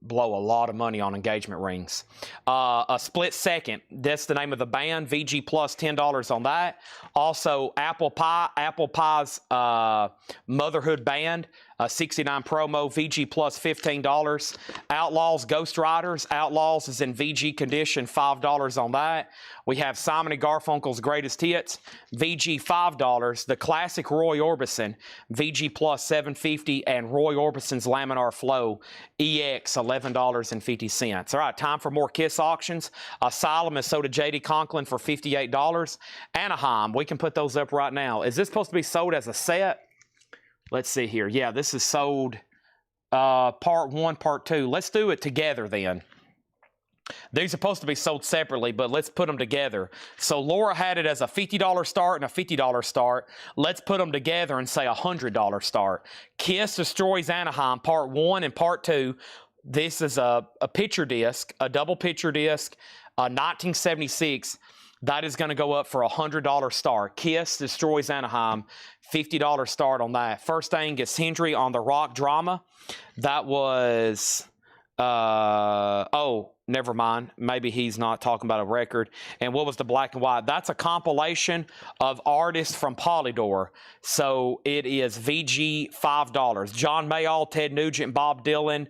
blow a lot of money on engagement rings. A Split Second, that's the name of the band. VG plus $10 on that. Also Apple Pie's Motherhood Band, 69 promo, VG plus $15. Outlaws Ghost Riders, Outlaws is in VG condition, $5 on that. We have Simon & Garfunkel's Greatest Hits, VG $5. The classic Roy Orbison, VG plus $7.50, and Roy Orbison's Laminar Flow, EX $11.50. All right, time for more Kiss auctions. Asylum is sold to J.D. Conklin for $58. Anaheim, we can put those up right now. Is this supposed to be sold as a set? Let's see here. Yeah, this is sold part 1, part 2. Let's do it together then. These are supposed to be sold separately, but let's put them together. So Laura had it as a $50 start and a $50 start. Let's put them together and say a $100 start. Kiss Destroys Anaheim, Part 1 and Part 2. This is a picture disc, a double picture disc, 1976. That is going to go up for a $100 start. Kiss Destroys Anaheim, $50 start on that. First Angus Hendry on the Rock Drama. That was, oh, never mind. Maybe he's not talking about a record. And what was the black and white? That's a compilation of artists from Polydor. So it is VG $5. John Mayall, Ted Nugent, Bob Dylan,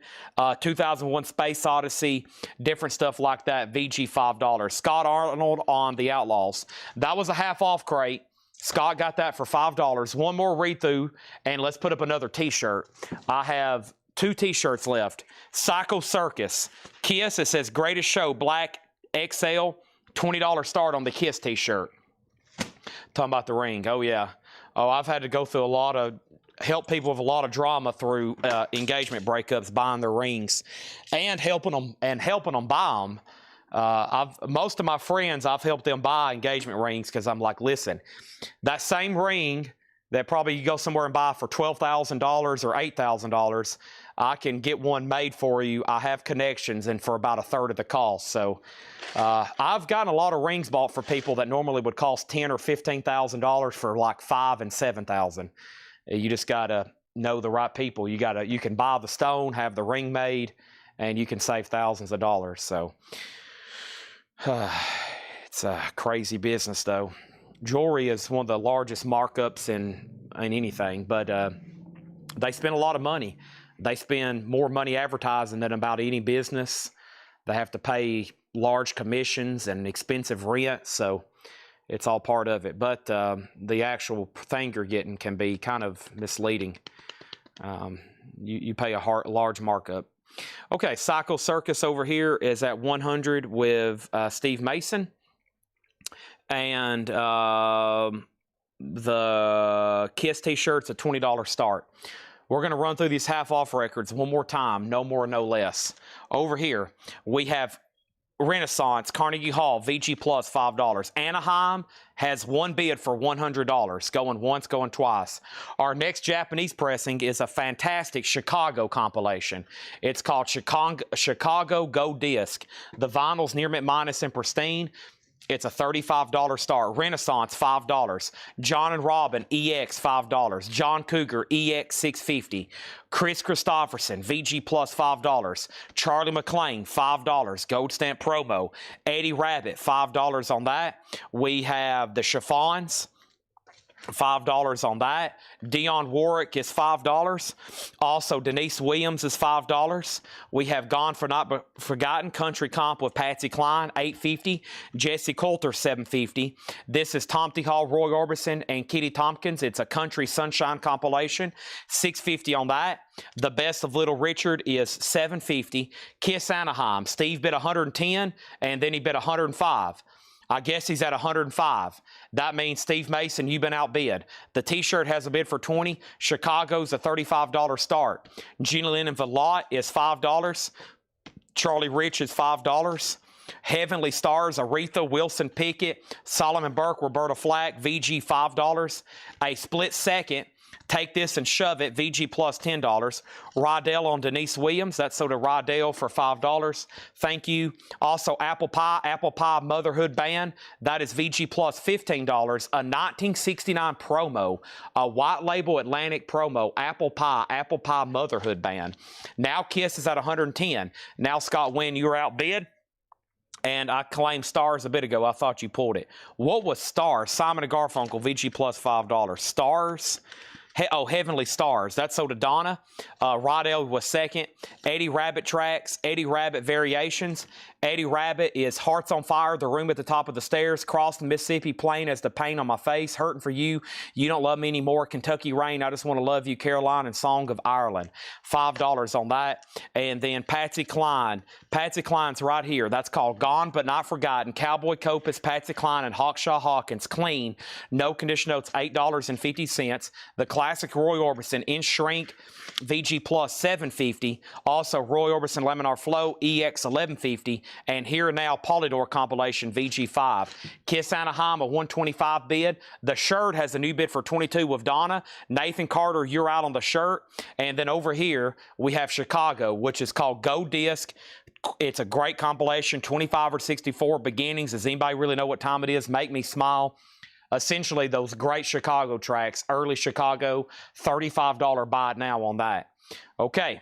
2001 Space Odyssey, different stuff like that, VG $5. Scott Arnold on The Outlaws. That was a half off crate. Scott got that for $5. One more read through, and let's put up another t-shirt. I have 2 t-shirts left. Psycho Circus. Kiss, it says Greatest Show, black XL, $20 start on the Kiss t-shirt. Talking about the ring. Oh, yeah. Oh, I've had to go through help people with a lot of drama through engagement breakups, buying their rings, and helping them buy them. Most of my friends, I've helped them buy engagement rings because I'm like, listen, that same ring that probably you go somewhere and buy for $12,000 or $8,000, I can get one made for you. I have connections, and for about a third of the cost. So I've gotten a lot of rings bought for people that normally would cost $10,000 or $15,000 for like $5,000 and $7,000. You just gotta know the right people. You can buy the stone, have the ring made, and you can save thousands of dollars. So it's a crazy business, though. Jewelry is one of the largest markups in anything, but they spend a lot of money. They spend more money advertising than about any business. They have to pay large commissions and expensive rent, so it's all part of it. But the actual thing you're getting can be kind of misleading. You pay a large markup. Okay, Psycho Circus over here is at 100 with Steve Mason. And the Kiss t-shirt's a $20 start. We're going to run through these half-off records one more time, no more, no less. Over here, we have Renaissance, Carnegie Hall, VG Plus, $5. Anaheim has one bid for $100, going once, going twice. Our next Japanese pressing is a fantastic Chicago compilation. It's called Chicago Go Disc. The vinyl's near mint minus and pristine. It's a $35 start. Renaissance, $5. John and Robin, EX, $5. John Cougar, EX, $6.50. Chris Christopherson, VG Plus, $5. Charlie McClain, $5. Gold stamp promo. Eddie Rabbit, $5 on that. We have the Chiffons, $5 on that. Dionne Warwick is $5. Also, Denise Williams is $5. We have Gone for Not Forgotten, Country Comp with Patsy Cline, $8.50. Jesse Coulter, $7.50. This is Tom T. Hall, Roy Orbison, and Kitty Tompkins. It's a Country Sunshine compilation, $6.50 on that. The Best of Little Richard is $7.50. Kiss Anaheim, Steve bid $110, and then he bid $105. I guess he's at 105. That means, Steve Mason, you've been outbid. The t-shirt has a bid for $20. Chicago's a $35 start. Gina Lennon Velotte is $5. Charlie Rich is $5. Heavenly Stars, Aretha, Wilson Pickett, Solomon Burke, Roberta Flack, VG $5. A Split Second, Take This and Shove It, VG Plus $10. Rydell on Denise Williams, that's sold to Rydell for $5. Thank you. Also, Apple Pie Motherhood Band, that is VG Plus $15. A 1969 promo, a white label Atlantic promo, Apple Pie Motherhood Band. Now Kiss is at 110. Now, Scott Wynn, you're outbid. And I claimed Stars a bit ago. I thought you pulled it. What was Stars? Simon & Garfunkel, VG Plus $5. Stars. Heavenly Stars. That's sold to Donna. Rydell was second. Eddie Rabbit Tracks. Eddie Rabbit Variations. Eddie Rabbit is Hearts on Fire, The Room at the Top of the Stairs, Cross the Mississippi, Plain as the Pain on My Face, Hurting for You, You Don't Love Me Anymore, Kentucky Rain, I Just Want to Love You, Caroline, and Song of Ireland. $5 on that. And then Patsy Cline. Patsy Cline's right here. That's called Gone But Not Forgotten. Cowboy Copas, Patsy Cline, and Hawkshaw Hawkins. Clean. No condition notes, $8.50. The classic Roy Orbison in shrink, VG Plus $7.50. Also Roy Orbison Laminar Flow, EX $11.50. and Here and Now Polydor compilation VG5. Kiss Anaheim, a 125 bid. The shirt has a new bid for 22 with Donna. Nathan Carter, You're Out on the shirt. And then over here, we have Chicago, which is called Go Disc. It's a great compilation, 25 or 64 beginnings. Does anybody really know what time it is? Make Me Smile. Essentially, those great Chicago tracks, early Chicago, $35 buy it now on that. Okay.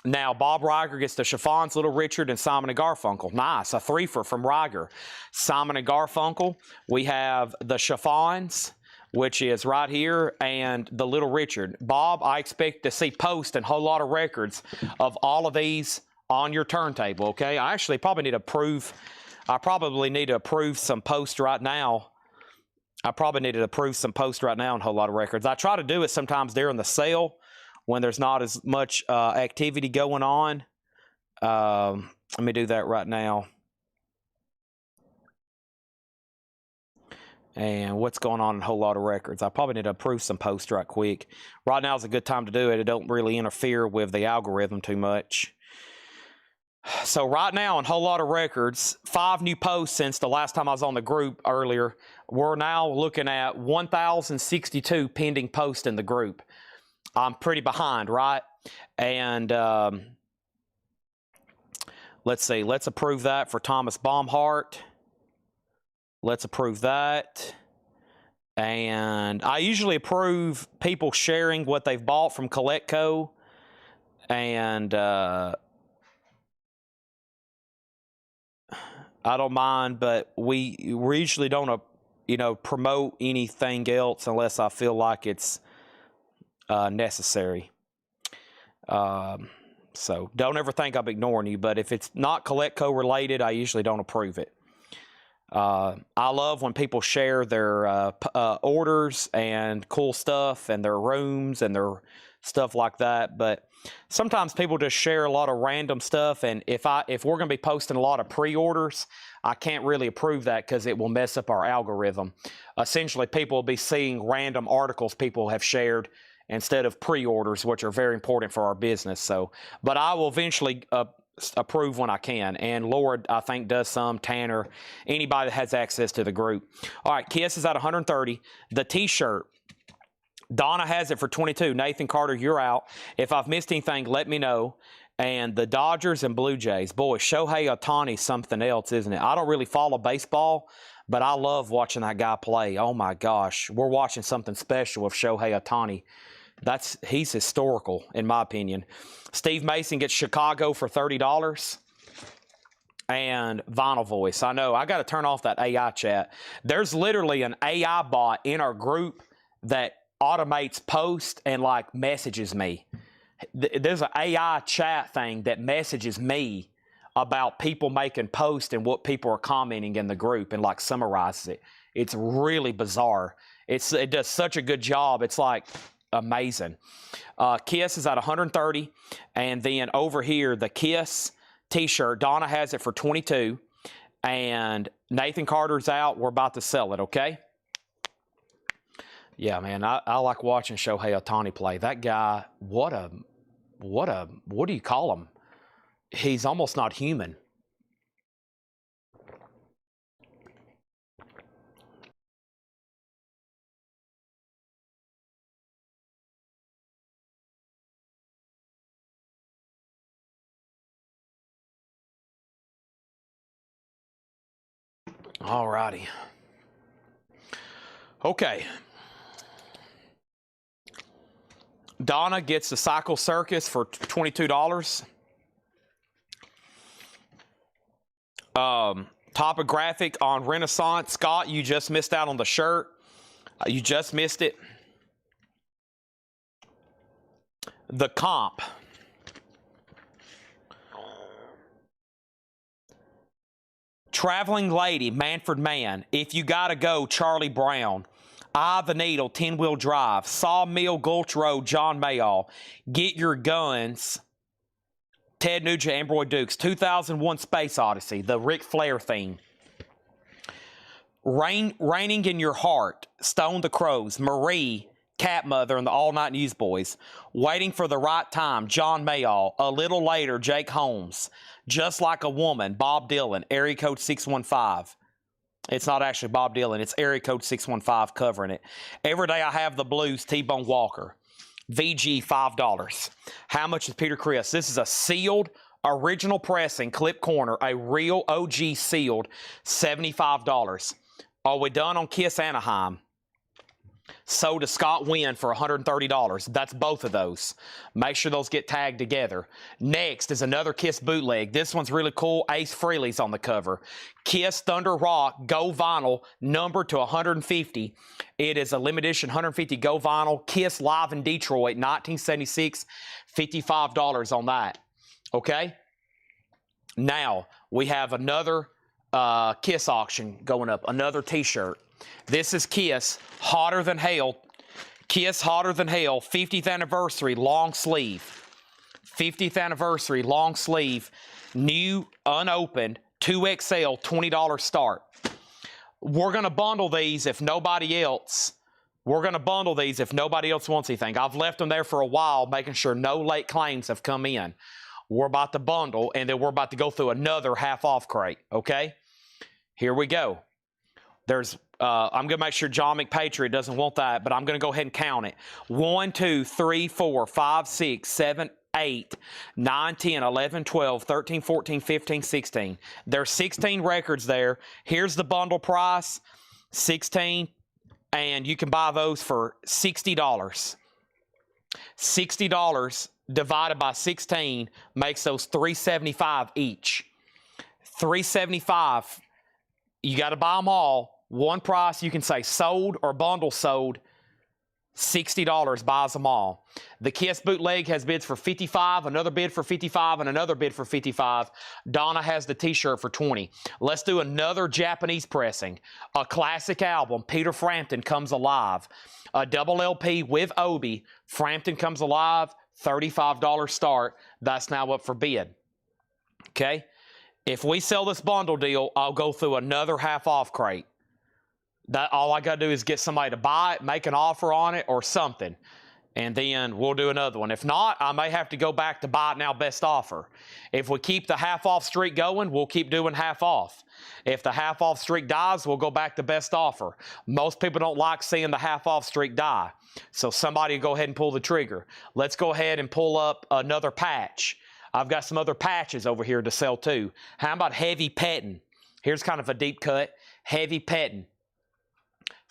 Now, Bob Riger gets the Chiffons, Little Richard, and Simon & Garfunkel. Nice, a threefer from Riger. Simon & Garfunkel, we have the Chiffons, which is right here, and the Little Richard. Bob, I expect to see post and whole lot of records of all of these on your turntable, okay? I actually probably need to approve, some posts right now. I probably need to approve some posts right now on a whole lot of records. I try to do it sometimes during the sale when there's not as much activity going on. Let me do that right now. And what's going on in a whole lot of records? I probably need to approve some posts right quick. Right now is a good time to do it. It don't really interfere with the algorithm too much. So right now on Whole Lot of Records, 5 new posts since the last time I was on the group earlier. We're now looking at 1,062 pending posts in the group. I'm pretty behind, right? And let's see. Let's approve that for Thomas Baumhart. Let's approve that. And I usually approve people sharing what they've bought from CollectCo. And I don't mind, but we usually don't, promote anything else unless I feel like it's necessary. So don't ever think I'm ignoring you, but if it's not CollectCo related, I usually don't approve it. I love when people share their orders and cool stuff and their rooms and their stuff like that, but sometimes people just share a lot of random stuff, and if we're going to be posting a lot of pre-orders, I can't really approve that because it will mess up our algorithm. Essentially, people will be seeing random articles people have shared instead of pre-orders, which are very important for our business. So, but I will eventually approve when I can, and Lord, I think, does some. Tanner, anybody that has access to the group. All right, Kiss is at 130. The T-shirt, Donna has it for 22. Nathan Carter, You're Out. If I've missed anything, let me know. And the Dodgers and Blue Jays. Boy, Shohei Ohtani's something else, isn't it? I don't really follow baseball, but I love watching that guy play. Oh, my gosh. We're watching something special with Shohei Ohtani. He's historical, in my opinion. Steve Mason gets Chicago for $30. And Vinyl Voice. I know, I got to turn off that AI chat. There's literally an AI bot in our group that automates posts and messages me. There's an AI chat thing that messages me about people making posts and what people are commenting in the group and summarizes it. It's really bizarre. It does such a good job. It's amazing. Kiss is at 130, and then over here the Kiss T-shirt, Donna has it for 22, and Nathan Carter's out. We're about to sell it. Okay. Yeah, man, I like watching Shohei Ohtani play. That guy, what do you call him? He's almost not human. All righty. Okay. Donna gets the Cycle Circus for $22. Topographic on Renaissance. Scott, you just missed out on the shirt. You just missed it. The Comp. Traveling Lady, Manfred Mann. If You Gotta Go, Charlie Brown. Eye of the Needle, 10-Wheel Drive. Sawmill Gulch Road, John Mayall. Get Your Guns, Ted Nugent, Amboy Dukes. 2001 Space Odyssey, the Ric Flair theme. Raining in Your Heart, Stone the Crows. Marie, Cat Mother, and the All Night Newsboys. Waiting for the Right Time, John Mayall. A Little Later, Jake Holmes. Just Like a Woman, Bob Dylan, area code 615. It's not actually Bob Dylan. It's area code 615 covering it. Every Day I Have the Blues, T-Bone Walker. VG, $5. How much is Peter Criss? This is a sealed, original pressing, clip corner, a real OG sealed, $75. Are we done on Kiss Anaheim? Sold to Scott Wynn for $130. That's both of those. Make sure those get tagged together. Next is another Kiss bootleg. This one's really cool. Ace Frehley's on the cover. Kiss Thunder Rock Go Vinyl, numbered to 150. It is a limited edition 150 Go Vinyl. Kiss live in Detroit, 1976. $55 on that. Okay? Now, we have another Kiss auction going up. Another t-shirt. This is Kiss, Hotter Than Hell. Kiss Hotter Than Hell, 50th anniversary, long sleeve. 50th anniversary, long sleeve, new, unopened, 2XL, $20 start. We're going to bundle these if nobody else. We're going to bundle these if nobody else wants anything. I've left them there for a while, making sure no late claims have come in. We're about to bundle, and then we're about to go through another half-off crate, okay? Here we go. I'm going to make sure John McPatriot doesn't want that, but I'm going to go ahead and count it. 1, 2, 3, 4, 5, 6, 7, 8, 9, 10, 11, 12, 13, 14, 15, 16. There's 16 records there. Here's the bundle price, 16, and you can buy those for $60. $60 divided by 16 makes those $375 each. $375. You got to buy them all. One price, you can say sold or bundle sold. $60 buys them all. The Kiss bootleg has bids for $55, another bid for $55, and another bid for $55. Donna has the t-shirt for $20. Let's do another Japanese pressing. A classic album, Peter Frampton Comes Alive. A double LP with Obi, Frampton Comes Alive, $35 start. That's now up for bid. Okay? If we sell this bundle deal, I'll go through another half-off crate. All I got to do is get somebody to buy it, make an offer on it or something, and then we'll do another one. If not, I may have to go back to buy it now best offer. If we keep the half-off streak going, we'll keep doing half-off. If the half-off streak dies, we'll go back to best offer. Most people don't like seeing the half-off streak die, so somebody will go ahead and pull the trigger. Let's go ahead and pull up another patch. I've got some other patches over here to sell too. How about Heavy Pettin'? Here's kind of a deep cut. Heavy Pettin'.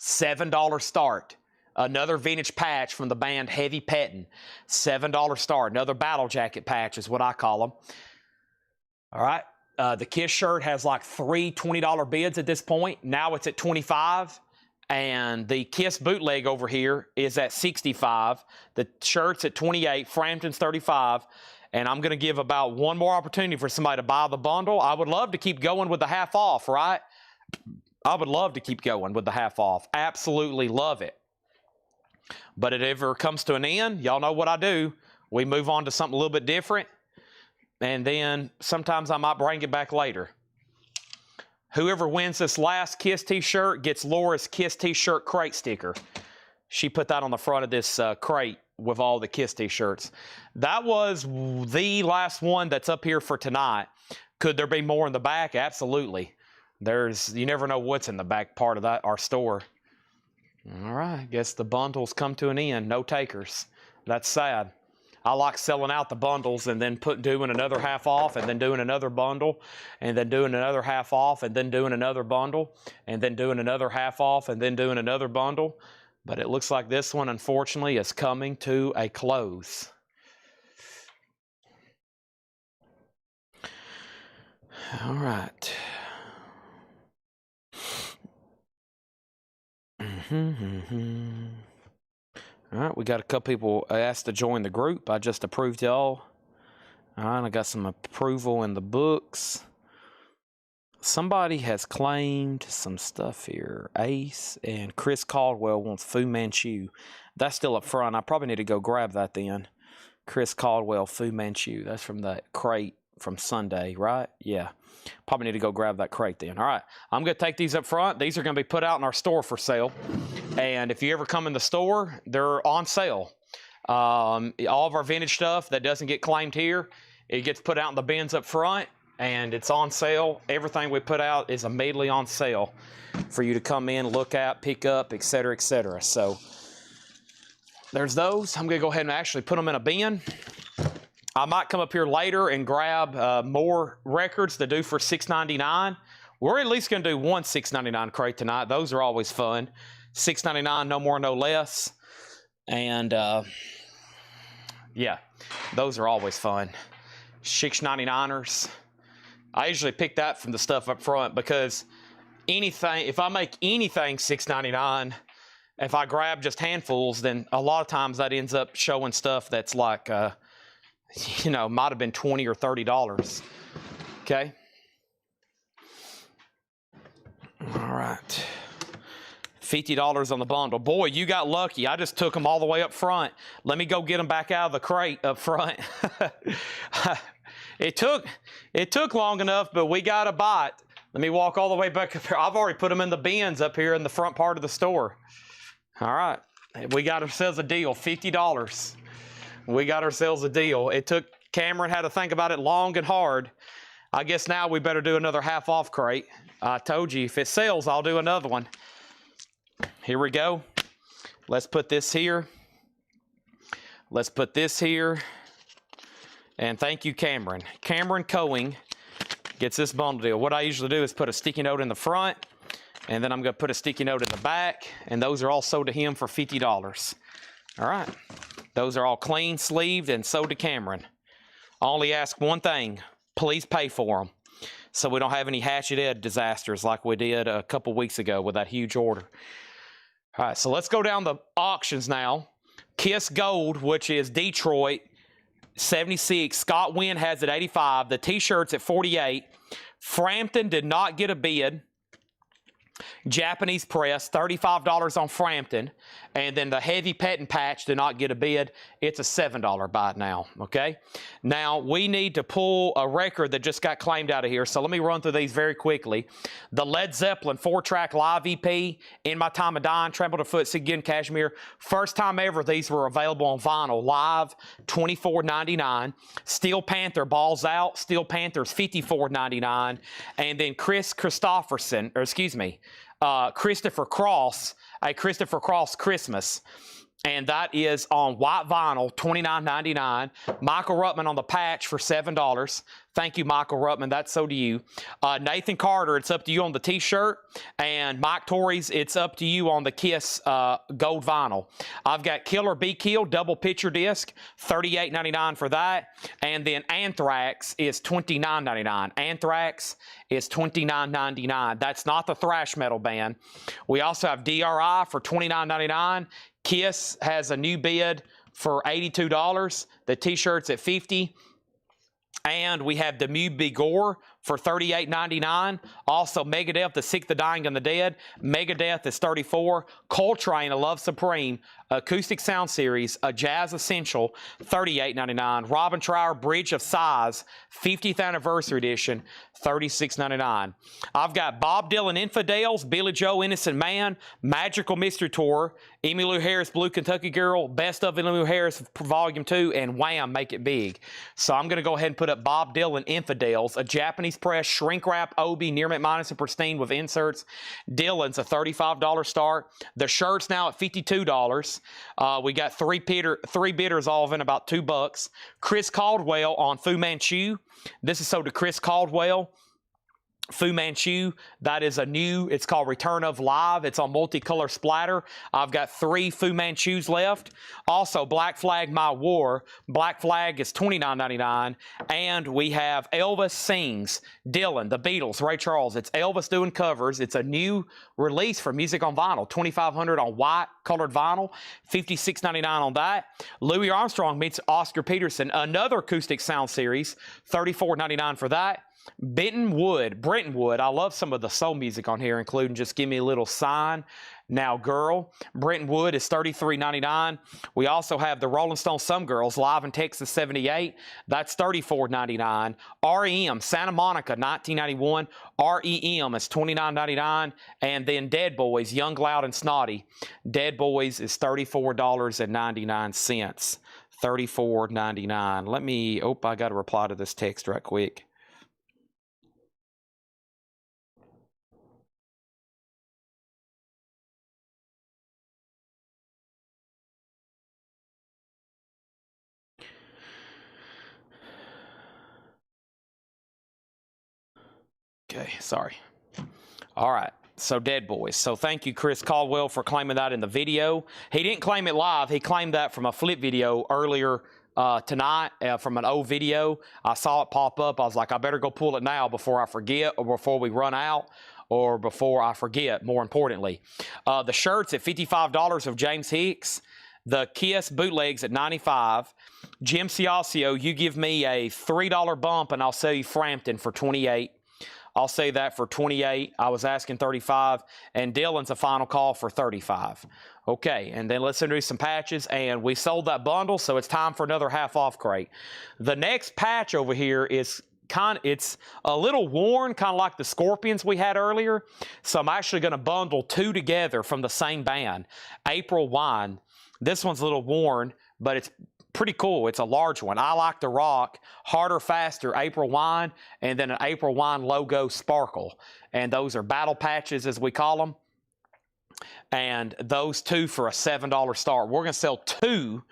$7 start. Another vintage patch from the band Heavy Pettin'. $7 start. Another battle jacket patch is what I call them. All right. The Kiss shirt has like 3 $20 bids at this point. Now it's at $25. And the Kiss bootleg over here is at $65. The shirt's at $28. Frampton's $35. And I'm going to give about one more opportunity for somebody to buy the bundle. I would love to keep going with the half off, right? I would love to keep going with the half off. Absolutely love it. But if it ever comes to an end, y'all know what I do. We move on to something a little bit different. And then sometimes I might bring it back later. Whoever wins this last Kiss t-shirt gets Laura's Kiss t-shirt crate sticker. She put that on the front of this crate with all the Kiss t-shirts. That was the last one that's up here for tonight. Could there be more in the back? Absolutely. You never know what's in the back part of our store. All right, guess the bundles come to an end. No takers. That's sad. I like selling out the bundles and then doing another half off and then doing another bundle and then doing another half off and then doing another bundle and then doing another half off and then doing another bundle. But it looks like this one, unfortunately, is coming to a close. All right. All right, we got a couple people asked to join the group. I just approved y'all. All right, I got some approval in the books. Somebody has claimed some stuff here. Ace and Chris Caldwell wants Fu Manchu. That's still up front. I probably need to go grab that then. Chris Caldwell, Fu Manchu. That's from that crate from Sunday, right? Yeah. Probably need to go grab that crate then. All right. I'm going to take these up front. These are going to be put out in our store for sale. And if you ever come in the store, they're on sale. All of our vintage stuff that doesn't get claimed here, it gets put out in the bins up front. and it's on sale. Everything we put out is immediately on sale for you to come in, look at, pick up, etc., etc. So there's those. I'm going to go ahead and actually put them in a bin. I might come up here later and grab more records to do for $6.99. We're at least going to do one $6.99 crate tonight. Those are always fun. $6.99, no more, no less. And yeah, those are always fun. $6.99ers. I usually pick that from the stuff up front because anything, if I make anything $6.99, if I grab just handfuls, then a lot of times that ends up showing stuff that's like, you know, might have been $20 or $30. Okay. All right. $50 on the bundle. Boy, you got lucky. I just took them all the way up front. Let me go get them back out of the crate up front. It took long enough, but we got a bite. Let me walk all the way back up here. I've already put them in the bins up here in the front part of the store. All right. We got ourselves a deal, $50. We got ourselves a deal. It took Cameron had to think about it long and hard. I guess now we better do another half off crate. I told you, if it sells, I'll do another one. Here we go. Let's put this here. Let's put this here. And thank you, Cameron. Cameron Coing gets this bundle deal. What I usually do is put a sticky note in the front, and then I'm going to put a sticky note in the back, and those are all sold to him for $50. All right. Those are all clean, sleeved, and sold to Cameron. I only ask one thing. Please pay for them so we don't have any Hatchet Ed disasters like we did a couple weeks ago with that huge order. All right, so let's go down the auctions now. Kiss Gold, which is Detroit, 76. Scott Wynn has it 85. The T-shirts at 48. Frampton did not get a bid. Japanese Press, $35 on Frampton. And then the Heavy Pet and Patch did not get a bid. It's a $7 buy now, okay? Now, we need to pull a record that just got claimed out of here, so let me run through these very quickly. The Led Zeppelin 4-track live EP, In My Time of Dying, Trample to Foot, Sigyn Cashmere. First time ever these were available on vinyl, live, $24.99. Steel Panther, Balls Out, Steel Panthers, $54.99. And then Christopher Cross, a Christopher Cross Christmas, and that is on white vinyl, $29.99. Michael Ruttman on the patch for $7. Thank you, Michael Ruttman. That's so to you. Nathan Carter, it's up to you on the T-shirt. And Mike Torres, it's up to you on the Kiss gold vinyl. I've got Killer Be Killed double picture disc, $38.99 for that. And then Anthrax is $29.99. Anthrax is $29.99. That's not the thrash metal band. We also have DRI for $29.99. Kiss has a new bid for $82. The T-shirt's at $50. And we have Demue Bigore for $38.99. Also, Megadeth, The Sick, the Dying, and the Dead. Megadeth is $34. Coltrane, A Love Supreme, Acoustic Sound Series, A Jazz Essential, $38.99. Robin Trower, Bridge of Sighs, 50th Anniversary Edition, $36.99. I've got Bob Dylan Infidels, Billy Joe Innocent Man, Magical Mystery Tour, Emmylou Harris Blue Kentucky Girl, Best of Emmylou Harris Volume 2, and Wham! Make It Big. So I'm going to go ahead and put up Bob Dylan Infidels, a Japanese press, shrink wrap, Obi, near mint minus and pristine with inserts. Dylan's a $35 start. The shirt's now at $52. We got three bidders all of in about $2. Chris Caldwell on Fu Manchu. This is sold to Chris Caldwell. Fu Manchu, that is a new, it's called Return of Live. It's on multicolor splatter. I've got 3 Fu Manchus left. Also, Black Flag My War. Black Flag is $29.99. And we have Elvis Sings, Dylan, The Beatles, Ray Charles. It's Elvis doing covers. It's a new release for Music on Vinyl. $2,500 on white colored vinyl. $56.99 on that. Louis Armstrong meets Oscar Peterson. Another acoustic sound series. $34.99 for that. Brenton Wood. I love some of the soul music on here, including Just Give Me a Little Sign, Now Girl. Brenton Wood is $33.99. We also have the Rolling Stone Some Girls, live in Texas 78. That's $34.99. REM, Santa Monica, 1991. REM is $29.99. And then Dead Boys, Young, Loud, and Snotty. Dead Boys is $34.99. $34.99. Let me, I got to reply to this text right quick. Okay, sorry. All right. So Dead Boys. So thank you, Chris Caldwell, for claiming that in the video. He didn't claim it live. He claimed that from a flip video earlier tonight from an old video. I saw it pop up. I was like, I better go pull it now before I forget or before we run out or before I forget, more importantly. The shirts at $55 of James Hicks. The Kiss bootlegs at $95. Jim Ciascio, you give me a $3 bump and I'll sell you Frampton for $28. I'll say that for $28. I was asking $35, and Dylan's a final call for $35. Okay, and then let's introduce some patches, and we sold that bundle, so it's time for another half-off crate. The next patch over here is it's a little worn, kind of like the Scorpions we had earlier, so I'm actually going to bundle two together from the same band. April Wine. This one's a little worn, but it's pretty cool. It's a large one. I Like to Rock, Harder, Faster, April Wine, and then an April Wine logo sparkle. And those are battle patches, as we call them. And those two for a $7 start. We're going to sell two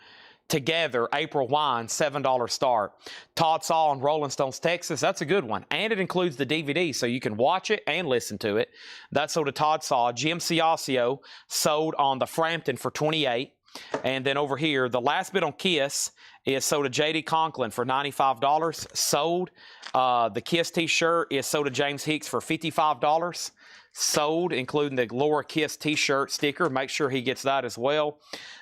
together, April Wine, $7 start. Todd Saw in Rolling Stones, Texas. That's a good one. And it includes the DVD, so you can watch it and listen to it. That's sold to Todd Saw. Jim Ciascio sold on the Frampton for $28. And then over here, the last bit on Kiss is sold to J.D. Conklin for $95. Sold. The Kiss t-shirt is sold to James Hicks for $55. Sold, including the Laura Kiss t-shirt sticker. Make sure he gets that as well.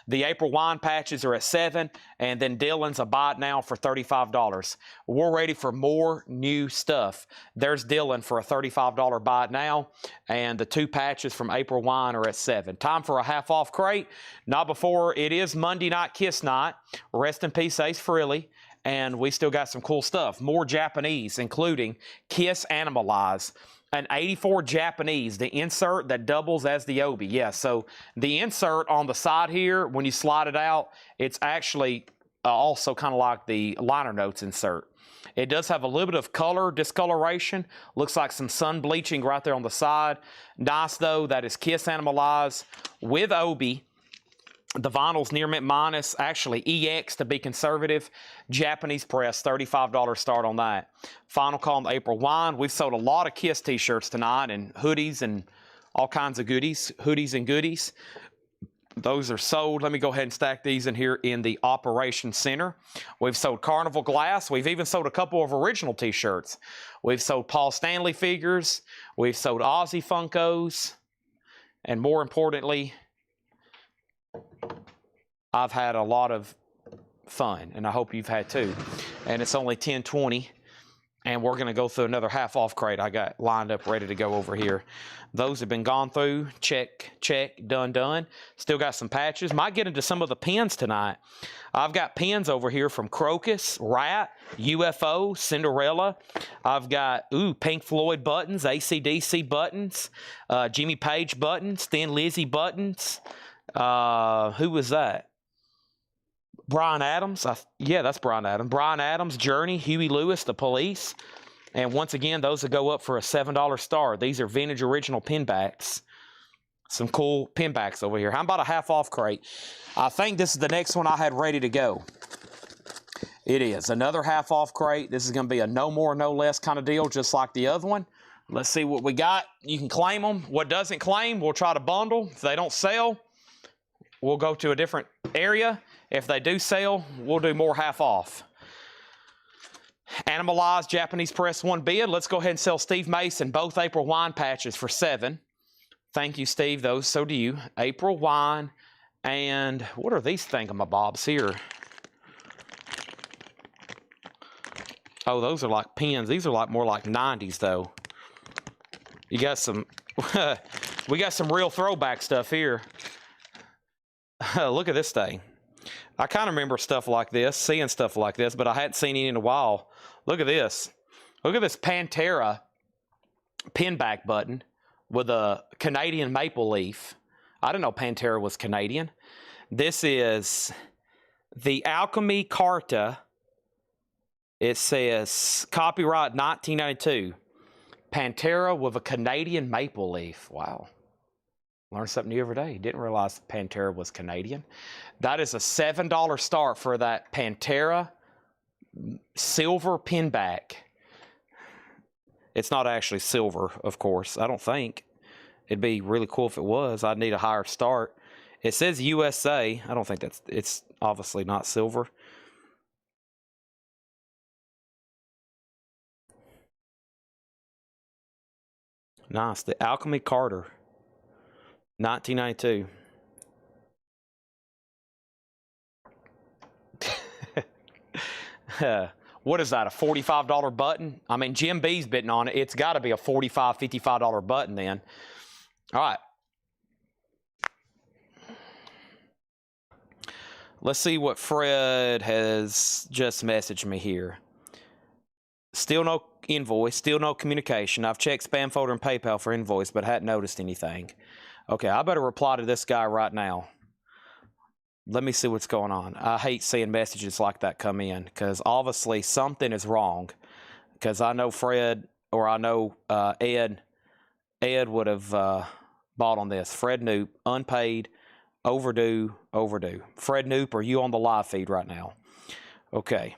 The April Wine patches are at $7, and then Dylan's a buy it now for $35. We're ready for more new stuff. There's Dylan for a $35 buy it now, and the two patches from April Wine are at $7. Time for a half-off crate. Not before it is Monday Night Kiss Night. Rest in peace, Ace Frehley. And we still got some cool stuff. More Japanese, including Kiss Animalize. An 84 Japanese, the insert that doubles as the Obi. Yeah, so the insert on the side here, when you slide it out, it's actually also kind of like the liner notes insert. It does have a little bit of color discoloration. Looks like some sun bleaching right there on the side. Nice, though. That is Kiss Animalize with Obi. The vinyl's near mint minus, actually EX to be conservative. Japanese press, $35 start on that. Final call on the April Wine. We've sold a lot of Kiss t-shirts tonight and hoodies and all kinds of goodies, hoodies and goodies. Those are sold. Let me go ahead and stack these in here in the Operations Center. We've sold Carnival Glass. We've even sold a couple of original t-shirts. We've sold Paul Stanley figures. We've sold Ozzy Funkos. And more importantly, I've had a lot of fun, and I hope you've had too. And it's only 10:20, and we're going to go through another half-off crate I got lined up ready to go over here. Those have been gone through. Check, check, done, done. Still got some patches. Might get into some of the pins tonight. I've got pins over here from Crocus, Rat, UFO, Cinderella. I've got, Pink Floyd buttons, AC/DC buttons, Jimmy Page buttons, Thin Lizzy buttons. Who was that? Bryan Adams. Yeah, that's Bryan Adams. Bryan Adams, Journey, Huey Lewis, The Police. And once again, those will go up for a $7 start. These are vintage original pinbacks. Some cool pinbacks over here. How about a half-off crate? I think this is the next one I had ready to go. It is. Another half-off crate. This is going to be a no more, no less kind of deal, just like the other one. Let's see what we got. You can claim them. What doesn't claim, we'll try to bundle. If they don't sell, we'll go to a different area. If they do sell, we'll do more half off. Animalized Japanese press one bid. Let's go ahead and sell Steve Mason both April Wine patches for $7. Thank you, Steve. Those, so do you. April Wine. And what are these thingamabobs here? Oh, those are like pins. These are like more like 90s, though. You got some... we got some real throwback stuff here. Look at this thing. I kind of remember stuff like this, seeing stuff like this, but I hadn't seen it in a while. Look at this. Look at this Pantera pinback button with a Canadian maple leaf. I didn't know Pantera was Canadian. This is the Alchemy Carta. It says copyright 1992. Pantera with a Canadian maple leaf. Wow. Learn something new every day. Didn't realize Pantera was Canadian. That is a $7 start for that Pantera silver pinback. It's not actually silver, of course. I don't think. It'd be really cool if it was. I'd need a higher start. It says USA. I don't think it's obviously not silver. Nice. The Alchemy Carter, 1992. What is that, a $45 button? I mean, Jim B's bidding on it. It's got to be a $45, $55 button then. All right. Let's see what Fred has just messaged me here. Still no invoice, still no communication. I've checked spam folder and PayPal for invoice, but hadn't noticed anything. Okay, I better reply to this guy right now. Let me see what's going on. I hate seeing messages like that come in because obviously something is wrong. Because I know Fred, or I know Ed would have bought on this. Fred Noop, unpaid, overdue. Fred Noop, are you on the live feed right now? Okay,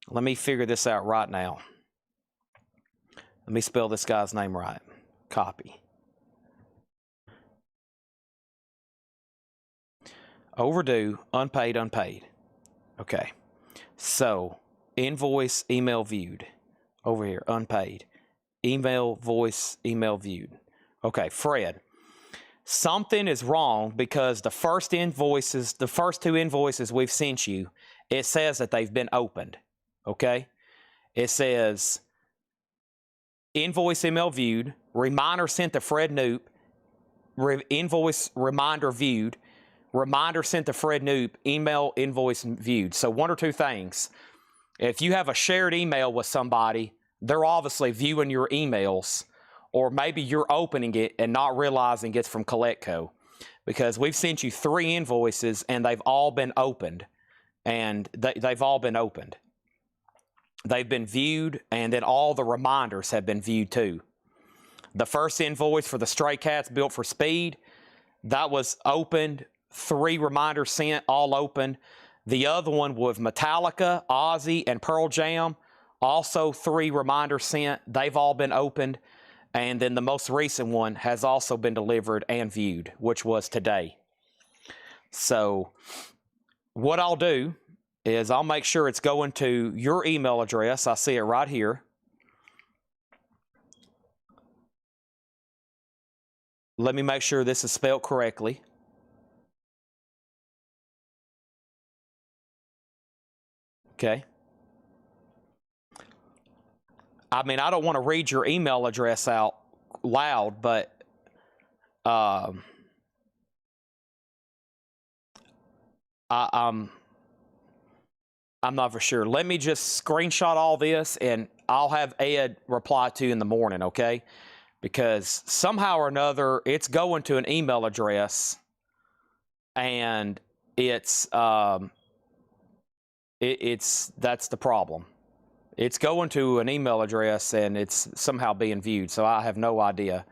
let me figure this out right now. Let me spell this guy's name right. Copy. Overdue, unpaid. Okay. So, invoice, email viewed. Over here, unpaid. Email, voice, email viewed. Okay, Fred. Something is wrong because the first two invoices we've sent you, it says that they've been opened. Okay? It says invoice, email viewed, reminder sent to Fred Noop, invoice, reminder viewed, reminder sent to Fred Noop, email, invoice viewed. So one or two things. If you have a shared email with somebody, they're obviously viewing your emails, or maybe you're opening it and not realizing it's from CollectCo, because we've sent you 3 invoices and they've all been opened, and they've all been opened. They've been viewed, and then all the reminders have been viewed too. The first invoice for the Stray Cats Built for Speed, that was opened. 3 reminders sent, all open. The other one with Metallica, Ozzy, and Pearl Jam, also 3 reminders sent. They've all been opened. And then the most recent one has also been delivered and viewed, which was today. So what I'll do is I'll make sure it's going to your email address. I see it right here. Let me make sure this is spelled correctly. Okay. I mean, I don't want to read your email address out loud, but I'm not for sure. Let me just screenshot all this, and I'll have Ed reply to you in the morning, okay? Because somehow or another, it's going to an email address, and that's the problem. It's going to an email address, and it's somehow being viewed, so I have no idea,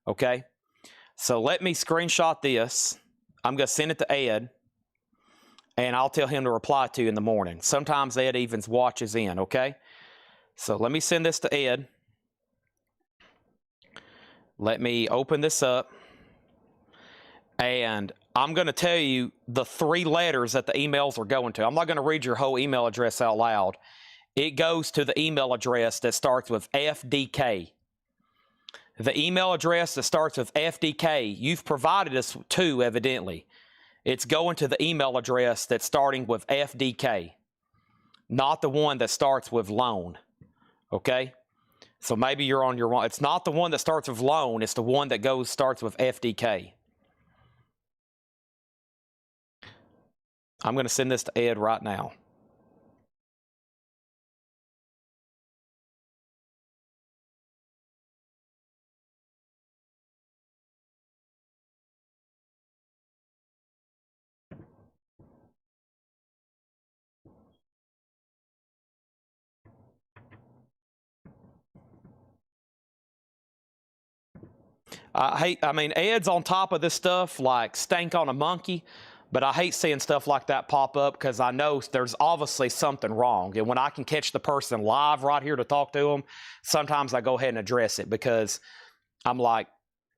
okay? So let me screenshot this. I'm going to send it to Ed, and I'll tell him to reply to you in the morning. Sometimes Ed even watches in, okay? So let me send this to Ed. Let me open this up, and I'm going to tell you the 3 letters that the emails are going to. I'm not going to read your whole email address out loud. It goes to the email address that starts with FDK. The email address that starts with FDK, you've provided us 2, evidently. It's going to the email address that's starting with FDK, not the one that starts with loan, okay? So maybe you're on your wrong. It's not the one that starts with loan. It's the one that starts with FDK. I'm going to send this to Ed right now. I mean, Ed's on top of this stuff like stank on a monkey, But I hate seeing stuff like that pop up because I know there's obviously something wrong. And when I can catch the person live right here to talk to them, sometimes I go ahead and address it because I'm like,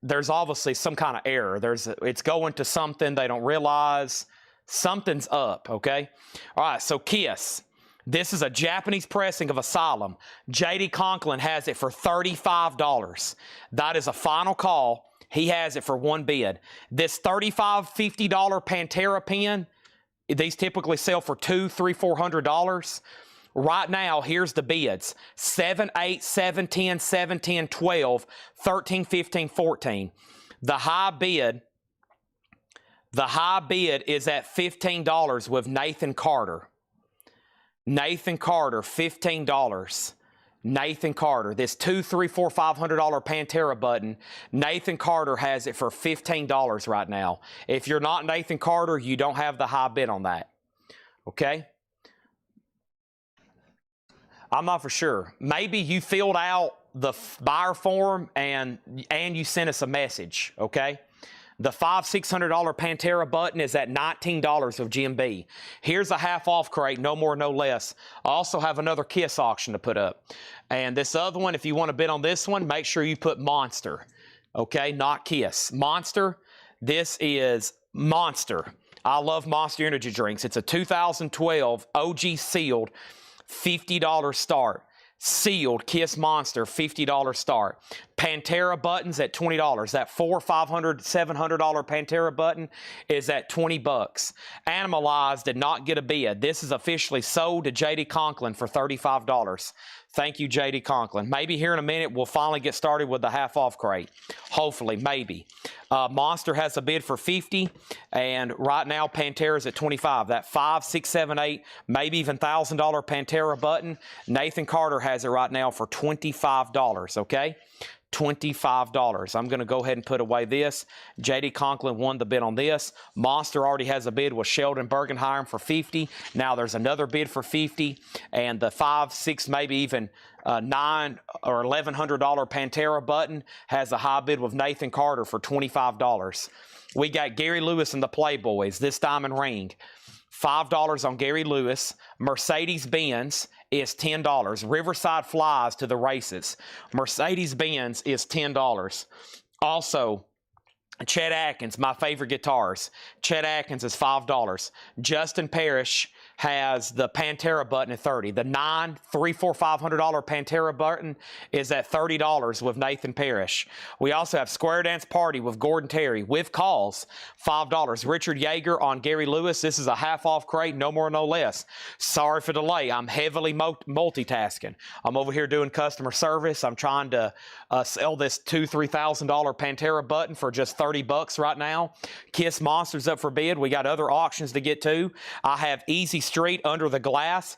there's obviously some kind of error. It's going to something they don't realize. Something's up, okay? All right, so Kiss. This is a Japanese pressing of Asylum. J.D. Conklin has it for $35. That is a final call. He has it for one bid. This $35, $50 Pantera pen, these typically sell for $200, $300, $400. Right now, here's the bids. 7, 8, 7, 10, 7, 10, 12, 13, 15, 14. The high bid is at $15 with Nathan Carter. Nathan Carter, $15. Nathan Carter, this $200, $300, $400, $500 Pantera button, Nathan Carter has it for $15 right now. If you're not Nathan Carter, you don't have the high bid on that. Okay? I'm not for sure. Maybe you filled out the buyer form and you sent us a message, okay? The $500, $600 Pantera button is at $19 of GMB. Here's a half off crate, no more, no less. I also have another Kiss auction to put up. And this other one, if you want to bid on this one, make sure you put Monster, okay? Not Kiss. Monster, this is Monster. I love Monster energy drinks. It's a 2012 OG sealed $50 start. Sealed Kiss Monster, $50 start. Pantera buttons at $20. That $400, $500, $700 Pantera button is at $20. Animalize did not get a bid. This is officially sold to J.D. Conklin for $35. Thank you, J.D. Conklin. Maybe here in a minute we'll finally get started with the half-off crate. Hopefully, maybe. Monster has a bid for $50, and right now Pantera's at $25. That $500, $600, $700, $800, maybe even $1,000 Pantera button, Nathan Carter has it right now for $25, okay? $25. I'm going to go ahead and put away this. J.D. Conklin won the bid on this. Monster already has a bid with Sheldon Bergenheim for $50. Now there's another bid for $50, and the $500, $600, maybe even $900 or $1,100 Pantera button has a high bid with Nathan Carter for $25. We got Gary Lewis and the Playboys, this diamond ring. $5 on Gary Lewis. Mercedes-Benz is $10. Riverside Flies to the races. Mercedes-Benz is $10. Also, Chet Atkins, my favorite guitars. Chet Atkins is $5. Justin Parrish has the Pantera button at $30. The $300, $400, $500 Pantera button is at $30 with Nathan Parrish. We also have Square Dance Party with Gordon Terry with calls, $5. Richard Yeager on Gary Lewis. This is a half-off crate, no more, no less. Sorry for the delay. I'm heavily multitasking. I'm over here doing customer service. I'm trying to sell this $2,000, $3,000 Pantera button for just $30 right now. Kiss Monster's up for bid. We got other auctions to get to. I have Easy Street Under the Glass.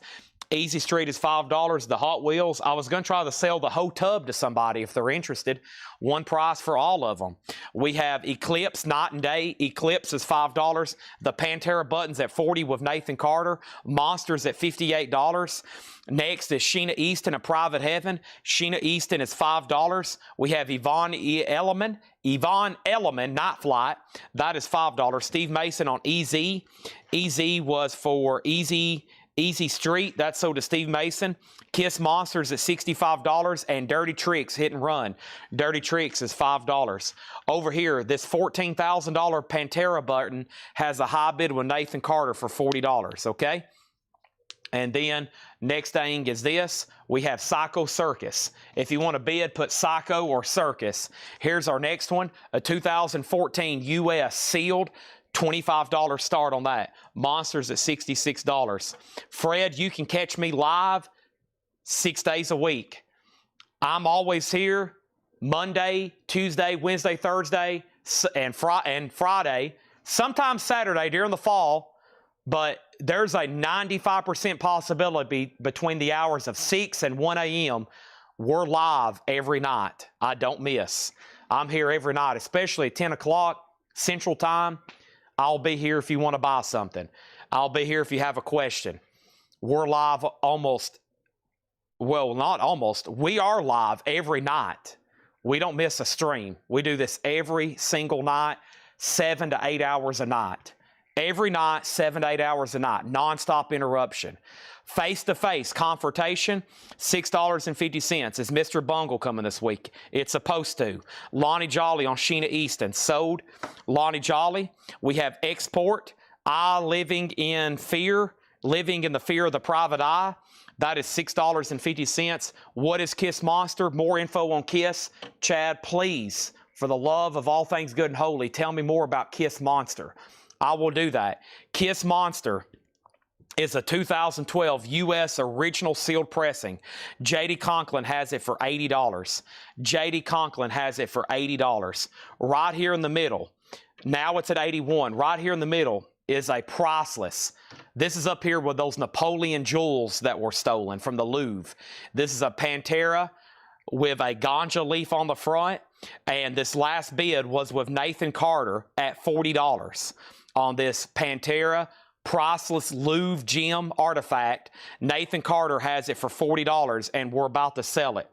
Easy Street is $5. The Hot Wheels, I was going to try to sell the whole tub to somebody if they're interested. One price for all of them. We have Eclipse Night and Day. Eclipse is $5. The Pantera button's at $40 with Nathan Carter. Monster's at $58. Next is Sheena Easton, A Private Heaven. Sheena Easton is $5. We have Yvonne Elliman, Night Flight. That is $5. Steve Mason on EZ. EZ was for Easy Street. That's sold to Steve Mason. Kiss Monsters at $65. And Dirty Tricks Hit and Run. Dirty Tricks is $5. Over here, this $14,000 Pantera button has a high bid with Nathan Carter for $40. Okay? And then next thing is this. We have Psycho Circus. If you want to bid, put Psycho or Circus. Here's our next one. A 2014 US sealed. $25 start on that. Monsters at $66. Fred, you can catch me live 6 days a week. I'm always here Monday, Tuesday, Wednesday, Thursday, and Friday. Sometimes Saturday during the fall, but there's a 95% possibility between the hours of 6 and 1 a.m. We're live every night. I don't miss. I'm here every night, especially at 10 o'clock Central Time. I'll be here if you want to buy something. I'll be here if you have a question. We're live we are live every night. We don't miss a stream. We do this every single night, 7 to 8 hours a night. every night, 7 to 8 hours a night, nonstop interruption. Face-to-face confrontation, $6.50. Is Mr. Bungle coming this week? It's supposed to. Lonnie Jolly on Sheena Easton. Sold. Lonnie Jolly. We have Export. Living in the fear of the private eye. That is $6.50. What is Kiss Monster? More info on Kiss. Chad, please, for the love of all things good and holy, tell me more about Kiss Monster. I will do that. Kiss Monster is a 2012 U.S. original sealed pressing. J.D. Conklin has it for $80. J.D. Conklin has it for $80. Right here in the middle, now it's at $81. Right here in the middle is a priceless. This is up here with those Napoleon jewels that were stolen from the Louvre. This is a Pantera with a ganja leaf on the front, and this last bid was with Nathan Carter at $40 on this Pantera priceless Louvre gem artifact. Nathan Carter has it for $40, and we're about to sell it.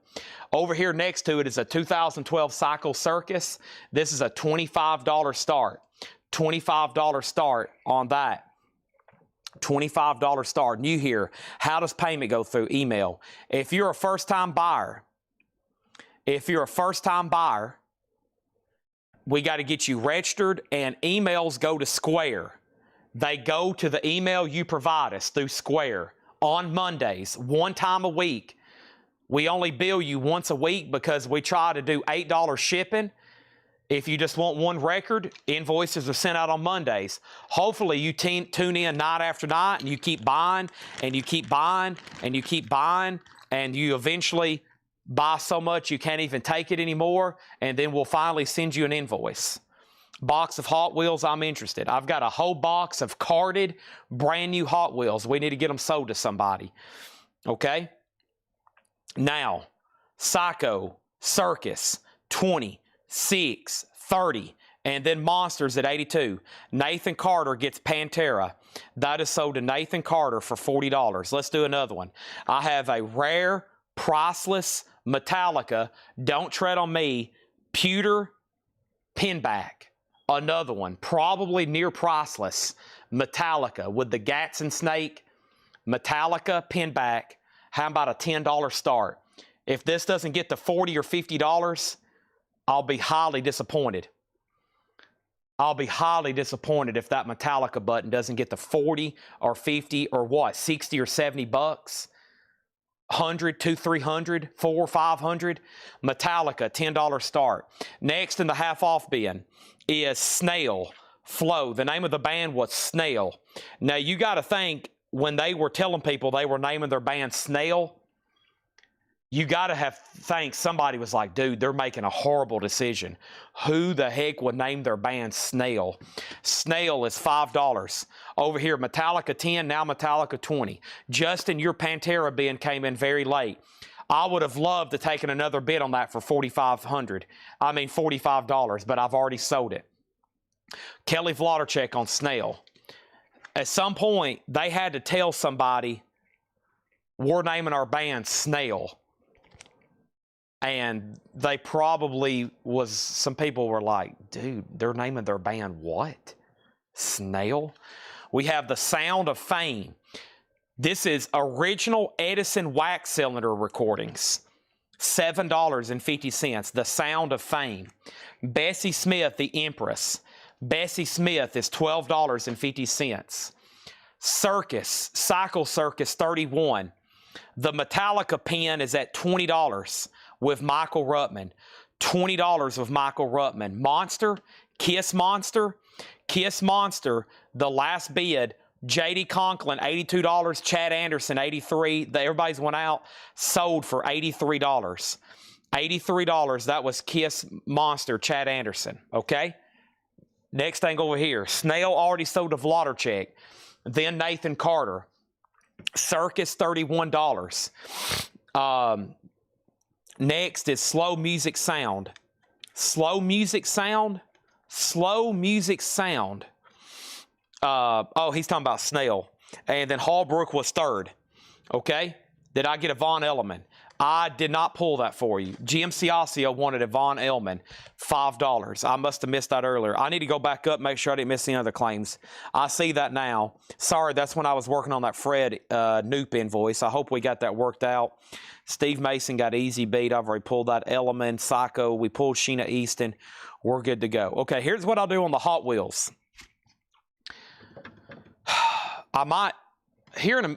Over here next to it is a 2012 Cycle Circus. This is a $25 start. $25 start on that. $25 start. New here. How does payment go through? Email. If you're a first-time buyer, we got to get you registered, and emails go to Square. They go to the email you provide us through Square on Mondays, one time a week. We only bill you once a week because we try to do $8 shipping. If you just want one record, invoices are sent out on Mondays. Hopefully you tune in night after night and you keep buying and you keep buying and you keep buying, and you eventually buy so much you can't even take it anymore, and then we'll finally send you an invoice. Box of Hot Wheels, I'm interested. I've got a whole box of carded, brand new Hot Wheels. We need to get them sold to somebody. Okay? Now, Psycho, Circus, 20, 6, 30, and then Monsters at 82. Nathan Carter gets Pantera. That is sold to Nathan Carter for $40. Let's do another one. I have a rare, priceless Metallica, Don't Tread on Me, pewter pinback. Another one, probably near priceless, Metallica with the Gatson snake. Metallica pinback. How about a $10 start? If this doesn't get to $40 or $50, I'll be highly disappointed. I'll be highly disappointed if that Metallica button doesn't get to 40 or 50 or what, 60 or 70 bucks. 100, 200, 300, 400, 500. Metallica, $10 start. Next in the half off bin is Snail Flow. The name of the band was Snail. Now you got to think, when they were telling people they were naming their band Snail, you got to think somebody was like, dude, they're making a horrible decision. Who the heck would name their band Snail? Snail is $5. Over here, Metallica 10, now Metallica 20. Justin, your Pantera bin came in very late. I would have loved to taken another bid on that for $45, but I've already sold it. Kelly Vlodarchek on Snail. At some point, they had to tell somebody, we're naming our band Snail. And they probably some people were like, dude, they're naming their band what? Snail? We have the Sound of Fame. This is original Edison wax cylinder recordings. $7.50. The Sound of Fame. Bessie Smith, the Empress. Bessie Smith is $12.50. Circus, Cycle Circus 31. The Metallica pen is at $20 with Michael Ruttman. $20 with Michael Ruttman. Monster, Kiss Monster. Kiss Monster, the last bid, J.D. Conklin, $82. Chad Anderson, $83. Everybody's went out, sold for $83. $83, that was Kiss Monster, Chad Anderson, okay? Next thing over here, Snail already sold to Vlodarchek. Then Nathan Carter. Circus, $31. Next is Slow Music Sound. Slow Music Sound? Slow Music Sound. Oh, he's talking about Snail. And then Hallbrook was third. Okay? Did I get a Von Elliman? I did not pull that for you. GMC Osseo wanted a Von Ellman, $5. I must have missed that earlier. I need to go back up, make sure I didn't miss any other claims. I see that now. Sorry, that's when I was working on that Fred Noop invoice. I hope we got that worked out. Steve Mason got easy beat. I've already pulled that. Element, Psycho. We pulled Sheena Easton. We're good to go. Okay, here's what I'll do on the Hot Wheels. I might,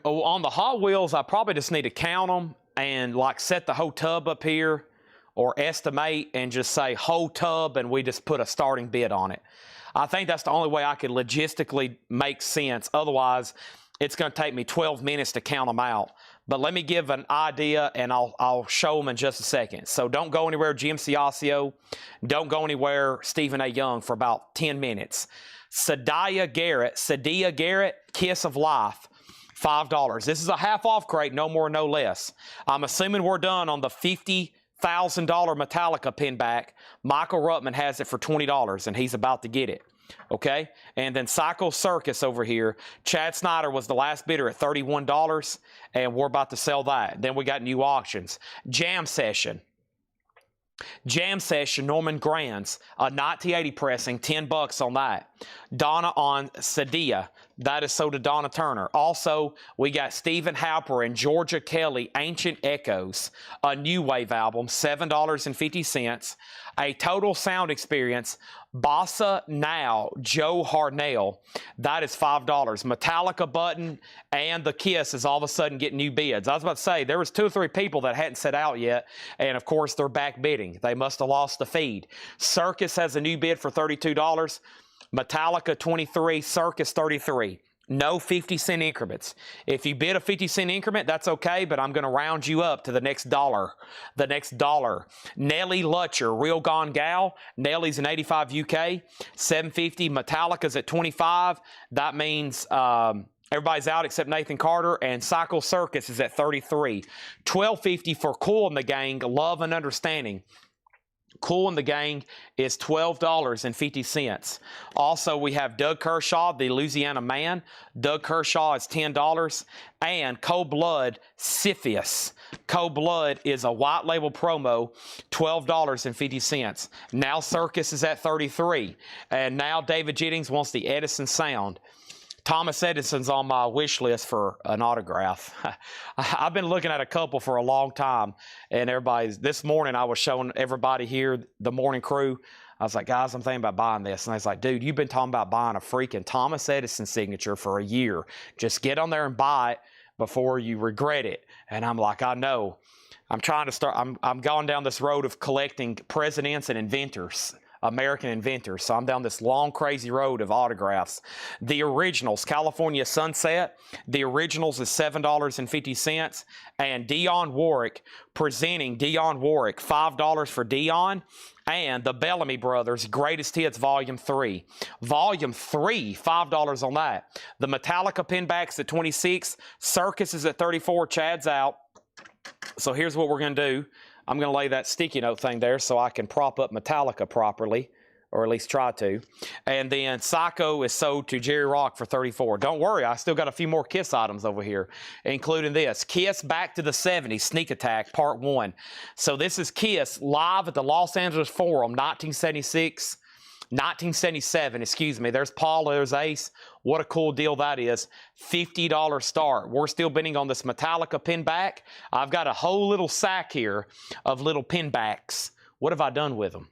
on the Hot Wheels, I probably just need to count them and like set the whole tub up here or estimate and just say whole tub and we just put a starting bid on it. I think that's the only way I could logistically make sense. Otherwise, it's going to take me 12 minutes to count them out. But let me give an idea and I'll show them in just a second. So don't go anywhere, GMC Osseo. Don't go anywhere, Stephen A. Young, for about 10 minutes. Sadia Garrett, Kiss of Life. $5. This is a half off crate, no more, no less. I'm assuming we're done on the $50,000 Metallica pinback. Michael Ruttman has it for $20, and he's about to get it. Okay? And then Psycho Circus over here. Chad Snyder was the last bidder at $31, and we're about to sell that. Then we got new auctions. Jam Session, Norman Grands, a 1980 pressing, $10 on that. Donna on Sadia, that is sold to Donna Turner. Also, we got Stephen Halper and Georgia Kelly, Ancient Echoes, a new wave album, $7.50. A Total Sound Experience, Bossa Now, Joe Harnell, that is $5. Metallica button and the Kiss is all of a sudden getting new bids. I was about to say, there was 2 or 3 people that hadn't set out yet, and of course they're back bidding. They must have lost the feed. Circus has a new bid for $32. Metallica 23, Circus 33. No 50-cent increments. If you bid a 50-cent increment, that's okay, but I'm going to round you up to the next dollar. The next dollar. Nelly Lutcher, Real Gone Gal. Nelly's an 85 UK. $7.50. Metallica's at 25. That means everybody's out except Nathan Carter. And Cycle Circus is at 33. $12.50 for Cool and the Gang, Love and Understanding. Cool and the Gang is $12.50. Also, we have Doug Kershaw, the Louisiana Man. Doug Kershaw is $10. And Cold Blood, Siphius. Cold Blood is a white label promo, $12.50. Now Circus is at $33. And now David Jennings wants the Edison Sound. Thomas Edison's on my wish list for an autograph. I've been looking at a couple for a long time, and this morning I was showing everybody here, the morning crew, I was like, guys, I'm thinking about buying this. And I was like, dude, you've been talking about buying a freaking Thomas Edison signature for a year. Just get on there and buy it before you regret it. And I'm like, I know. I'm trying to start, I'm going down this road of collecting presidents and inventors. American inventors. So I'm down this long, crazy road of autographs. The Originals, California Sunset. The Originals is $7.50. And Dionne Warwick, presenting Dionne Warwick, $5 for Dionne. And the Bellamy Brothers, Greatest Hits Volume 3. Volume 3, $5 on that. The Metallica pinbacks at 26. Circus is at 34. Chad's out. So here's what we're going to do. I'm going to lay that sticky note thing there so I can prop up Metallica properly, or at least try to. And then Psycho is sold to Jerry Rock for $34. Don't worry, I still got a few more Kiss items over here, including this. Kiss Back to the 70s, Sneak Attack, Part 1. So this is Kiss live at the Los Angeles Forum, 1977, excuse me. There's Paul, there's Ace. What a cool deal that is. $50 start. We're still bidding on this Metallica pinback. I've got a whole little sack here of little pinbacks. What have I done with them?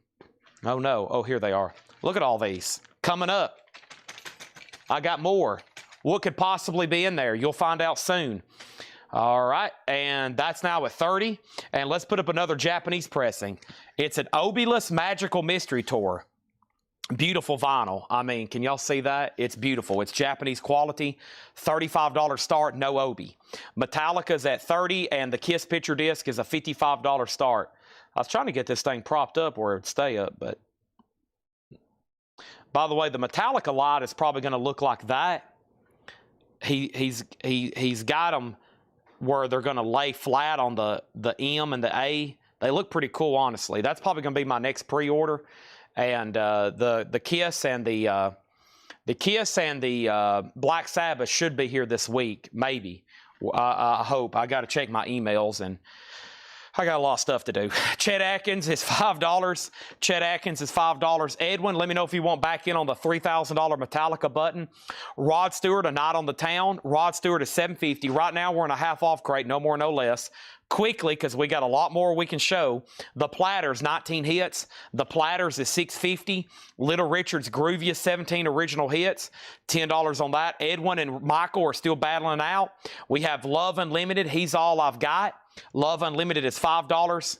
Oh no, oh here they are. Look at all these. Coming up. I got more. What could possibly be in there? You'll find out soon. All right, and that's now at 30. And let's put up another Japanese pressing. It's an Obilus Magical Mystery Tour. Beautiful vinyl. I mean, can y'all see that? It's beautiful. It's Japanese quality. $35 start, no Obi. Metallica's at 30, and the Kiss picture disc is a $55 start. I was trying to get this thing propped up where it would stay up, but... By the way, the Metallica light is probably going to look like that. He's got them where they're going to lay flat on the M and the A. They look pretty cool, honestly. That's probably going to be my next pre-order. And the Kiss and the Black Sabbath should be here this week, maybe. I hope. I got to check my emails, and I got a lot of stuff to do. Chet Atkins is $5. Chet Atkins is $5. Edwin, let me know if you want back in on the $3,000 Metallica button. Rod Stewart, a night on the town. Rod Stewart is $7.50. Right now, we're in a half off crate, no more, no less. Quickly, because we got a lot more we can show. The Platters, 19 hits. The Platters is $6.50. Little Richard's Grooviest, 17 original hits. $10 on that. Edwin and Michael are still battling out. We have Love Unlimited. He's all I've got. Love Unlimited is $5.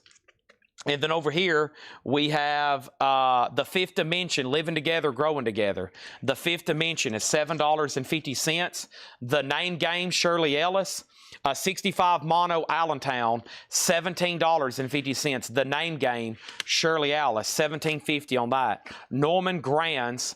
And then over here, we have the Fifth Dimension, Living Together, Growing Together. The Fifth Dimension is $7.50. The Name Game, Shirley Ellis. 65 Mono Allentown, $17.50. The Name Game, Shirley Ellis, $17.50 on that. Norman Grands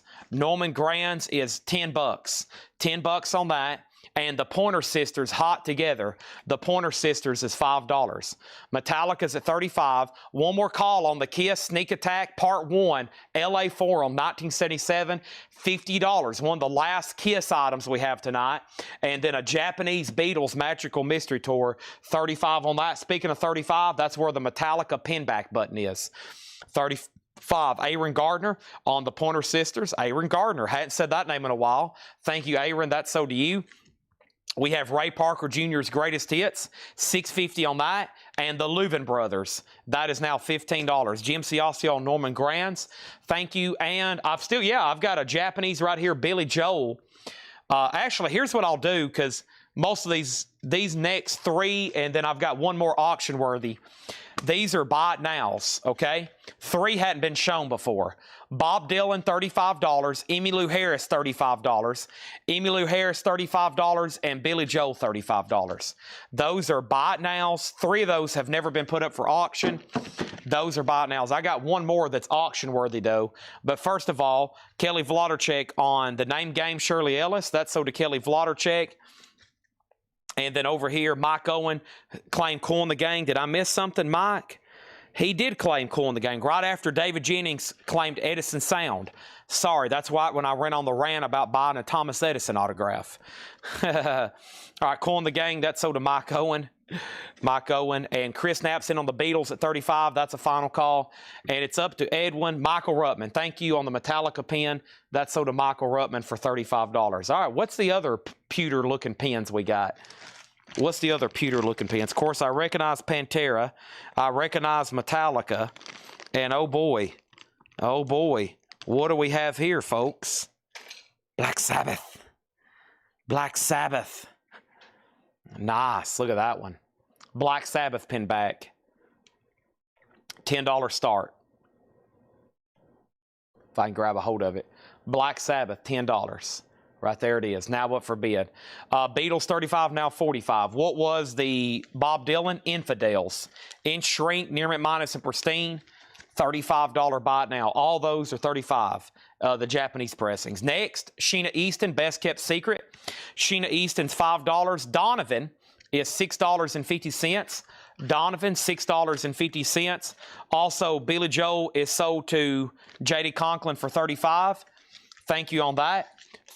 is $10. $10 on that. And the Pointer Sisters, Hot Together. The Pointer Sisters is $5. Metallica's at $35. One more call on the Kiss Sneak Attack Part 1, LA Forum, 1977, $50. One of the last Kiss items we have tonight. And then a Japanese Beatles Magical Mystery Tour, $35 on that. Speaking of 35, that's where the Metallica pinback button is. 35. Aaron Gardner on the Pointer Sisters. Aaron Gardner. Hadn't said that name in a while. Thank you, Aaron. That's so to you. We have Ray Parker Jr.'s Greatest Hits, $6.50 on that, and the Leuven Brothers. That is now $15. Jim Ciosio on Norman Grands. Thank you. And I've got a Japanese right here, Billy Joel. Actually, here's what I'll do, because most of these next three, and then I've got one more auction worthy. These are buy it nows, okay? Three hadn't been shown before. Bob Dylan, $35. Emmylou Harris, $35. Emmylou Harris, $35. And Billy Joel, $35. Those are buy it nows. Three of those have never been put up for auction. Those are buy it nows. I got one more that's auction worthy, though. But first of all, Kelly Vlodarchek on the Name Game, Shirley Ellis. That's so to Kelly Vlodarchek. And then over here, Mike Owen claimed Cool in the Gang. Did I miss something, Mike? He did claim Cool in the Gang right after David Jennings claimed Edison Sound. Sorry, that's why when I ran on the rant about buying a Thomas Edison autograph. All right, Cool in the Gang, that's so to Mike Owen. Mike Owen and Chris Knapp's in on the Beatles at $35. That's a final call. And it's up to Edwin. Michael Ruttman, thank you on the Metallica pen. That's so to Michael Ruttman for $35. All right, what's the other pewter-looking pens we got? What's the other pewter-looking pens? Of course, I recognize Pantera. I recognize Metallica. And oh boy, what do we have here, folks? Black Sabbath. Black Sabbath. Nice. Look at that one. Black Sabbath pin back. $10 start. If I can grab a hold of it. Black Sabbath, $10. Right there it is. Now what for bid? Beatles, $35, now $45. What was the Bob Dylan? Infidels. In Shrink, Near Mint Minus, and Pristine. $35 buy it now. All those are $35. The Japanese pressings. Next, Sheena Easton, Best Kept Secret. Sheena Easton's $5. Donovan is $6.50. Donovan, $6.50. Also, Billy Joel is sold to J.D. Conklin for $35. Thank you on that.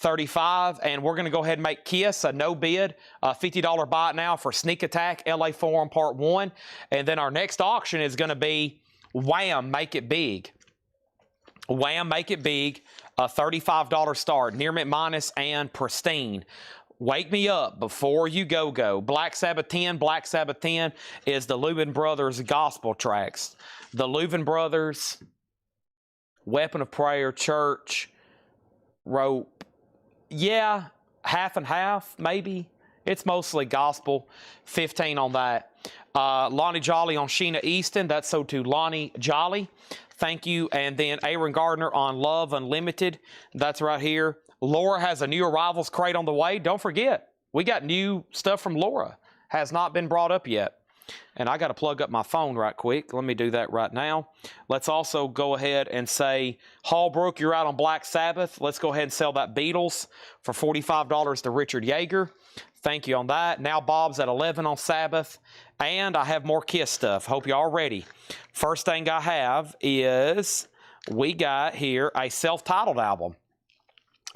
$35, and we're going to go ahead and make Kiss a no bid, $50 buy it now for Sneak Attack, LA Forum Part 1. And then our next auction is going to be Wham! Make It Big. Wham! Make It Big, a $35 start, Near Mint Minus and Pristine. Wake me up before you go. Black Sabbath 10. Black Sabbath 10 is the Leuven Brothers gospel tracks. The Leuven Brothers, Weapon of Prayer, Church, Rope. Yeah, half and half, maybe. It's mostly gospel. 15 on that. Lonnie Jolly on Sheena Easton. That's so to Lonnie Jolly. Thank you. And then Aaron Gardner on Love Unlimited. That's right here. Laura has a new arrivals crate on the way. Don't forget, we got new stuff from Laura. Has not been brought up yet. And I got to plug up my phone right quick. Let me do that right now. Let's also go ahead and say, Hallbrook, you're out on Black Sabbath. Let's go ahead and sell that Beatles for $45 to Richard Yeager. Thank you on that. Now Bob's at 11 on Sabbath. And I have more Kiss stuff. Hope you're all ready. First thing I have is we got here a self-titled album.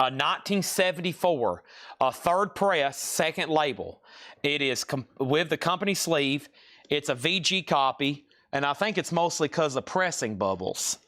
A 1974, a third press, second label. It is with the company sleeve. It's a VG copy, and I think it's mostly because of pressing bubbles.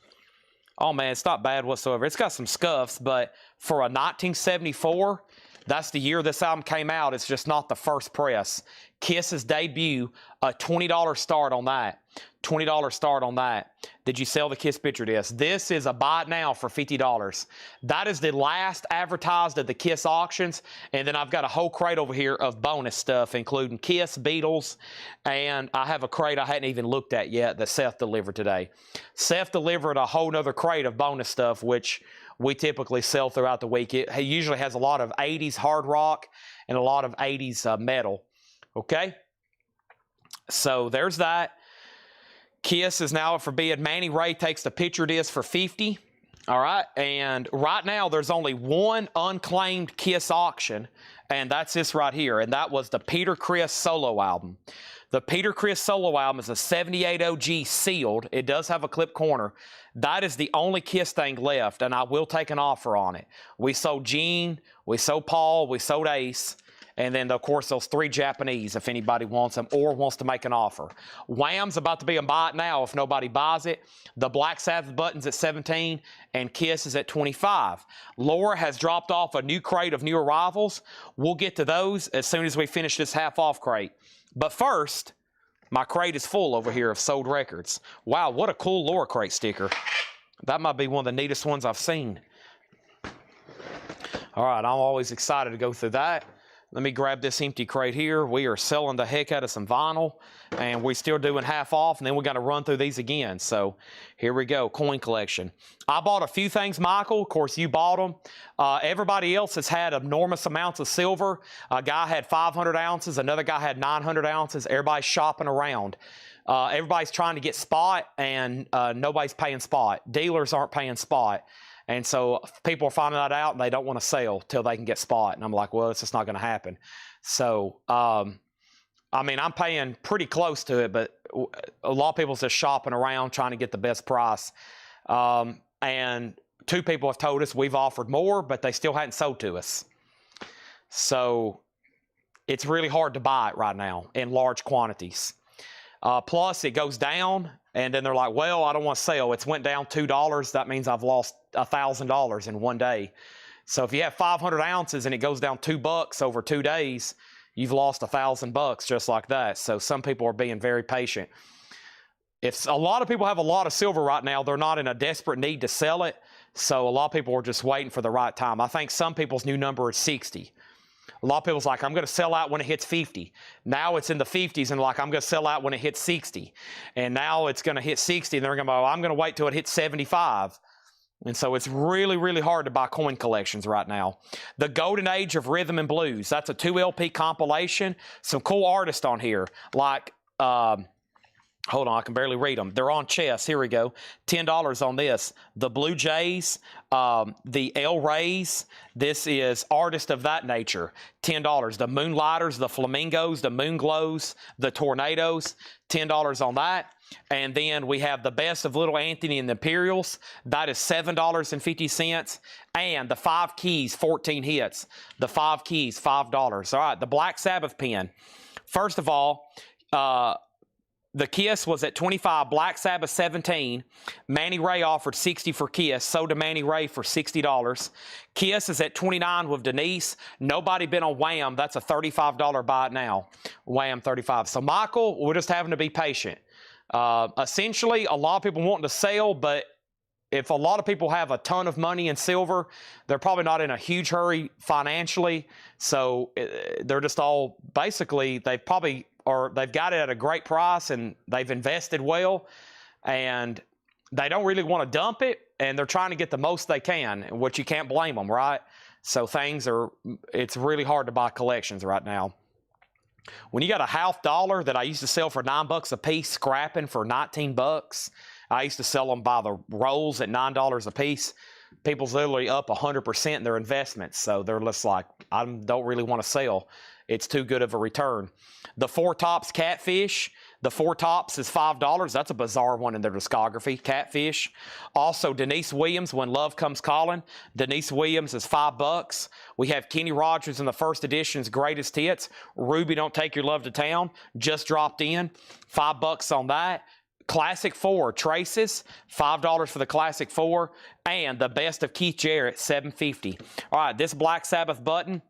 Oh, man, it's not bad whatsoever. It's got some scuffs, but for a 1974, that's the year this album came out. It's just not the first press. Kiss's debut, a $20 start on that. $20 start on that. Did you sell the Kiss picture disc? This is a buy it now for $50. That is the last advertised of the Kiss auctions. And then I've got a whole crate over here of bonus stuff, including Kiss, Beatles, and I have a crate I hadn't even looked at yet that Seth delivered today. Seth delivered a whole nother crate of bonus stuff, which we typically sell throughout the week. It usually has a lot of 80s hard rock and a lot of 80s metal. Okay? So there's that. Kiss is now up for bid. Manny Ray takes the picture disc for $50. All right, and right now there's only one unclaimed Kiss auction, and that's this right here, and that was the Peter Criss solo album. The Peter Criss solo album is a 78 OG sealed. It does have a clip corner. That is the only Kiss thing left, and I will take an offer on it. We sold Gene, we sold Paul, we sold Ace. And then, of course, those 3 Japanese, if anybody wants them or wants to make an offer. Wham's about to be a buy it now if nobody buys it. The Black Sabbath button's at 17, and Kiss is at 25. Laura has dropped off a new crate of new arrivals. We'll get to those as soon as we finish this half-off crate. But first, my crate is full over here of sold records. Wow, what a cool Laura crate sticker. That might be one of the neatest ones I've seen. All right, I'm always excited to go through that. Let me grab this empty crate here. We are selling the heck out of some vinyl, and we're still doing half off, and then we got to run through these again. So here we go, coin collection. I bought a few things, Michael. Of course, you bought them. Everybody else has had enormous amounts of silver. A guy had 500 ounces. Another guy had 900 ounces. Everybody's shopping around. Everybody's trying to get spot, and nobody's paying spot. Dealers aren't paying spot. And so people are finding that out, and they don't want to sell till they can get spot. And I'm like, well, it's just not going to happen. So, I mean, I'm paying pretty close to it, but a lot of people's just shopping around trying to get the best price. And 2 people have told us we've offered more, but they still hadn't sold to us. So it's really hard to buy it right now in large quantities. Plus, it goes down, and then they're like, well, I don't want to sell. It's went down $2. That means I've lost $1,000 in one day. So if you have 500 ounces and it goes down $2 over 2 days, you've lost $1,000 just like that. So some people are being very patient. If a lot of people have a lot of silver right now, they're not in a desperate need to sell it. So a lot of people are just waiting for the right time. I think some people's new number is 60. A lot of people's like, I'm going to sell out when it hits 50. Now it's in the 50s, and like, I'm going to sell out when it hits 60. And now it's going to hit 60, and they're going to go, I'm going to wait till it hits 75. And so it's really, really hard to buy coin collections right now. The Golden Age of Rhythm and Blues. That's a 2 LP compilation. Some cool artists on here, like, hold on, I can barely read them. They're on chess. Here we go. $10 on this. The Blue Jays, the El Rays. This is artists of that nature. $10. The Moonlighters, the Flamingos, the Moonglows, the Tornadoes. $10 on that. And then we have the Best of Little Anthony and the Imperials. That is $7.50. And the 5 Keys, 14 hits. The 5 Keys, $5. All right, the Black Sabbath pen. First of all, the Kiss was at 25, Black Sabbath 17. Manny Ray offered 60 for Kiss, sold to Manny Ray for $60. Kiss is at 29 with Denise. Nobody been on Wham. That's a $35 buy it now. Wham 35. So Michael, we're just having to be patient. Essentially, a lot of people wanting to sell, but if a lot of people have a ton of money in silver, they're probably not in a huge hurry financially. So they're just all basically, they've got it at a great price and they've invested well, and they don't really want to dump it, and they're trying to get the most they can, which you can't blame them, right? So it's really hard to buy collections right now. When you got a half dollar that I used to sell for $9 a piece, scrapping for $19, I used to sell them by the rolls at $9 a piece. People's literally up 100% in their investments. So they're just like, I don't really want to sell. It's too good of a return. The Four Tops Catfish, The Four Tops is $5. That's a bizarre one in their discography. Catfish. Also, Denise Williams, When Love Comes Calling. Denise Williams is $5. We have Kenny Rogers in the first edition's Greatest Hits. Ruby, Don't Take Your Love to Town, just dropped in. $5 on that. Classic 4, Traces, $5 for the Classic 4. And the Best of Keith Jarrett, $7.50. All right, this Black Sabbath button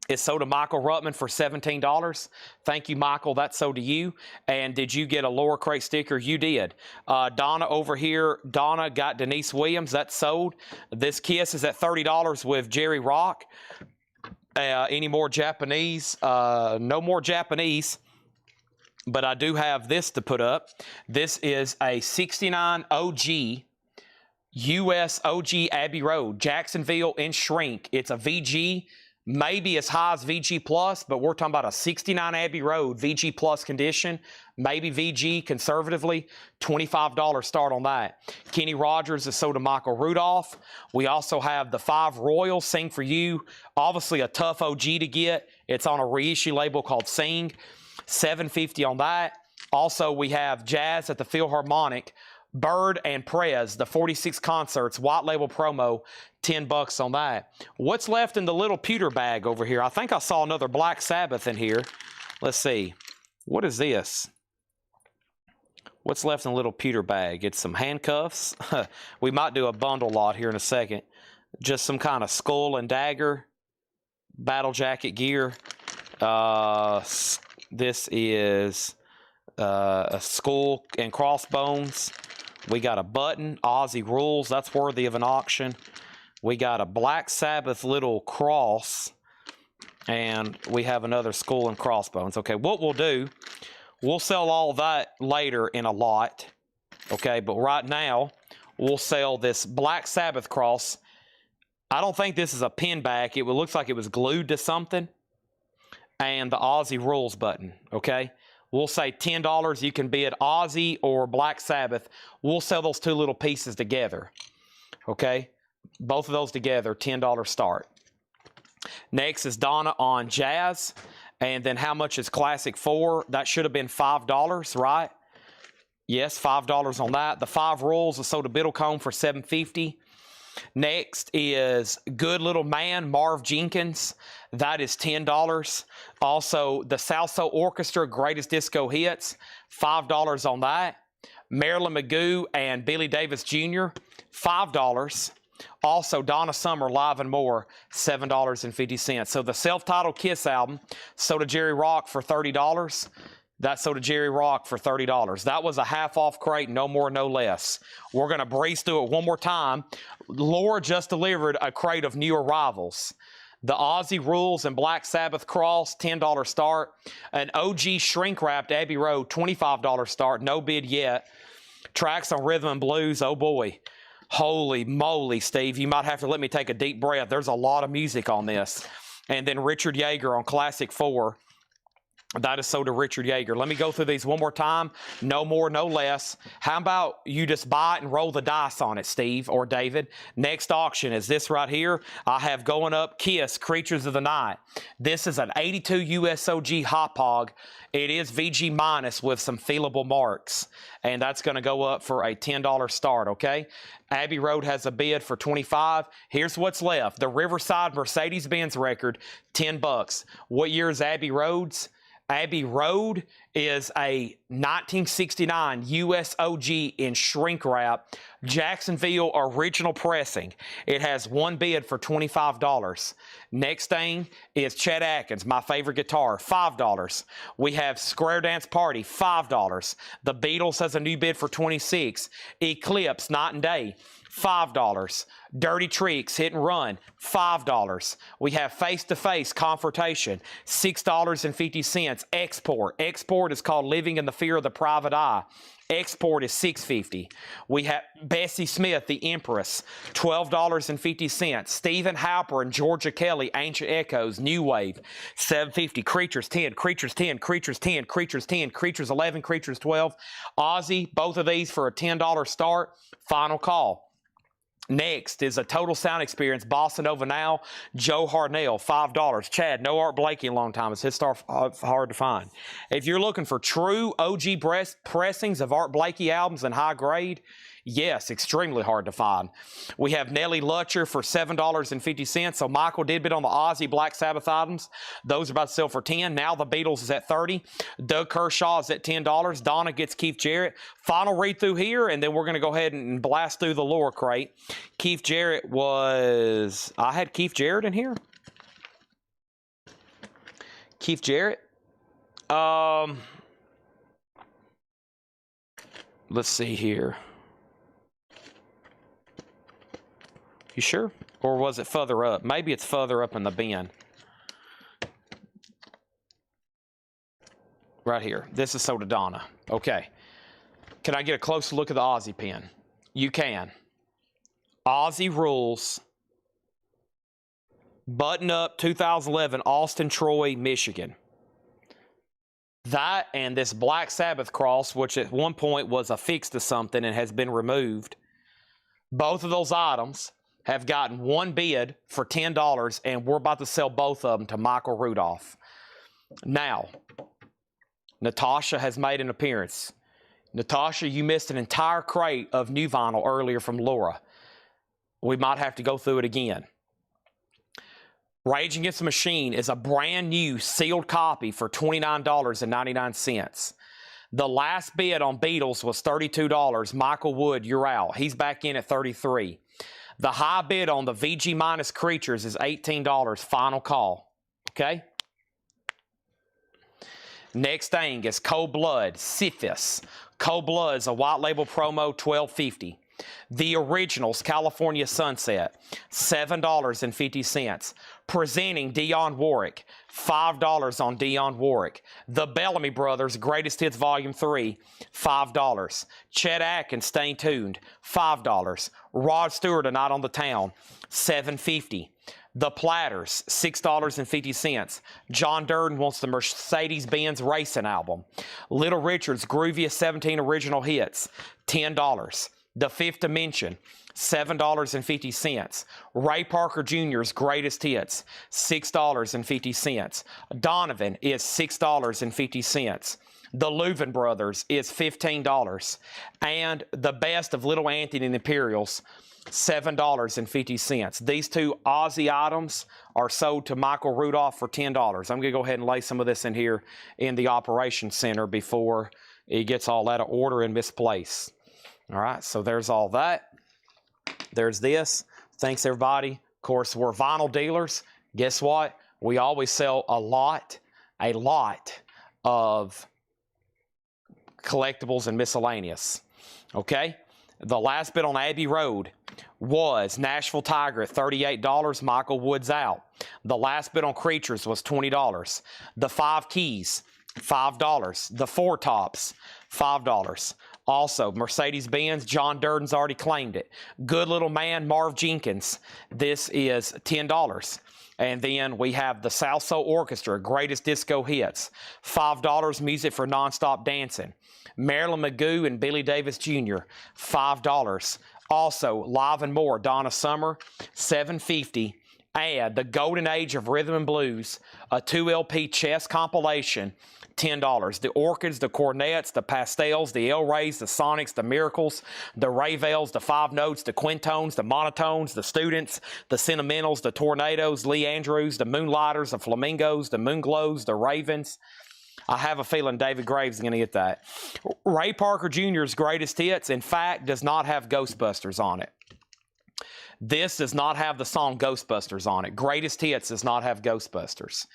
is sold to Michael Ruttman for $17. Thank you, Michael. That's sold to you. And did you get a lower crate sticker? You did. Donna over here, Donna got Denise Williams. That's sold. This Kiss is at $30 with Jerry Rock. Any more Japanese? No more Japanese. But I do have this to put up. This is a 69 OG, US OG Abbey Road, Jacksonville in shrink. It's a VG, maybe as high as VG Plus, but we're talking about a 69 Abbey Road VG Plus condition, maybe VG conservatively, $25 start on that. Kenny Rogers is sold to Michael Rudolph. We also have the 5 Royals, Sing For You, obviously a tough OG to get. It's on a reissue label called Sing. $7.50 on that. Also, we have Jazz at the Philharmonic, Bird and Prez, the 46 concerts, white label promo, $10 on that. What's left in the little pewter bag over here? I think I saw another Black Sabbath in here. Let's see. What is this? What's left in the little pewter bag? It's some handcuffs. We might do a bundle lot here in a second. Just some kind of skull and dagger, battle jacket gear. This is a skull and crossbones. We got a button, Aussie Rules. That's worthy of an auction. We got a Black Sabbath little cross. And we have another skull and crossbones. Okay, what we'll do, we'll sell all that later in a lot. Okay, but right now, we'll sell this Black Sabbath cross. I don't think this is a pin back. It looks like it was glued to something. And the Aussie Rules button, okay? We'll say $10. You can be at Aussie or Black Sabbath. We'll sell those two little pieces together, okay? Both of those together, $10 start. Next is Donna on Jazz. And then how much is Classic 4? That should have been $5, right? Yes, $5 on that. The 5 Rules are sold to Biddlecombe for $7.50. Next is Good Little Man, Marv Jenkins. That is $10. Also, the Salso Orchestra, Greatest Disco Hits, $5 on that. Marilyn Magoo and Billy Davis Jr., $5. Also, Donna Summer, Live and More, $7.50. So the self-titled Kiss album sold to Jerry Rock for $30. That sold to Jerry Rock for $30. That was a half-off crate, no more, no less. We're going to breeze through it one more time. Laura just delivered a crate of new arrivals. The Aussie Rules and Black Sabbath Cross, $10 start. An OG shrink-wrapped Abbey Road, $25 start. No bid yet. Tracks on Rhythm and Blues, oh boy. Holy moly, Steve. You might have to let me take a deep breath. There's a lot of music on this. And then Richard Yeager on Classic 4. That is sold to Richard Yeager. Let me go through these one more time. No more, no less. How about you just buy it and roll the dice on it, Steve or David? Next auction is this right here. I have going up Kiss, Creatures of the Night. This is an 82 USOG Hop Hog. It is VG minus with some feelable marks. And that's going to go up for a $10 start, okay? Abbey Road has a bid for $25. Here's what's left. The Riverside Mercedes-Benz record, $10. What year is Abbey Road's? Abbey Road is a 1969 USOG in shrink wrap, Jacksonville original pressing. It has one bid for $25. Next thing is Chet Atkins, my favorite guitar, $5. We have Square Dance Party, $5. The Beatles has a new bid for $26. Eclipse, Night and Day, $5. Dirty Tricks, Hit and Run, $5. We have Face to Face, Confrontation, $6.50. Export is called Living in the Fear of the Private Eye. Export is $6.50. We have Bessie Smith, The Empress, $12.50. Stephen Halper and Georgia Kelly, Ancient Echoes, New Wave, $7.50. Creatures 10, Creatures 10, Creatures 10, Creatures 10, Creatures 11, Creatures 12. Ozzy, both of these for a $10 start. Final call. Next is a Total Sound Experience, Bossa Nova Now, Joe Harnell, $5. Chad, no Art Blakey in a long time. It's his stuff hard to find. If you're looking for true OG pressings of Art Blakey albums in high grade, yes, extremely hard to find. We have Nellie Lutcher for $7.50. So Michael did bid on the Ozzy Black Sabbath items. Those are about to sell for $10. Now the Beatles is at $30. Doug Kershaw is at $10. Donna gets Keith Jarrett. Final read through here, and then we're going to go ahead and blast through the lower crate. Keith Jarrett was... I had Keith Jarrett in here. Keith Jarrett. Let's see here. You sure? Or was it further up? Maybe it's further up in the bin. Right here. This is Soda Donna. Okay. Can I get a closer look at the Ozzy pen? You can. Ozzy Rules. Button Up 2011, Austin, Troy, Michigan. That and this Black Sabbath cross, which at one point was affixed to something and has been removed. Both of those items have gotten one bid for $10, and we're about to sell both of them to Michael Rudolph. Now, Natasha has made an appearance. Natasha, you missed an entire crate of new vinyl earlier from Laura. We might have to go through it again. Rage Against the Machine is a brand new sealed copy for $29.99. The last bid on Beatles was $32. Michael Wood, you're out. He's back in at $33. The high bid on the VG minus Creatures is $18. Final call. Okay? Next thing is Cold Blood, Syphis. Cold Blood is a white label promo, $12.50. The Originals, California Sunset, $7.50. Presenting Dionne Warwick, $5 on Dionne Warwick. The Bellamy Brothers, Greatest Hits Volume 3, $5. Chet Atkins, Stay Tuned, $5. Rod Stewart, A Night on the Town, $7.50. The Platters, $6.50. John Durden wants the Mercedes-Benz Racing album. Little Richard's Grooviest 17 Original Hits, $10. The Fifth Dimension, $7.50. Ray Parker Jr.'s Greatest Hits, $6.50. Donovan is $6.50. The Louvin Brothers is $15. And the best of Little Anthony and the Imperials, $7.50. These two Ozzy items are sold to Michael Rudolph for $10. I'm going to go ahead and lay some of this in here in the Operations Center before it gets all out of order and misplaced. All right, so there's all that. There's this. Thanks, everybody. Of course, we're vinyl dealers. Guess what? We always sell a lot of collectibles and miscellaneous. Okay? The last bid on Abbey Road was Nashville Tiger at $38. Michael Wood's out. The last bid on Creatures was $20. The 5 Keys, $5. The 4 Tops, $5. Also, Mercedes-Benz, John Durden's already claimed it. Good Little Man, Marv Jenkins, this is $10. And then we have the South Soul Orchestra, Greatest Disco Hits, $5. Music for Nonstop Dancing. Marilyn Magoo and Billy Davis Jr., $5. Also, Live and More, Donna Summer, $7.50. And the Golden Age of Rhythm and Blues, a 2 LP chess compilation, $10. The Orchids, the Cornets, the Pastels, the El Rays, the Sonics, the Miracles, the Ravels, the 5 Notes, the Quintones, the Monotones, the Students, the Sentimentals, the Tornadoes, Lee Andrews, the Moonlighters, the Flamingos, the Moonglows, the Ravens. I have a feeling David Graves is going to get that. Ray Parker Jr.'s Greatest Hits, in fact, does not have Ghostbusters on it. This does not have the song Ghostbusters on it. Greatest Hits does not have Ghostbusters.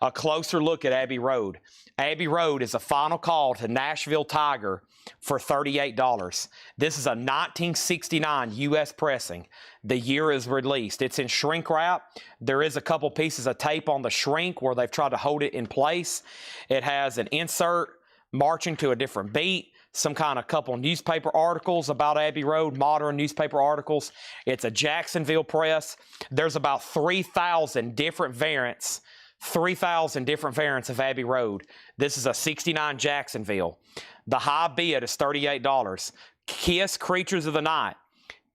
A closer look at Abbey Road. Abbey Road is a final call to Nashville Tiger for $38. This is a 1969 U.S. pressing. The year is released. It's in shrink wrap. There is a couple pieces of tape on the shrink where they've tried to hold it in place. It has an insert marching to a different beat, some kind of couple newspaper articles about Abbey Road, modern newspaper articles. It's a Jacksonville press. There's about 3,000 different variants. 3,000 different variants of Abbey Road. This is a 69 Jacksonville. The high bid is $38. Kiss Creatures of the Night.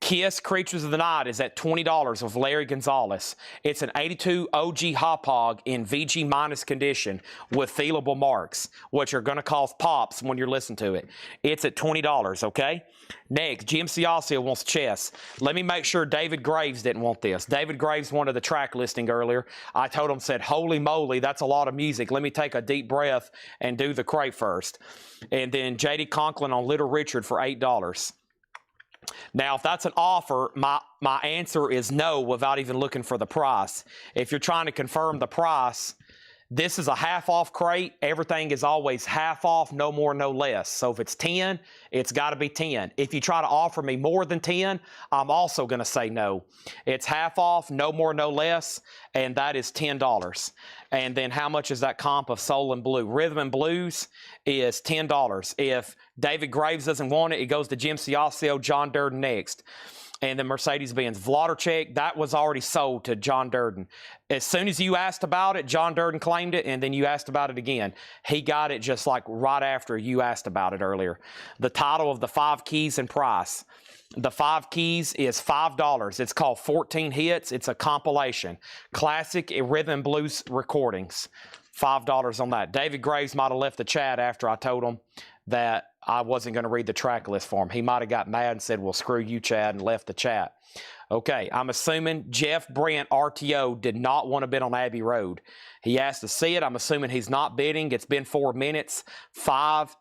Kiss Creatures of the Night is at $20 with Larry Gonzalez. It's an 82 OG Hop Hog in VG minus condition with feelable marks, which are going to cause pops when you're listening to it. It's at $20, okay? Next, Jim Ciascio wants chess. Let me make sure David Graves didn't want this. David Graves wanted the track listing earlier. I told him, said, holy moly, that's a lot of music. Let me take a deep breath and do the crate first. And then J.D. Conklin on Little Richard for $8. Now, if that's an offer, my answer is no without even looking for the price. If you're trying to confirm the price, this is a half-off crate. Everything is always half off, no more, no less. So if it's 10, it's got to be 10. If you try to offer me more than 10, I'm also going to say no. It's half off, no more, no less, and that is $10. And then how much is that comp of Soul and Blue? Rhythm and Blues is $10. If David Graves doesn't want it, it goes to Jim Ciascio, John Durden next. And then Mercedes-Benz Vladarchek, that was already sold to John Durden. As soon as you asked about it, John Durden claimed it, and then you asked about it again. He got it just like right after you asked about it earlier. The title of the 5 keys and price. The 5 keys is $5. It's called 14 Hits. It's a compilation. Classic rhythm and blues recordings. $5 on that. David Graves might have left the chat after I told him that I wasn't going to read the track list for him. He might have got mad and said, well, screw you, Chad, and left the chat. Okay, I'm assuming Jeff Brent, RTO, did not want to bid on Abbey Road. He asked to see it. I'm assuming he's not bidding. It's been 4 minutes. 5,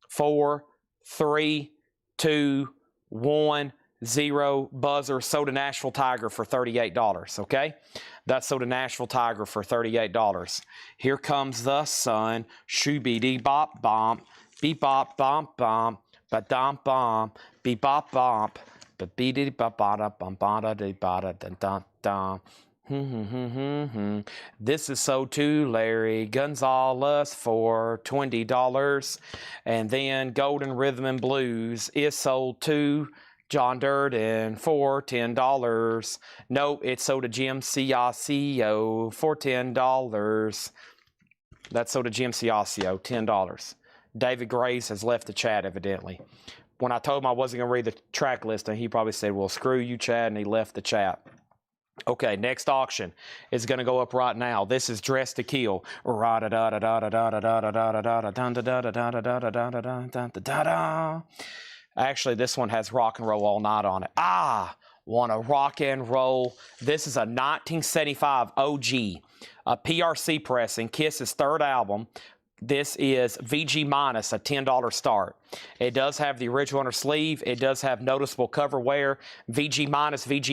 4, 3, 2, 1, 0. Buzzer. Soda Nashville Tiger for $38. Okay? That's Soda Nashville Tiger for $38. Here comes the sun. Shoo-be-dee-bop bomb. Beep-bop bomb bomb. Ba-dum bomb. Beep-bop bomb. Ba-be-dee-ba-ba-da-bum-ba-da-dee-ba-da-dun-dun-dun. This is sold to Larry Gonzalez for $20. And then Golden Rhythm and Blues is sold to John Durden for $10. Nope, it's sold to Jim Ciascio for $10. That's sold to Jim Ciascio, $10. David Grace has left the chat, evidently. When I told him I wasn't going to read the track listing, he probably said, well, screw you, Chad, and he left the chat. Okay, next auction is going to go up right now. This is Dressed to Kill. Actually, this one has Rock and Roll All Night on it. Want to rock and roll. This is a 1975 OG, a PRC pressing, Kiss's third album. This is VG minus, a $10 start. It does have the original inner sleeve. It does have noticeable cover wear. VG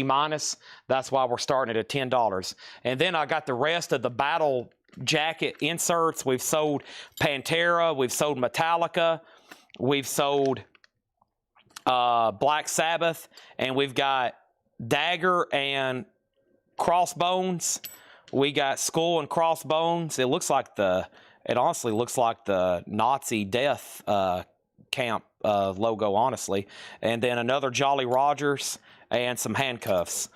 minus. That's why we're starting at $10. And then I got the rest of the battle jacket inserts. We've sold Pantera. We've sold Metallica. We've sold Black Sabbath. And we've got Dagger and Crossbones. We got Skull and Crossbones. It honestly looks like the Nazi death camp logo, honestly. And then another Jolly Rogers and some handcuffs.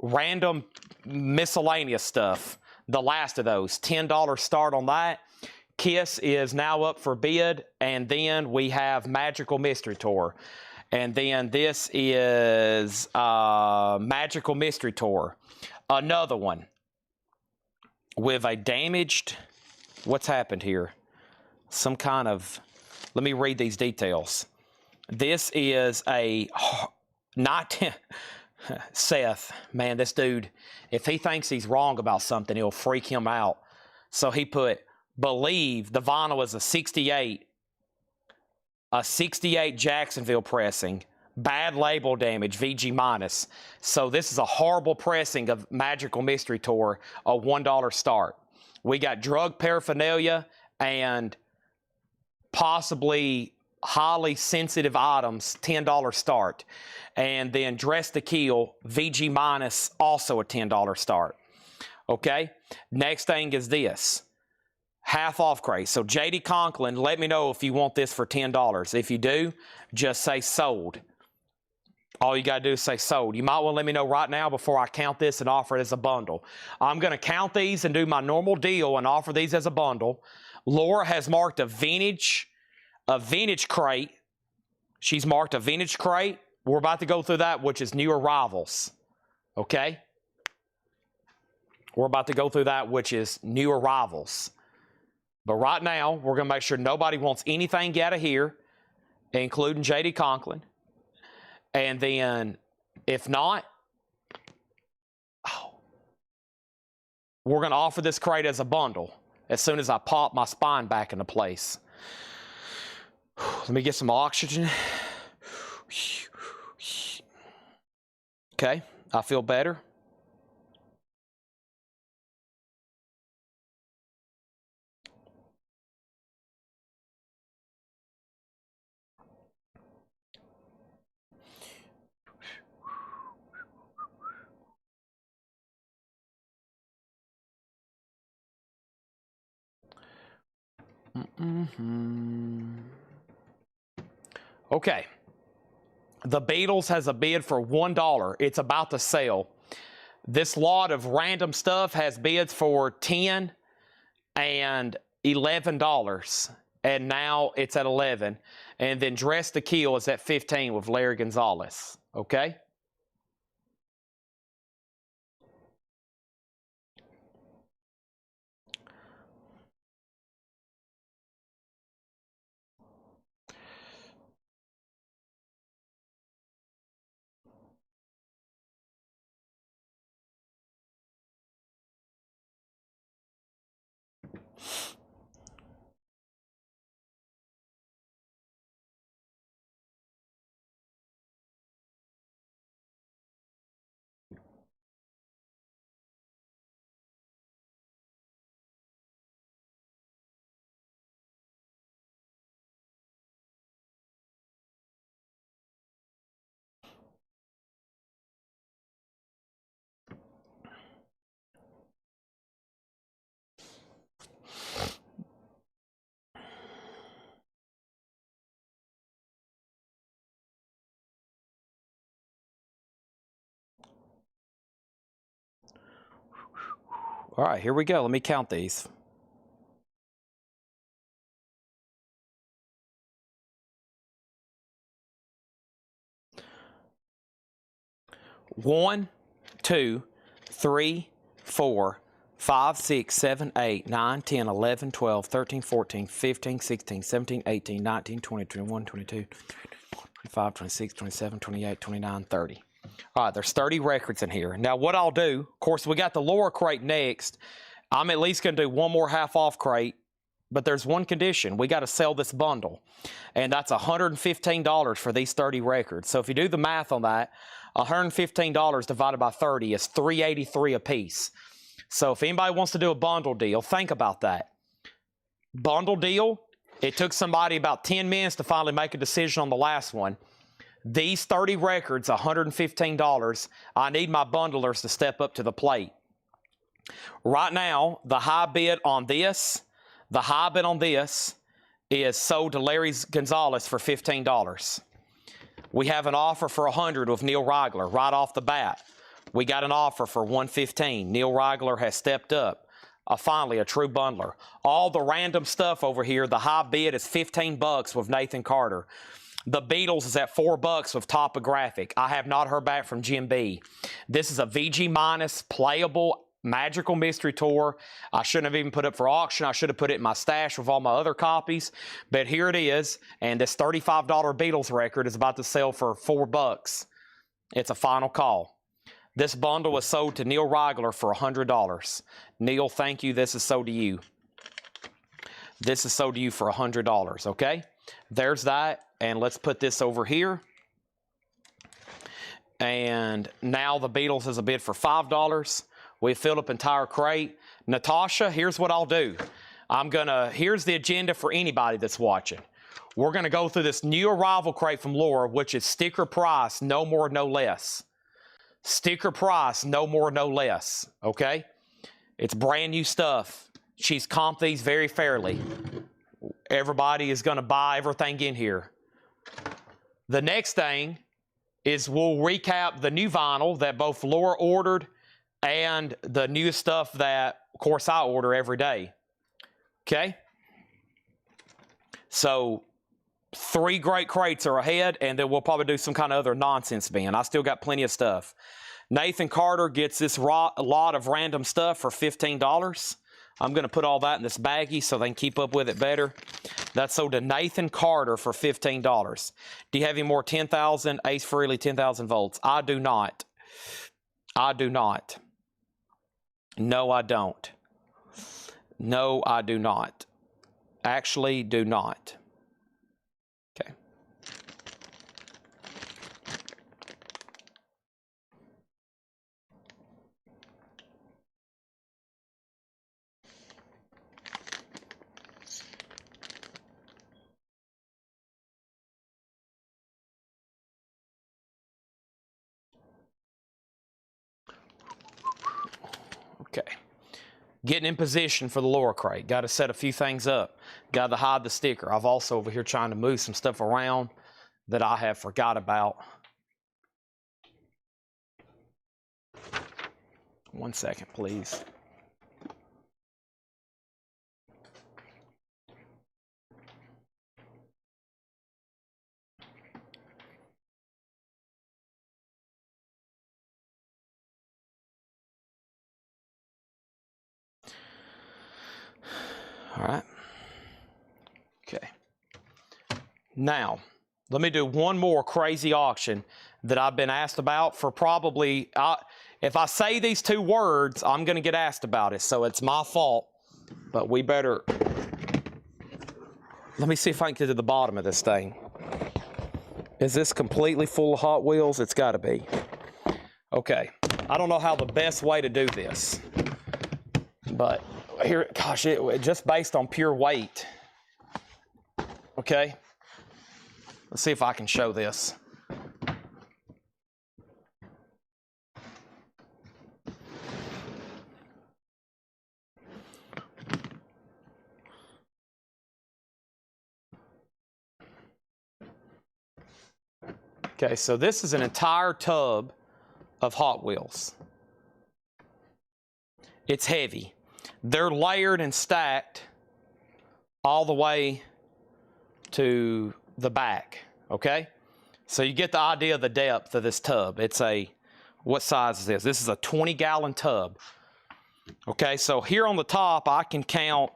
Random miscellaneous stuff. The last of those. $10 start on that. Kiss is now up for bid. And then we have Magical Mystery Tour. And then this is Magical Mystery Tour. Another one with a damaged... What's happened here? Some kind of... Let me read these details. This is a... Seth, man, this dude, if he thinks he's wrong about something, it'll freak him out. So he put, believe the vinyl is a 68 Jacksonville pressing. Bad label damage, VG minus. So this is a horrible pressing of Magical Mystery Tour, a $1 start. We got drug paraphernalia and possibly highly sensitive items, $10 start. And then Dressed to Kill, VG minus, also a $10 start. Okay? Next thing is this. Half off crate. So J.D. Conklin, let me know if you want this for $10. If you do, just say sold. All you got to do is say sold. You might want to let me know right now before I count this and offer it as a bundle. I'm going to count these and do my normal deal and offer these as a bundle. Laura has marked a vintage crate. She's marked a vintage crate. we're about to go through that, which is new arrivals. Okay? We're about to go through that, which is new arrivals. But right now, we're going to make sure nobody wants anything out of here, including J.D. Conklin. And then, if not, we're going to offer this crate as a bundle as soon as I pop my spine back into place. Let me get some oxygen. Okay, I feel better. Okay. The Beatles has a bid for $1. It's about to sell. This lot of random stuff has bids for $10 and $11. And now it's at 11. And then Dress to Kill is at 15 with Larry Gonzalez. Okay? All right, here we go. Let me count these. One, 2, 3, 4, 5, 6, 7, 8, 9, 10, 11, 12, 13, 14, 15, 16, 17, 18, 19, 20, 21, 22, 25, 26, 27, 28, 29, 30. All right, there's 30 records in here. Now, what I'll do, of course, we got the Laura crate next. I'm at least going to do one more half-off crate, but there's one condition. We got to sell this bundle, and that's $115 for these 30 records. So if you do the math on that, $115 divided by 30 is $383 a piece. So if anybody wants to do a bundle deal, think about that. Bundle deal, it took somebody about 10 minutes to finally make a decision on the last one. These 30 records, $115, I need my bundlers to step up to the plate. Right now, the high bid on this is sold to Larry Gonzalez for $15. We have an offer for $100 with Neil Reigler right off the bat. We got an offer for $115. Neil Reigler has stepped up. Finally, a true bundler. All the random stuff over here, the high bid is $15 with Nathan Carter. The Beatles is at $4 with Topographic. I have not heard back from Jim B. This is a VG minus playable Magical Mystery Tour. I shouldn't have even put it for auction. I should have put it in my stash with all my other copies. But here it is. And this $35 Beatles record is about to sell for $4. It's a final call. This bundle was sold to Neil Reigler for $100. Neil, thank you. This is sold to you. This is sold to you for $100, okay? There's that. And let's put this over here. And now the Beatles is a bid for $5. We filled up entire crate. Natasha, here's what I'll do. Here's the agenda for anybody that's watching. We're going to go through this new arrival crate from Laura, which is sticker price, no more, no less. Sticker price, no more, no less. Okay? It's brand new stuff. She's comped these very fairly. Everybody is going to buy everything in here. The next thing is we'll recap the new vinyl that both Laura ordered and the new stuff that, of course, I order every day. Okay? So, 3 great crates are ahead, and then we'll probably do some kind of other nonsense bin. I still got plenty of stuff. Nathan Carter gets this lot of random stuff for $15. I'm going to put all that in this baggie so they can keep up with it better. That's sold to Nathan Carter for $15. Do you have any more 10,000 Ace Frehley 10,000 volts? I do not. I do not. No, I don't. No, I do not. Actually, do not. Okay. Okay. Getting in position for the lower crate. Got to set a few things up. Got to hide the sticker. I've also over here trying to move some stuff around that I have forgot about. 1 second, please. All right. Okay. Now, let me do one more crazy auction that I've been asked about for probably, if I say these 2 words, I'm going to get asked about it. So it's my fault, but we better, let me see if I can get to the bottom of this thing. Is this completely full of Hot Wheels? It's got to be. Okay. I don't know how the best way to do this, but here, gosh, it just based on pure weight. Okay. Let's see if I can show this. Okay, so this is an entire tub of Hot Wheels. It's heavy. They're layered and stacked all the way to the back, okay? So you get the idea of the depth of this tub. It's a, what size is this? This is a 20-gallon tub. Okay, so here on the top, I can count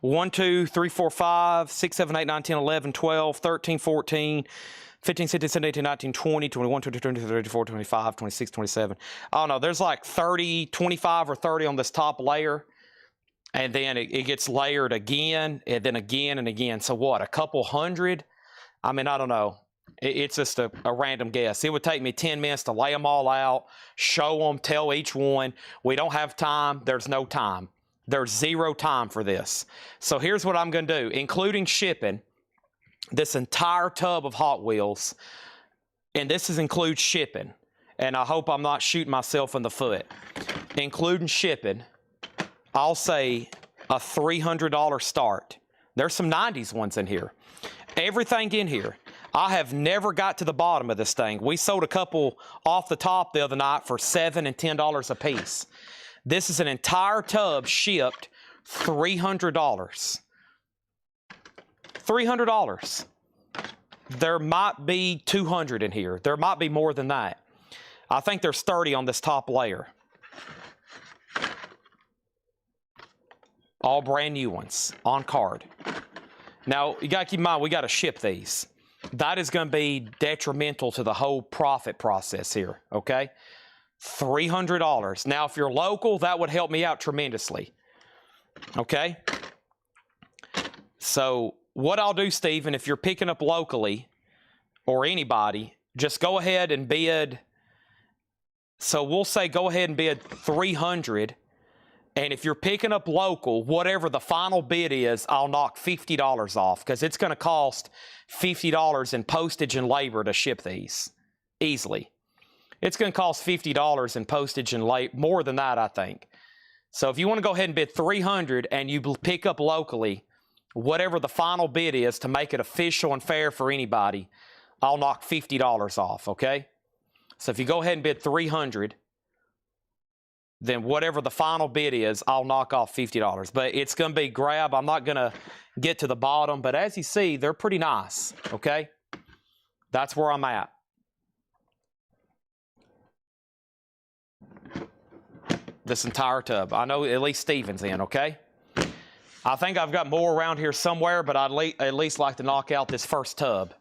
1, 2, 3, 4, 5, 6, 7, 8, 9, 10, 11, 12, 13, 14, 15, 16, 17, 18, 19, 20, 21, 22, 23, 24, 25, 26, 27. I don't know, there's like 30, 25 or 30 on this top layer. And then it gets layered again, and then again and again. So what, a couple hundred? I mean, I don't know. It's just a random guess. It would take me 10 minutes to lay them all out, show them, tell each one. We don't have time. There's no time. There's 0 time for this. So here's what I'm going to do, including shipping this entire tub of Hot Wheels, and this includes shipping. And I hope I'm not shooting myself in the foot. Including shipping, I'll say a $300 start. There's some 90s ones in here. Everything in here. I have never got to the bottom of this thing. We sold a couple off the top the other night for $7 and $10 a piece. This is an entire tub shipped $300. $300. There might be 200 in here. There might be more than that. I think there's 30 on this top layer. All brand new ones on card. Now, you got to keep in mind, we got to ship these. That is going to be detrimental to the whole profit process here, okay? $300. Now, if you're local, that would help me out tremendously, okay? So, what I'll do, Stephen, if you're picking up locally or anybody, just go ahead and bid. So, we'll say go ahead and bid $300. And if you're picking up local, whatever the final bid is, I'll knock $50 off because it's going to cost $50 in postage and labor to ship these easily. It's going to cost $50 in postage and labor, more than that, I think. So if you want to go ahead and bid $300 and you pick up locally, whatever the final bid is to make it official and fair for anybody, I'll knock $50 off, okay? So if you go ahead and bid $300, then whatever the final bid is, I'll knock off $50. But it's going to be grab. I'm not going to get to the bottom. But as you see, they're pretty nice, okay? That's where I'm at. This entire tub. I know at least Steven's in, okay? I think I've got more around here somewhere, but I'd at least like to knock out this first tub,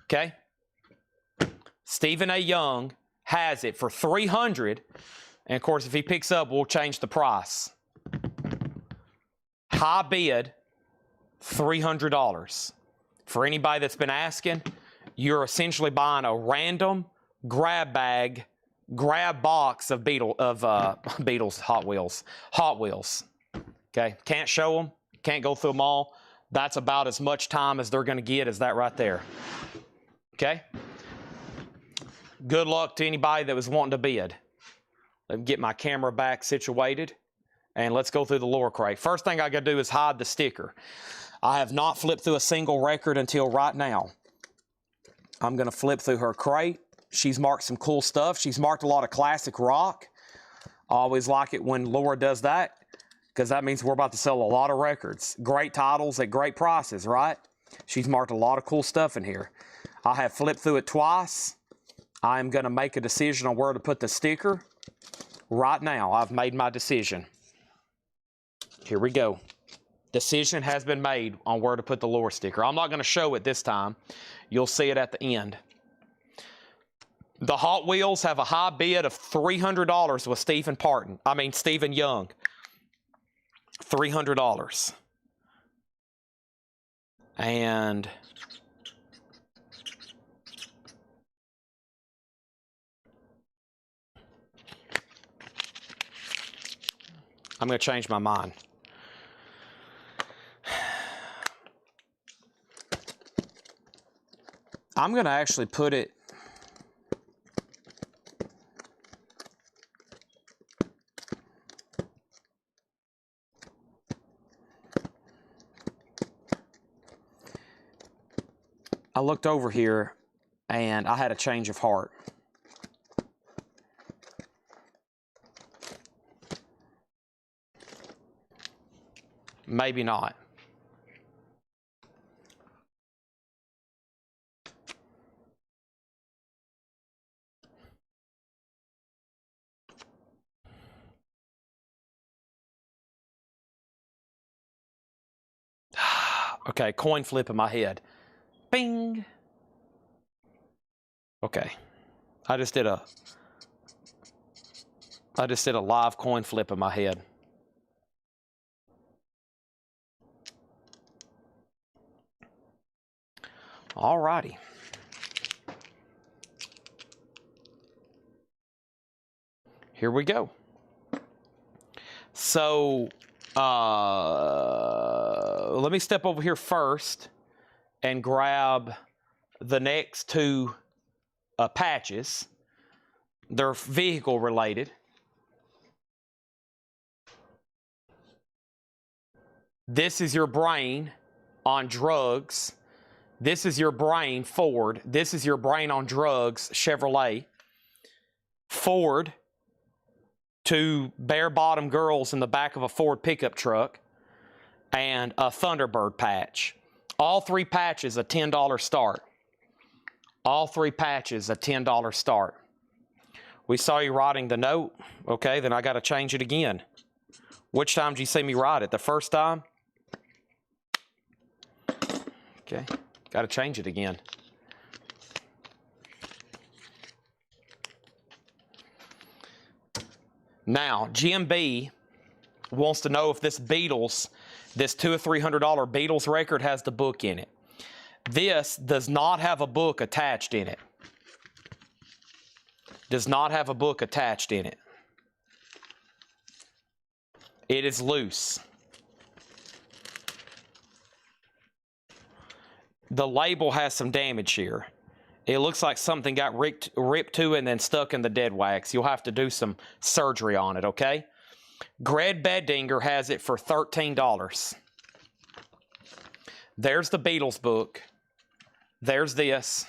okay? Stephen A. Young has it for $300, and of course, if he picks up, we'll change the price. High bid, $300. For anybody that's been asking, you're essentially buying a random grab bag, grab box of Beetles Hot Wheels. Okay, can't show them, can't go through them all. That's about as much time as they're going to get as that right there. Okay? Good luck to anybody that was wanting to bid. Let me get my camera back situated, and let's go through the lower crate. First thing I got to do is hide the sticker. I have not flipped through a single record until right now. I'm going to flip through her crate. She's marked some cool stuff. She's marked a lot of classic rock. I always like it when Laura does that, because that means we're about to sell a lot of records. Great titles at great prices, right? She's marked a lot of cool stuff in here. I have flipped through it twice. I am going to make a decision on where to put the sticker. Right now, I've made my decision. Here we go. Decision has been made on where to put the Laura sticker. I'm not going to show it this time. You'll see it at the end. The Hot Wheels have a high bid of $300 with Stephen Young. $300. And I'm going to change my mind. I'm going to actually put it I looked over here and I had a change of heart. Maybe not. Okay, coin flip in my head. Bing. Okay. I just did a live coin flip in my head. All righty. Here we go. So, let me step over here first and grab the next two patches. They're vehicle related. This is your brain on drugs. This is your brain, Ford. This is your brain on drugs, Chevrolet. Ford, two bare-bottom girls in the back of a Ford pickup truck, and a Thunderbird patch. All three patches a $10 start. All three patches a $10 start. We saw you writing the note. Okay, then I got to change it again. Which time did you see me write it? The first time? Okay, got to change it again. Now, GMB wants to know if this Beatles, this $200 or $300 Beatles record has the book in it. This does not have a book attached in it. Does not have a book attached in it. It is loose. The label has some damage here. It looks like something got ripped to and then stuck in the dead wax. You'll have to do some surgery on it, okay? Greg Bedinger has it for $13. There's the Beatles book. There's this.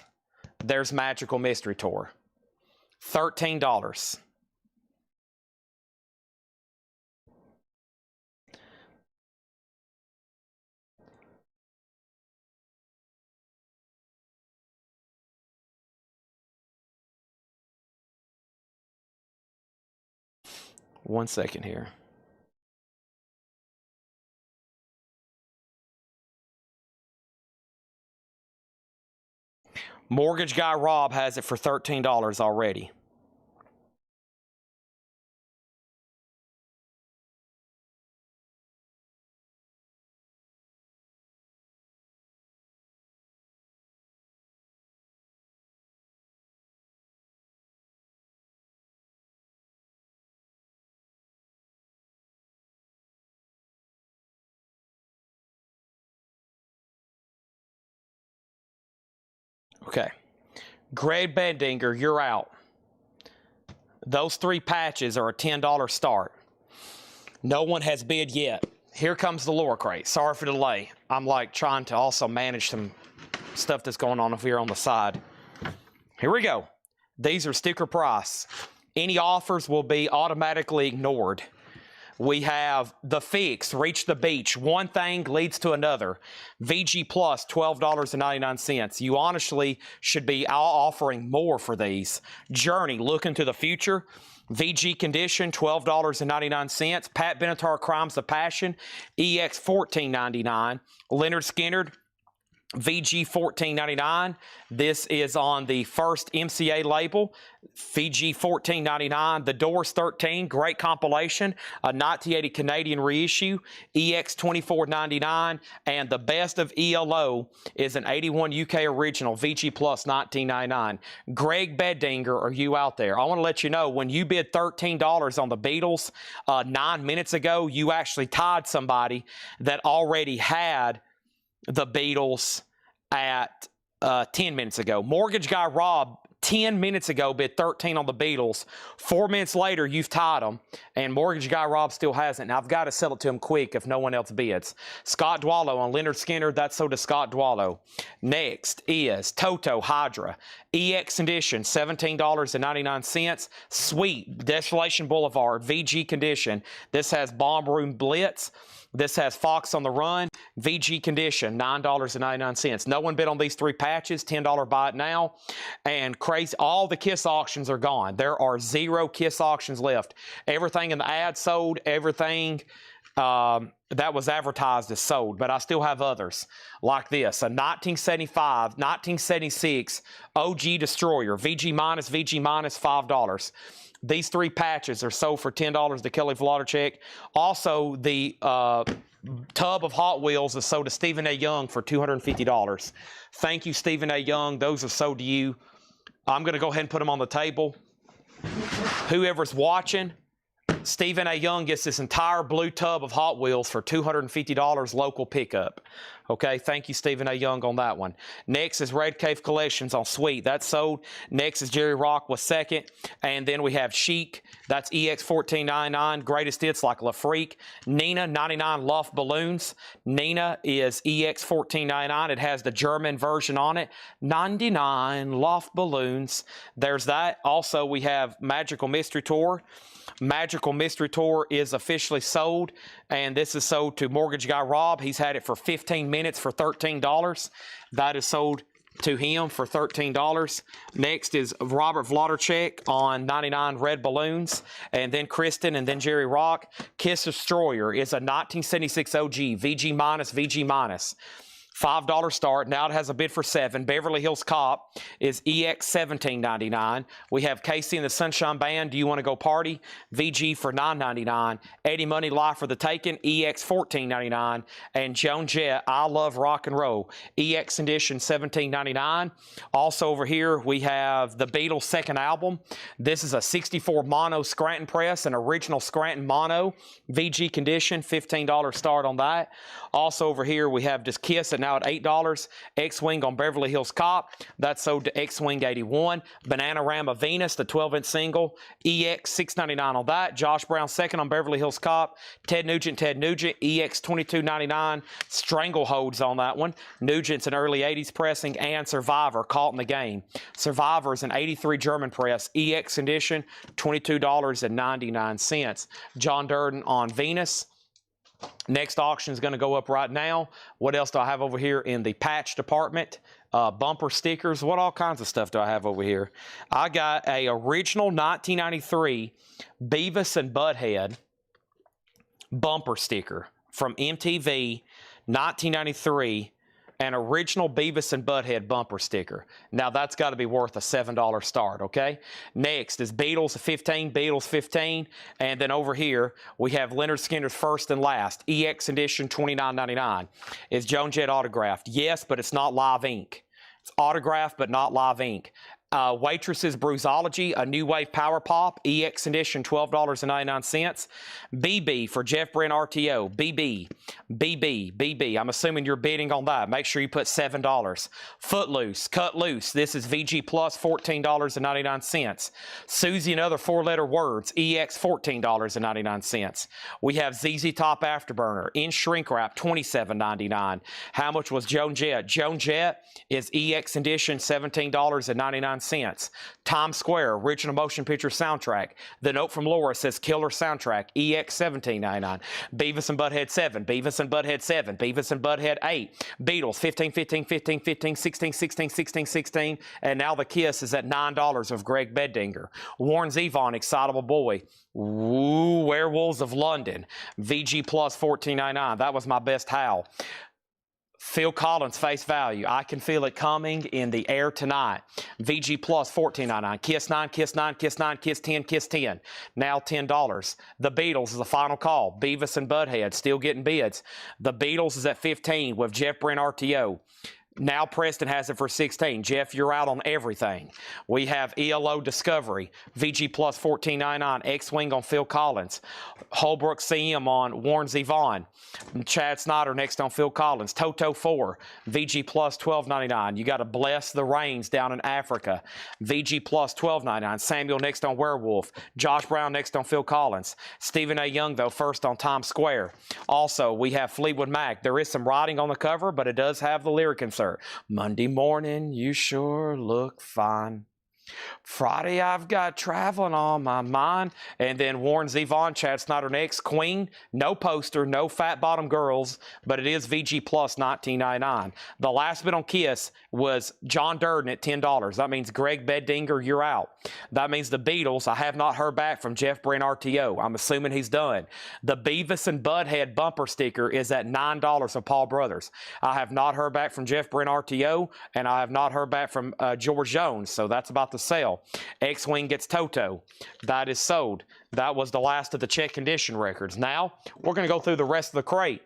There's Magical Mystery Tour. $13. 1 second here. Mortgage Guy Rob has it for $13 already. Okay. Greg Bendinger, you're out. Those 3 patches are a $10 start. No one has bid yet. Here comes the lower crate. Sorry for the delay. I'm like trying to also manage some stuff that's going on over here on the side. Here we go. These are sticker price. Any offers will be automatically ignored. We have the fix, reach the beach. One thing leads to another. VG Plus, $12.99. You honestly should be offering more for these. Journey, look into the future. VG Condition, $12.99. Pat Benatar, Crimes of Passion, EX, $14.99. Leonard Skinner, VG $14.99. This is on the first MCA label. VG $14.99. The Doors 13, great compilation. A 1980 Canadian reissue. EX $24.99. And the best of ELO is an 81 UK original. VG Plus $19.99. Greg Beddinger, are you out there? I want to let you know, when you bid $13 on the Beatles 9 minutes ago, you actually tied somebody that already had the Beatles at 10 minutes ago. Mortgage Guy Rob, 10 minutes ago, bid 13 on the Beatles. 4 minutes later, you've tied them, and Mortgage Guy Rob still hasn't. Now, I've got to sell it to him quick if no one else bids. Scott Dwallow on Leonard Skinner, that's so does Scott Dwallow. Next is Toto Hydra. EX Condition, $17.99. Sweet, Desolation Boulevard, VG Condition. This has Bomb Room Blitz. This has Fox on the Run, VG Condition, $9.99. No one bid on these 3 patches, $10 buy it now. And crazy, all the KISS auctions are gone. There are 0 KISS auctions left. Everything in the ad sold, everything that was advertised is sold, but I still have others like this. A 1975, 1976 OG Destroyer, VG minus, $5. These 3 patches are sold for $10 to Kelly Vladicek. Also, the tub of Hot Wheels is sold to Stephen A. Young for $250. Thank you, Stephen A. Young. Those are sold to you. I'm going to go ahead and put them on the table. Whoever's watching, Stephen A. Young gets this entire blue tub of Hot Wheels for $250 local pickup. Okay, thank you, Stephen A. Young, on that one. Next is Red Cave Collections on Sweet. That's sold. Next is Jerry Rock was second. And then we have Chic. That's EX $14.99. Greatest hits like La Freak. Nina, 99 Loft Balloons. Nina is EX $14.99. It has the German version on it. 99 Loft Balloons. There's that. Also, we have Magical Mystery Tour. Magical Mystery Tour is officially sold, and this is sold to Mortgage Guy Rob. He's had it for 15 minutes for $13. That is sold to him for $13. Next is Robert Vladicek on 99 Red Balloons, and then Kristen, and then Jerry Rock. Kiss Destroyer is a 1976 OG, VG minus. $5 start. Now it has a bid for $7. Beverly Hills Cop is EX $17.99. We have Casey and the Sunshine Band, Do You Want to Go Party? VG for $9.99. Eddie Money Live for the Taken, EX $14.99. And Joan Jett, I Love Rock and Roll, EX Edition $17.99. Also over here we have the Beatles' second album. This is a 64 mono Scranton press, an original Scranton mono, VG Condition, $15 start on that. Also over here we have just Kiss at now at $8. X-Wing on Beverly Hills Cop. That's sold to X-Wing 81. Bananarama Venus, the 12-inch single. EX $6.99 on that. Josh Brown second on Beverly Hills Cop. Ted Nugent, EX $22.99. Strangleholds on that one. Nugent's an early 80s pressing. And Survivor, Caught in the Game. Survivor is an 83 German press. EX edition, $22.99. John Durden on Venus. Next auction is going to go up right now. What else do I have over here in the patch department? bumper stickers. What all kinds of stuff do I have over here? I got a original 1993 Beavis and Butthead bumper sticker from MTV 1993. An original Beavis and Butthead bumper sticker. Now that's got to be worth a $7 start, okay? Next is Beatles 15, Beatles 15, and then over here we have Leonard Skinner's First and Last, EX edition $29.99. Is Joan Jett autographed? Yes, but it's not live ink. It's autographed but not live ink. Waitress's Bruisology, a New Wave Power Pop, EX edition, $12.99. BB for Jeff Brent RTO. BB. I'm assuming you're bidding on that. Make sure you put $7. Footloose, Cut Loose. This is VG Plus, $14.99. Susie and Other Four-Letter Words, EX, $14.99. We have ZZ Top Afterburner in shrink wrap, $27.99. How much was Joan Jett? Joan Jett is EX edition, $17.99. Times Square, original motion picture soundtrack. The note from Laura says Killer soundtrack, EX $17.99. Beavis and Butthead 7, Beavis and Butthead 7, Beavis and Butthead 8, Beatles 15, 15, 15, 15, 16, 16, 16, 16, and now the Kiss is at $9 of Greg Beddinger. Warren Zevon, Excitable Boy. Ooh, Werewolves of London, VG Plus $14.99. That was my best howl. Phil Collins, Face Value. I Can Feel It Coming in the Air Tonight. VG Plus, $14.99. Kiss 9, Kiss 9, Kiss 9, Kiss 10, Kiss 10. Now $10. The Beatles is the final call. Beavis and Butthead, still getting bids. The Beatles is at $15 with Jeff Brent RTO. Now Preston has it for $16. Jeff, you're out on everything. We have ELO Discovery, VG Plus $14.99, X-Wing on Phil Collins, Holbrook CM on Warren Zevon, Chad Snyder next on Phil Collins, Toto 4, VG Plus $12.99. You got to Bless the Rains down in Africa, VG Plus $12.99. Samuel next on Werewolf, Josh Brown next on Phil Collins, Stephen A. Young though first on Times Square. Also, we have Fleetwood Mac. There is some writing on the cover, but it does have the lyric insert. Monday morning, you sure look fine. Friday, I've got traveling on my mind. And then Warren Zevon, Chad Snyder next. Queen, no poster, no fat bottom girls, but it is VG Plus $19.99. The last bid on Kiss was John Durden at $10. That means Greg Beddinger, you're out. That means the Beatles, I have not heard back from Jeff Brent RTO. I'm assuming he's done. The Beavis and Butthead bumper sticker is at $9 of Paul Brothers. I have not heard back from Jeff Brent RTO, and I have not heard back from George Jones, so that's about to sell. X-Wing gets Toto. That is sold. That was the last of the check condition records. Now, we're going to go through the rest of the crate.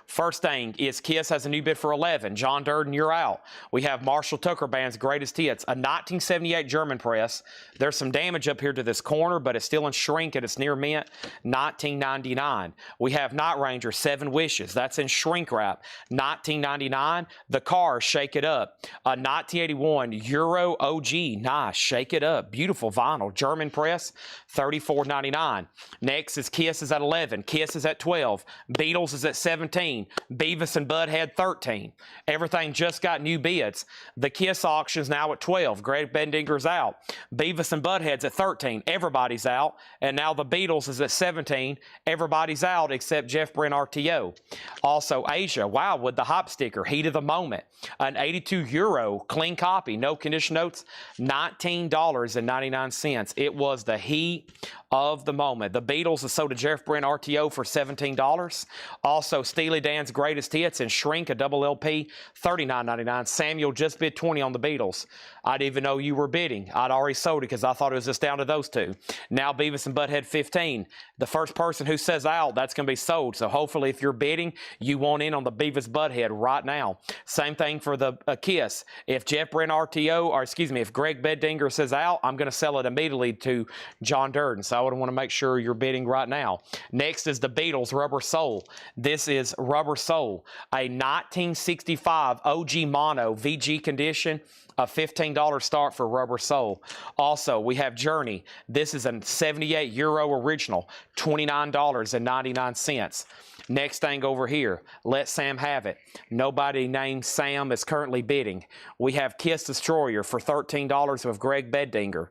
First thing is Kiss has a new bid for 11. John Durden, you're out. We have Marshall Tucker Band's Greatest Hits, a 1978 German press. There's some damage up here to this corner, but it's still in shrink and it's near mint, $19.99. We have Night Ranger, 7 Wishes. That's in shrink wrap, $19.99. The Cars, Shake It Up, a 1981 Euro OG. Nice, Shake It Up. Beautiful vinyl, German press, $34.99. Next is Kiss is at 11. Kiss is at 12. Beatles is at 17. Beavis and Butthead 13. Everything just got new bids. The Kiss auction's now at 12. Greg Bedinger's out. Beavis and Butthead's at 13. Everybody's out. And now the Beatles is at 17. Everybody's out except Jeff Brent RTO. Also Asia, wow, with the hop sticker, heat of the moment. An 82 Euro clean copy, no condition notes, $19.99. It was the heat of the moment. The Beatles is sold to Jeff Brent RTO for $17. Also, Steely Dan's Greatest Hits and Shrink, a double LP, $39.99. Samuel just bid 20 on the Beatles. I didn't even know you were bidding. I'd already sold it because I thought it was just down to those two. Now Beavis and Butthead 15. The first person who says out, that's going to be sold. So hopefully if you're bidding, you want in on the Beavis Butthead right now. Same thing for the Kiss. If Jeff Brent RTO, or excuse me, if Greg Beddinger says out, I'm going to sell it immediately to John Durden. So I would want to make sure you're bidding right now. Next is the Beatles Rubber Soul. This is Rubber Soul, a 1965 OG mono VG condition, a $15 start for Rubber Soul. Also, we have Journey. This is a 78 Euro original, $29.99. Next thing over here, Let Sam Have It. Nobody named Sam is currently bidding. We have Kiss Destroyer for $13 with Greg Beddinger.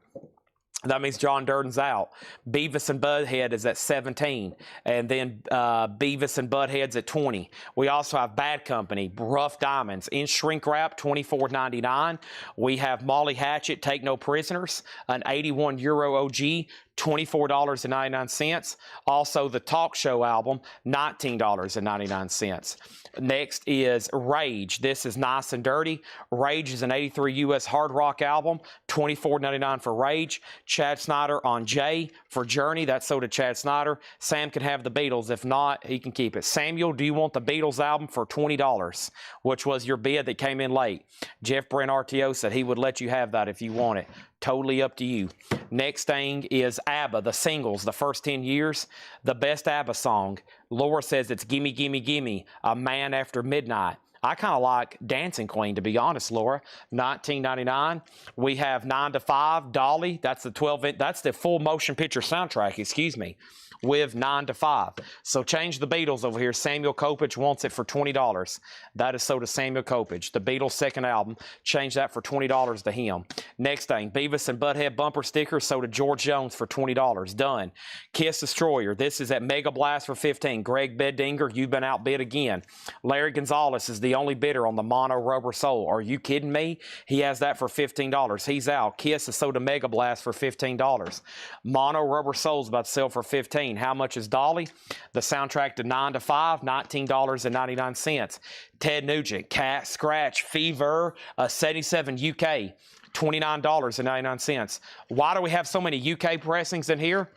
That means John Durden's out. Beavis and Butthead is at 17. And then Beavis and Butthead's at 20. We also have Bad Company, Rough Diamonds, in shrink wrap, $24.99. We have Molly Hatchet, Take No Prisoners, an 81 Euro OG, $24.99. Also, the Talk Show album, $19.99. Next is Rage. This is Nice and Dirty. Rage is an 83 US hard rock album, $24.99 for Rage. Chad Snyder on Jay for Journey. That's sold to Chad Snyder. Sam can have the Beatles. If not, he can keep it. Samuel, do you want the Beatles album for $20, which was your bid that came in late? Jeff Brent RTO said he would let you have that if you want it. Totally up to you. Next thing is ABBA, the singles, the first 10 years. The best ABBA song. Laura says it's Gimme, Gimme, Gimme, A Man After Midnight. I kind of like Dancing Queen, to be honest, Laura. $19.99. We have 9 to 5, Dolly. That's the 12-inch. That's the full motion picture soundtrack, excuse me, with 9 to 5. So change the Beatles over here. Samuel Kopich wants it for $20. That is so to Samuel Kopich. The Beatles' second album. Change that for $20 to him. Next thing, Beavis and Butthead bumper sticker. So to George Jones for $20. Done. Kiss Destroyer. This is at Mega Blast for $15. Greg Beddinger, you've been outbid again. Larry Gonzalez is the only bidder on the Mono Rubber Soul. Are you kidding me? He has that for $15. He's out. Kiss is so to Mega Blast for $15. Mono Rubber Soul's about to sell for $15. How much is Dolly? The soundtrack to 9 to 5, $19.99. Ted Nugent, Cat Scratch Fever, 77 UK, $29.99. Why do we have so many UK pressings in here?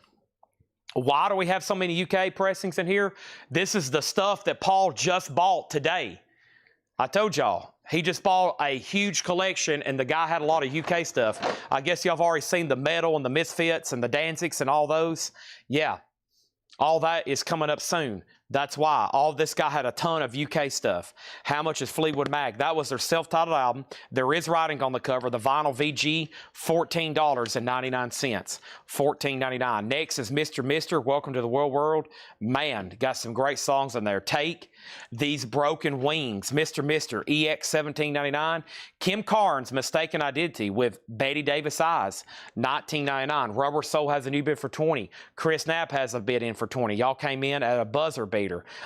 Why do we have so many UK pressings in here? This is the stuff that Paul just bought today. I told y'all, he just bought a huge collection, and the guy had a lot of UK stuff. I guess y'all have already seen the Metal and the Misfits and the Danzigs and all those. Yeah. All that is coming up soon. That's why. All this guy had a ton of UK stuff. How much is Fleetwood Mac? That was their self-titled album. There is writing on the cover. The vinyl VG, $14.99. $14.99. Next is Mr. Mister, Welcome to the World. Man, got some great songs in there. Take These Broken Wings. Mr. Mister, EX $17.99. Kim Carnes, Mistaken Identity with Betty Davis Eyes, $19.99. Rubber Soul has a new bid for $20. Chris Knapp has a bid in for $20. Y'all came in at a buzzer beater.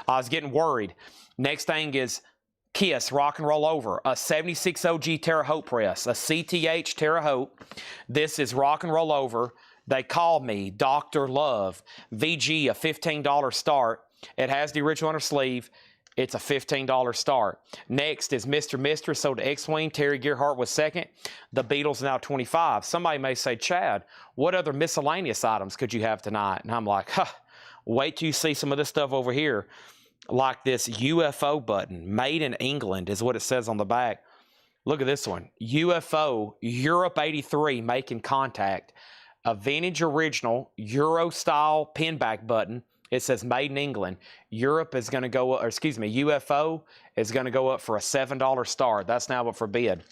I was getting worried. Next thing is Kiss, Rock and Roll Over, a 76 OG Terre Haute press, a CTH Terre Haute. This is Rock and Roll Over. They Call Me, Dr. Love. VG, a $15 start. It has the original under sleeve. It's a $15 start. Next is Mr. Mister, sold to X-Wing. Terry Gearhart was second. The Beatles now $25. Somebody may say, Chad, what other miscellaneous items could you have tonight? And I'm like, wait till you see some of this stuff over here. Like this UFO button, made in England is what it says on the back. Look at this one. UFO, Europe 83, making contact. A vintage original Euro-style pinback button. It says made in England. Europe is going to go, or excuse me, UFO is going to go up for a $7 start. That's now up for bid.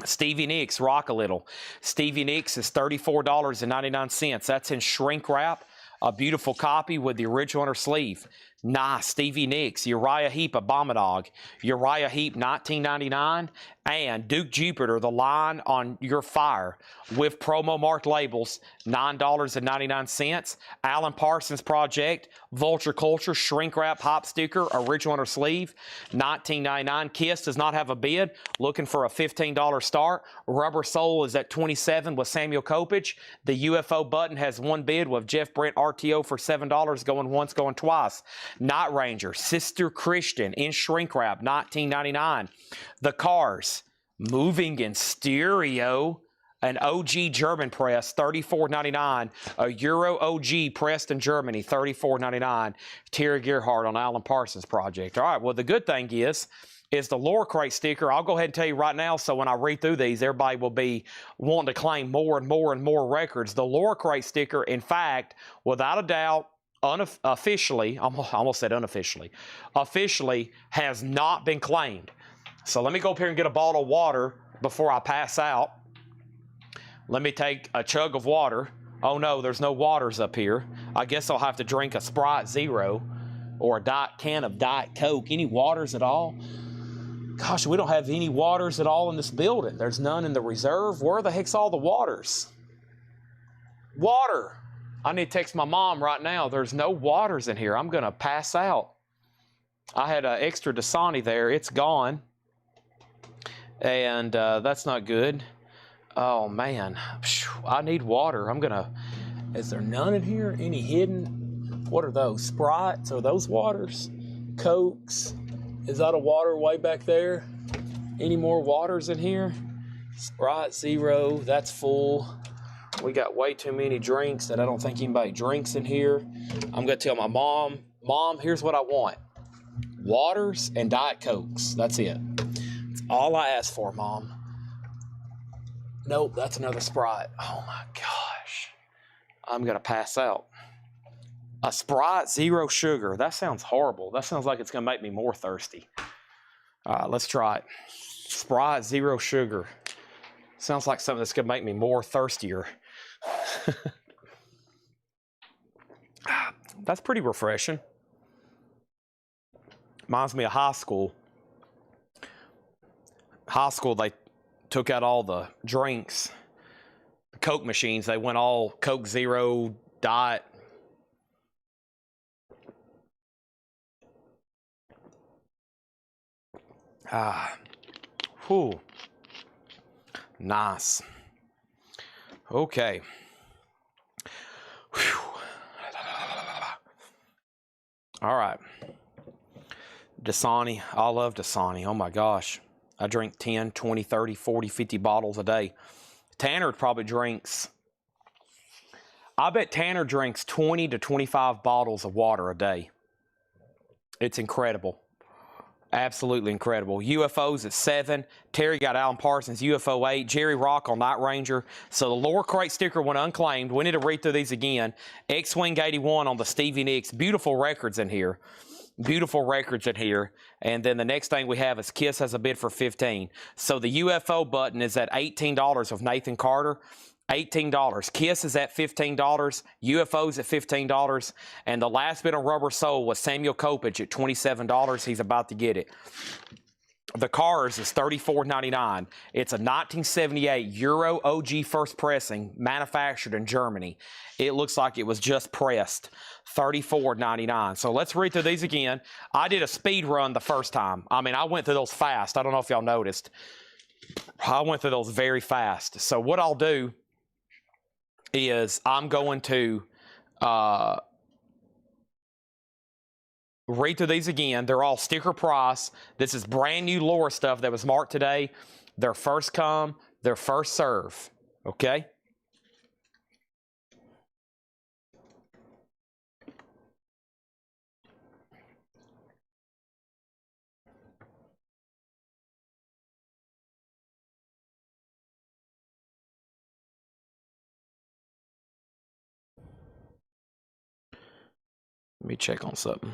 Stevie Nicks, Rock a Little. Stevie Nicks is $34.99. That's in shrink wrap. A beautiful copy with the original under sleeve. Nice. Stevie Nicks, Uriah Heep, Abominadog. Uriah Heep, $19.99. And Duke Jupiter, the line on your fire with promo marked labels, $9.99. Alan Parsons Project, Vulture Culture, shrink wrap, hop sticker, original under sleeve, $19.99. Kiss does not have a bid. Looking for a $15 start. Rubber Soul is at $27 with Samuel Kopich. The UFO button has one bid with Jeff Brent RTO for $7, going once, going twice. Night Ranger, Sister Christian in shrink wrap, $19.99. The Cars, Moving in Stereo, an OG German press, $34.99. A Euro OG pressed in Germany, $34.99. Terry Gearhart on Alan Parsons Project. All right, well, the good thing is the Lore Crate sticker. I'll go ahead and tell you right now, so when I read through these, everybody will be wanting to claim more and more and more records. The Lore Crate sticker, in fact, without a doubt, officially, I almost said unofficially, officially has not been claimed. So let me go up here and get a bottle of water before I pass out. Let me take a chug of water. Oh no, there's no waters up here. I guess I'll have to drink a Sprite Zero or a can of Diet Coke. Any waters at all? Gosh, we don't have any waters at all in this building. There's none in the reserve. Where the heck's all the waters? Water. I need to text my mom right now. There's no waters in here. I'm going to pass out. I had an extra Dasani there. It's gone. And that's not good. Oh, man. I need water. I'm going to... Is there none in here? Any hidden? What are those? Sprites? Are those waters? Cokes? Is that a water way back there? Any more waters in here? Sprite Zero. That's full. We got way too many drinks that I don't think anybody drinks in here. I'm going to tell my mom, Mom, here's what I want. Waters and Diet Cokes. That's it. That's all I asked for, Mom. Nope, that's another Sprite. Oh my gosh. I'm going to pass out. A Sprite Zero Sugar. That sounds horrible. That sounds like it's going to make me more thirsty. All right, let's try it. Sprite Zero Sugar. Sounds like something that's going to make me more thirstier. That's pretty refreshing. Reminds me of high school. High school, they took out all the drinks. The Coke machines, they went all Coke Zero, Diet. Whew. Nice. Okay. Whew. All right. Dasani. I love Dasani. Oh my gosh. I drink 10, 20, 30, 40, 50 bottles a day. Tanner probably drinks, I bet Tanner drinks 20 to 25 bottles of water a day. It's incredible. Absolutely incredible. UFOs at 7. Terry got Alan Parsons, UFO 8. Jerry Rock on Night Ranger. So the lower crate sticker went unclaimed. We need to read through these again. X-Wing 81 on the Stevie Nicks. Beautiful records in here. Beautiful records in here. And then the next thing we have is Kiss has a bid for 15. So the UFO button is at $18 with Nathan Carter. $18. Kiss is at $15. UFO's at $15. And the last bid on Rubber Soul was Samuel Kopech at $27. He's about to get it. The Cars is $34.99. It's a 1978 Euro OG first pressing manufactured in Germany. It looks like it was just pressed. $34.99. So let's read through these again. I did a speed run the first time. I mean, I went through those fast. I don't know if y'all noticed. I went through those very fast. So what I'll do is I'm going to read through these again. They're all sticker price. This is brand new Laura stuff that was marked today. Their first come, their first serve. Okay? Let me check on something.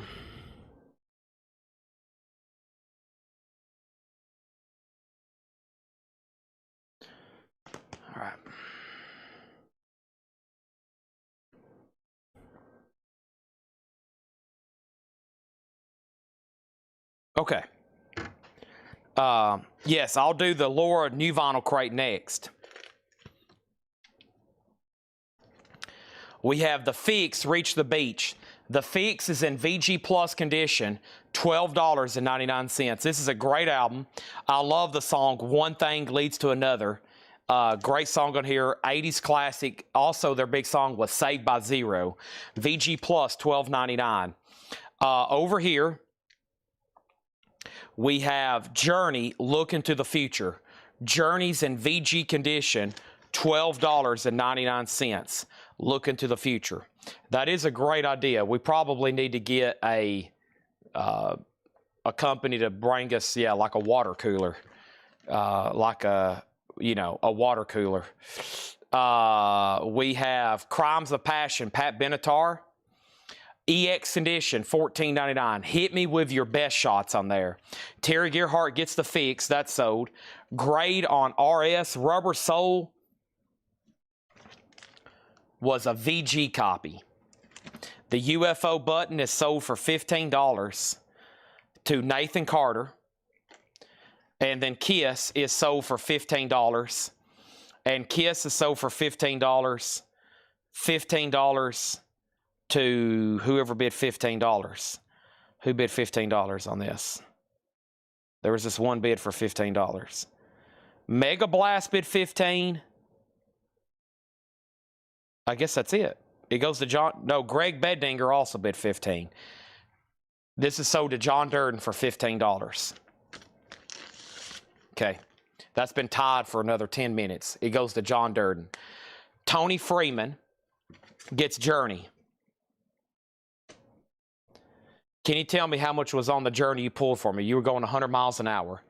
All right. Okay. Yes, I'll do the Laura new vinyl crate next. We have the Fix Reach the Beach. The Fix is in VG Plus condition, $12.99. This is a great album. I love the song One Thing Leads to Another. Great song on here, 80s classic. Also, their big song was Saved by Zero. VG Plus, $12.99. Over here, we have Journey, Look into the Future. Journey's in VG condition, $12.99. Look into the future. That is a great idea. We probably need to get a company to bring us, like a water cooler, like a water cooler. We have Crimes of Passion, Pat Benatar. EX condition, $14.99. Hit me with your best shots on there. Terry Gerhart gets the Fix. That's sold. Grade on RS Rubber Soul was a VG copy. The UFO button is sold for $15 to Nathan Carter. And then Kiss is sold for $15. And Kiss is sold for $15 $15 to whoever bid $15. Who bid $15 on this? There was this one bid for $15. Mega Blast bid 15. I guess that's it. It goes to John. No, Greg Beddinger also bid 15. This is sold to John Durden for $15. Okay. That's been tied for another 10 minutes. It goes to John Durden. Tony Freeman gets Journey. Can you tell me how much was on the Journey you pulled for me? You were going 100 miles an hour.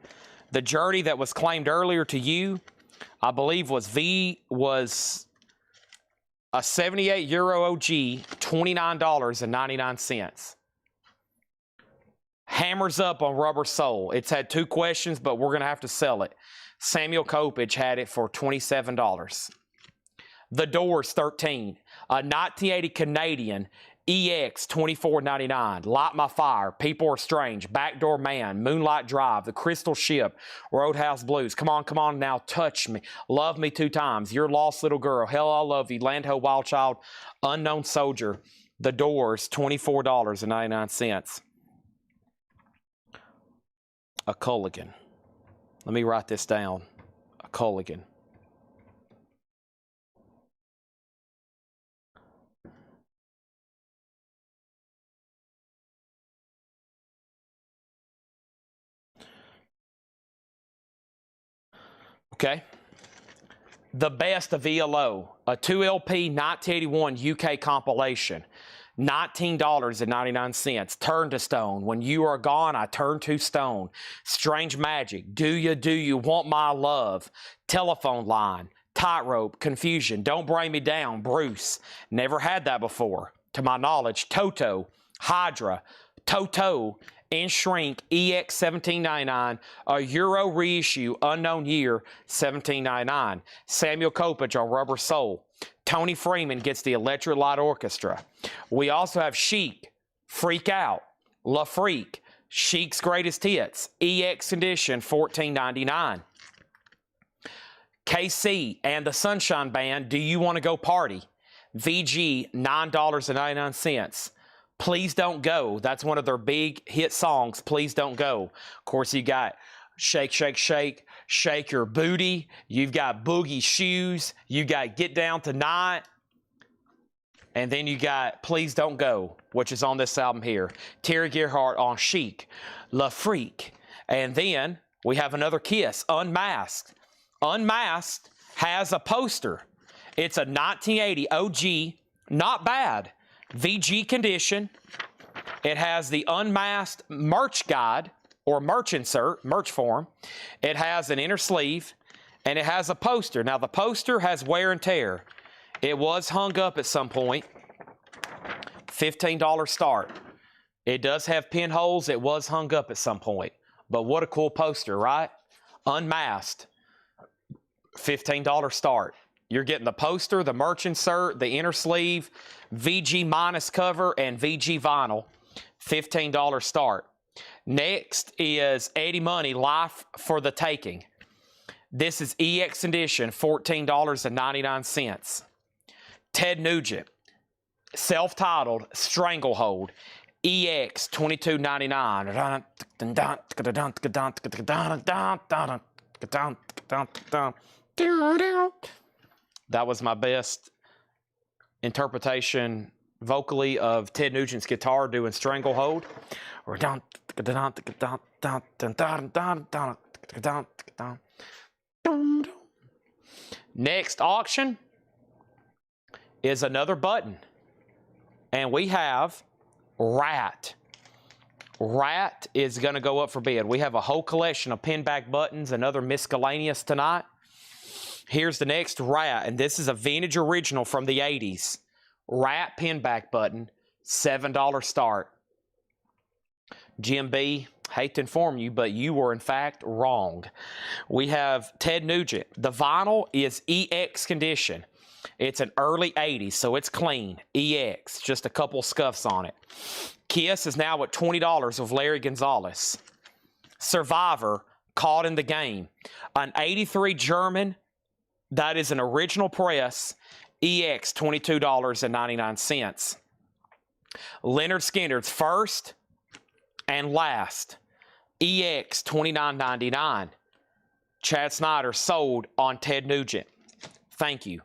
The Journey that was claimed earlier to you, I believe was a 78 Euro OG, $29.99. Hammers up on Rubber Soul. It's had 2 questions, but we're going to have to sell it. Samuel Kopech had it for $27. The Doors 13, a 1980 Canadian EX $24.99. Light My Fire, People Are Strange, Backdoor Man, Moonlight Drive, The Crystal Ship, Roadhouse Blues. Come on now, Touch Me, Love Me 2 Times, Your Lost Little Girl, Hell I Love You, Land Ho Wild Child, Unknown Soldier. The Doors $24.99. A Culligan. Let me write this down. A Culligan. Okay. The Best of ELO, a 2 LP 1981 UK compilation, $19.99. Turn to Stone, When You Are Gone, I Turn to Stone. Strange Magic, Do You Want My Love? Telephone Line, Tightrope, Confusion, Don't Bring Me Down, Bruce. Never had that before. To my knowledge, Toto, Hydra, Toto, and Shrink, EX $17.99, a Euro reissue, unknown year, $17.99. Samuel Kopech on Rubber Soul. Tony Freeman gets the Electric Light Orchestra. We also have Chic, Freak Out, La Freak, Chic's Greatest Hits, EX edition, $14.99. KC and the Sunshine Band, Do You Want to Go Party? VG, $9.99. Please Don't Go. That's one of their big hit songs, Please Don't Go. Of course, you got Shake, Shake, Shake, Shake Your Booty. You've got Boogie Shoes. You got Get Down Tonight. And then you got Please Don't Go, which is on this album here. Terry Gerhardt on Chic, La Freak. And then we have another Kiss, Unmasked. Unmasked has a poster. It's a 1980 OG, not bad. VG condition. It has the Unmasked merch guide or merch insert, merch form. It has an inner sleeve and it has a poster. Now the poster has wear and tear. It was hung up at some point. $15 start. It does have pinholes. It was hung up at some point. But what a cool poster, right? Unmasked. $15 start. You're getting the poster, the merch insert, the inner sleeve, VG minus cover, and VG vinyl. $15 start. Next is Eddie Money, Life for the Taking. This is EX edition, $14.99. Ted Nugent, self-titled, Stranglehold, EX $22.99. That was my best interpretation vocally of Ted Nugent's guitar doing Stranglehold. Next auction is another button. And we have Rat. Rat is going to go up for bid. We have a whole collection of pinback buttons and other miscellaneous tonight. Here's the next Rat, and this is a vintage original from the 80s. Rat pinback button, $7 start. Jim B, hate to inform you, but you were in fact wrong. We have Ted Nugent. The vinyl is EX condition. It's an early 80s, so it's clean. EX, just a couple scuffs on it. Kiss is now at $20 with Larry Gonzalez. Survivor, Caught in the Game. An 83 German, that is an original press, EX $22.99. Leonard Skinner's first and last, EX $29.99. Chad Snyder sold on Ted Nugent. Thank you.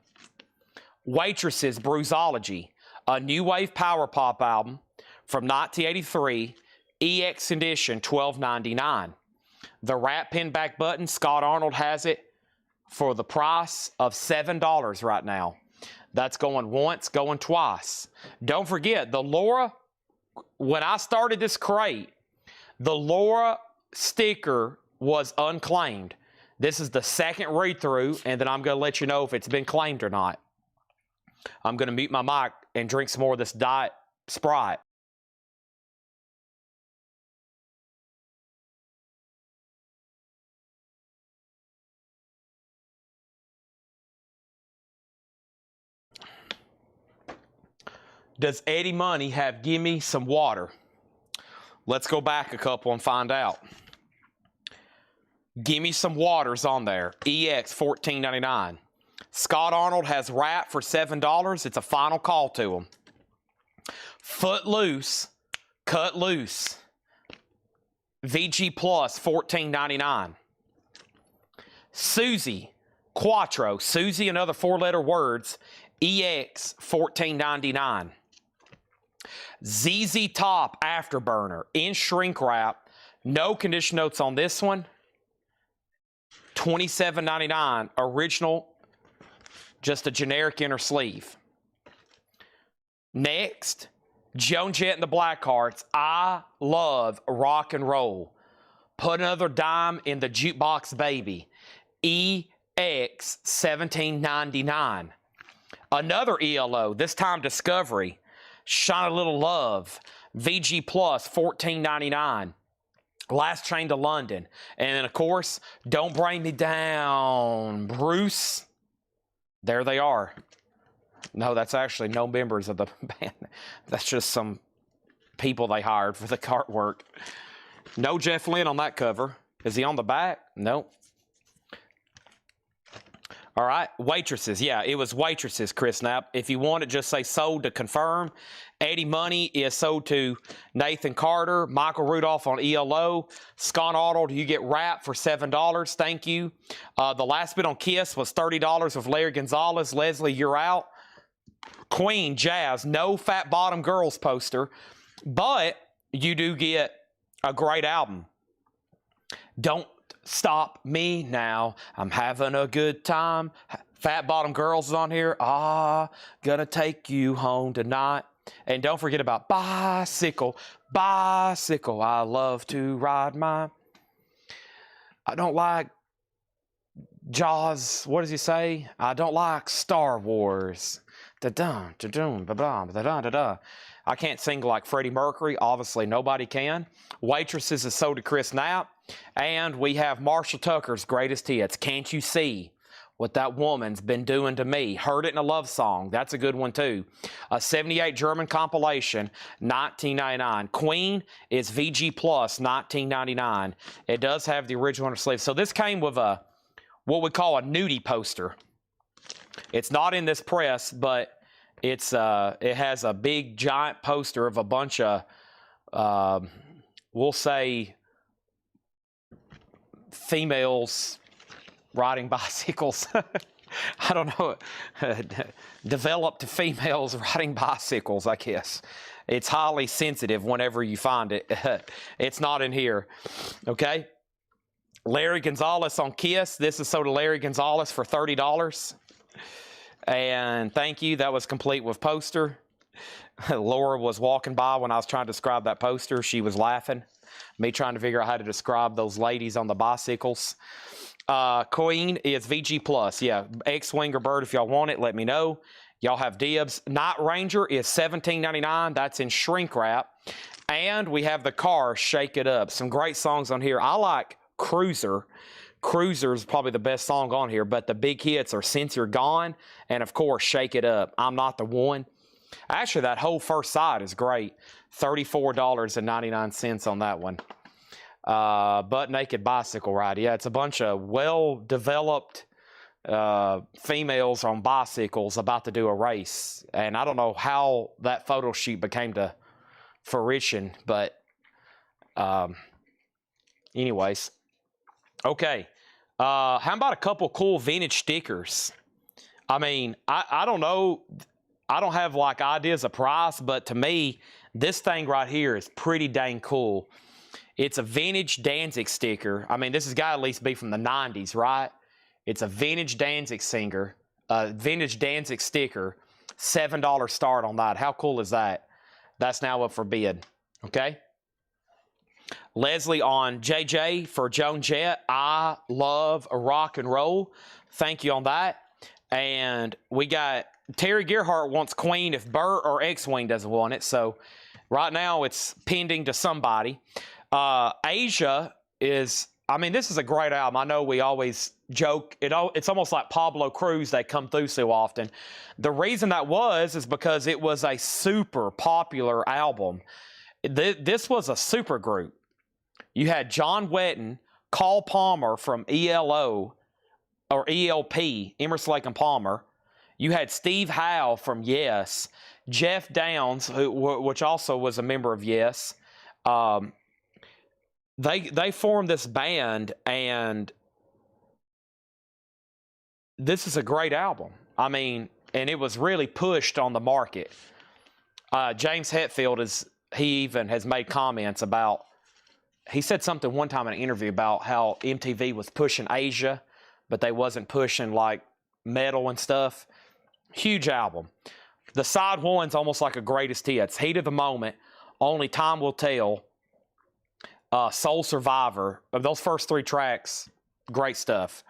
Waitresses Bruisology, a new wave power pop album from 1983, EX edition $12.99. The Rat Pin back button, Scott Arnold has it for the price of $7 right now. That's going once, going twice. Don't forget, the Laura, when I started this crate, the Laura sticker was unclaimed. This is the second read-through, and then I'm going to let you know if it's been claimed or not. I'm going to mute my mic and drink some more of this Diet Sprite. Does Eddie Money have Gimme Some Water? Let's go back a couple and find out. Gimme Some Water's on there. EX $14.99. Scott Arnold has Rap for $7. It's a final call to him. Footloose, Cut Loose. VG Plus $14.99. Susie, Quattro. Susie, another four-letter words. EX $14.99. ZZ Top Afterburner in shrink wrap. No condition notes on this one. $27.99. Original, just a generic inner sleeve. Next, Joan Jett and the Blackhearts. I love rock and roll. Put another dime in the jukebox, baby. EX $17.99. Another ELO, this time Discovery. Shine a Little Love. VG Plus $14.99. Last Train to London. And then, of course, Don't Bring Me Down. Bruce. There they are. No, that's actually no members of the band. That's just some people they hired for the artwork. No Jeff Lynne on that cover. Is he on the back? Nope. All right, Waitresses. Yeah, it was Waitresses, Chris Knapp. If you want it, just say sold to confirm. Eddie Money is sold to Nathan Carter. Michael Rudolph on ELO. Scott Arnold, you get Rap for $7. Thank you. The last bid on Kiss was $30 with Larry Gonzalez. Leslie, you're out. Queen, Jazz, no Fat Bottom Girls poster, but you do get a great album. Don't Stop Me Now, I'm having a good time. Fat Bottom Girls is on here. Gonna take you home tonight. And don't forget about Bicycle. Bicycle, I love to ride my. I don't like Jaws. What does he say? I don't like Star Wars. Da-dun, da-dun, ba-bum, da-dun, da-dun. I can't sing like Freddie Mercury. Obviously, nobody can. Waitresses is sold to Chris Knapp. And we have Marshall Tucker's greatest hits. Can't You See What That Woman's Been Doing to Me? Heard It in a Love Song. That's a good one, too. A 78 German compilation, $19.99. Queen is VG Plus, $19.99. It does have the original inner sleeve. So this came with a what we call a nudie poster. It's not in this press, but it's it has a big giant poster of a bunch of we'll say females riding bicycles. I don't know. Developed females riding bicycles, I guess. It's highly sensitive whenever you find it. It's not in here. Okay. Larry Gonzalez on Kiss. This is sold to Larry Gonzalez for $30. And thank you. That was complete with poster. Laura was walking by when I was trying to describe that poster. She was laughing. Me trying to figure out how to describe those ladies on the bicycles. Queen is VG Plus. Yeah, X-Wing or Bird, if y'all want it, let me know. Y'all have dibs. Night Ranger is $17.99. That's in shrink wrap. And we have the Car, Shake It Up. Some great songs on here. I like Cruiser. Cruiser is probably the best song on here, but the big hits are Since You're Gone and, of course, Shake It Up. I'm Not the One. Actually, that whole first side is great. $34.99 on that one. Butt Naked Bicycle Ride. Yeah, it's a bunch of well-developed females on bicycles about to do a race. And I don't know how that photo shoot became to fruition, but anyways. Okay. How about a couple cool vintage stickers? I mean, I don't know. I don't have like ideas of price, but to me, this thing right here is pretty dang cool. It's a vintage Danzig sticker. I mean, this has got to at least be from the 90s, right? It's a vintage Danzig sticker, $7 start on that. How cool is that? That's now up for bid, okay? Leslie on JJ for Joan Jett. I love rock and roll. Thank you on that. And we got Terry Gerhart wants Queen if Burt or X-Wing doesn't want it. So right now it's pending to somebody. Asia is, I mean, this is a great album. I know we always joke. It's almost like Pablo Cruz. They come through so often. The reason that is because it was a super popular album. This was a super group. You had John Wetton, Carl Palmer from ELO, or ELP, Emerson, Lake and Palmer. You had Steve Howe from Yes, Jeff Downs, which also was a member of Yes. They formed this band, and this is a great album. I mean, and it was really pushed on the market. James Hetfield he even has made comments about. He said something one time in an interview about how MTV was pushing Asia, but they wasn't pushing like metal and stuff. Huge album. The side one's almost like a greatest hits. Heat of the Moment, Only Time Will Tell, Soul Survivor. Of those first three tracks, great stuff.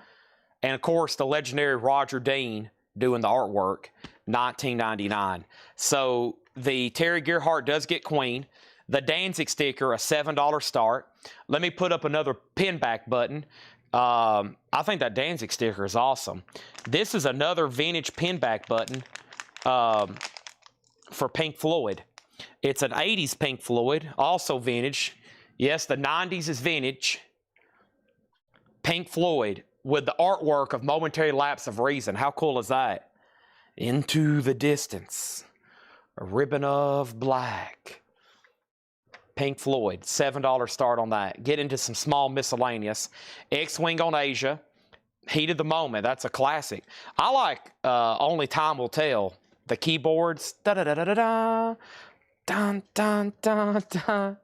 And of course, the legendary Roger Dean doing the artwork, 1999. So the Terry Gerhart does get Queen. The Danzig sticker, a $7 start. Let me put up another pin back button. I think that Danzig sticker is awesome. This is another vintage pin back button for Pink Floyd. It's an 80s Pink Floyd, also vintage. Yes, the 90s is vintage. Pink Floyd with the artwork of Momentary Lapse of Reason. How cool is that? Into the Distance, a ribbon of black. Pink Floyd, $7 start on that. Get into some small miscellaneous. X-Wing on Asia. Heat of the Moment, that's a classic. I like Only Time Will Tell. The keyboards, da-da-da-da-da-da, dun, dun, dun, dun.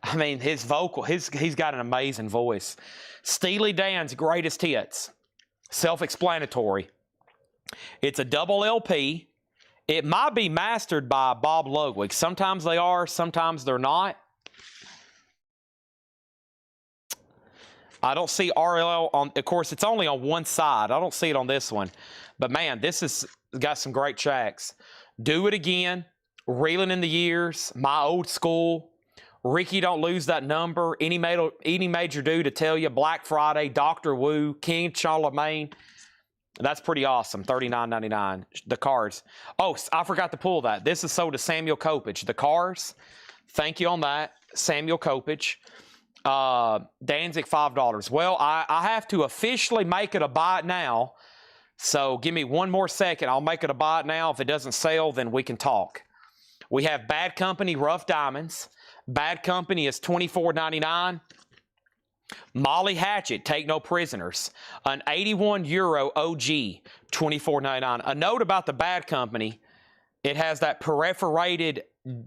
I mean, his vocal, he's got an amazing voice. Steely Dan's Greatest Hits, self-explanatory. It's a double LP. It might be mastered by Bob Ludwig. Sometimes they are, sometimes they're not. I don't see RLL on, of course, it's only on one side. I don't see it on this one. But man, this has got some great tracks. Do It Again, Reeling in the Years, My Old School, Ricky Don't Lose That Number, Any Major Do to Tell You, Black Friday, Dr. Wu, King Charlemagne. That's pretty awesome, $39.99. The Cars. Oh, I forgot to pull that. This is sold to Samuel Kopich. The Cars, thank you on that, Samuel Kopich. Danzig, $5. Well, I have to officially make it a buy it now. So give me one more second. I'll make it a buy it now. If it doesn't sell, then we can talk. We have Bad Company, Rough Diamonds. Bad Company is $24.99. Molly Hatchet, Take No Prisoners. An 81 euro OG, $24.99. A note about the Bad Company, it has that perforated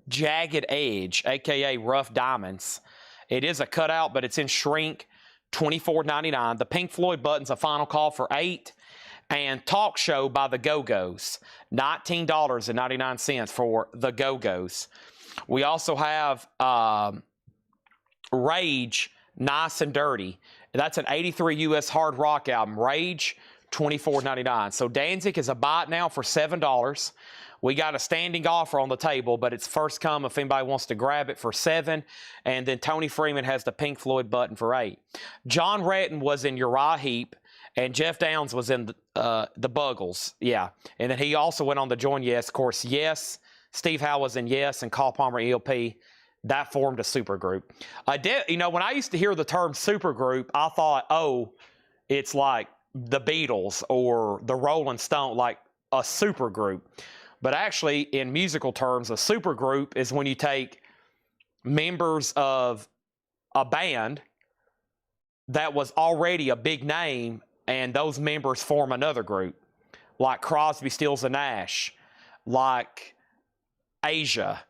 jagged edge, aka Rough Diamonds. It is a cutout, but it's in shrink, $24.99. The Pink Floyd button's a Final Call for $8. And Talk Show by the Go-Go's, $19.99 for the Go-Go's. We also have Rage, Nice and Dirty. That's an 83 US hard rock album. Rage, $24.99. So Danzig is a buy it now for $7. We got a standing offer on the table, but it's first come if anybody wants to grab it for $7. And then Tony Freeman has the Pink Floyd button for $8. John Wetton was in Uriah Heep, and Jeff Downs was in the Buggles. Yeah. And then he also went on to join Yes. Of course, Yes. Steve Howe was in Yes, and Carl Palmer ELP. That formed a supergroup. When I used to hear the term supergroup, I thought, oh, it's like the Beatles or the Rolling Stone, like a super group. But actually, in musical terms, a super group is when you take members of a band that was already a big name and those members form another group, like Crosby, Stills, and Nash, like Asia,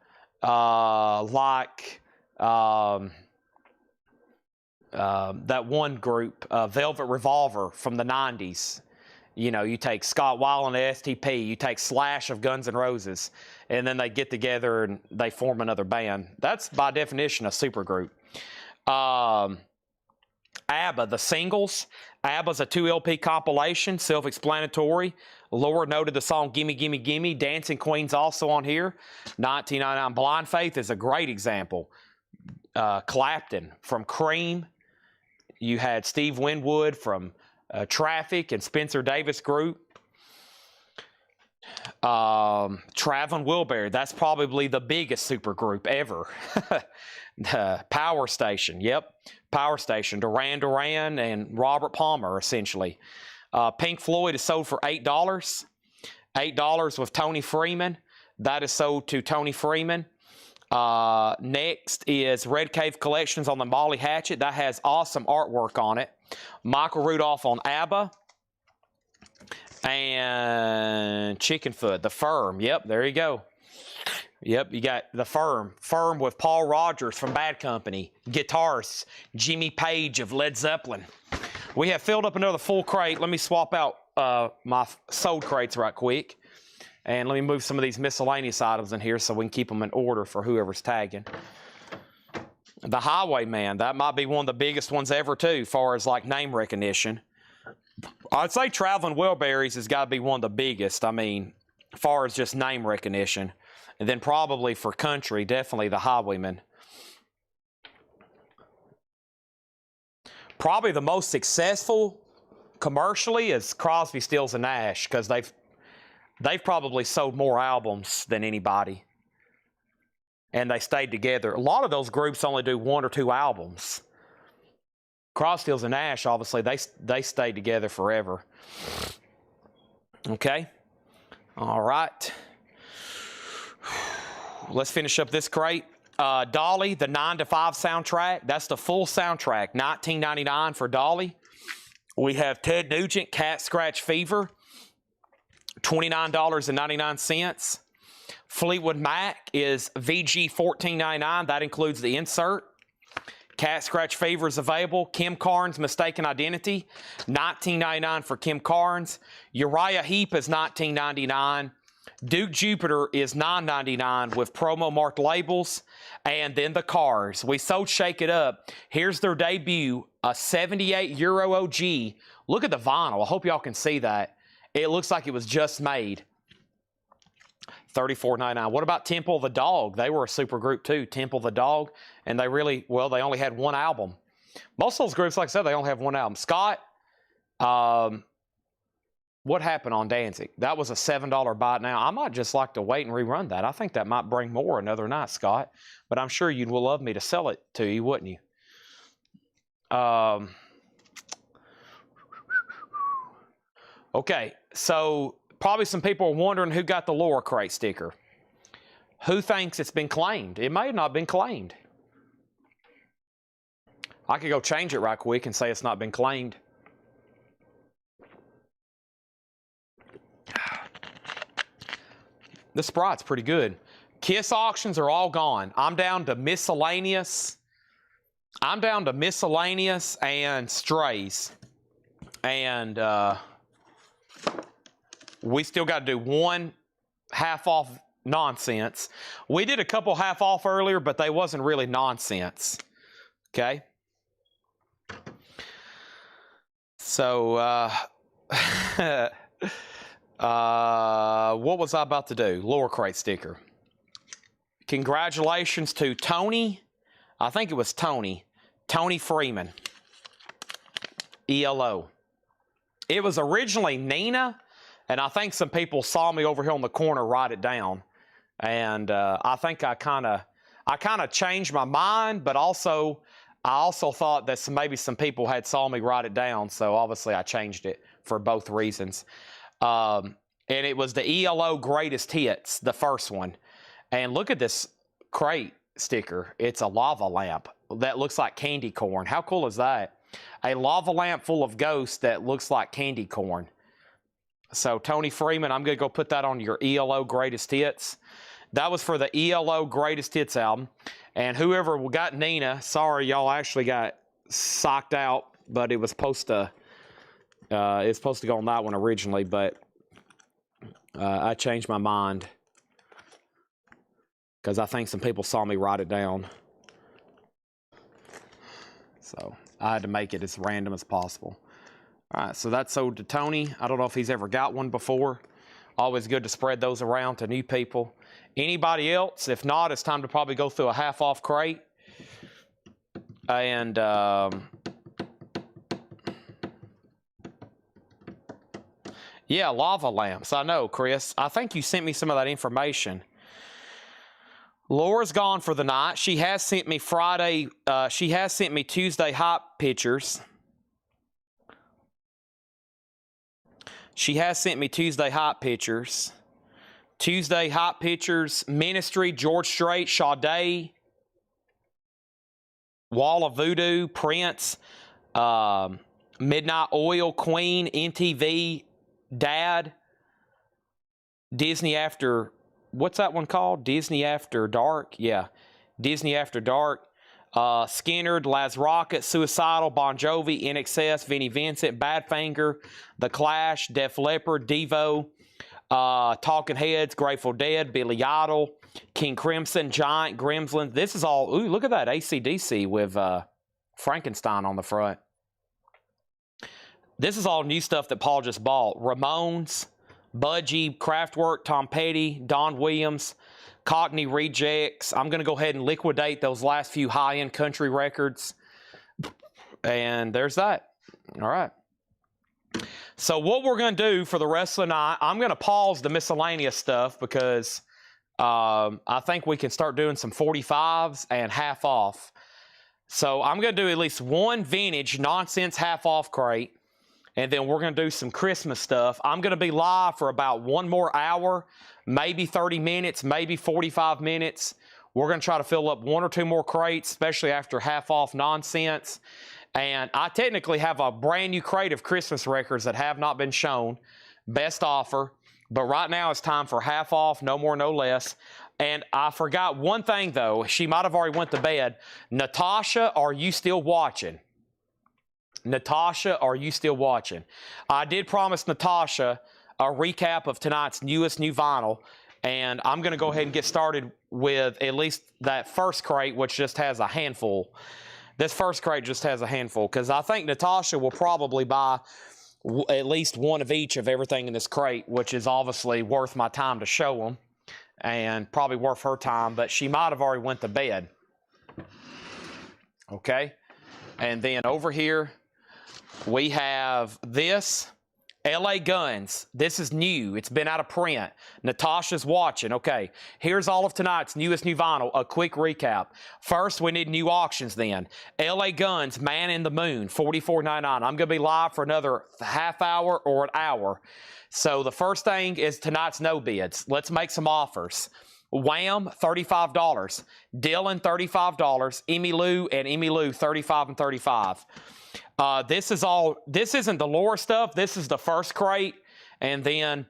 like that one group, Velvet Revolver from the 90s. You know, you take Scott Weiland and STP, you take Slash of Guns N' Roses, and then they get together and they form another band. That's by definition a supergroup. ABBA, the singles. ABBA's a 2 LP compilation, self-explanatory. Laura noted the song Gimme Gimme Gimme. Dancing Queen's also on here. 1999. Blind Faith is a great example. Clapton from Cream. You had Steve Winwood from Traffic and Spencer Davis Group. Traveling Wilbury, that's probably the biggest supergroup ever. Power Station, yep, Power Station. Duran Duran and Robert Palmer, essentially. Pink Floyd is sold for $8. $8 with Tony Freeman. That is sold to Tony Freeman. Next is Red Cave Collections on the Molly Hatchet. That has awesome artwork on it. Michael Rudolph on ABBA. And Chickenfoot, The Firm. Yep, there you go. Yep, you got The Firm. Firm with Paul Rogers from Bad Company. Guitarists, Jimmy Page of Led Zeppelin. We have filled up another full crate. Let me swap out my sold crates right quick. And let me move some of these miscellaneous items in here so we can keep them in order for whoever's tagging. The Highwayman, that might be one of the biggest ones ever too, as far as like name recognition. I'd say Traveling Wilburys has got to be one of the biggest. I mean, as far as just name recognition. And then probably for country, definitely the Highwayman. Probably the most successful commercially is Crosby, Stills, and Nash, because they've probably sold more albums than anybody. And they stayed together. A lot of those groups only do 1 or 2 albums. Crosby, Stills, and Nash, obviously, they stayed together forever. Okay. All right. Let's finish up this crate. Dolly, the 9 to 5 soundtrack. That's the full soundtrack, $19.99 for Dolly. We have Ted Nugent, Cat Scratch Fever, $29.99. Fleetwood Mac is VG $14.99. That includes the insert. Cat Scratch Fever is available. Kim Carnes, Mistaken Identity, $19.99 for Kim Carnes. Uriah Heep is $19.99. Duke Jupiter is $9.99 with promo marked labels. And then the Cars. We sold Shake It Up. Here's their debut, a 78 Euro OG. Look at the vinyl. I hope y'all can see that. It looks like it was just made. $34.99. What about Temple the Dog? They were a super group too, Temple the Dog. And they really, well, they only had 1 album. Most of those groups, like I said, they only have 1 album. Scott, what happened on Danzig? That was a $7 buy. Now, I might just like to wait and rerun that. I think that might bring more another night, Scott. But I'm sure you'd love me to sell it to you, wouldn't you? Okay, so probably some people are wondering who got the Laura Crate sticker. Who thinks it's been claimed? It may have not been claimed. I could go change it right quick and say it's not been claimed. The Sprite's pretty good. Kiss auctions are all gone. I'm down to miscellaneous. I'm down to miscellaneous and strays. And we still got to do 1 half off nonsense. We did a couple half off earlier, but they wasn't really nonsense. Okay. So, what was I about to do? Laura Crate sticker. Congratulations to Tony. I think it was Tony. Tony Freeman. ELO. It was originally Nina, and I think some people saw me over here on the corner write it down. And I think I kind of changed my mind, but also I also thought that maybe some people had saw me write it down, so obviously I changed it for both reasons. And it was the ELO Greatest Hits, the first one. And look at this crate sticker. It's a lava lamp that looks like candy corn. How cool is that? A lava lamp full of ghosts that looks like candy corn. So Tony Freeman, I'm going to go put that on your ELO Greatest Hits. That was for the ELO Greatest Hits album. And whoever got Nina, sorry, y'all actually got socked out, but it was supposed to go on that one originally, but I changed my mind because I think some people saw me write it down. So I had to make it as random as possible. All right, so that's sold to Tony. I don't know if he's ever got one before. Always good to spread those around to new people. Anybody else? If not, it's time to probably go through a half-off crate. And yeah, lava lamps. I know, Chris. I think you sent me some of that information. Laura's gone for the night. She has sent me Friday. She has sent me Tuesday hot pictures. She has sent me Tuesday hot pictures. Tuesday hot pictures. Ministry, George Strait, Sade, Wall of Voodoo, Prince, Midnight Oil, Queen, MTV, Dad, Disney After, what's that one called? Disney After Dark? Yeah, Disney After Dark. Skinner, Laz Rocket, Suicidal, Bon Jovi, NXS, Vinnie Vincent, Badfinger, The Clash, Def Leppard, Devo, Talking Heads, Grateful Dead, Billy Idol, King Crimson, Giant, Gremlins. This is all, ooh, look at that AC/DC with Frankenstein on the front. This is all new stuff that Paul just bought. Ramones, Budgie, Kraftwerk, Tom Petty, Don Williams, Cockney Rejects. I'm going to go ahead and liquidate those last few high-end country records. And there's that. All right. So what we're going to do for the rest of the night, I'm going to pause the miscellaneous stuff because I think we can start doing some 45s and half off. So I'm going to do at least one vintage nonsense half off crate. And then we're going to do some Christmas stuff. I'm going to be live for about one more hour, maybe 30 minutes, maybe 45 minutes. We're going to try to fill up one or two more crates, especially after half-off nonsense. And I technically have a brand new crate of Christmas records that have not been shown. Best offer. But right now it's time for half-off, no more, no less. And I forgot one thing, though. She might have already went to bed. Natasha, are you still watching? Natasha, are you still watching? I did promise Natasha a recap of tonight's new vinyl, and I'm going to go ahead and get started with at least that first crate, which just has a handful. This first crate just has a handful, because I think Natasha will probably buy at least one of each of everything in this crate, which is obviously worth my time to show them, and probably worth her time, but she might have already went to bed. Okay? And then over here, we have this, LA Guns. This is new. It's been out of print. Natasha's watching. Okay, here's all of tonight's newest new vinyl. A quick recap. First, we need new auctions then. LA Guns, Man in the Moon, $44.99. I'm going to be live for another half hour or an hour. So the first thing is tonight's no bids. Let's make some offers. Wham, $35. Dylan, $35. Emmylou and Emmylou, $35 and $35. This isn't the Laura stuff. This is the first crate, and then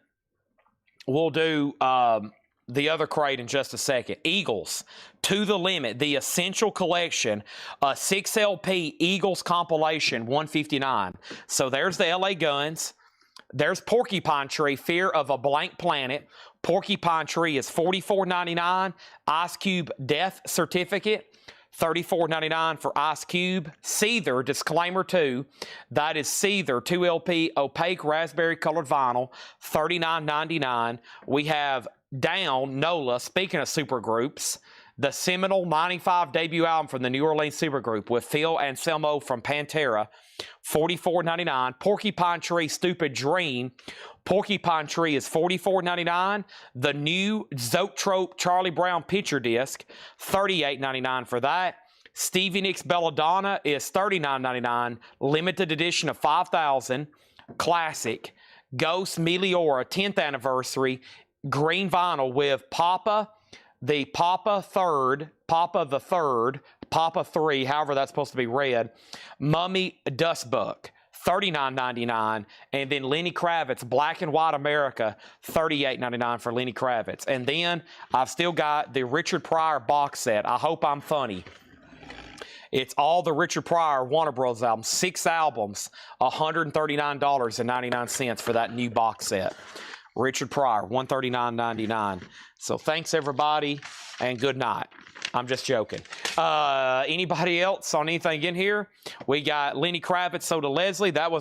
we'll do the other crate in just a second. Eagles, To the Limit, the Essential Collection, a 6LP Eagles compilation, $159. So there's the LA Guns. There's Porcupine Tree, Fear of a Blank Planet. Porcupine Tree is $44.99. Ice Cube Death Certificate, $34.99 for Ice Cube. Seether, disclaimer 2, that is Seether 2LP opaque raspberry colored vinyl, $39.99. We have Down, NOLA, speaking of supergroups, the seminal 95 debut album from the New Orleans supergroup with Phil Anselmo from Pantera, $44.99. Porcupine Tree, Stupid Dream. Porcupine Tree is $44.99. The new Zoetrope Charlie Brown picture disc, $38.99 for that. Stevie Nicks Belladonna is $39.99. Limited edition of 5,000. Classic. Ghost Meliora 10th anniversary. Green vinyl with Papa the Third, Papa 3, however that's supposed to be read. Mummy Dustbuck, $39.99. And then Lenny Kravitz, Black and White America, $38.99 for Lenny Kravitz. And then I've still got the Richard Pryor box set. I Hope I'm Funny. It's all the Richard Pryor Warner Bros. Albums, 6 albums, $139.99 for that new box set. Richard Pryor, $139.99. So thanks, everybody, and good night. I'm just joking. Anybody else on anything in here? We got Lenny Kravitz, So to Leslie. That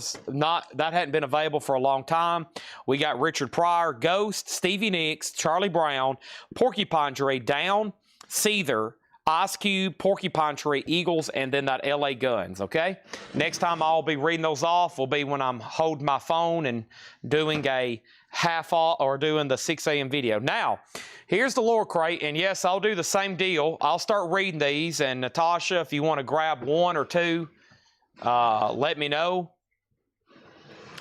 hadn't been available for a long time. We got Richard Pryor, Ghost, Stevie Nicks, Charlie Brown, Porcupine Tree, Down, Seether, Ice Cube, Porcupine Tree, Eagles, and then that LA Guns, okay? Next time I'll be reading those off will be when I'm holding my phone and doing a half off or doing the 6 a.m. video. Now, here's the lower crate, and yes, I'll do the same deal. I'll start reading these, and Natasha, if you want to grab 1 or 2, let me know.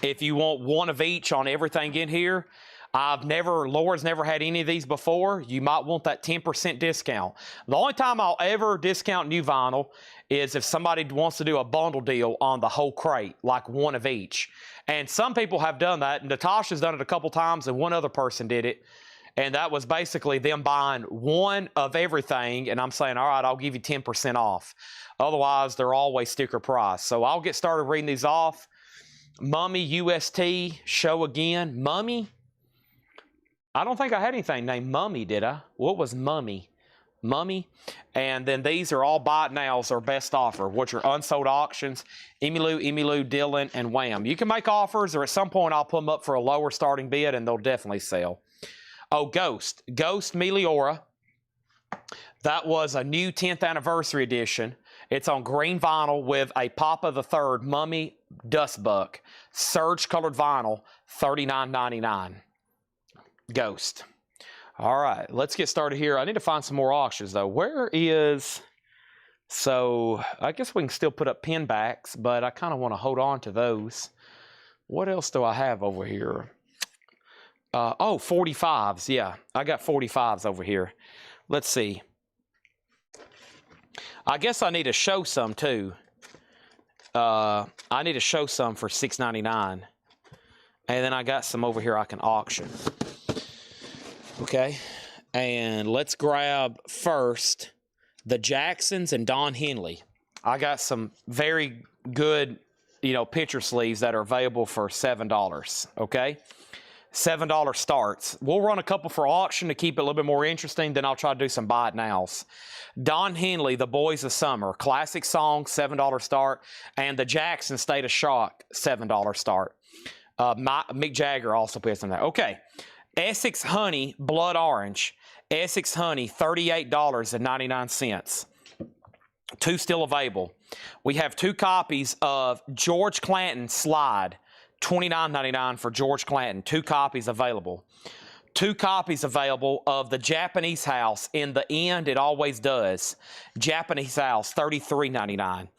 If you want 1 of each on everything in here, Laura's never had any of these before. You might want that 10% discount. The only time I'll ever discount new vinyl is if somebody wants to do a bundle deal on the whole crate, like 1 of each. And some people have done that. Natasha's done it a couple times, and one other person did it. And that was basically them buying 1 of everything, and I'm saying, all right, I'll give you 10% off. Otherwise, they're always sticker price. So I'll get started reading these off. Mummy UST, Show Again. Mummy? I don't think I had anything named Mummy, did I? What was Mummy? Mummy. And then these are all buy it nows or best offer, which are unsold auctions. Emmylou, Dylan, and Wham. You can make offers, or at some point I'll put them up for a lower starting bid, and they'll definitely sell. Oh, Ghost Meliora. That was a new 10th anniversary edition. It's on green vinyl with a Papa the Third Mummy Dustbuck. Serge colored vinyl, $39.99. Ghost. All right, let's get started here. I need to find some more auctions, though. So I guess we can still put up pin backs, but I kind of want to hold on to those. What else do I have over here? 45s. Yeah, I got 45s over here. Let's see. I guess I need to show some, too. I need to show some for $6.99. And then I got some over here I can auction. Okay, and let's grab first the Jacksons and Don Henley. I got some very good, picture sleeves that are available for $7, okay? $7 starts. We'll run a couple for auction to keep it a little bit more interesting, then I'll try to do some buy it nows. Don Henley, The Boys of Summer, classic song, $7 start, and the Jackson State of Shock, $7 start. Mick Jagger also puts in there. Okay. Essex Honey, Blood Orange. Essex Honey, $38.99. 2 still available. We have 2 copies of George Clanton Slide, $29.99 for George Clanton. 2 copies available. 2 copies available of The Japanese House, In the End It Always Does. Japanese House, $33.99.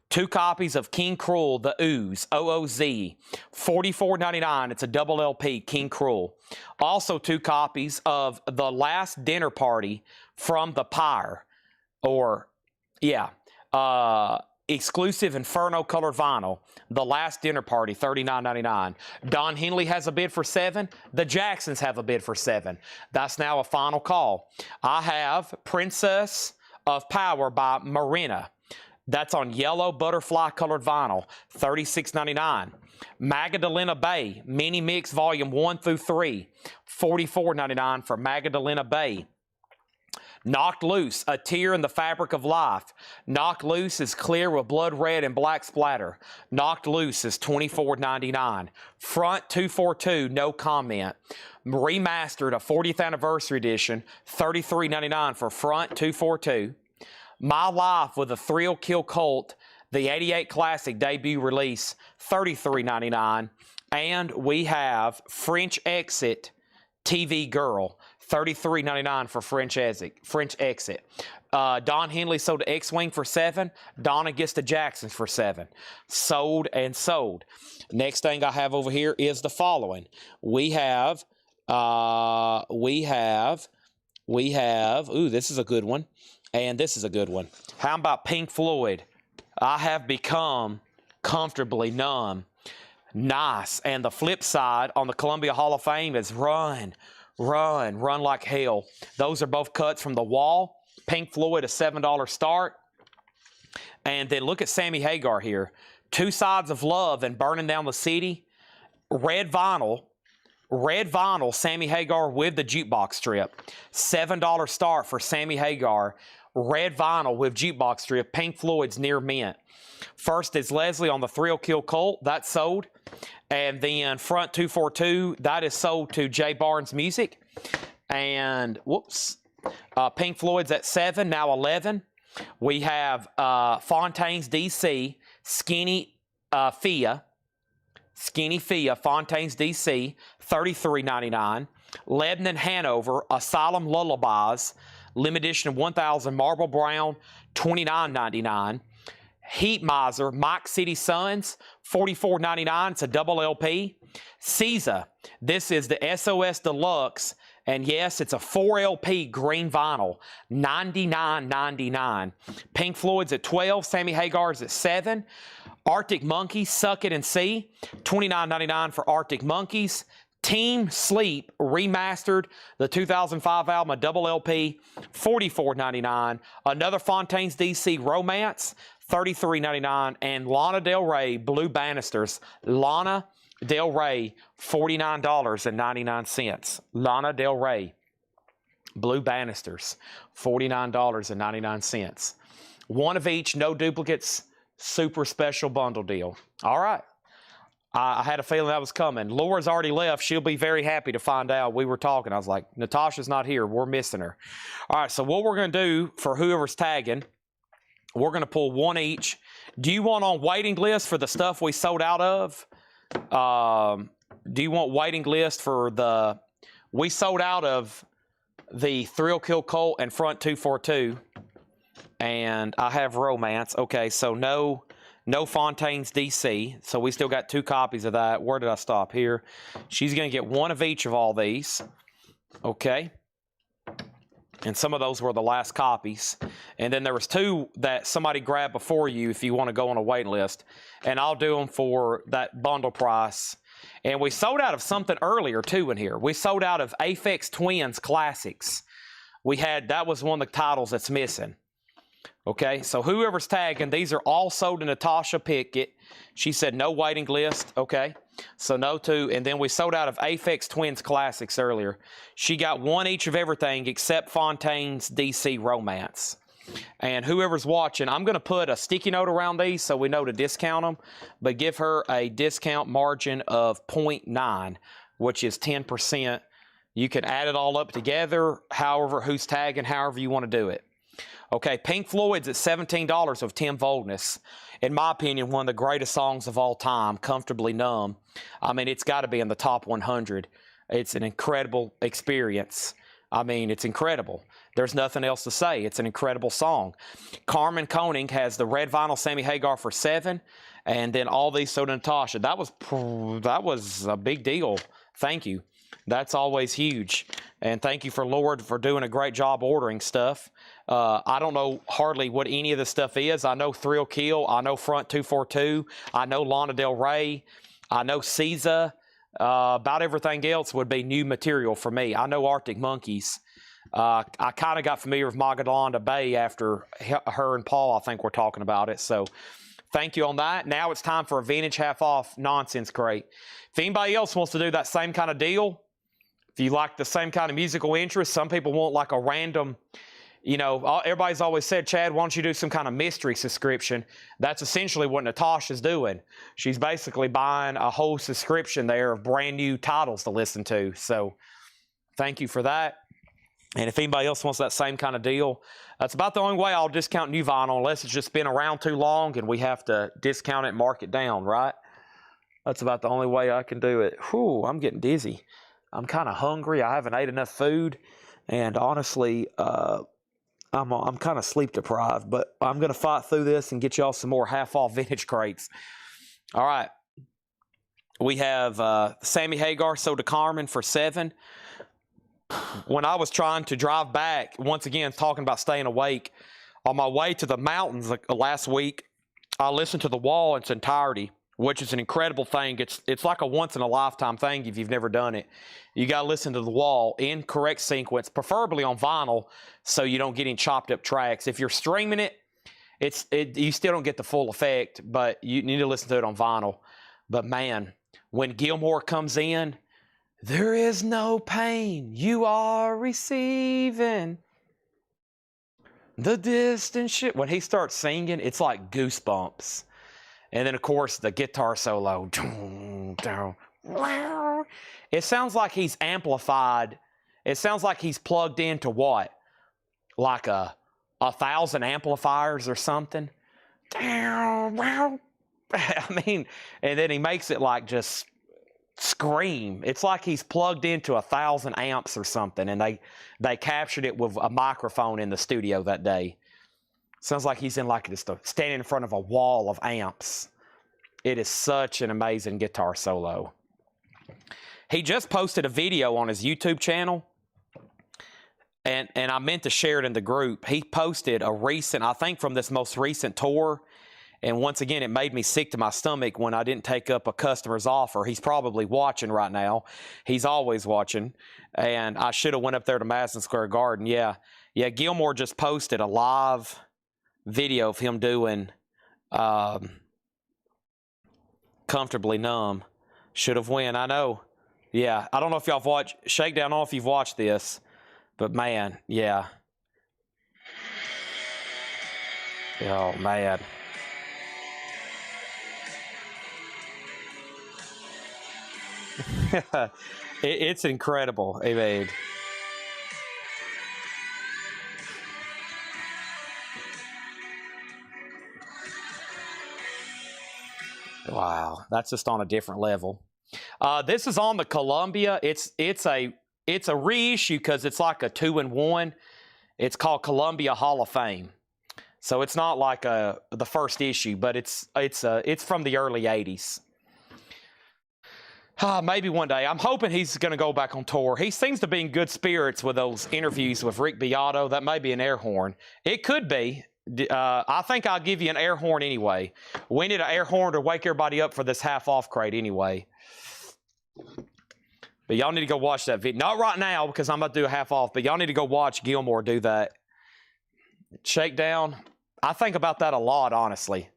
2 copies of King Cruel, The Ooze, OOZ, $44.99. It's a double LP, King Cruel. Also 2 copies of The Last Dinner Party from the Pyre, exclusive Inferno colored vinyl. The Last Dinner Party, $39.99. Don Henley has a bid for $7. The Jacksons have a bid for $7. That's now a final call. I have Princess of Power by Marina. That's on yellow butterfly colored vinyl, $36.99. Magdalena Bay, Mini Mix Volume 1 through 3, $44.99 for Magdalena Bay. Knocked Loose, A Tear in the Fabric of Life. Knocked Loose is clear with blood red and black splatter. Knocked Loose is $24.99. Front 242, no comment. Remastered, a 40th anniversary edition, $33.99 for Front 242. My Life with a Thrill Kill Cult, the 88 Classic debut release, $33.99. And we have French Exit TV Girl, $33.99 for French Exit. Don Henley sold to X-Wing for 7. Donna gets to Jackson's for 7. Sold and sold. Next thing I have over here is the following. We have, ooh, this is a good one. And this is a good one. How about Pink Floyd? I have become comfortably numb. Nice. And the flip side on the Columbia Hall of Fame is run like hell. Those are both cuts from the wall. Pink Floyd, a $7 start. And then look at Sammy Hagar here. Two Sides of Love and Burning Down the City. Red vinyl, Sammy Hagar with the jukebox strip. $7 start for Sammy Hagar. Red vinyl with jukebox strip. Pink Floyd's near mint. First is Leslie on the Thrill Kill Cult. That's sold. And then Front 242, that is sold to Jay Barnes Music. And, Pink Floyd's at 7, now 11. We have Fontaine's DC, Skinny Fia, Fontaine's DC, $33.99. Lebanon Hanover, Asylum Lullabies, limited edition 1000 Marble Brown, $29.99. Heat Miser, Mike City Sons, $44.99. It's a double LP. Caesar, this is the SOS Deluxe, and yes, it's a 4 LP green vinyl, $99.99. Pink Floyd's at 12, Sammy Hagar's at 7. Arctic Monkeys, Suck It and See, $29.99 for Arctic Monkeys. Team Sleep Remastered, the 2005 album, a double LP, $44.99. Another Fontaine's DC Romance, $33.99. And Lana Del Rey Blue Banisters, Lana Del Rey, $49.99. Lana Del Rey Blue Banisters, $49.99. One of each, no duplicates, super special bundle deal. All right. I had a feeling that was coming. Laura's already left. She'll be very happy to find out. We were talking. I was like, Natasha's not here. We're missing her. All right, so what we're going to do for whoever's tagging, we're going to pull one each. Do you want on waiting list for the stuff we sold out of? Do you want waiting list for the... We sold out of the Thrill Kill Cult and Front 242. And I have Romance. Okay, so no Fontaine's DC. So we still got 2 copies of that. Where did I stop here? She's going to get one of each of all these. Okay. And some of those were the last copies. And then there was 2 that somebody grabbed before you if you want to go on a wait list. And I'll do them for that bundle price. And we sold out of something earlier, too, in here. We sold out of Aphex Twins Classics. That was one of the titles that's missing. Okay, so whoever's tagging, these are all sold to Natasha Pickett. She said no waiting list. Okay, so no 2. And then we sold out of Aphex Twins Classics earlier. She got one each of everything except Fontaine's DC Romance. And whoever's watching, I'm going to put a sticky note around these so we know to discount them, but give her a discount margin of 0.9, which is 10%. You can add it all up together, however, who's tagging, however you want to do it. Okay, Pink Floyd's at $17 of Tim Voldness. In my opinion, one of the greatest songs of all time, Comfortably Numb. I mean, it's got to be in the top 100. It's an incredible experience. I mean, it's incredible. There's nothing else to say. It's an incredible song. Carmen Koenig has the red vinyl Sammy Hagar for 7, and then all these sold to Natasha. That was a big deal. Thank you. That's always huge. And thank you for Lord for doing a great job ordering stuff. I don't know hardly what any of this stuff is. I know Thrill Kill. I know Front 242. I know Lana Del Rey. I know Caesar. About everything else would be new material for me. I know Arctic Monkeys. I kind of got familiar with Magadalanda Bay after her and Paul, I think, were talking about it. So thank you on that. Now it's time for a vintage half-off nonsense crate. If anybody else wants to do that same kind of deal, if you like the same kind of musical interest, some people want like a random, you know, everybody's always said, Chad, why don't you do some kind of mystery subscription? That's essentially what Natasha's doing. She's basically buying a whole subscription there of brand new titles to listen to. So thank you for that. And if anybody else wants that same kind of deal, that's about the only way I'll discount new vinyl, unless it's just been around too long and we have to discount it and mark it down, right? That's about the only way I can do it. Whew, I'm getting dizzy. I'm kind of hungry. I haven't ate enough food. And honestly, I'm kind of sleep deprived, but I'm going to fight through this and get y'all some more half-off vintage crates. All right. We have Sammy Hagar sold to Carmen for $7. When I was trying to drive back, once again, talking about staying awake, on my way to the mountains last week, I listened to The Wall in its entirety, which is an incredible thing. It's like a once-in-a-lifetime thing if you've never done it. You got to listen to The Wall in correct sequence, preferably on vinyl, so you don't get any chopped-up tracks. If you're streaming it, you still don't get the full effect, but you need to listen to it on vinyl. But, man, when Gilmore comes in, there is no pain you are receiving. The distant shit. When he starts singing, it's like goosebumps. And then, of course, the guitar solo. It sounds like he's amplified. It sounds like he's plugged into what? Like 1,000 amplifiers or something. I mean, and then he makes it like just scream. It's like he's plugged into 1,000 amps or something, and they captured it with a microphone in the studio that day. Sounds like he's in like just standing in front of a wall of amps. It is such an amazing guitar solo. He just posted a video on his YouTube channel, and I meant to share it in the group. He posted a recent, I think from this most recent tour, and once again, it made me sick to my stomach when I didn't take up a customer's offer. He's probably watching right now. He's always watching. And I should have went up there to Madison Square Garden. Yeah, Gilmore just posted a live video of him doing Comfortably Numb. Should have won, I know. Yeah, I don't know if y'all have watched Shakedown. I don't know if you've watched this. But, man, yeah. Oh, man. It's incredible. I mean, wow, that's just on a different level. This is on the Columbia. It's a reissue because it's like a 2-in-1. It's called Columbia Hall of Fame. So it's not like the first issue, but it's from the early 80s. Maybe one day. I'm hoping he's going to go back on tour. He seems to be in good spirits with those interviews with Rick Beato. That may be an air horn. It could be. I think I'll give you an air horn anyway. We need an air horn to wake everybody up for this half-off crate anyway. But y'all need to go watch that video. Not right now because I'm about to do a half-off, but y'all need to go watch Gilmore do that. Shakedown. I think about that a lot, honestly.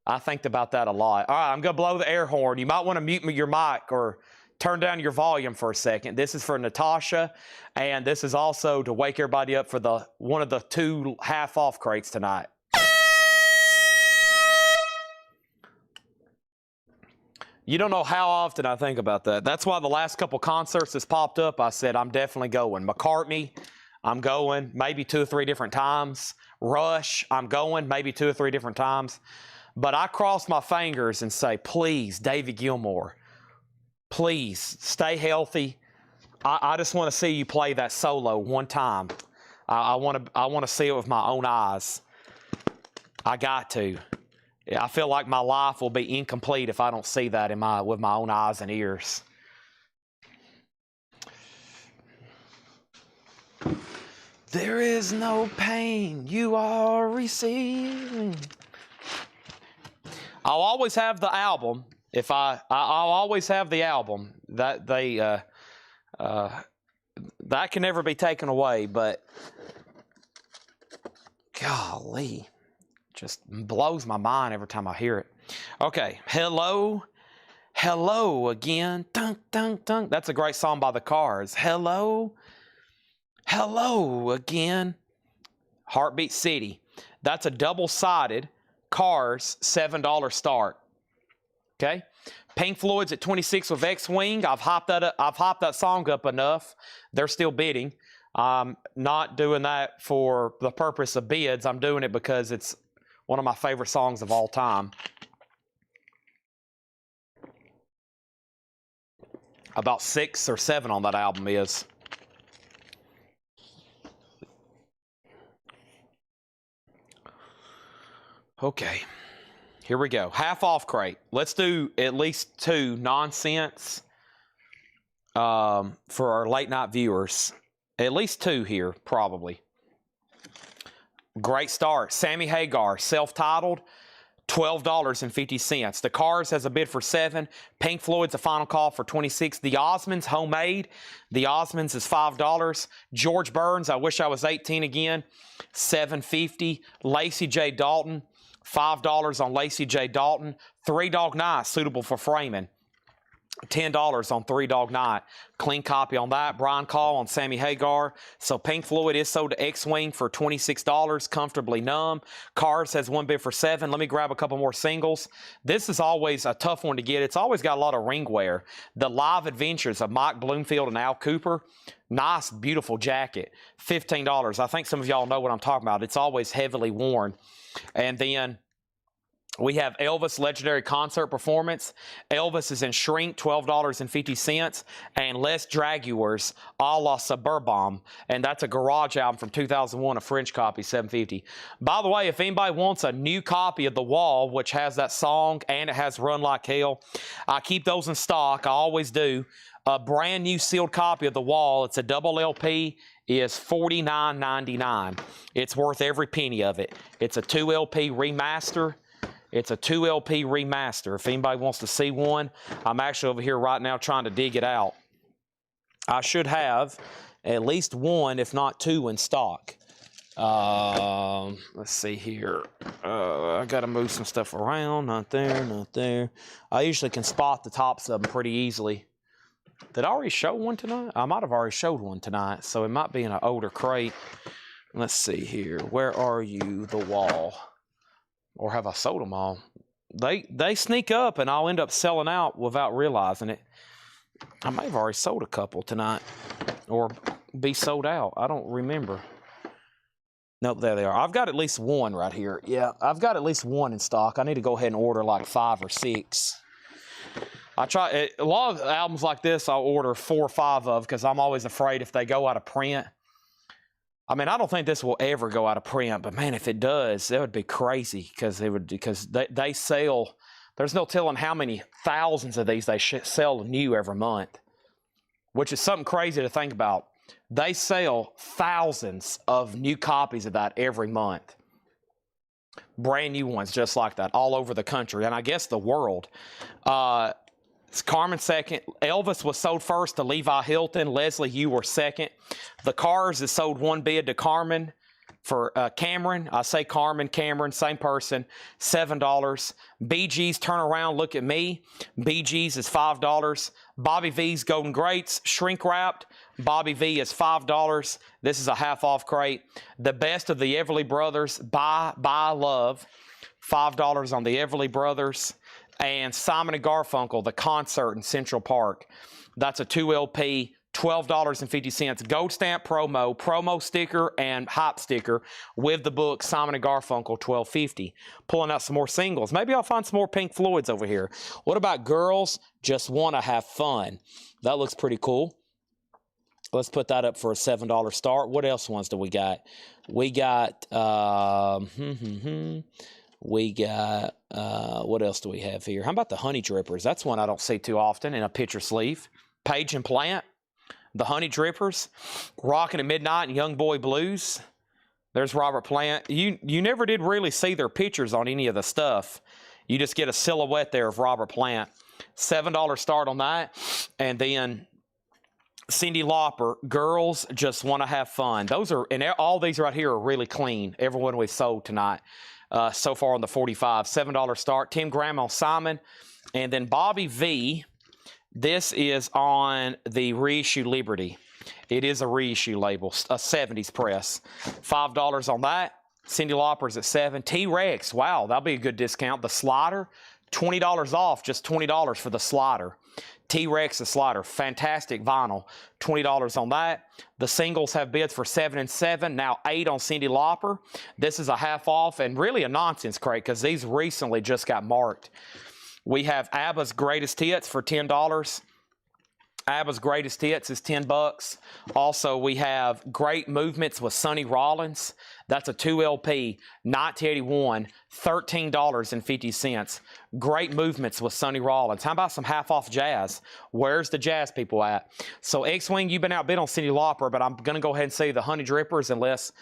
I think about that a lot. All right, I'm going to blow the air horn. You might want to mute your mic or turn down your volume for a second. This is for Natasha, and this is also to wake everybody up for one of the 2 half-off crates tonight. You don't know how often I think about that. That's why the last couple concerts that's popped up, I said, I'm definitely going. McCartney, I'm going maybe 2 or 3 different times. Rush, I'm going maybe 2 or 3 different times. But I cross my fingers and say, please, David Gilmour, please stay healthy. I just want to see you play that solo one time. I want to see it with my own eyes. I got to. I feel like my life will be incomplete if I don't see that with my own eyes and ears. There is no pain you are receiving. I'll always have the album. I'll always have the album that that can never be taken away. But golly, just blows my mind every time I hear it. Okay, hello again. Dun, dun, dun. That's a great song by the Cars. Hello again. Heartbeat City. That's a double-sided Cars $7 start. Okay, Pink Floyd's at 26 with X-Wing. I've hopped that song up enough. They're still bidding. I'm not doing that for the purpose of bids. I'm doing it because it's one of my favorite songs of all time. About 6 or 7 on that album is. Okay. Here we go. Half off crate. Let's do at least 2 nonsense for our late night viewers. At least 2 here, probably. Great start. Sammy Hagar, self-titled, $12.50. The Cars has a bid for 7. Pink Floyd's a final call for 26. The Osmonds, homemade. The Osmonds is $5. George Burns, I wish I was 18 again, $7.50. Lacey J. Dalton, $5 on Lacey J. Dalton. 3 Dog Night, suitable for framing. $10 on 3 Dog Night. Clean copy on that. Brian Call on Sammy Hagar. So Pink Floyd is sold to X-Wing for $26. Comfortably Numb. Cars has 1 bid for 7. Let me grab a couple more singles. This is always a tough one to get. It's always got a lot of ring wear. The Live Adventures of Mike Bloomfield and Al Cooper. Nice, beautiful jacket. $15. I think some of y'all know what I'm talking about. It's always heavily worn. And then we have Elvis Legendary Concert Performance. Elvis is in shrink, $12.50. And Les Dragueurs, a la Suburban. And that's a garage album from 2001, a French copy, $7.50. By the way, if anybody wants a new copy of The Wall, which has that song and it has Run Like Hell, I keep those in stock. I always do. A brand new sealed copy of The Wall. It's a double LP. Is $49.99. It's worth every penny of it. It's a 2 LP remaster. It's a 2 LP remaster. If anybody wants to see one, I'm actually over here right now trying to dig it out. I should have at least 1, if not 2, in stock. Let's see here. I got to move some stuff around. Not there, not there. I usually can spot the tops of them pretty easily. Did I already show one tonight? I might have already showed one tonight, so it might be in an older crate. Let's see here. Where are you, The Wall? Or have I sold them all? They sneak up, and I'll end up selling out without realizing it. I may have already sold a couple tonight, or be sold out. I don't remember. Nope, there they are. I've got at least 1 right here. Yeah, I've got at least 1 in stock. I need to go ahead and order like 5 or 6. I try a lot of albums like this. I'll order 4 or 5 of because I'm always afraid if they go out of print. I mean, I don't think this will ever go out of print, but man, if it does, that would be crazy because they sell. There's no telling how many thousands of these they sell new every month, which is something crazy to think about. They sell thousands of new copies of that every month. Brand new ones just like that all over the country and I guess the world. It's Carmen second. Elvis was sold first to Levi Hilton. Leslie, you were second. The Cars is sold 1 bid to Carmen for Cameron. I say Carmen, Cameron, same person, $7. BG's Turn Around, Look at Me. BG's is $5. Bobby V's Golden Greats, shrink wrapped. Bobby V is $5. This is a half off crate. The Best of the Everly Brothers, Buy Love, $5 on the Everly Brothers. And Simon & Garfunkel, The Concert in Central Park. That's a 2 LP, $12.50. Gold stamp promo sticker and hype sticker with the book Simon & Garfunkel, $12.50. Pulling out some more singles. Maybe I'll find some more Pink Floyds over here. What about Girls Just Want to Have Fun? That looks pretty cool. Let's put that up for a $7 start. What else ones do we got? We got... what else do we have here? How about the Honey Drippers? That's one I don't see too often in a picture sleeve. Page and Plant, the Honey Drippers, Rockin' at Midnight and Young Boy Blues. There's Robert Plant. You never did really see their pictures on any of the stuff. You just get a silhouette there of Robert Plant. $7 start on that. And then Cyndi Lauper, Girls Just Want to Have Fun. Those are, and all these right here are really clean. Everyone we've sold tonight. So far on the 45, $7 start. Tim Graham on Simon. And then Bobby V. This is on the Reissue Liberty. It is a reissue label, a 70s press. $5 on that. Cyndi Lauper's at $7. T-Rex, wow, that'll be a good discount. The Slider, $20 off, just $20 for the Slider. T-Rex, the Slider, fantastic vinyl, $20 on that. The singles have bids for 7 and 7, now 8 on Cyndi Lauper. This is a half off and really a nonsense crate because these recently just got marked. We have ABBA's Greatest Hits for $10. ABBA's Greatest Hits is $10. Also, we have Great Movements with Sonny Rollins. That's a 2 LP, 1981, $13.50. Great Movements with Sonny Rollins. How about some half-off jazz? Where's the jazz people at? So, X-Wing, you've been outbid on Cyndi Lauper, but I'm going to go ahead and say the Honey Drippers unless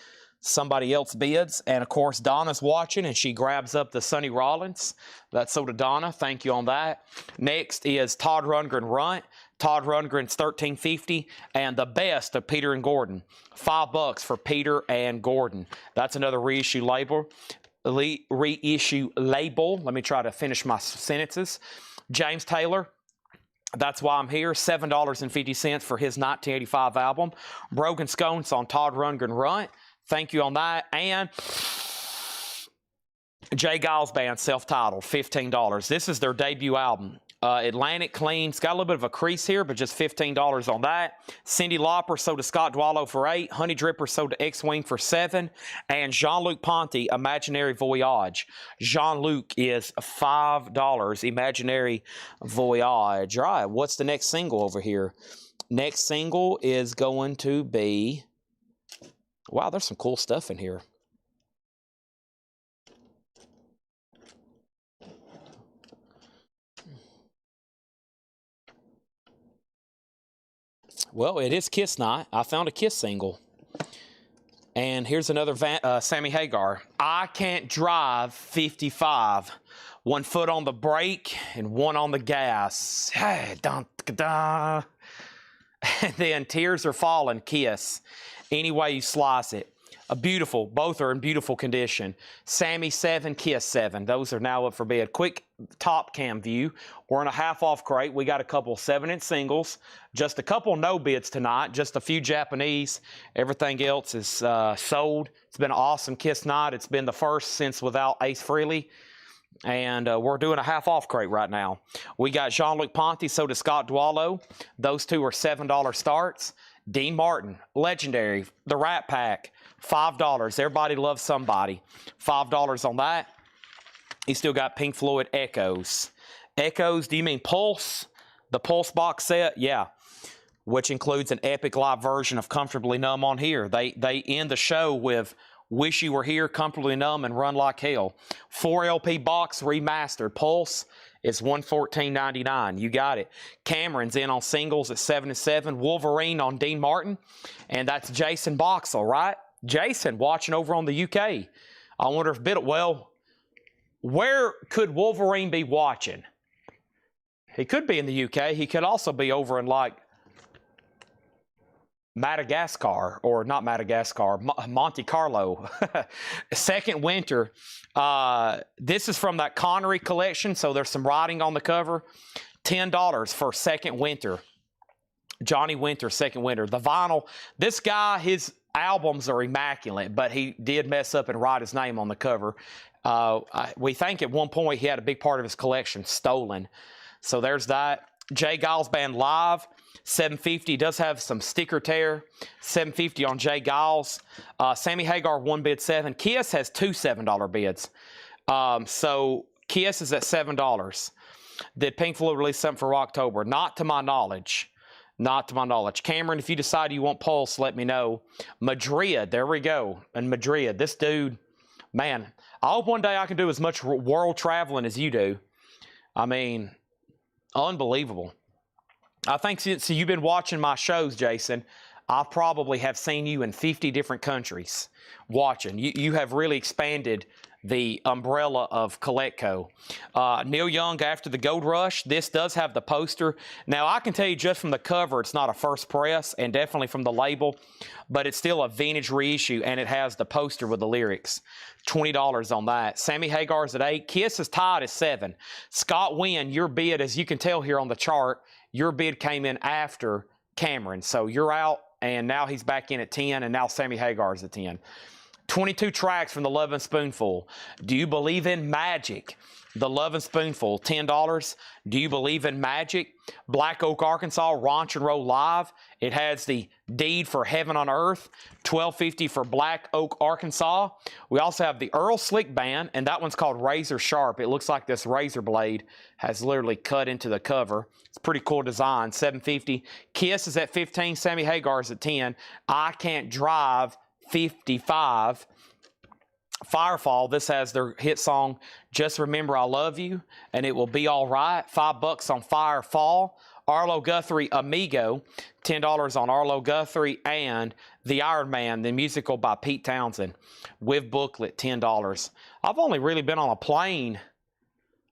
somebody else bids. And, of course, Donna's watching, and she grabs up the Sonny Rollins. That's so to Donna. Thank you on that. Next is Todd Rundgren Runt. Todd Rundgren's $13.50, and the best of Peter and Gordon, $5 for Peter and Gordon. That's another reissue label. Reissue label. Let me try to finish my sentences. James Taylor. That's Why I'm Here, $7.50 for his 1985 album. Broken Scones on Todd Rundgren Runt. Thank you on that. And Jay Giles Band, self-titled, $15. This is their debut album. Atlantic Clean. It's got a little bit of a crease here, but just $15 on that. Cyndi Lauper sold to Scott Dwallow for $8. Honey Dripper sold to X-Wing for $7. And Jean-Luc Ponty, Imaginary Voyage. Jean-Luc is $5. Imaginary Voyage. All right, what's the next single over here? Next single is going to be... Wow, there's some cool stuff in here. Well, it is Kiss Night. I found a Kiss single. And here's another Sammy Hagar. I can't drive 55. 1 foot on the brake and 1 on the gas. Hey, dun, da. And then Tears Are Falling, Kiss. Any way you slice it. Beautiful. Both are in beautiful condition. Sammy 7, Kiss 7. Those are now up for bid. Quick top cam view. We're in a half-off crate. We got a couple 7-inch singles. Just a couple no bids tonight. Just a few Japanese. Everything else is sold. It's been an awesome Kiss night. It's been the first since without Ace Frehley. And we're doing a half-off crate right now. We got Jean-Luc Ponty, so does Scott Dwallow. Those two are $7 starts. Dean Martin, legendary, the Rat Pack, $5. Everybody loves somebody. $5 on that. He still got Pink Floyd Echoes. Echoes, do you mean Pulse? The Pulse box set? Yeah. Which includes an epic live version of Comfortably Numb on here. They end the show with Wish You Were Here, Comfortably Numb, and Run Like Hell. 4 LP box remastered. Pulse is $114.99. You got it. Cameron's in on singles at 7-7. Wolverine on Dean Martin. And that's Jason Boxall, right? Jason watching over on the UK. I wonder if where could Wolverine be watching? He could be in the UK. He could also be over in like Madagascar, or not Madagascar, Monte Carlo. Second Winter. This is from that Connery collection, so there's some writing on the cover. $10 for Second Winter. Johnny Winter, Second Winter. The vinyl, this guy, his albums are immaculate, but he did mess up and write his name on the cover. We think at one point he had a big part of his collection stolen. So there's that. Jay Giles Band Live, $750. Does have some sticker tear. $750 on Jay Giles. Sammy Hagar, 1 bid, 7. Kiss has 2 $7 bids. So Kiss is at $7. Did Pink Floyd release something for October? Not to my knowledge. Not to my knowledge. Cameron, if you decide you want Pulse, let me know. Madrid, there we go. And Madrid, this dude, man, I hope one day I can do as much world traveling as you do. I mean, unbelievable. I think since you've been watching my shows, Jason, I probably have seen you in 50 different countries watching. You have really expanded the umbrella of Colectco. Neil Young, After the Gold Rush. This does have the poster. Now, I can tell you just from the cover, it's not a first press, and definitely from the label, but it's still a vintage reissue, and it has the poster with the lyrics. $20 on that. Sammy Hagar's at 8. Kiss is tied at 7. Scott Wynn, your bid, as you can tell here on the chart, your bid came in after Cameron. So you're out, and now he's back in at 10, and now Sammy Hagar's at 10. 22 tracks from the Lovin' Spoonful. Do you believe in magic? The Lovin' Spoonful, $10. Do you believe in magic? Black Oak, Arkansas, Ranch and Roll Live. It has the deed for Heaven on Earth, $12.50 for Black Oak, Arkansas. We also have the Earl Slick Band, and that one's called Razor Sharp. It looks like this razor blade has literally cut into the cover. It's a pretty cool design, $7.50. Kiss is at 15, Sammy Hagar's at 10. I Can't Drive, 55. Firefall, this has their hit song, Just Remember I Love You, and It Will Be All Right, $5 on Firefall. Arlo Guthrie, Amigo, $10 on Arlo Guthrie, and The Iron Man, the musical by Pete Townsend, with booklet, $10. I've only really been on a plane.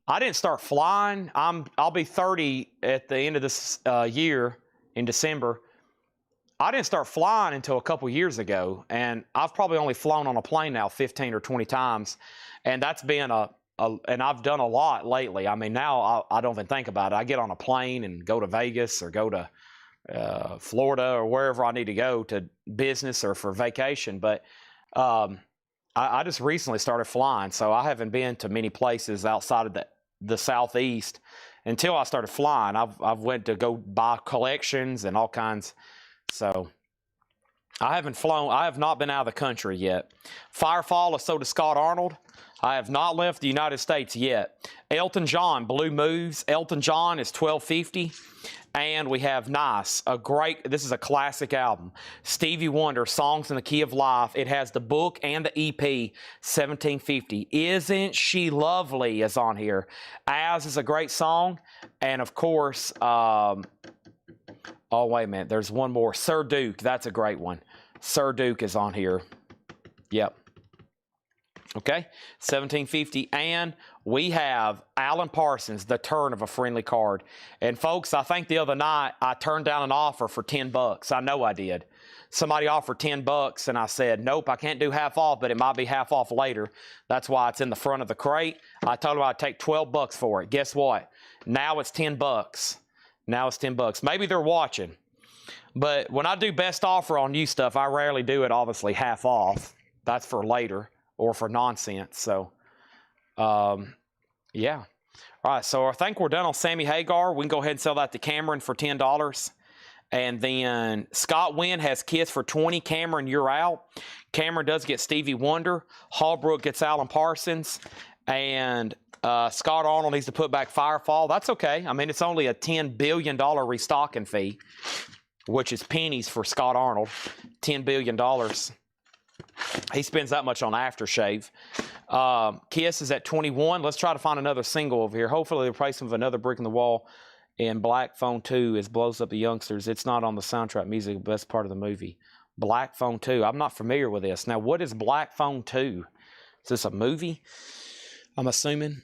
I didn't start flying. I'll be 30 at the end of this year in December. I didn't start flying until a couple years ago, and I've probably only flown on a plane now 15 or 20 times, and that's been and I've done a lot lately. I mean, now I don't even think about it. I get on a plane and go to Vegas or go to Florida or wherever I need to go to business or for vacation, but I just recently started flying, so I haven't been to many places outside of the Southeast until I started flying. I've went to go buy collections and all kinds. So I haven't flown. I have not been out of the country yet. Firefall is sold to Scott Arnold. I have not left the United States yet. Elton John, Blue Moves. Elton John is $12.50. And we have Nice, this is a classic album. Stevie Wonder, Songs in the Key of Life. It has the book and the EP, $17.50. Isn't She Lovely is on here. As is a great song. And of course, oh, wait a minute. There's one more. Sir Duke. That's a great one. Sir Duke is on here. Yep. Okay. $17.50. And we have Alan Parsons, The Turn of a Friendly Card. And folks, I think the other night I turned down an offer for $10. I know I did. Somebody offered $10 and I said, nope, I can't do half off, but it might be half off later. That's why it's in the front of the crate. I told them I'd take $12 for it. Guess what? Now it's $10. Now it's $10. Maybe they're watching. But when I do best offer on new stuff, I rarely do it obviously half off. That's for later or for nonsense. So, yeah. All right, so I think we're done on Sammy Hagar. We can go ahead and sell that to Cameron for $10. And then Scott Wynn has Kiss for $20. Cameron, you're out. Cameron does get Stevie Wonder. Hallbrook gets Alan Parsons. And Scott Arnold needs to put back Firefall. That's okay. I mean, it's only a $10 billion restocking fee, which is pennies for Scott Arnold. $10 billion. He spends that much on aftershave. Kiss is at 21. Let's try to find another single over here. Hopefully they'll replace him with Another Brick in the Wall. And Black Phone 2 is Blows Up the Youngsters. It's not on the soundtrack music, best part of the movie. Black Phone 2. I'm not familiar with this. Now, what is Black Phone 2? Is this a movie? I'm assuming.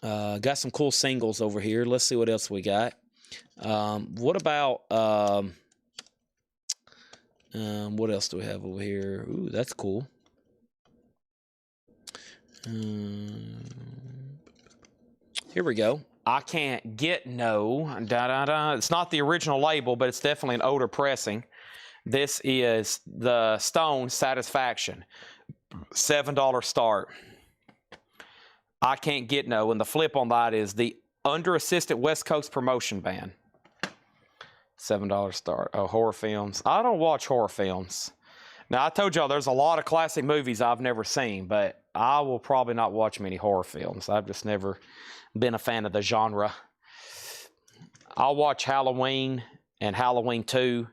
Got some cool singles over here. Let's see what else we got. What about what else do we have over here? Ooh, that's cool. Here we go. I Can't Get No. It's not the original label, but it's definitely an older pressing. This is the Stone Satisfaction. $7 start. I Can't Get No. And the flip on that is the Under Assisted West Coast Promotion Band. $7 start. Oh, horror films. I don't watch horror films. Now, I told y'all there's a lot of classic movies I've never seen, but I will probably not watch many horror films. I've just never been a fan of the genre. I'll watch Halloween and Halloween 2,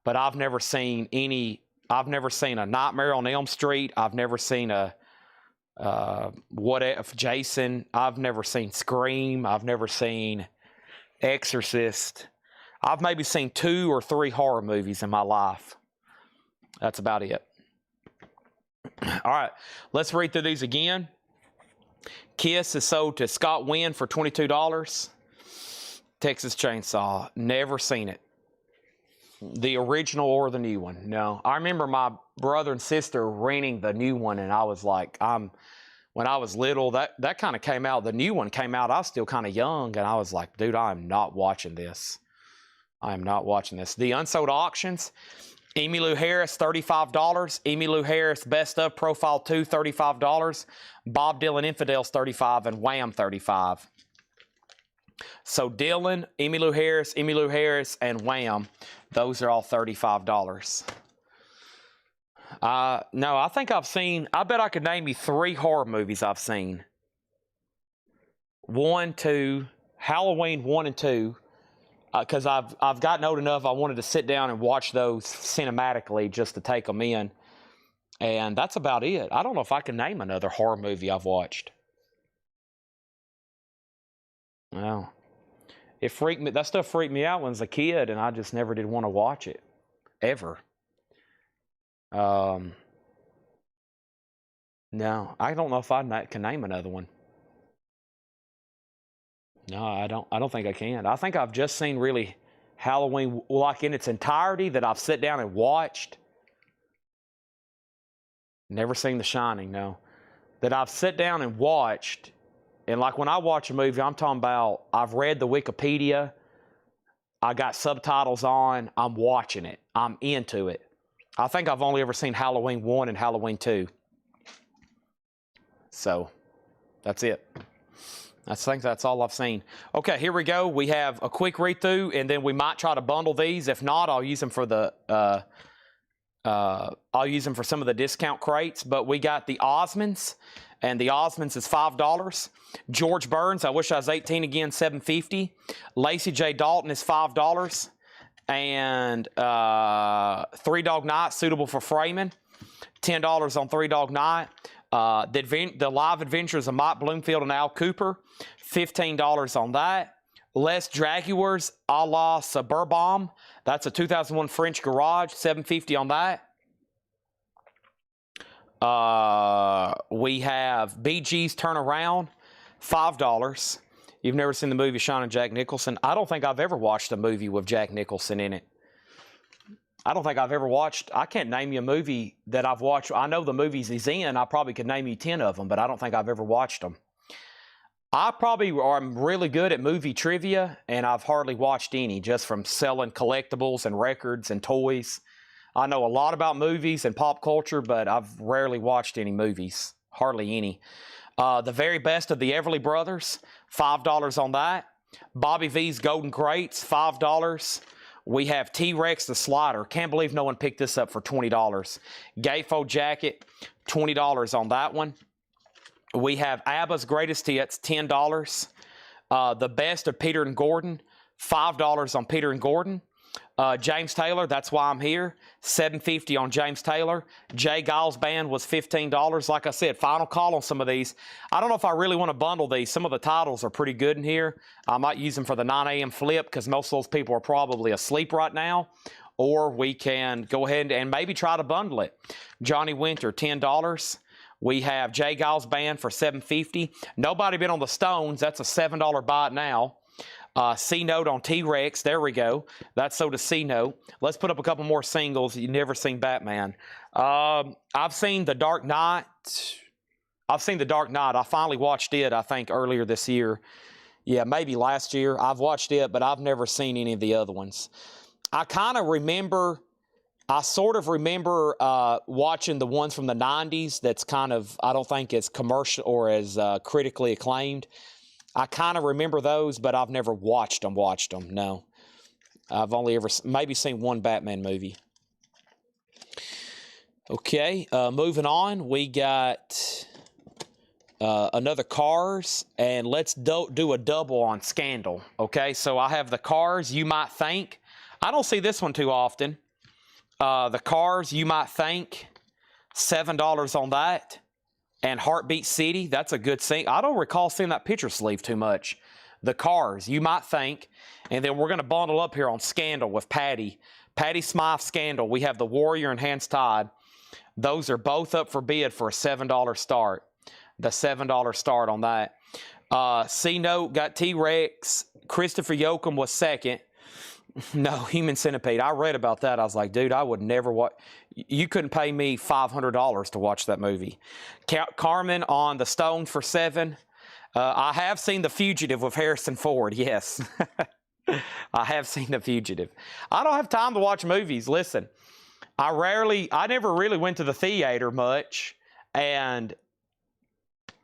but I've never seen a Nightmare on Elm Street. I've never seen a What If Jason. I've never seen Scream. I've never seen Exorcist. I've maybe seen 2 or 3 horror movies in my life. That's about it. All right, let's read through these again. Kiss is sold to Scott Wynn for $22. Texas Chainsaw, never seen it. The original or the new one, no. I remember my brother and sister renting the new one, and I was like, when I was little, that kind of came out. The new one came out, I was still kind of young, and I was like, dude, I am not watching this. I am not watching this. The Unsold Auctions, Emmylou Harris, $35. Emmylou Harris, Best of Profile 2, $35. Bob Dylan Infidels, $35, and Wham, $35. So Dylan, Emmylou Harris, and Wham, those are all $35. No, I think I've seen, I bet I could name you 3 horror movies I've seen. 1, 2, Halloween 1 and 2, because I've gotten old enough, I wanted to sit down and watch those cinematically just to take them in. And that's about it. I don't know if I can name another horror movie I've watched. Well, it freaked me. That stuff freaked me out when I was a kid, and I just never did want to watch it, ever. No, I don't know if I can name another one. No, I don't think I can. I think I've just seen really Halloween, like in its entirety, that I've sat down and watched. Never seen The Shining, no. That I've sat down and watched, and like when I watch a movie, I'm talking about I've read the Wikipedia, I got subtitles on, I'm watching it, I'm into it. I think I've only ever seen Halloween 1 and Halloween 2. So, that's it. I think that's all I've seen. Okay, here we go. We have a quick read-through, and then we might try to bundle these. If not, I'll use them for the some of the discount crates. But we got the Osmonds, and the Osmonds is $5. George Burns, I wish I was 18 again, $7.50. Lacey J. Dalton is $5. And Three Dog Night, suitable for framing, $10 on Three Dog Night. The Live Adventures of Mike Bloomfield and Al Cooper, $15 on that. Les Jaguars a la Suburban, that's a 2001 French Garage, $7.50 on that. We have BG's Turn Around, $5. You've never seen the movie Sean and Jack Nicholson? I don't think I've ever watched a movie with Jack Nicholson in it. I don't think I've ever watched, I can't name you a movie that I've watched. I know the movies he's in. I probably could name you 10 of them, but I don't think I've ever watched them. I probably am really good at movie trivia, and I've hardly watched any, just from selling collectibles and records and toys. I know a lot about movies and pop culture, but I've rarely watched any movies, hardly any. The Very Best of the Everly Brothers, $5 on that. Bobby V's Golden Crates, $5. We have T-Rex the Slider. Can't believe no one picked this up for $20. Gatefold Jacket, $20 on that one. We have ABBA's Greatest Hits, $10. The Best of Peter and Gordon, $5 on Peter and Gordon. James Taylor, That's Why I'm Here, $7.50 on James Taylor. Jay Giles Band was $15. Like I said, final call on some of these. I don't know if I really want to bundle these. Some of the titles are pretty good in here. I might use them for the 9 a.m. flip because most of those people are probably asleep right now. Or we can go ahead and maybe try to bundle it. Johnny Winter, $10. We have Jay Giles Band for $7.50. Nobody been on the Stones. That's a $7 buy it now. C-Note on T-Rex. There we go. That's so to C-Note. Let's put up a couple more singles. You've never seen Batman. I've seen The Dark Knight. I finally watched it, I think, earlier this year. Yeah, maybe last year. I've watched it, but I've never seen any of the other ones. I sort of remember watching the ones from the 90s that's kind of, I don't think as commercial or as critically acclaimed. I kind of remember those, but I've never watched them, no. I've only ever maybe seen one Batman movie. Okay, moving on, we got another Cars, and let's do a double on Scandal. Okay, so I have the Cars, You Might Think. I don't see this one too often. The Cars, You Might Think, $7 on that. And Heartbeat City, that's a good scene. I don't recall seeing that picture sleeve too much. The Cars, You Might Think. And then we're going to bundle up here on Scandal with Patty. Patty Smythe Scandal. We have The Warrior and Hands Tied. Those are both up for bid for a $7 start. The $7 start on that. C-Note got T-Rex. Christopher Yoakum was second. No, Human Centipede. I read about that. I was like, dude, I would never watch. You couldn't pay me $500 to watch that movie. Carmen on The Stone for $7. I have seen The Fugitive with Harrison Ford. Yes. I have seen The Fugitive. I don't have time to watch movies. Listen, I never really went to the theater much, and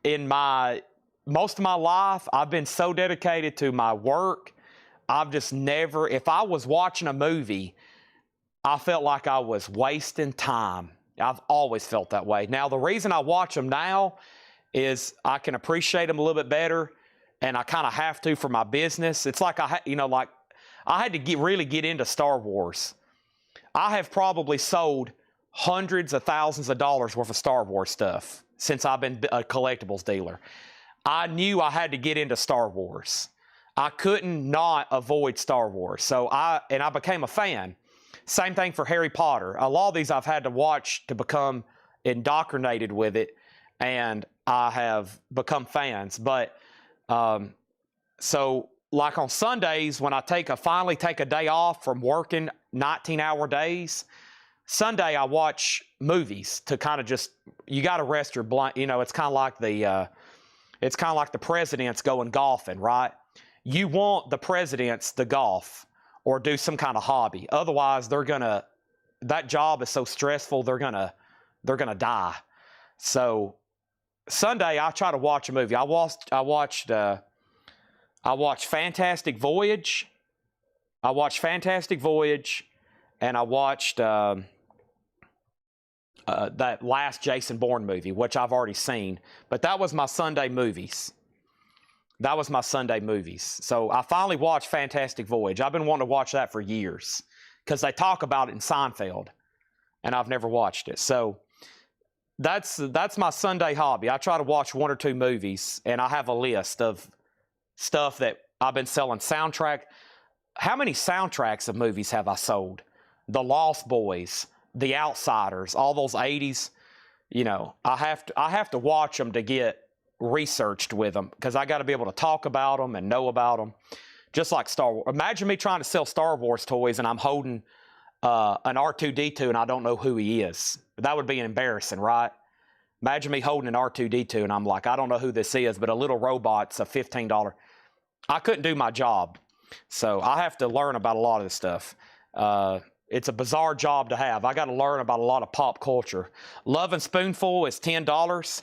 in most of my life, I've been so dedicated to my work. I've just never, if I was watching a movie, I felt like I was wasting time. I've always felt that way. Now, the reason I watch them now is I can appreciate them a little bit better, and I kind of have to for my business. It's like I had to really get into Star Wars. I have probably sold hundreds of thousands of dollars worth of Star Wars stuff since I've been a collectibles dealer. I knew I had to get into Star Wars. I couldn't not avoid Star Wars. So I became a fan. Same thing for Harry Potter. A lot of these I've had to watch to become indoctrinated with it, and I have become fans. But so like on Sundays when I finally take a day off from working 19-hour days, Sunday I watch movies to kind of just, you got to rest your blind. It's kind of like the presidents going golfing, right? You want the presidents to golf or do some kind of hobby. Otherwise, that job is so stressful, they're gonna die. So Sunday, I try to watch a movie. I watched Fantastic Voyage. And I watched that last Jason Bourne movie, which I've already seen. But that was my Sunday movies. So I finally watched Fantastic Voyage. I've been wanting to watch that for years because they talk about it in Seinfeld, and I've never watched it. So that's my Sunday hobby. I try to watch 1 or 2 movies, and I have a list of stuff that I've been selling soundtrack. How many soundtracks of movies have I sold? The Lost Boys, The Outsiders, all those 80s. I have to watch them to get researched with them because I got to be able to talk about them and know about them. Just like Star Wars. Imagine me trying to sell Star Wars toys and I'm holding an R2-D2 and I don't know who he is. That would be embarrassing, right? Imagine me holding an R2-D2 and I'm like, I don't know who this is, but a little robot's a $15. I couldn't do my job. So I have to learn about a lot of this stuff. It's a bizarre job to have. I got to learn about a lot of pop culture. Lovin' Spoonful is $10.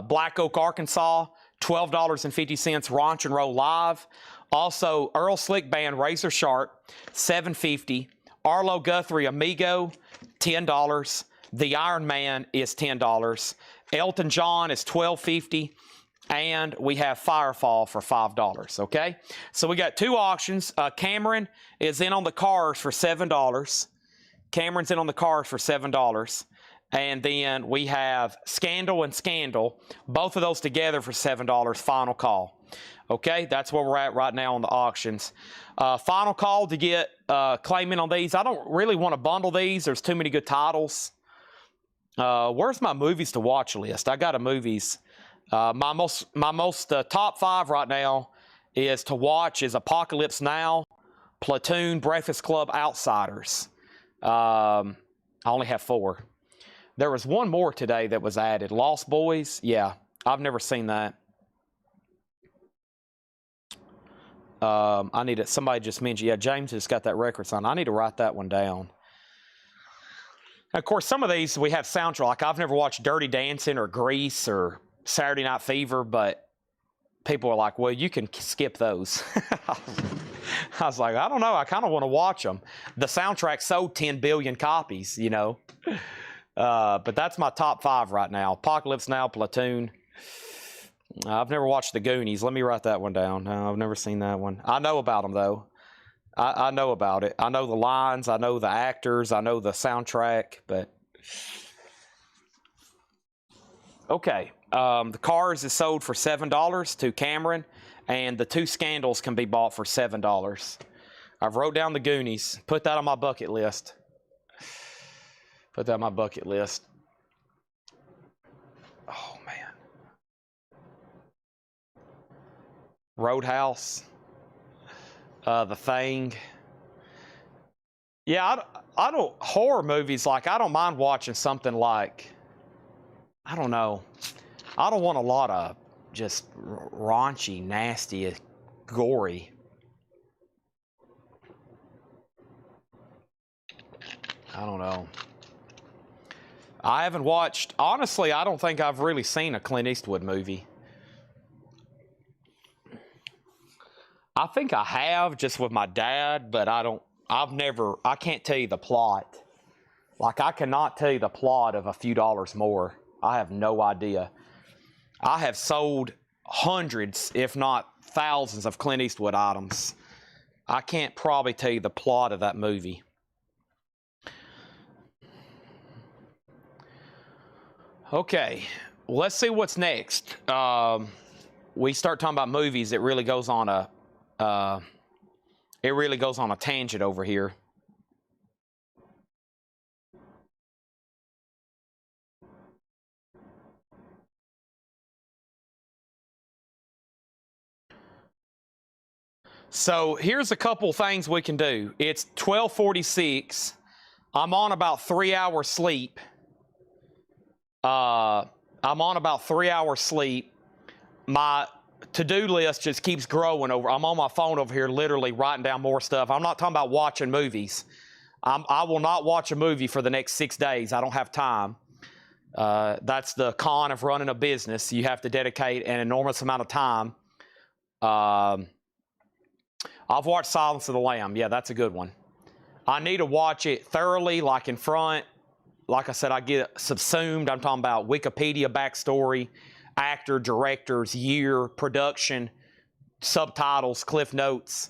Black Oak, Arkansas, $12.50. Ranch and Roll Live. Also, Earl Slick Band, Razor Sharp, $7.50. Arlo Guthrie Amigo, $10. The Iron Man is $10. Elton John is $12.50. And we have Firefall for $5, okay? So we got 2 auctions. Cameron is in on the cars for $7. Cameron's in on the cars for $7. And then we have Scandal and Scandal, both of those together for $7, final call. Okay, that's where we're at right now on the auctions. Final call to get claiming on these. I don't really want to bundle these. There's too many good titles. Where's my movies to watch list? I got a movies. My most top 5 right now is to watch is Apocalypse Now, Platoon, Breakfast Club, Outsiders. I only have 4. There was one more today that was added. Lost Boys. Yeah, I've never seen that. I need it. Somebody just mentioned. Yeah, James just got that record sign. I need to write that one down. Of course, some of these we have soundtrack. Like I've never watched Dirty Dancing or Grease or Saturday Night Fever, but people are like, well, you can skip those. I was like, I don't know. I kind of want to watch them. The soundtrack sold 10 billion copies, But that's my top 5 right now. Apocalypse Now, Platoon. I've never watched The Goonies. Let me write that one down. No, I've never seen that one. I know about them, though. I know about it. I know the lines. I know the actors. I know the soundtrack, but... Okay. The Cars is sold for $7 to Cameron, and the 2 Scandals can be bought for $7. I've wrote down the Goonies. Put that on my bucket list. Oh, man. Roadhouse. The Thing. Yeah, I don't... Horror movies, like, I don't mind watching something like... I don't know. I don't want a lot of just raunchy, nasty, gory. I don't know. I haven't watched, honestly, I don't think I've really seen a Clint Eastwood movie. I think I have, just with my dad, but I can't tell you the plot. Like, I cannot tell you the plot of A Few Dollars More. I have no idea. I have sold hundreds, if not thousands, of Clint Eastwood items. I can't probably tell you the plot of that movie. Okay, let's see what's next. We start talking about movies. It really goes on a tangent over here. So here's a couple things we can do. It's 12:46. I'm on about 3 hours sleep. I'm on about 3 hours sleep. My to-do list just keeps growing over. I'm on my phone over here literally writing down more stuff. I'm not talking about watching movies. I will not watch a movie for the next 6 days. I don't have time. That's the con of running a business. You have to dedicate an enormous amount of time. I've watched Silence of the Lamb. Yeah, that's a good one. I need to watch it thoroughly, like in front. Like I said, I get subsumed. I'm talking about Wikipedia backstory, actor, directors, year, production, subtitles, cliff notes.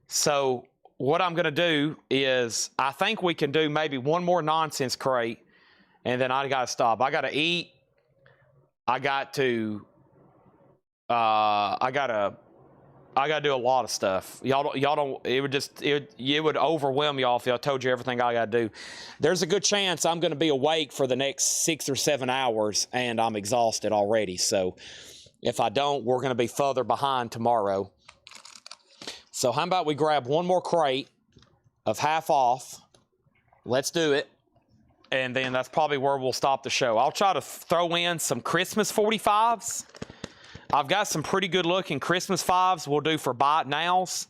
So what I'm going to do is, I think we can do maybe one more nonsense crate, and then I got to stop. I got to eat. I got to do a lot of stuff. Y'all don't. It would overwhelm y'all if I told you everything I got to do. There's a good chance I'm going to be awake for the next 6 or 7 hours, and I'm exhausted already. So if I don't, we're going to be further behind tomorrow. So how about we grab one more crate of half off? Let's do it. And then that's probably where we'll stop the show. I'll try to throw in some Christmas 45s. I've got some pretty good looking Christmas 5s we'll do for buy it nows.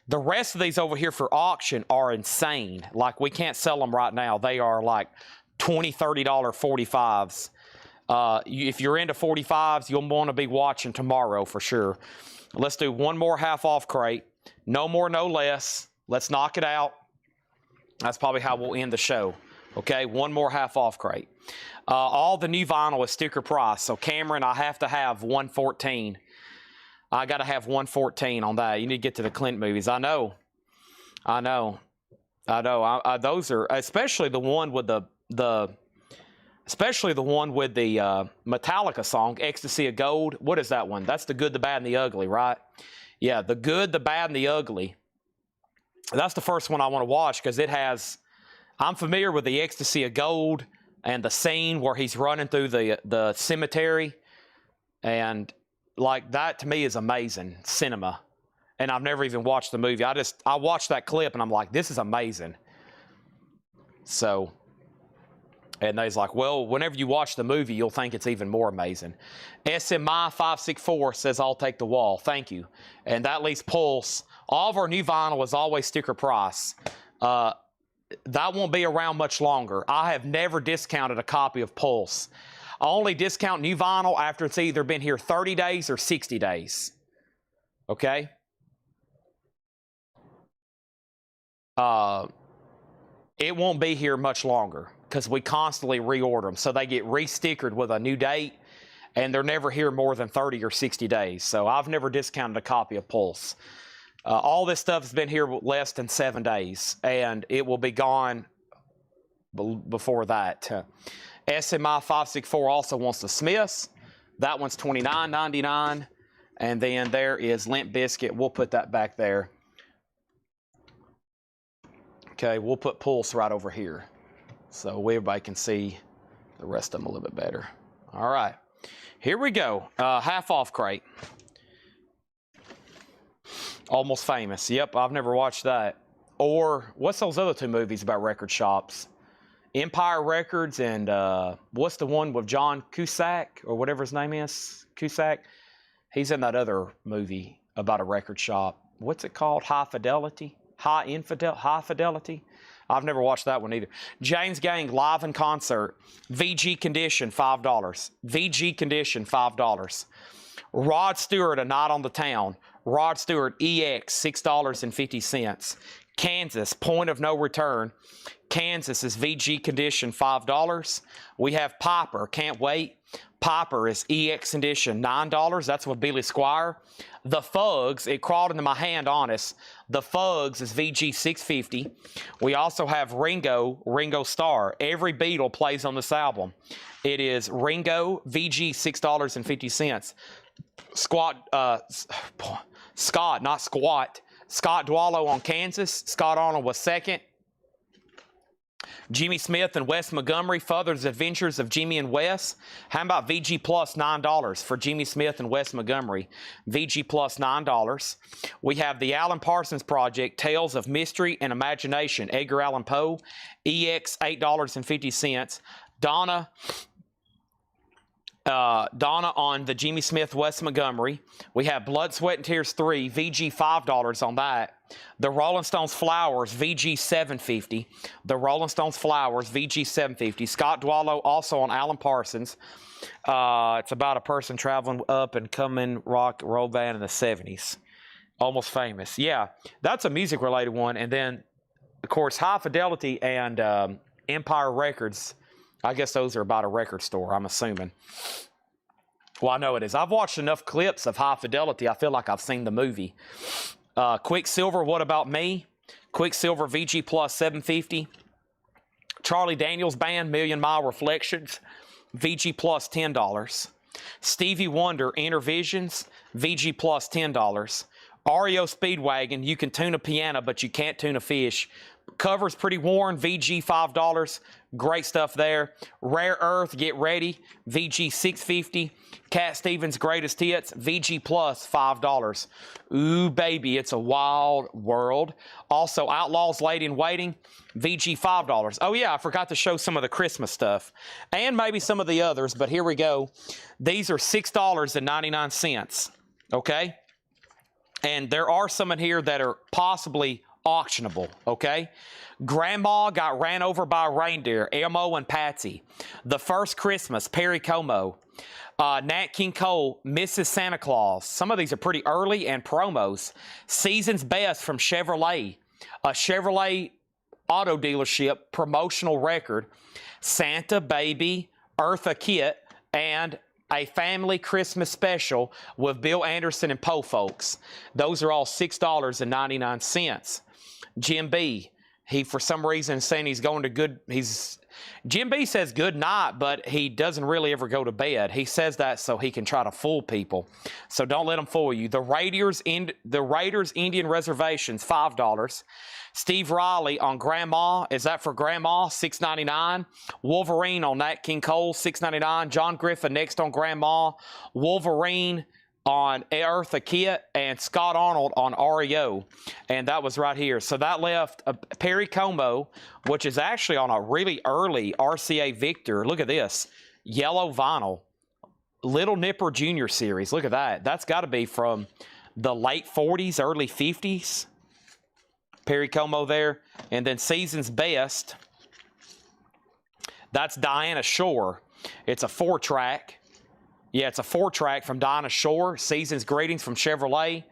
The rest of these over here for auction are insane. Like, we can't sell them right now. They are like $20, $30 45s. If you're into 45s, you'll want to be watching tomorrow for sure. Let's do one more half off crate. No more, no less. Let's knock it out. That's probably how we'll end the show. Okay, one more half off crate. All the new vinyl is sticker price. So Cameron, I have to have 114. I got to have 114 on that. You need to get to the Clint movies. I know. Those are, especially the one with the Metallica song, Ecstasy of Gold. What is that one? That's The Good, the Bad, and the Ugly, right? Yeah, The Good, the Bad, and the Ugly. That's the first one I want to watch because it has, I'm familiar with the Ecstasy of Gold and the scene where he's running through the cemetery. And like, that to me is amazing cinema. And I've never even watched the movie. I watched that clip and I'm like, this is amazing. So, and they's like, well, whenever you watch the movie, you'll think it's even more amazing. SMI 564 says, I'll take the wall. Thank you. And that leaves Pulse. All of our new vinyl is always sticker price. That won't be around much longer. I have never discounted a copy of Pulse. I only discount new vinyl after it's either been here 30 days or 60 days. Okay? It won't be here much longer because we constantly reorder them. So they get re-stickered with a new date, and they're never here more than 30 or 60 days. So I've never discounted a copy of Pulse. All this stuff has been here less than 7 days, and it will be gone before that. SMI 564 also wants the Smiths. That one's $29.99. And then there is Limp Bizkit. We'll put that back there. Okay, we'll put Pulse right over here so everybody can see the rest of them a little bit better. All right, here we go. Half off crate. Almost Famous. Yep, I've never watched that. Or what's those other two movies about record shops? Empire Records and what's the one with John Cusack or whatever his name is? Cusack. He's in that other movie about a record shop. What's it called? High Fidelity? High Fidelity. I've never watched that one either. James Gang live in concert. VG Condition, $5. VG Condition, $5. Rod Stewart, A Night on the Town. Rod Stewart, EX, $6.50. Kansas, Point of No Return. Kansas is VG Condition, $5. We have Piper, Can't Wait. Piper is EX Condition, $9. That's with Billy Squire. The Fugs, it crawled into my hand, honest. The Fugs is VG, $6.50. We also have Ringo Starr. Every Beatle plays on this album. It is Ringo, VG, $6.50. Scott Dwallow on Kansas. Scott Arnold was second. Jimmy Smith and Wes Montgomery, Further's Adventures of Jimmy and Wes. How about VG Plus, $9 for Jimmy Smith and Wes Montgomery? VG Plus, $9. We have the Alan Parsons Project, Tales of Mystery and Imagination, Edgar Allan Poe, EX, $8.50. Donna on the Jimmy Smith, Wes Montgomery. We have Blood, Sweat, and Tears 3, VG $5 on that. The Rolling Stones Flowers, VG $7.50. The Rolling Stones Flowers, VG $7.50. Scott Dwallow also on Alan Parsons. It's about a person traveling up and coming rock roll band in the 70s. Almost Famous. Yeah, that's a music-related one. And then, of course, High Fidelity and Empire Records. I guess those are about a record store, I'm assuming. Well, I know it is. I've watched enough clips of High Fidelity, I feel like I've seen the movie. Quicksilver, What About Me? Quicksilver, VG Plus, $7.50. Charlie Daniels Band, Million Mile Reflections, VG Plus, $10. Stevie Wonder, Inner Visions, VG Plus, $10. REO Speedwagon, You Can Tune a Piano, but you can't tune a fish. Cover's Pretty Worn, VG $5. Great stuff there. Rare Earth, Get Ready, VG $6.50. Cat Stevens Greatest Hits, VG Plus $5. Ooh, baby, it's a wild world. Also, Outlaws Lady in Waiting, VG $5. Oh yeah, I forgot to show some of the Christmas stuff. And maybe some of the others, but here we go. These are $6.99, okay? And there are some in here that are possibly auctionable, okay? Grandma Got Ran Over by a Reindeer, Elmo and Patsy. The First Christmas, Perry Como. Nat King Cole, Mrs. Santa Claus. Some of these are pretty early and promos. Season's Best from Chevrolet. A Chevrolet auto dealership promotional record. Santa Baby, Eartha Kitt, and a family Christmas special with Bill Anderson and Poe Folks. Those are all $6.99. Jim B, he for some reason is saying he's going to Jim B says good night, but he doesn't really ever go to bed. He says that so he can try to fool people. So don't let him fool you. The Raiders Indian Reservations, $5. Steve Riley on Grandma. Is that for Grandma? $6.99. Wolverine on Nat King Cole, $6.99. John Griffin next on Grandma. Wolverine on Eartha Kitt, and Scott Arnold on REO. And that was right here. So that left Perry Como, which is actually on a really early RCA Victor. Look at this. Yellow vinyl. Little Nipper Jr. series. Look at that. That's got to be from the late 40s, early 50s. Perry Como there. And then Season's Best. That's Diana Shore. It's a 4-track. Yeah, it's a 4-track from Dinah Shore, Season's Greetings from Chevrolet,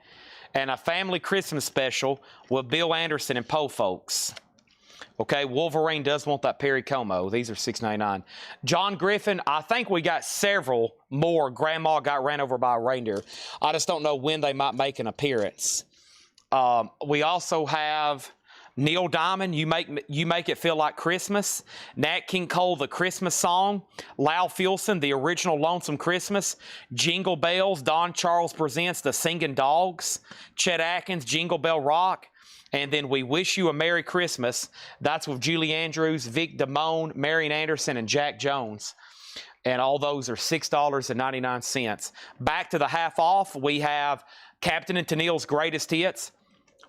and a family Christmas special with Bill Anderson and Poe Folks. Okay, Wolverine does want that Perry Como. These are $6.99. John Griffin, I think we got several more Grandma Got Ran Over by a Reindeer. I just don't know when they might make an appearance. We also have Neil Diamond, You Make It Feel Like Christmas. Nat King Cole, The Christmas Song. Lal Filson, The Original Lonesome Christmas. Jingle Bells, Don Charles Presents The Singing Dogs. Chet Atkins, Jingle Bell Rock. And then We Wish You a Merry Christmas. That's with Julie Andrews, Vic Damone, Marian Anderson, and Jack Jones. And all those are $6.99. Back to the half off, we have Captain and Tennille's Greatest Hits.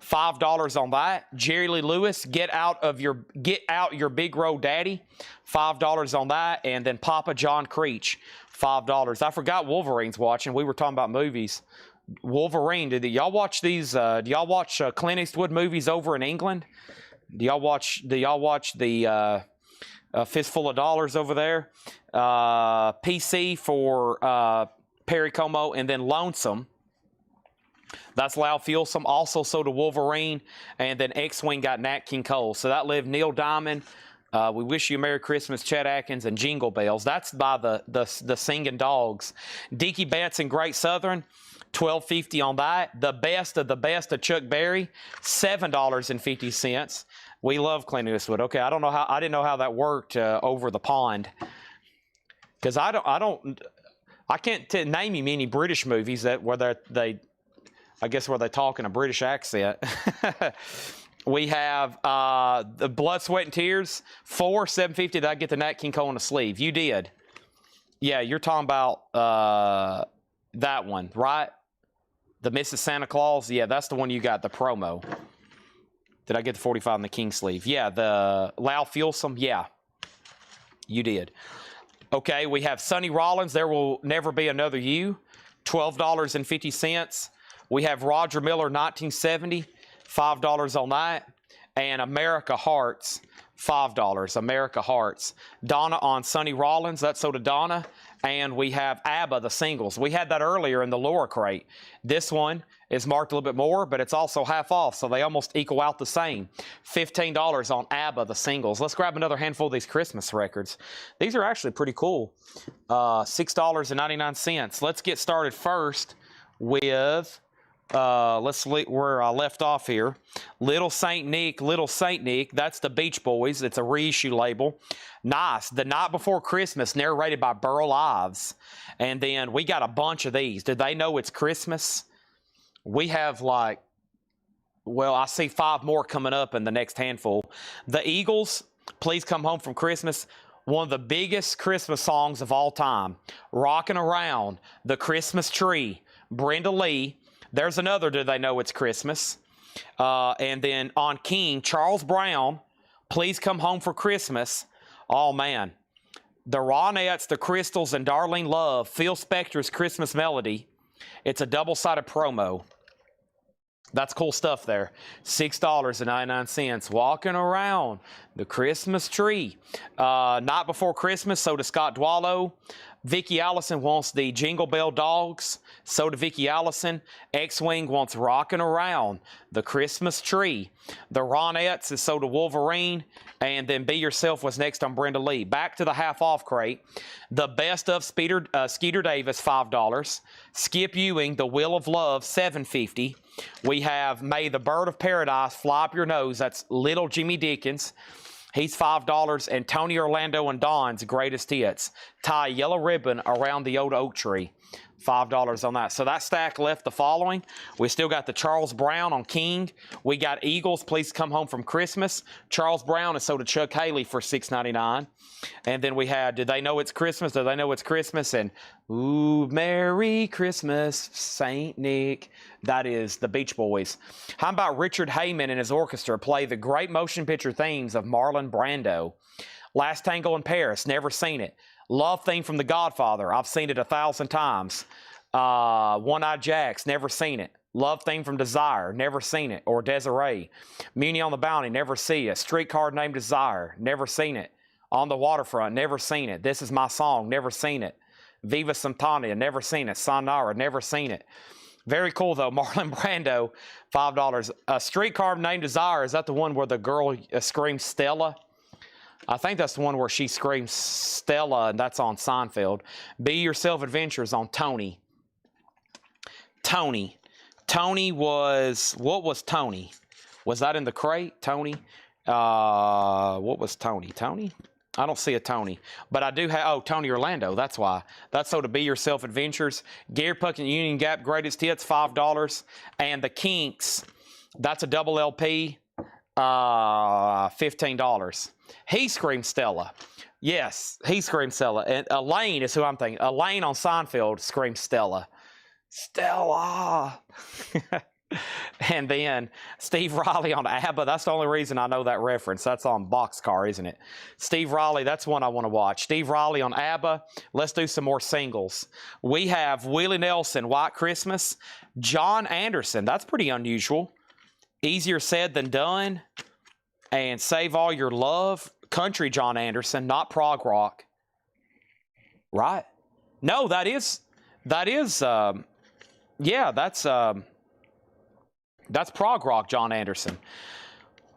$5 on that. Jerry Lee Lewis, Get Out Your Big Road Daddy, $5 on that. And then Papa John Creech, $5. I forgot Wolverine's watching. We were talking about movies. Wolverine. Do y'all watch these? Do y'all watch Clint Eastwood movies over in England? Do y'all watch the Fistful of Dollars over there? PC for Perry Como, and then Lonesome. That's Lau Fulsom. Also sold to Wolverine, and then X-Wing got Nat King Cole. So that lived Neil Diamond. We Wish You a Merry Christmas, Chet Atkins, and Jingle Bells. That's by the Singing Dogs. Dickie Betts and Great Southern, $12.50 on that. The best of Chuck Berry, $7.50. We love Clint Eastwood. Okay, I didn't know how that worked over the pond, because I can't name you any British movies where they talk in a British accent. We have the Blood, Sweat, and Tears, $7.50. Did I get the Nat King Cole in the sleeve? You did. Yeah, you're talking about that one, right? The Mrs. Santa Claus. Yeah, that's the one you got, the promo. Did I get the 45 in the King sleeve? Yeah, the Lau Fulsom. Yeah, you did. Okay, we have Sonny Rollins, There Will Never Be Another You, $12.50. We have Roger Miller, 1970, $5 on that. And America Hearts, $5. America Hearts. Donna on Sonny Rollins, that's sold to Donna. And we have ABBA, the singles. We had that earlier in the lower crate. This one is marked a little bit more, but it's also half off, so they almost equal out the same. $15 on ABBA, the singles. Let's grab another handful of these Christmas records. These are actually pretty cool. $6.99. Let's get started first with... let's see where I left off here. Little Saint Nick. That's the Beach Boys. It's a reissue label. Nice. The Night Before Christmas, narrated by Burl Ives. And then we got a bunch of these. Did they know it's Christmas? We have I see 5 more coming up in the next handful. The Eagles, Please Come Home from Christmas. One of the biggest Christmas songs of all time. Rockin' Around, The Christmas Tree, Brenda Lee. There's another, Do They Know It's Christmas? And then on King, Charles Brown, Please Come Home for Christmas. Oh, man. The Ronettes, The Crystals, and Darlene Love, Phil Spector's Christmas Melody. It's a double-sided promo. That's cool stuff there. $6.99. Walking Around, The Christmas Tree. Night Before Christmas, so does Scott Dwallow. Vicki Allison wants the Jingle Bell Dogs. So does Vicki Allison. X-Wing wants Rockin' Around, The Christmas Tree. The Ronettes is so to Wolverine. And then Be Yourself was next on Brenda Lee. Back to the half-off crate. The Best of Skeeter Davis, $5. Skip Ewing, The Wheel of Love, $7.50. We have May the Bird of Paradise Fly Up Your Nose. That's Little Jimmy Dickens. He's $5. And Tony Orlando and Don's Greatest Hits. Tie a Yellow Ribbon Around the Old Oak Tree. $5 on that. So that stack left the following. We still got the Charles Brown on King. We got Eagles, Please Come Home from Christmas. Charles Brown is sold to Chuck Haley for $6.99. And then we had Do They Know It's Christmas? Do They Know It's Christmas? And Ooh, Merry Christmas, Saint Nick. That is the Beach Boys. How about Richard Heyman and his orchestra play the great motion picture themes of Marlon Brando? Last Tango in Paris, never seen it. Love theme from The Godfather, I've seen it 1,000 times. One-Eyed Jacks, never seen it. Love theme from Desire, never seen it. Or Desiree. Muni on the Bounty, never see it. Streetcar Named Desire, never seen it. On the Waterfront, never seen it. This Is My Song, never seen it. Viva Santana, never seen it. Sayonara, never seen it. Very cool, though. Marlon Brando, $5. Streetcar Named Desire, is that the one where the girl screams Stella? I think that's the one where she screams Stella, and that's on Seinfeld. Be Yourself Adventures on Tony. Tony was, what was Tony? Was that in the crate, Tony? What was Tony? Tony? I don't see a Tony, but I do have, oh, Tony Orlando, that's why. That's so to Be Yourself Adventures. Gary Puck and Union Gap Greatest Hits, $5. And the Kinks, that's a double LP, $15. He Screams Stella. Yes, He Screams Stella. And Elaine is who I'm thinking. Elaine on Seinfeld screams Stella. Stella. And then Steve Riley on ABBA. That's the only reason I know that reference. That's on Boxcar, isn't it? Steve Riley, that's one I want to watch. Steve Riley on ABBA. Let's do some more singles. We have Willie Nelson, White Christmas. John Anderson, that's pretty unusual. Easier Said Than Done. And Save All Your Love. Country John Anderson, not prog rock. Right? No, that's prog rock, John Anderson.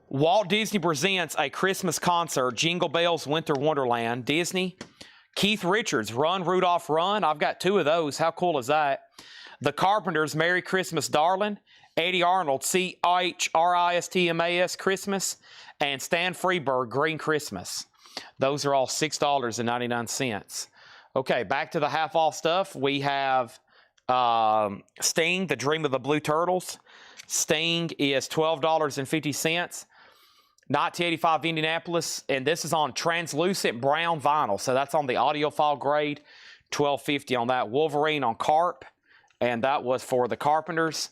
Walt Disney Presents A Christmas Concert, Jingle Bells, Winter Wonderland, Disney. Keith Richards, Run, Rudolph, Run. I've got 2 of those. How cool is that? The Carpenters, Merry Christmas, Darling. Eddie Arnold, CHRISTMAS, Christmas. And Stan Freberg, Green Christmas. Those are all $6.99. Okay, back to the half-off stuff. We have Sting, The Dream of the Blue Turtles. Sting is $12.50. 1985 Indianapolis, and this is on translucent brown vinyl, so that's on the audiophile grade. $12.50 on that. Wolverine on Carp, and that was for the Carpenters.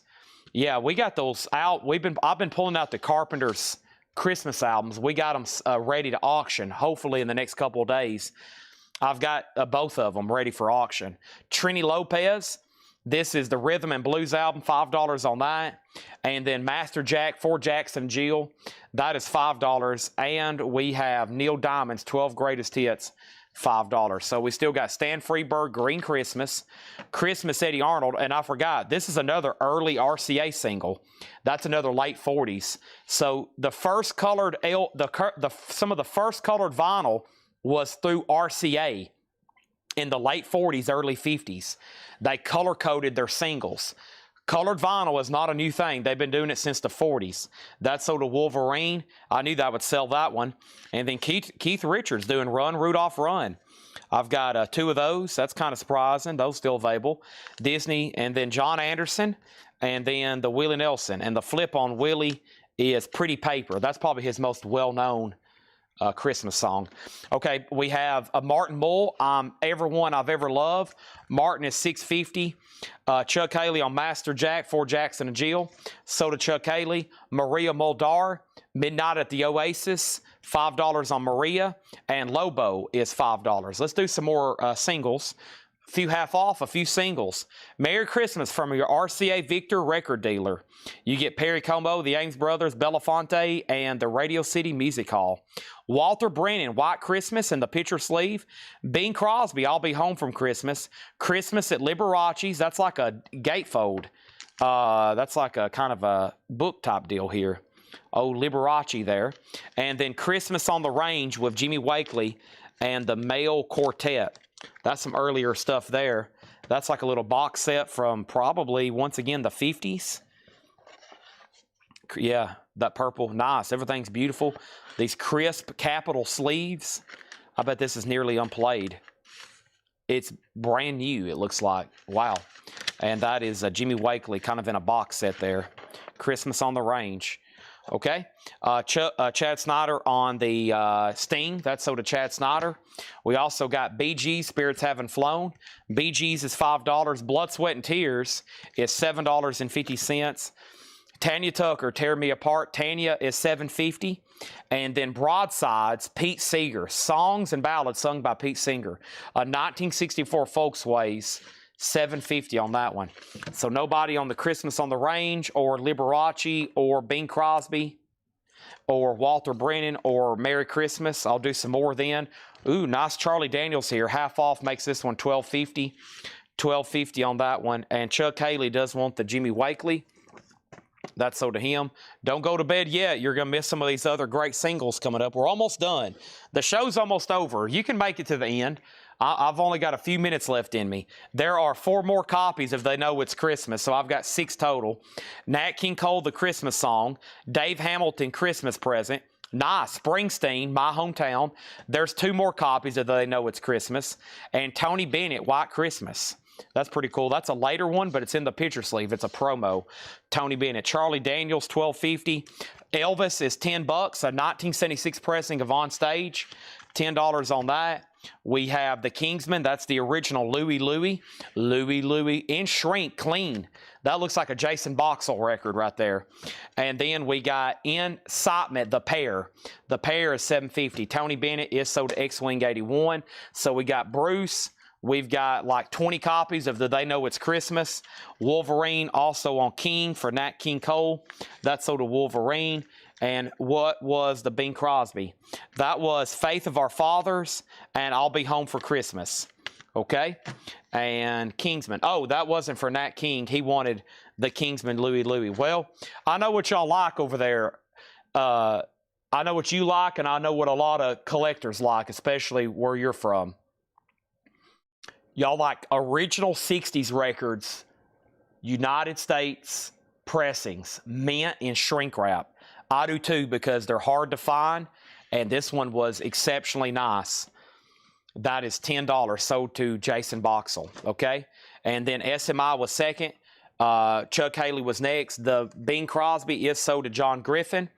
Yeah, we got those out. I've been pulling out the Carpenters Christmas albums. We got them ready to auction, hopefully in the next couple of days. I've got both of them ready for auction. Trini Lopez, this is the Rhythm and Blues album, $5 on that. And then Master Jack for Jackson Jill, that is $5. And we have Neil Diamond's 12 Greatest Hits, $5. So we still got Stan Freberg, Green Christmas, Christmas Eddie Arnold, and I forgot, this is another early RCA single. That's another late 40s. So the first colored, some of the first colored vinyl was through RCA in the late 40s, early 50s. They color-coded their singles. Colored vinyl is not a new thing. They've been doing it since the 40s. That's sold to Wolverine. I knew that would sell that one. And then Keith Richards doing Run, Rudolph, Run. I've got 2 of those. That's kind of surprising. Those still available. Disney, and then John Anderson, and then the Willie Nelson. And the flip on Willie is Pretty Paper. That's probably his most well-known Christmas song. Okay, we have a Martin Mull, Everyone I've Ever Loved. Martin is $6.50. Chuck Haley on Master Jack for Jackson and Jill. So to Chuck Haley. Maria Muldaur, Midnight at the Oasis, $5 on Maria. And Lobo is $5. Let's do some more singles. A few half off, a few singles. Merry Christmas from your RCA Victor record dealer. You get Perry Como, the Ames Brothers, Belafonte, and the Radio City Music Hall. Walter Brennan, White Christmas, and the picture sleeve. Bing Crosby, I'll Be Home from Christmas. Christmas at Liberace's. That's like a gatefold. That's like a kind of a book type deal here. Oh, Liberace there. And then Christmas on the Range with Jimmy Wakely and the Male Quartet. That's some earlier stuff there. That's like a little box set from probably, once again, the 50s. Yeah, that purple. Nice. Everything's beautiful. These crisp capital sleeves. I bet this is nearly unplayed. It's brand new, it looks like. Wow. And that is Jimmy Wakely kind of in a box set there. Christmas on the Range. Okay. Chad Snyder on the Sting. That's so to Chad Snyder. We also got Bee Gees, Spirits Haven't Flown. Bee Gees is $5. Blood, Sweat, and Tears is $7.50. Tanya Tucker, Tear Me Apart. Tanya is $7.50. And then Broadsides, Pete Seeger. Songs and ballads sung by Pete Seeger. 1964 Folksways. $7.50 on that one. So nobody on the Christmas on the Range or Liberace or Bing Crosby or Walter Brennan or Merry Christmas. I'll do some more then. Ooh, nice Charlie Daniels here. Half off makes this one $12.50. $12.50 on that one. And Chuck Haley does want the Jimmy Wakely. That's so to him. Don't go to bed yet. You're going to miss some of these other great singles coming up. We're almost done. The show's almost over. You can make it to the end. I've only got a few minutes left in me. There are 4 more copies if they know it's Christmas, so I've got 6 total. Nat King Cole, The Christmas Song. Dave Hamilton, Christmas Present. Nice. Springsteen, My Hometown. There's 2 more copies if they know it's Christmas. And Tony Bennett, White Christmas. That's pretty cool. That's a later one, but it's in the picture sleeve. It's a promo. Tony Bennett. Charlie Daniels, $12.50. Elvis is $10. A 1976 pressing of On Stage. $10 on that. We have the Kingsman. That's the original Louie in shrink, clean. That looks like a Jason Boxall record right there. And then we got Incitement, the pair. The pair is $7.50. Tony Bennett is sold to X-Wing 81. So we got Bruce. We've got like 20 copies of the They Know It's Christmas. Wolverine also on King for Nat King Cole. That's sold to Wolverine. And what was the Bing Crosby? That was Faith of Our Fathers and I'll Be Home for Christmas. Okay? And Kingsman. Oh, that wasn't for Nat King. He wanted the Kingsman Louie. Well, I know what y'all like over there. I know what you like, and I know what a lot of collectors like, especially where you're from. Y'all like original 60s records, United States pressings, mint in shrink wrap. I do too because they're hard to find, and this one was exceptionally nice. That is $10, sold to Jason Boxall, okay? And then SMI was second. Chuck Haley was next. The Bing Crosby is sold to John Griffin.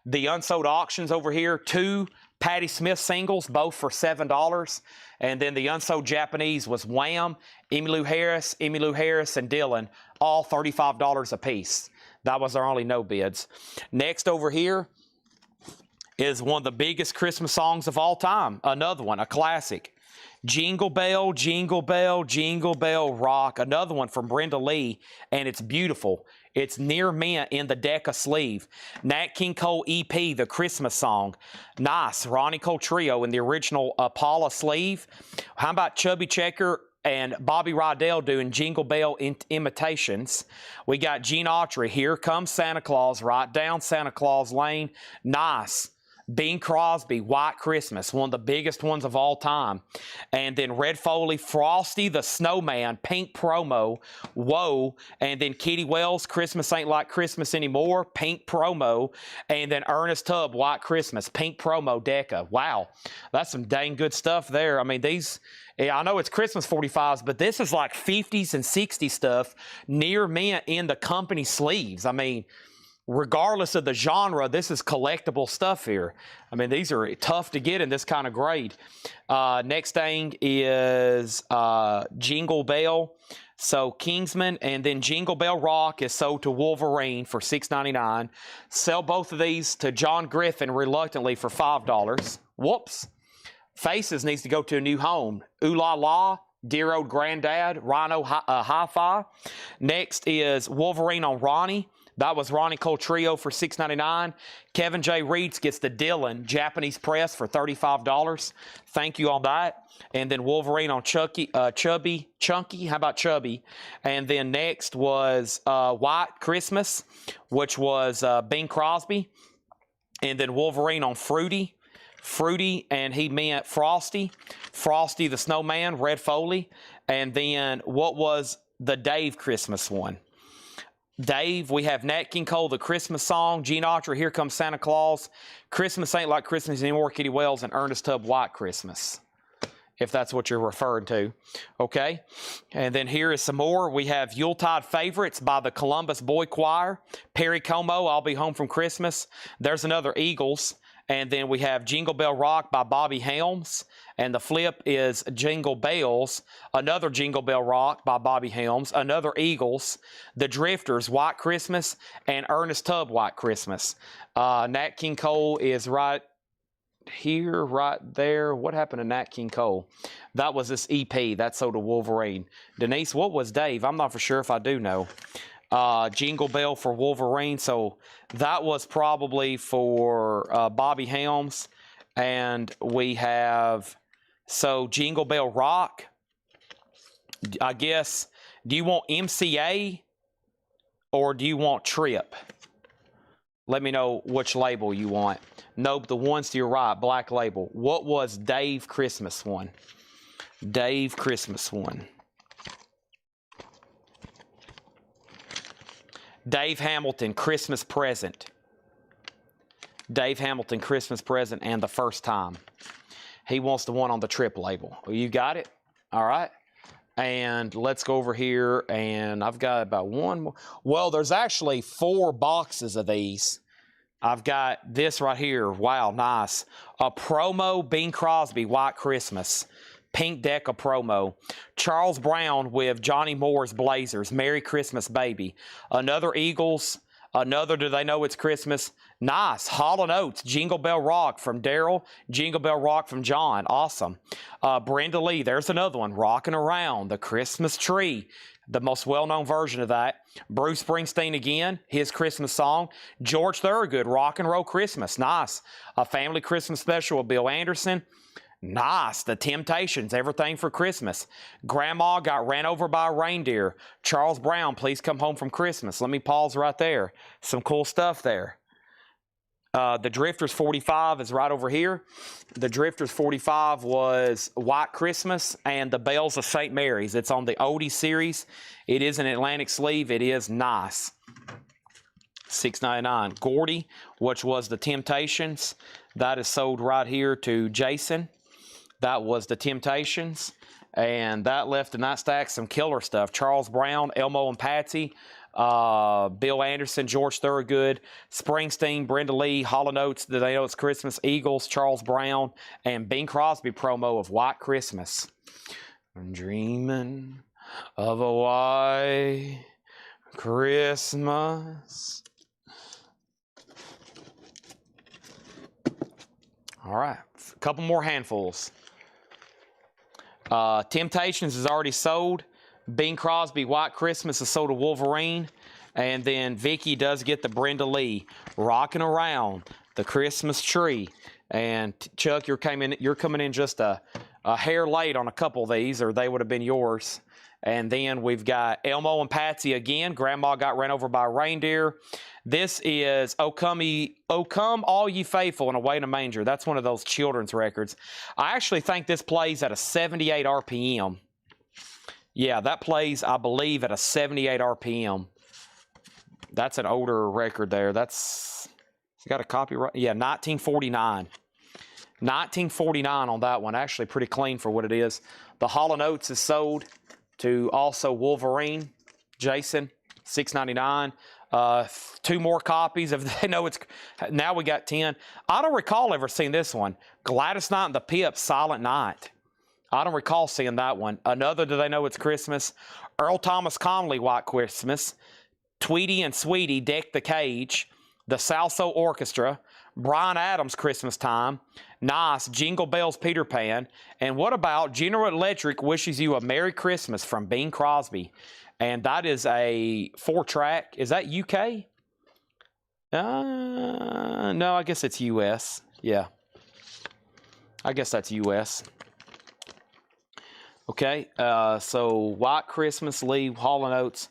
The unsold auctions over here, 2 Patti Smith singles, both for $7. And then the unsold Japanese was Wham, Emmylou Harris, and Dylan, all $35 a piece. That was our only no bids. Next over here is one of the biggest Christmas songs of all time. Another one, a classic. Jingle Bell, Jingle Bell, Jingle Bell Rock. Another one from Brenda Lee, and it's beautiful. It's near mint in the Decca sleeve. Nat King Cole EP, the Christmas song. Nice. Ronnie Cole Trio in the original Paula sleeve. How about Chubby Checker and Bobby Rydell doing Jingle Bell imitations? We got Gene Autry, Here Comes Santa Claus, right down Santa Claus Lane. Nice. Bing Crosby, White Christmas, one of the biggest ones of all time. And then Red Foley, Frosty the Snowman, pink promo, whoa. And then Kitty Wells, Christmas Ain't Like Christmas Anymore, pink promo. And then Ernest Tubb, White Christmas, pink promo, Decca. Wow, that's some dang good stuff there. I mean, these, yeah, I know it's Christmas 45s, but this is like 50s and 60s stuff near mint in the company sleeves. I mean, regardless of the genre, this is collectible stuff here. I mean, these are tough to get in this kind of grade. Next thing is Jingle Bell. So Kingsman, and then Jingle Bell Rock is sold to Wolverine for $6.99. Sell both of these to John Griffin reluctantly for $5. Whoops. Faces needs to go to a new home. Ooh La La, Dear Old Granddad, Rhino Hi-Fi. Next is Wolverine on Ronnie. That was Ronnie Cole Trio for $6.99. Kevin J. Reeds gets the Dylan Japanese press for $35. Thank you on that. And then Wolverine on Chunky. How about Chubby? And then next was White Christmas, which was Bing Crosby. And then Wolverine on Fruity, and he meant Frosty the Snowman, Red Foley. And then what was the Dave Christmas one? Dave, we have Nat King Cole, the Christmas song, Gene Autry, Here Comes Santa Claus, Christmas Ain't Like Christmas Anymore, Kitty Wells, and Ernest Tubb, White Christmas, if that's what you're referring to. Okay, and then here is some more. We have Yuletide Favorites by the Columbus Boy Choir, Perry Como, I'll Be Home from Christmas. There's another Eagles. And then we have Jingle Bell Rock by Bobby Helms. And the flip is Jingle Bells, another Jingle Bell Rock by Bobby Helms, another Eagles, The Drifters, White Christmas, and Ernest Tubb, White Christmas. Nat King Cole is right here, right there. What happened to Nat King Cole? That was this EP. That's sold to Wolverine. Denise, what was Dave? I'm not for sure if I do know. Jingle Bell for Wolverine. So that was probably for Bobby Helms. And we have, so Jingle Bell Rock. I guess, do you want MCA or do you want Trip? Let me know which label you want. Nope, the ones to your right, Black Label. What was Dave Christmas one? Dave Christmas one. Dave Hamilton, Christmas Present. Dave Hamilton, Christmas Present, and The First Time. He wants the one on the Trip label. Well, you got it? All right. And let's go over here, and I've got about one more. Well, there's actually 4 boxes of these. I've got this right here. Wow, nice. A promo Bing Crosby White Christmas. Pink Deca promo. Charles Brown with Johnny Moore's Blazers. Merry Christmas, baby. Another Eagles. Another Do They Know It's Christmas? Nice. Hall & Oates. Jingle Bell Rock from Daryl. Jingle Bell Rock from John. Awesome. Brenda Lee. There's another one. Rocking Around the Christmas Tree. The most well-known version of that. Bruce Springsteen again, his Christmas song. George Thorogood, Rock and Roll Christmas. Nice. A Family Christmas Special with Bill Anderson. Nice. The Temptations, Everything for Christmas. Grandma Got Ran Over by a Reindeer. Charles Brown, Please Come Home from Christmas. Let me pause right there. Some cool stuff there. The Drifters 45 is right over here. The Drifters 45 was White Christmas and the Bells of St. Mary's. It's on the Oldie series. It is an Atlantic sleeve. It is nice. $6.99. Gordy, which was the Temptations. That is sold right here to Jason. That was the Temptations. And that left in that stack some killer stuff. Charles Brown, Elmo and Patsy. Bill Anderson, George Thorogood, Springsteen, Brenda Lee, Hall & Oates, Do They Know It's Christmas, Eagles, Charles Brown, and Bing Crosby promo of White Christmas. I'm dreaming of a white Christmas. All right, a couple more handfuls. Temptations is already sold. Bing Crosby, White Christmas is sold to Wolverine. And then Vicky does get the Brenda Lee, Rocking Around the Christmas Tree. And Chuck, you're coming in just a hair late on a couple of these, or they would have been yours. And then we've got Elmo and Patsy again. Grandma Got Ran Over by a Reindeer. This is O Come All Ye Faithful and Away in a Manger. That's one of those children's records. I actually think this plays at a 78 RPM. Yeah, that plays, I believe, at a 78 RPM. That's an older record there. It's got a copyright. Yeah, 1949. 1949 on that one. Actually pretty clean for what it is. The Hall & Oates is sold to also Wolverine. Jason, $6.99. 2 more copies of They Know It's... Now we got 10. I don't recall ever seeing this one. Gladys Knight and the Pips, Silent Night. I don't recall seeing that one. Another Do They Know It's Christmas? Earl Thomas Conley, White Christmas. Tweety and Sweetie, Deck the Cage. The Salso Orchestra. Bryan Adams, Christmas Time. Nice. Jingle Bells, Peter Pan. And what about General Electric Wishes You a Merry Christmas from Bing Crosby? And that is a 4-track. Is that UK? No, I guess it's US. Yeah. I guess that's US. Okay, so White Christmas, Lee, Hall & Oates.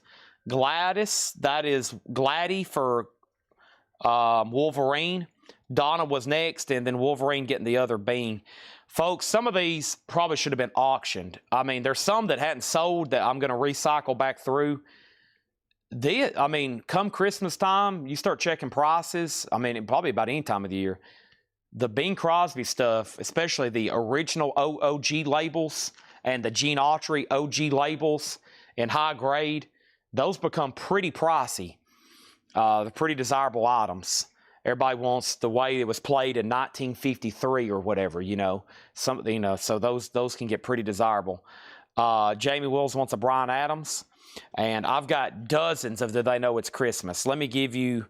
Gladys, that is Gladdy for Wolverine. Donna was next, and then Wolverine getting the other Bing. Folks, some of these probably should have been auctioned. I mean, there's some that hadn't sold that I'm going to recycle back through. Come Christmas time, you start checking prices. I mean, probably about any time of the year. The Bing Crosby stuff, especially the original OOG labels, and the Gene Autry OG labels in high grade, those become pretty pricey. They're pretty desirable items. Everybody wants the way it was played in 1953 or whatever, so those can get pretty desirable. Jamie Wills wants a Bryan Adams, and I've got dozens of Do They Know It's Christmas. Let me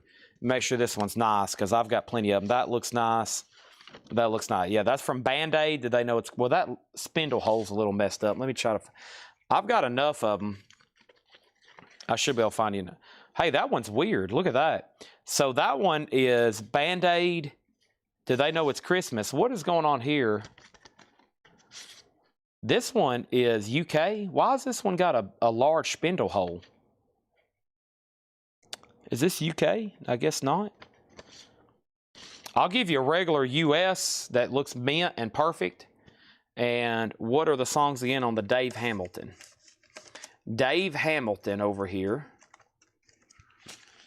make sure this one's nice, because I've got plenty of them. That looks nice. That looks nice. Yeah, that's from Band-Aid. Did they know it's... Well, that spindle hole's a little messed up. Let me try to... I've got enough of them. I should be able to find you. Hey, that one's weird. Look at that. So that one is Band-Aid. Do They Know It's Christmas? What is going on here? This one is UK. Why has this one got a large spindle hole? Is this UK? I guess not. I'll give you a regular US that looks mint and perfect. And what are the songs again on the Dave Hamilton? Dave Hamilton over here.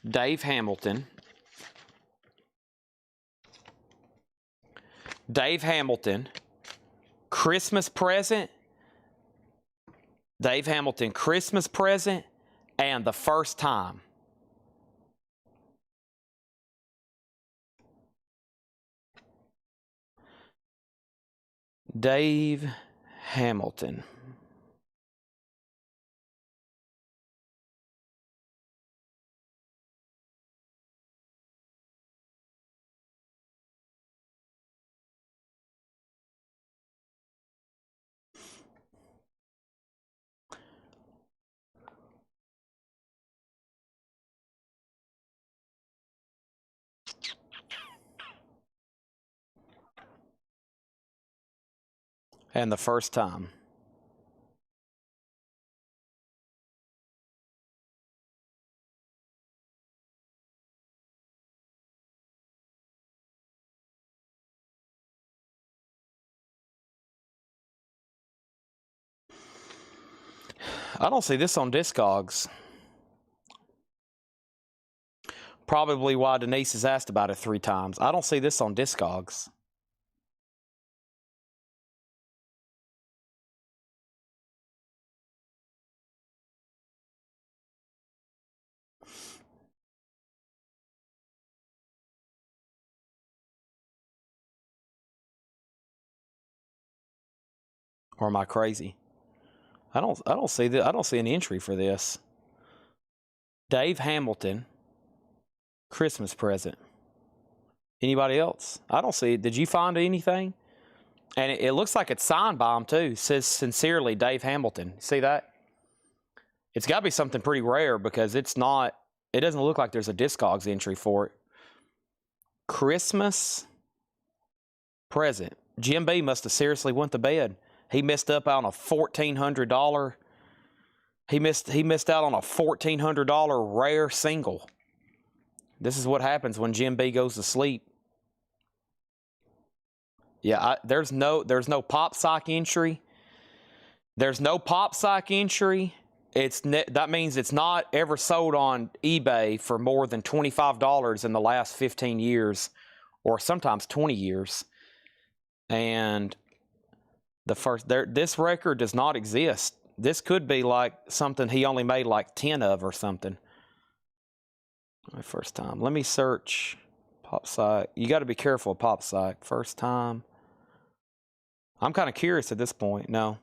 Dave Hamilton. Dave Hamilton. Christmas Present. Dave Hamilton, Christmas Present, and The First Time. Dave Hamilton. And the first time. I don't see this on Discogs. Probably why Denise has asked about it 3 times. I don't see this on Discogs. Or am I crazy? I don't see that. I don't see an entry for this. Dave Hamilton, Christmas present. Anybody else? I don't see it. Did you find anything? And it looks like it's signed by him too. It says sincerely, Dave Hamilton. See that? It's got to be something pretty rare because it's not. It doesn't look like there's a Discogs entry for it. Christmas present. Jim B must have seriously went to bed. He missed up on a $1,400. He missed out on a $1,400 rare single. This is what happens when Jim B goes to sleep. Yeah, there's no pop psych entry. There's no pop psych entry. That means it's not ever sold on eBay for more than $25 in the last 15 years, or sometimes 20 years. And this record does not exist. This could be like something he only made like 10 of or something. My first time. Let me search pop psych. You got to be careful of pop psych. First time. I'm kind of curious at this point. No.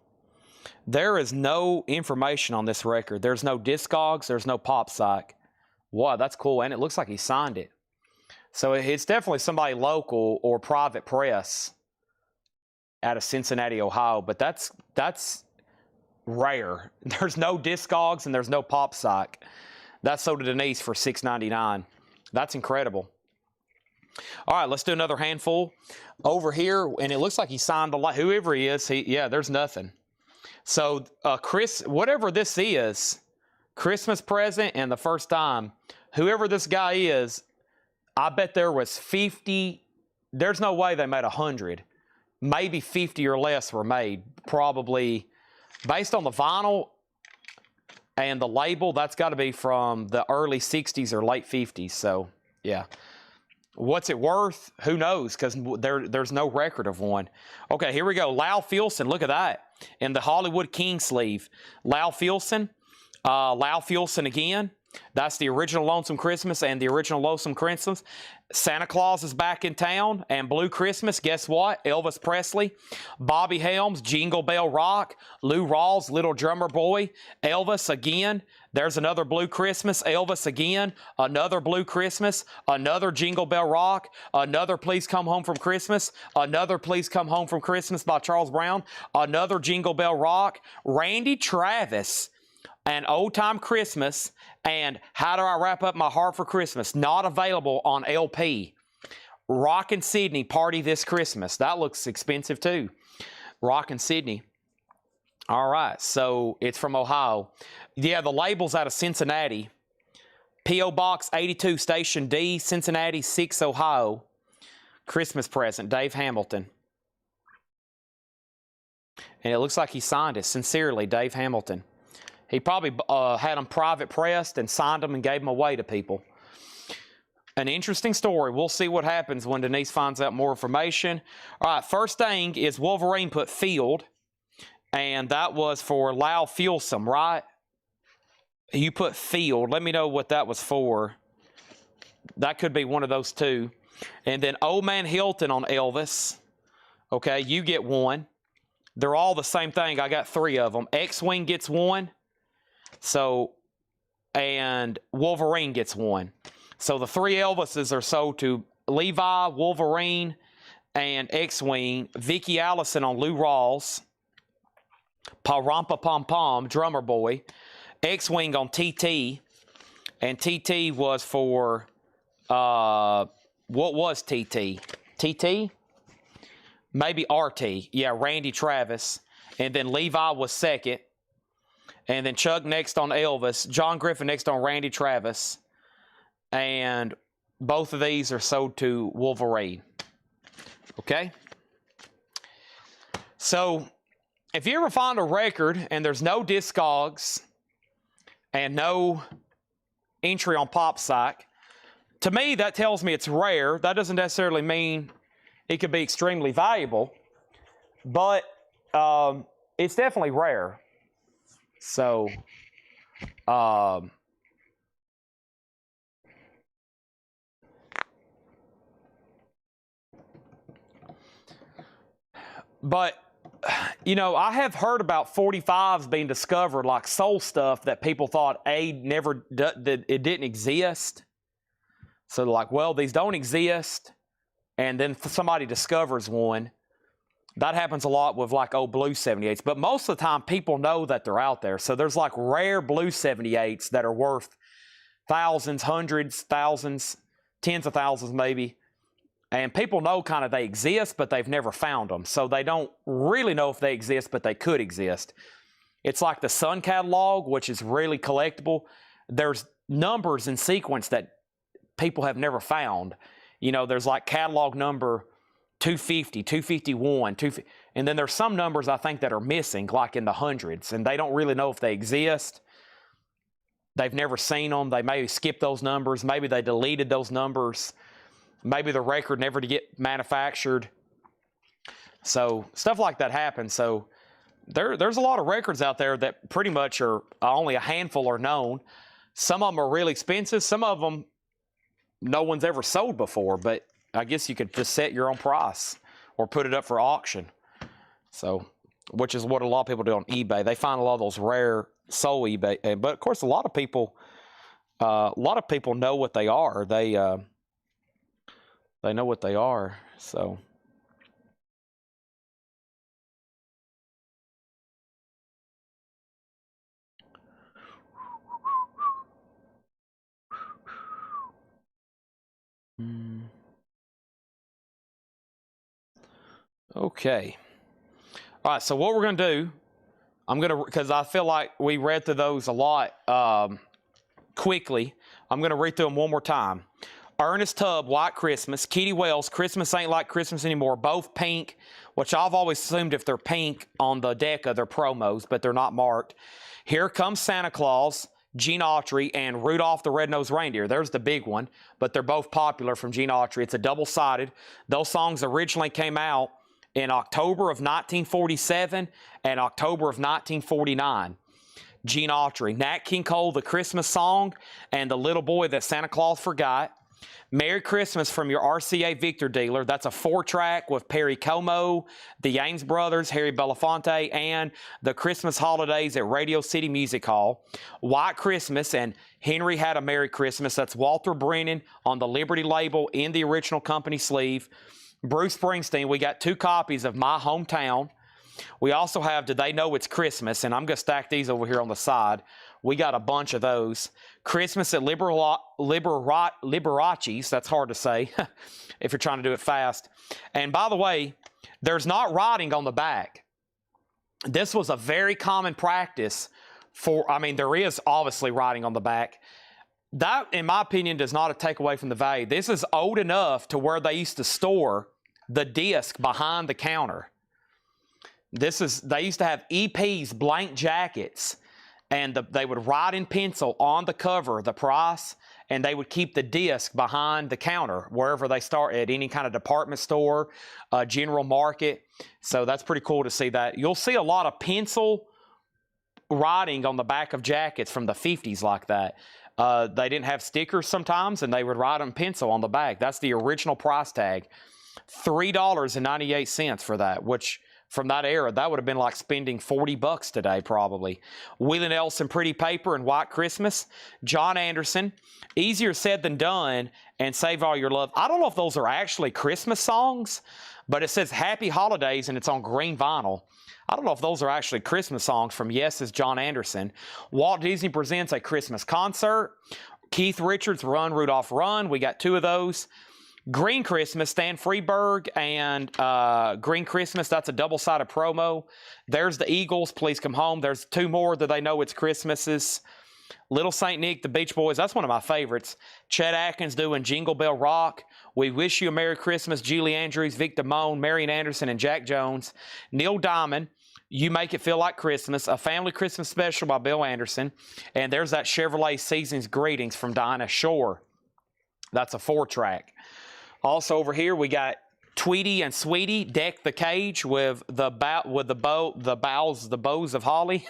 There is no information on this record. There's no Discogs. There's no pop psych. Wow, that's cool. And it looks like he signed it. So it's definitely somebody local or private press out of Cincinnati, Ohio. But that's rare. There's no Discogs and there's no pop psych. That's sold to Denise for $6.99. That's incredible. All right, let's do another handful over here. And it looks like he signed whoever he is. Yeah, there's nothing. So whatever this is, Christmas present and the first time, whoever this guy is, I bet there was 50. There's no way they made 100. Maybe 50 or less were made. Probably based on the vinyl and the label, that's got to be from the early 60s or late 50s. So, yeah. What's it worth? Who knows? Because there's no record of one. Okay, here we go. Lal Filson. Look at that. In the Hollywood King sleeve. Lal Filson. Lal Filson again. That's the original Lonesome Christmas and the original Lonesome Christmas. Santa Claus is back in town and Blue Christmas. Guess what? Elvis Presley. Bobby Helms, Jingle Bell Rock. Lou Rawls, Little Drummer Boy. Elvis again. There's another Blue Christmas. Elvis again. Another Blue Christmas. Another Jingle Bell Rock. Another Please Come Home from Christmas. Another Please Come Home from Christmas by Charles Brown. Another Jingle Bell Rock. Randy Travis. And Old Time Christmas, and How Do I Wrap Up My Heart for Christmas, not available on LP. Rockin' Sydney, Party This Christmas. That looks expensive too. Rockin' Sydney. All right, so it's from Ohio. Yeah, the label's out of Cincinnati. P.O. Box 82, Station D, Cincinnati 6, Ohio. Christmas present, Dave Hamilton. And it looks like he signed it. Sincerely, Dave Hamilton. He probably had them private pressed and signed them and gave them away to people. An interesting story. We'll see what happens when Denise finds out more information. All right, first thing is Wolverine put Field, and that was for Lal Filson, right? You put Field. Let me know what that was for. That could be one of those two. And then Old Man Hilton on Elvis. Okay, you get one. They're all the same thing. I got 3 of them. X-Wing gets 1. So, and Wolverine gets 1. So the 3 Elvises are sold to Levi, Wolverine, and X-Wing. Vicky Allison on Lou Rawls. Pa-Rampa Pom Pom, Drummer Boy. X-Wing on TT. And TT was for, what was TT? TT? Maybe RT. Yeah, Randy Travis. And then Levi was second. And then Chuck next on Elvis. John Griffin next on Randy Travis. And both of these are sold to Wolverine. Okay? So, if you ever find a record and there's no Discogs and no entry on PopPsych, to me that tells me it's rare. That doesn't necessarily mean it could be extremely valuable, but it's definitely rare. So, but, you know, I have heard about 45s being discovered, like soul stuff that people thought that it didn't exist. So they're like, well, these don't exist, and then somebody discovers one. That happens a lot with like old blue 78s, but most of the time people know that they're out there. So there's like rare blue 78s that are worth thousands, hundreds, thousands, tens of thousands maybe. And people know kind of they exist, but they've never found them. So they don't really know if they exist, but they could exist. It's like the Sun catalog, which is really collectible. There's numbers in sequence that people have never found. You know, there's like catalog number 250, 251, and then there's some numbers I think that are missing, like in the hundreds, and they don't really know if they exist. They've never seen them. They maybe skipped those numbers. Maybe they deleted those numbers. Maybe the record never to get manufactured. So stuff like that happens. So there's a lot of records out there that pretty much are only a handful are known. Some of them are really expensive. Some of them no one's ever sold before, but I guess you could just set your own price or put it up for auction. So, which is what a lot of people do on eBay. They find a lot of those rare soul eBay, but of course a lot of people know what they are. They know what they are. So. Okay. All right, so what we're going to do, because I feel like we read through those a lot quickly, I'm going to read through them one more time. Ernest Tubb, White Christmas. Kitty Wells, Christmas Ain't Like Christmas Anymore. Both pink, which I've always assumed if they're pink on the Decca, they're promos, but they're not marked. Here Comes Santa Claus, Gene Autry, and Rudolph the Red-Nosed Reindeer. There's the big one, but they're both popular from Gene Autry. It's a double-sided. Those songs originally came out in October of 1947 and October of 1949. Gene Autry. Nat King Cole, The Christmas Song, and The Little Boy That Santa Claus Forgot. Merry Christmas from Your RCA Victor Dealer. That's a 4-track with Perry Como, the Yanes Brothers, Harry Belafonte, and The Christmas Holidays at Radio City Music Hall. White Christmas and Henry Had a Merry Christmas. That's Walter Brennan on the Liberty label in the original company sleeve. Bruce Springsteen, we got 2 copies of My Hometown. We also have Do They Know It's Christmas, and I'm going to stack these over here on the side. We got a bunch of those. Christmas at Liberace's, that's hard to say if you're trying to do it fast. And by the way, there's not writing on the back. This was a very common practice there is obviously writing on the back. That, in my opinion, does not take away from the value. This is old enough to where they used to store the disc behind the counter. They used to have EPs, blank jackets, and they would write in pencil on the cover the price, and they would keep the disc behind the counter wherever they start, at any kind of department store, general market. So that's pretty cool to see that. You'll see a lot of pencil writing on the back of jackets from the 50s like that. They didn't have stickers sometimes, and they would write in pencil on the back. That's the original price tag. $3.98 for that, which from that era. That would have been like spending $40 today, probably. Willie Nelson, Pretty Paper, and White Christmas. John Anderson, Easier Said Than Done, and Save All Your Love. I don't know if those are actually Christmas songs, but it says Happy Holidays, and it's on green vinyl. I don't know if those are actually Christmas songs from Yes's John Anderson. Walt Disney Presents a Christmas Concert. Keith Richards, Run, Rudolph, Run. We got 2 of those. Green Christmas, Stan Freberg, and Green Christmas. That's a double-sided promo. There's the Eagles, Please Come Home. There's 2 more that they know it's Christmases. Little Saint Nick, the Beach Boys. That's one of my favorites. Chet Atkins doing Jingle Bell Rock. We Wish You a Merry Christmas. Julie Andrews, Vic Damone, Marian Anderson, and Jack Jones. Neil Diamond, You Make It Feel Like Christmas. A Family Christmas Special by Bill Anderson. And there's that Chevrolet Season's Greetings from Dinah Shore. That's a 4-track. Also over here we got Tweety and Sweetie, Deck the Cage with the bows of holly.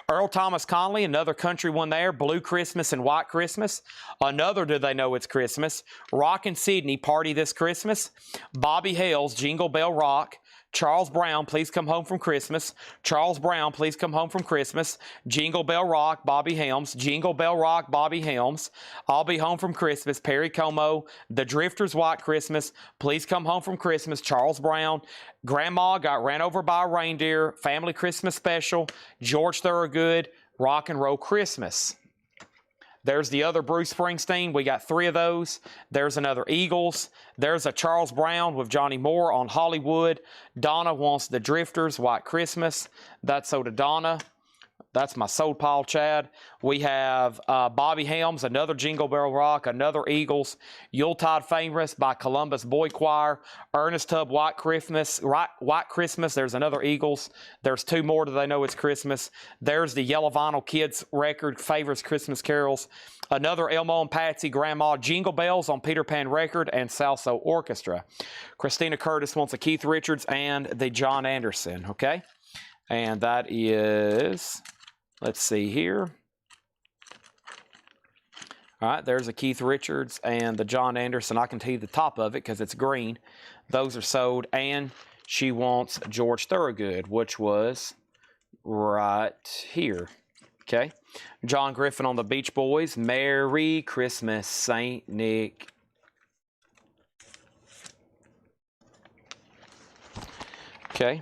Earl Thomas Conley, another country one there. Blue Christmas and White Christmas. Another Do They Know It's Christmas. Rock and Sydney, Party This Christmas. Bobby Hales, Jingle Bell Rock. Charles Brown, Please Come Home from Christmas. Charles Brown, Please Come Home from Christmas. Jingle Bell Rock, Bobby Helms. Jingle Bell Rock, Bobby Helms. I'll Be Home from Christmas, Perry Como. The Drifters, White Christmas. Please Come Home from Christmas, Charles Brown. Grandma Got Ran Over by a Reindeer, Family Christmas Special. George Thorogood, Rock and Roll Christmas. There's the other Bruce Springsteen. We got 3 of those. There's another Eagles. There's a Charles Brown with Johnny Moore on Hollywood. Donna Wants the Drifters, White Christmas. That's so to Donna. That's my soul pile, Chad. We have Bobby Helms, another Jingle Bell Rock, another Eagles. Yuletide Famous by Columbus Boy Choir. Ernest Tubb, White Christmas. White Christmas. There's another Eagles. There's 2 more. Do They Know It's Christmas? There's the Yellow Vinyl Kids record, Favors Christmas Carols. Another Elmo and Patsy, Grandma, Jingle Bells on Peter Pan record, and Salso Orchestra. Christina Curtis wants a Keith Richards and the John Anderson, okay? And that is, let's see here. All right, there's a Keith Richards and the John Anderson. I can tell you the top of it because it's green. Those are sold. And she wants George Thorogood, which was right here. Okay. John Griffin on the Beach Boys. Merry Christmas, Saint Nick. Okay.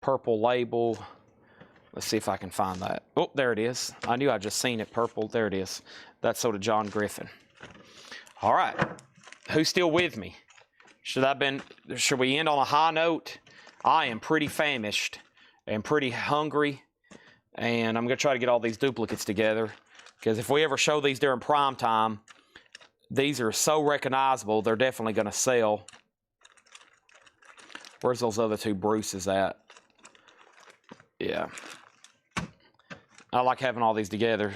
Purple label. Let's see if I can find that. Oh, there it is. I knew I just seen it. Purple. There it is. That's sort of John Griffin. All right. Who's still with me? Should we end on a high note? I am pretty famished and pretty hungry, and I'm going to try to get all these duplicates together, because if we ever show these during prime time, these are so recognizable, they're definitely going to sell. Where's those other 2 Bruces at? Yeah. I like having all these together.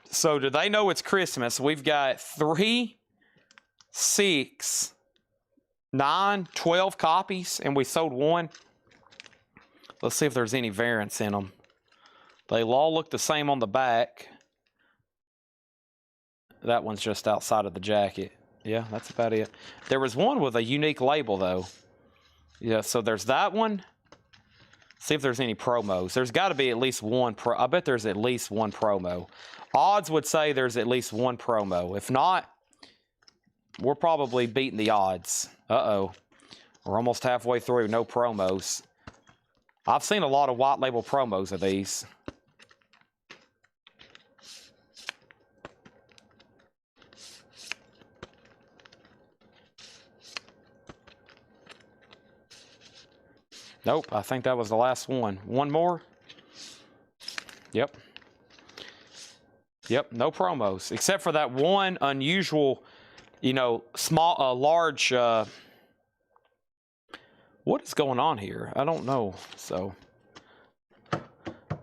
So Do They Know It's Christmas? We've got 3, 6, 9, 12 copies, and we sold 1. Let's see if there's any variance in them. They all look the same on the back. That one's just outside of the jacket. Yeah, that's about it. There was one with a unique label, though. Yeah, so there's that one. See if there's any promos. There's got to be at least one. I bet there's at least one promo. Odds would say there's at least one promo. If not, we're probably beating the odds. Uh-oh. We're almost halfway through. No promos. I've seen a lot of white label promos of these. Nope, I think that was the last one. One more? Yep. Yep, no promos. Except for that one unusual, large... what is going on here? I don't know. So,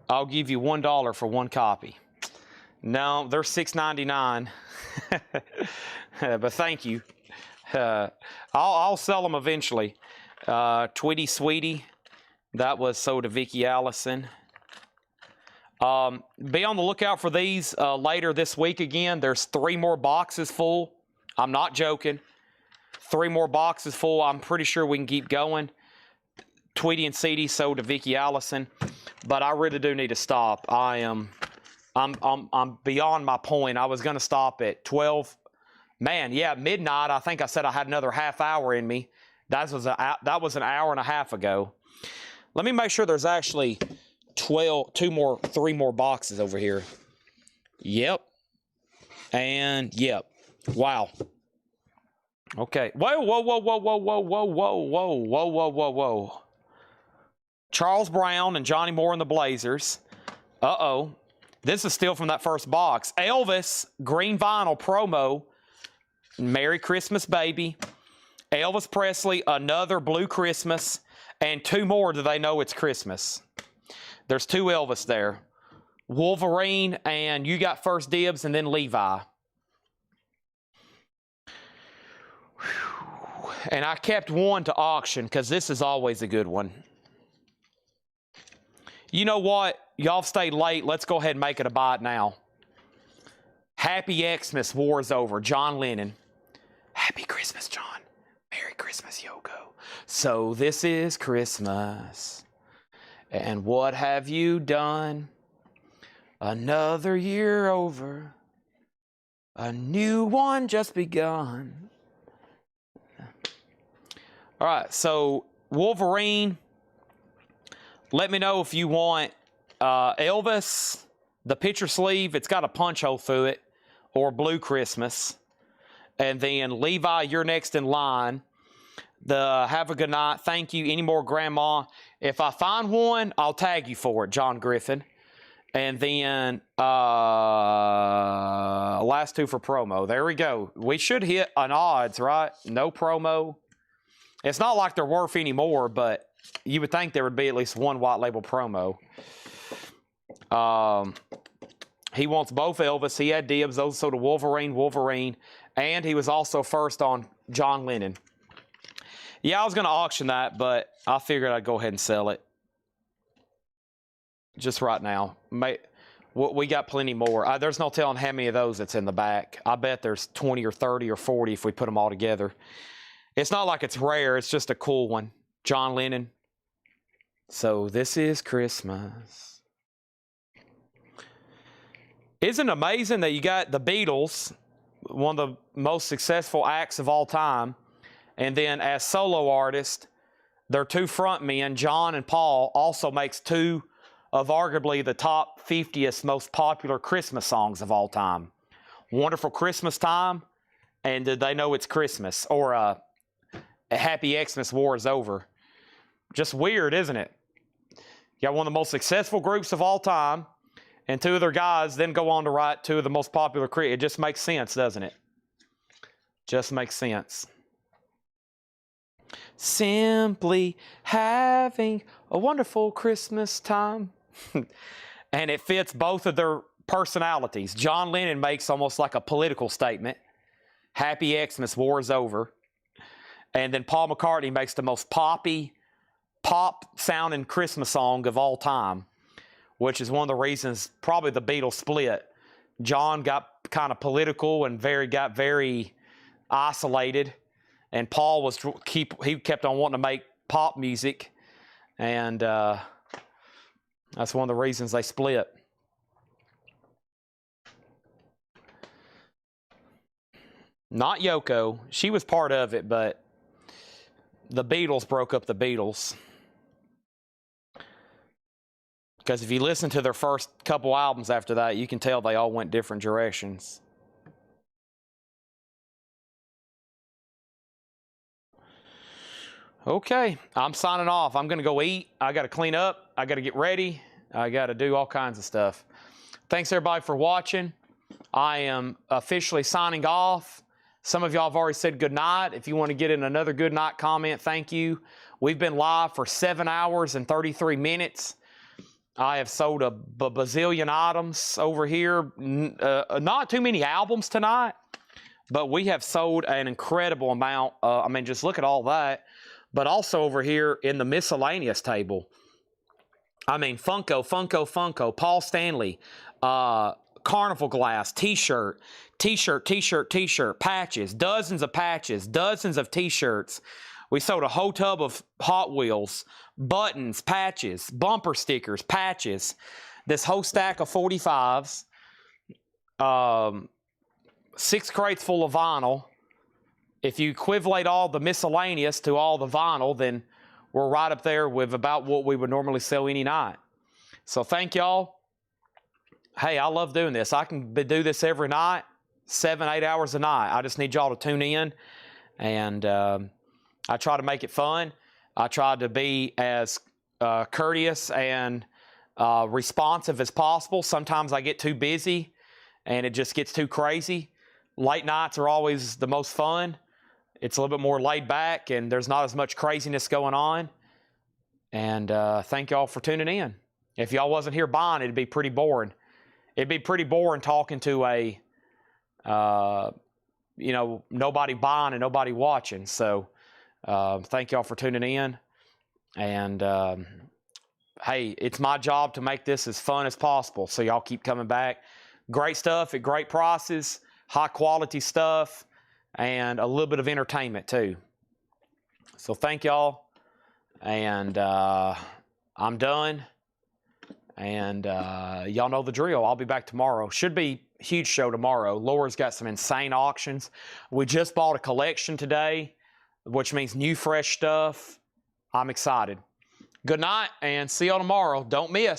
I'll give you $1 for 1 copy. No, they're $6.99. But thank you. I'll sell them eventually. Tweety Sweetie, that was sold to Vicki Allison. Be on the lookout for these later this week again. There's 3 more boxes full. I'm not joking. 3 more boxes full. I'm pretty sure we can keep going. Tweety and Seedy sold to Vicky Allison, but I really do need to stop. I'm beyond my point. I was going to stop at 12. Man, yeah, midnight. I think I said I had another half hour in me. That was an hour and a half ago. Let me make sure there's actually 3 more boxes over here. Yep. And yep. Wow. Okay. Whoa. Charles Brown and Johnny Moore and the Blazers. Uh-oh. This is still from that first box. Elvis, green vinyl promo. Merry Christmas, baby. Elvis Presley, another Blue Christmas. And 2 more, do they know it's Christmas? There's 2 Elvis there. Wolverine, and you got first dibs, and then Levi. And I kept 1 to auction because this is always a good one. You know what? Y'all stayed late. Let's go ahead and make it a buy it now. Happy Xmas, war is over. John Lennon. Happy Christmas, John. Merry Christmas, Yoko. So this is Christmas. And what have you done? Another year over. A new one just begun. All right, so Wolverine. Let me know if you want Elvis, the picture sleeve. It's got a punch hole through it, or Blue Christmas. And then Levi, you're next in line. The have a good night. Thank you. Any more grandma? If I find one, I'll tag you for it, John Griffin. And then last 2 for promo. There we go. We should hit an odds, right? No promo. It's not like they're worth any more, but you would think there would be at least 1 white label promo. He wants both Elvis. He had dibs. Those so to Wolverine. And he was also first on John Lennon. Yeah, I was going to auction that, but I figured I'd go ahead and sell it. Just right now. We got plenty more. There's no telling how many of those that's in the back. I bet there's 20 or 30 or 40 if we put them all together. It's not like it's rare. It's just a cool one. John Lennon. So this is Christmas. Isn't it amazing that you got the Beatles, one of the most successful acts of all time, and then as solo artists, their 2 front men, John and Paul, also makes 2 of arguably the top 50th most popular Christmas songs of all time. Wonderful Christmas Time, and Did They Know It's Christmas? Or a Happy Xmas, War is Over. Just weird, isn't it? You got one of the most successful groups of all time, and 2 of their guys then go on to write 2 of the most popular. It just makes sense, doesn't it? Just makes sense. Simply having a wonderful Christmas time. And it fits both of their personalities. John Lennon makes almost like a political statement. Happy Xmas, war is over. And then Paul McCartney makes the most pop-sounding Christmas song of all time, which is one of the reasons probably the Beatles split. John got kind of political and got very isolated, and Paul he kept on wanting to make pop music, and that's one of the reasons they split. Not Yoko. She was part of it, but the Beatles broke up the Beatles. Because if you listen to their first couple albums after that, you can tell they all went different directions. Okay, I'm signing off. I'm going to go eat. I got to clean up. I got to get ready. I got to do all kinds of stuff. Thanks, everybody, for watching. I am officially signing off. Some of y'all have already said good night. If you want to get in another good night comment, thank you. We've been live for 7 hours and 33 minutes. I have sold a bazillion items over here. Not too many albums tonight, but we have sold an incredible amount. I mean, just look at all that. But also over here in the miscellaneous table, I mean, Funko, Paul Stanley, Carnival Glass, T-shirt, patches, dozens of patches, dozens of T-shirts. We sold a whole tub of Hot Wheels, buttons, patches, bumper stickers, patches, this whole stack of 45s, 6 crates full of vinyl. If you equivalate all the miscellaneous to all the vinyl, then we're right up there with about what we would normally sell any night. So thank y'all. Hey, I love doing this. I can do this every night, 7-8 hours a night. I just need y'all to tune in, and I try to make it fun. I try to be as courteous and responsive as possible. Sometimes I get too busy and it just gets too crazy. Late nights are always the most fun. It's a little bit more laid back and there's not as much craziness going on. And thank y'all for tuning in. If y'all wasn't here buying, it'd be pretty boring. It'd be pretty boring talking to a, nobody buying and nobody watching. So thank y'all for tuning in. And hey, it's my job to make this as fun as possible. So y'all keep coming back. Great stuff at great prices, high quality stuff, and a little bit of entertainment too. So thank y'all. And I'm done. And y'all know the drill. I'll be back tomorrow. Should be a huge show tomorrow. Laura's got some insane auctions. We just bought a collection today, which means new fresh stuff. I'm excited. Good night and see y'all tomorrow. Don't miss.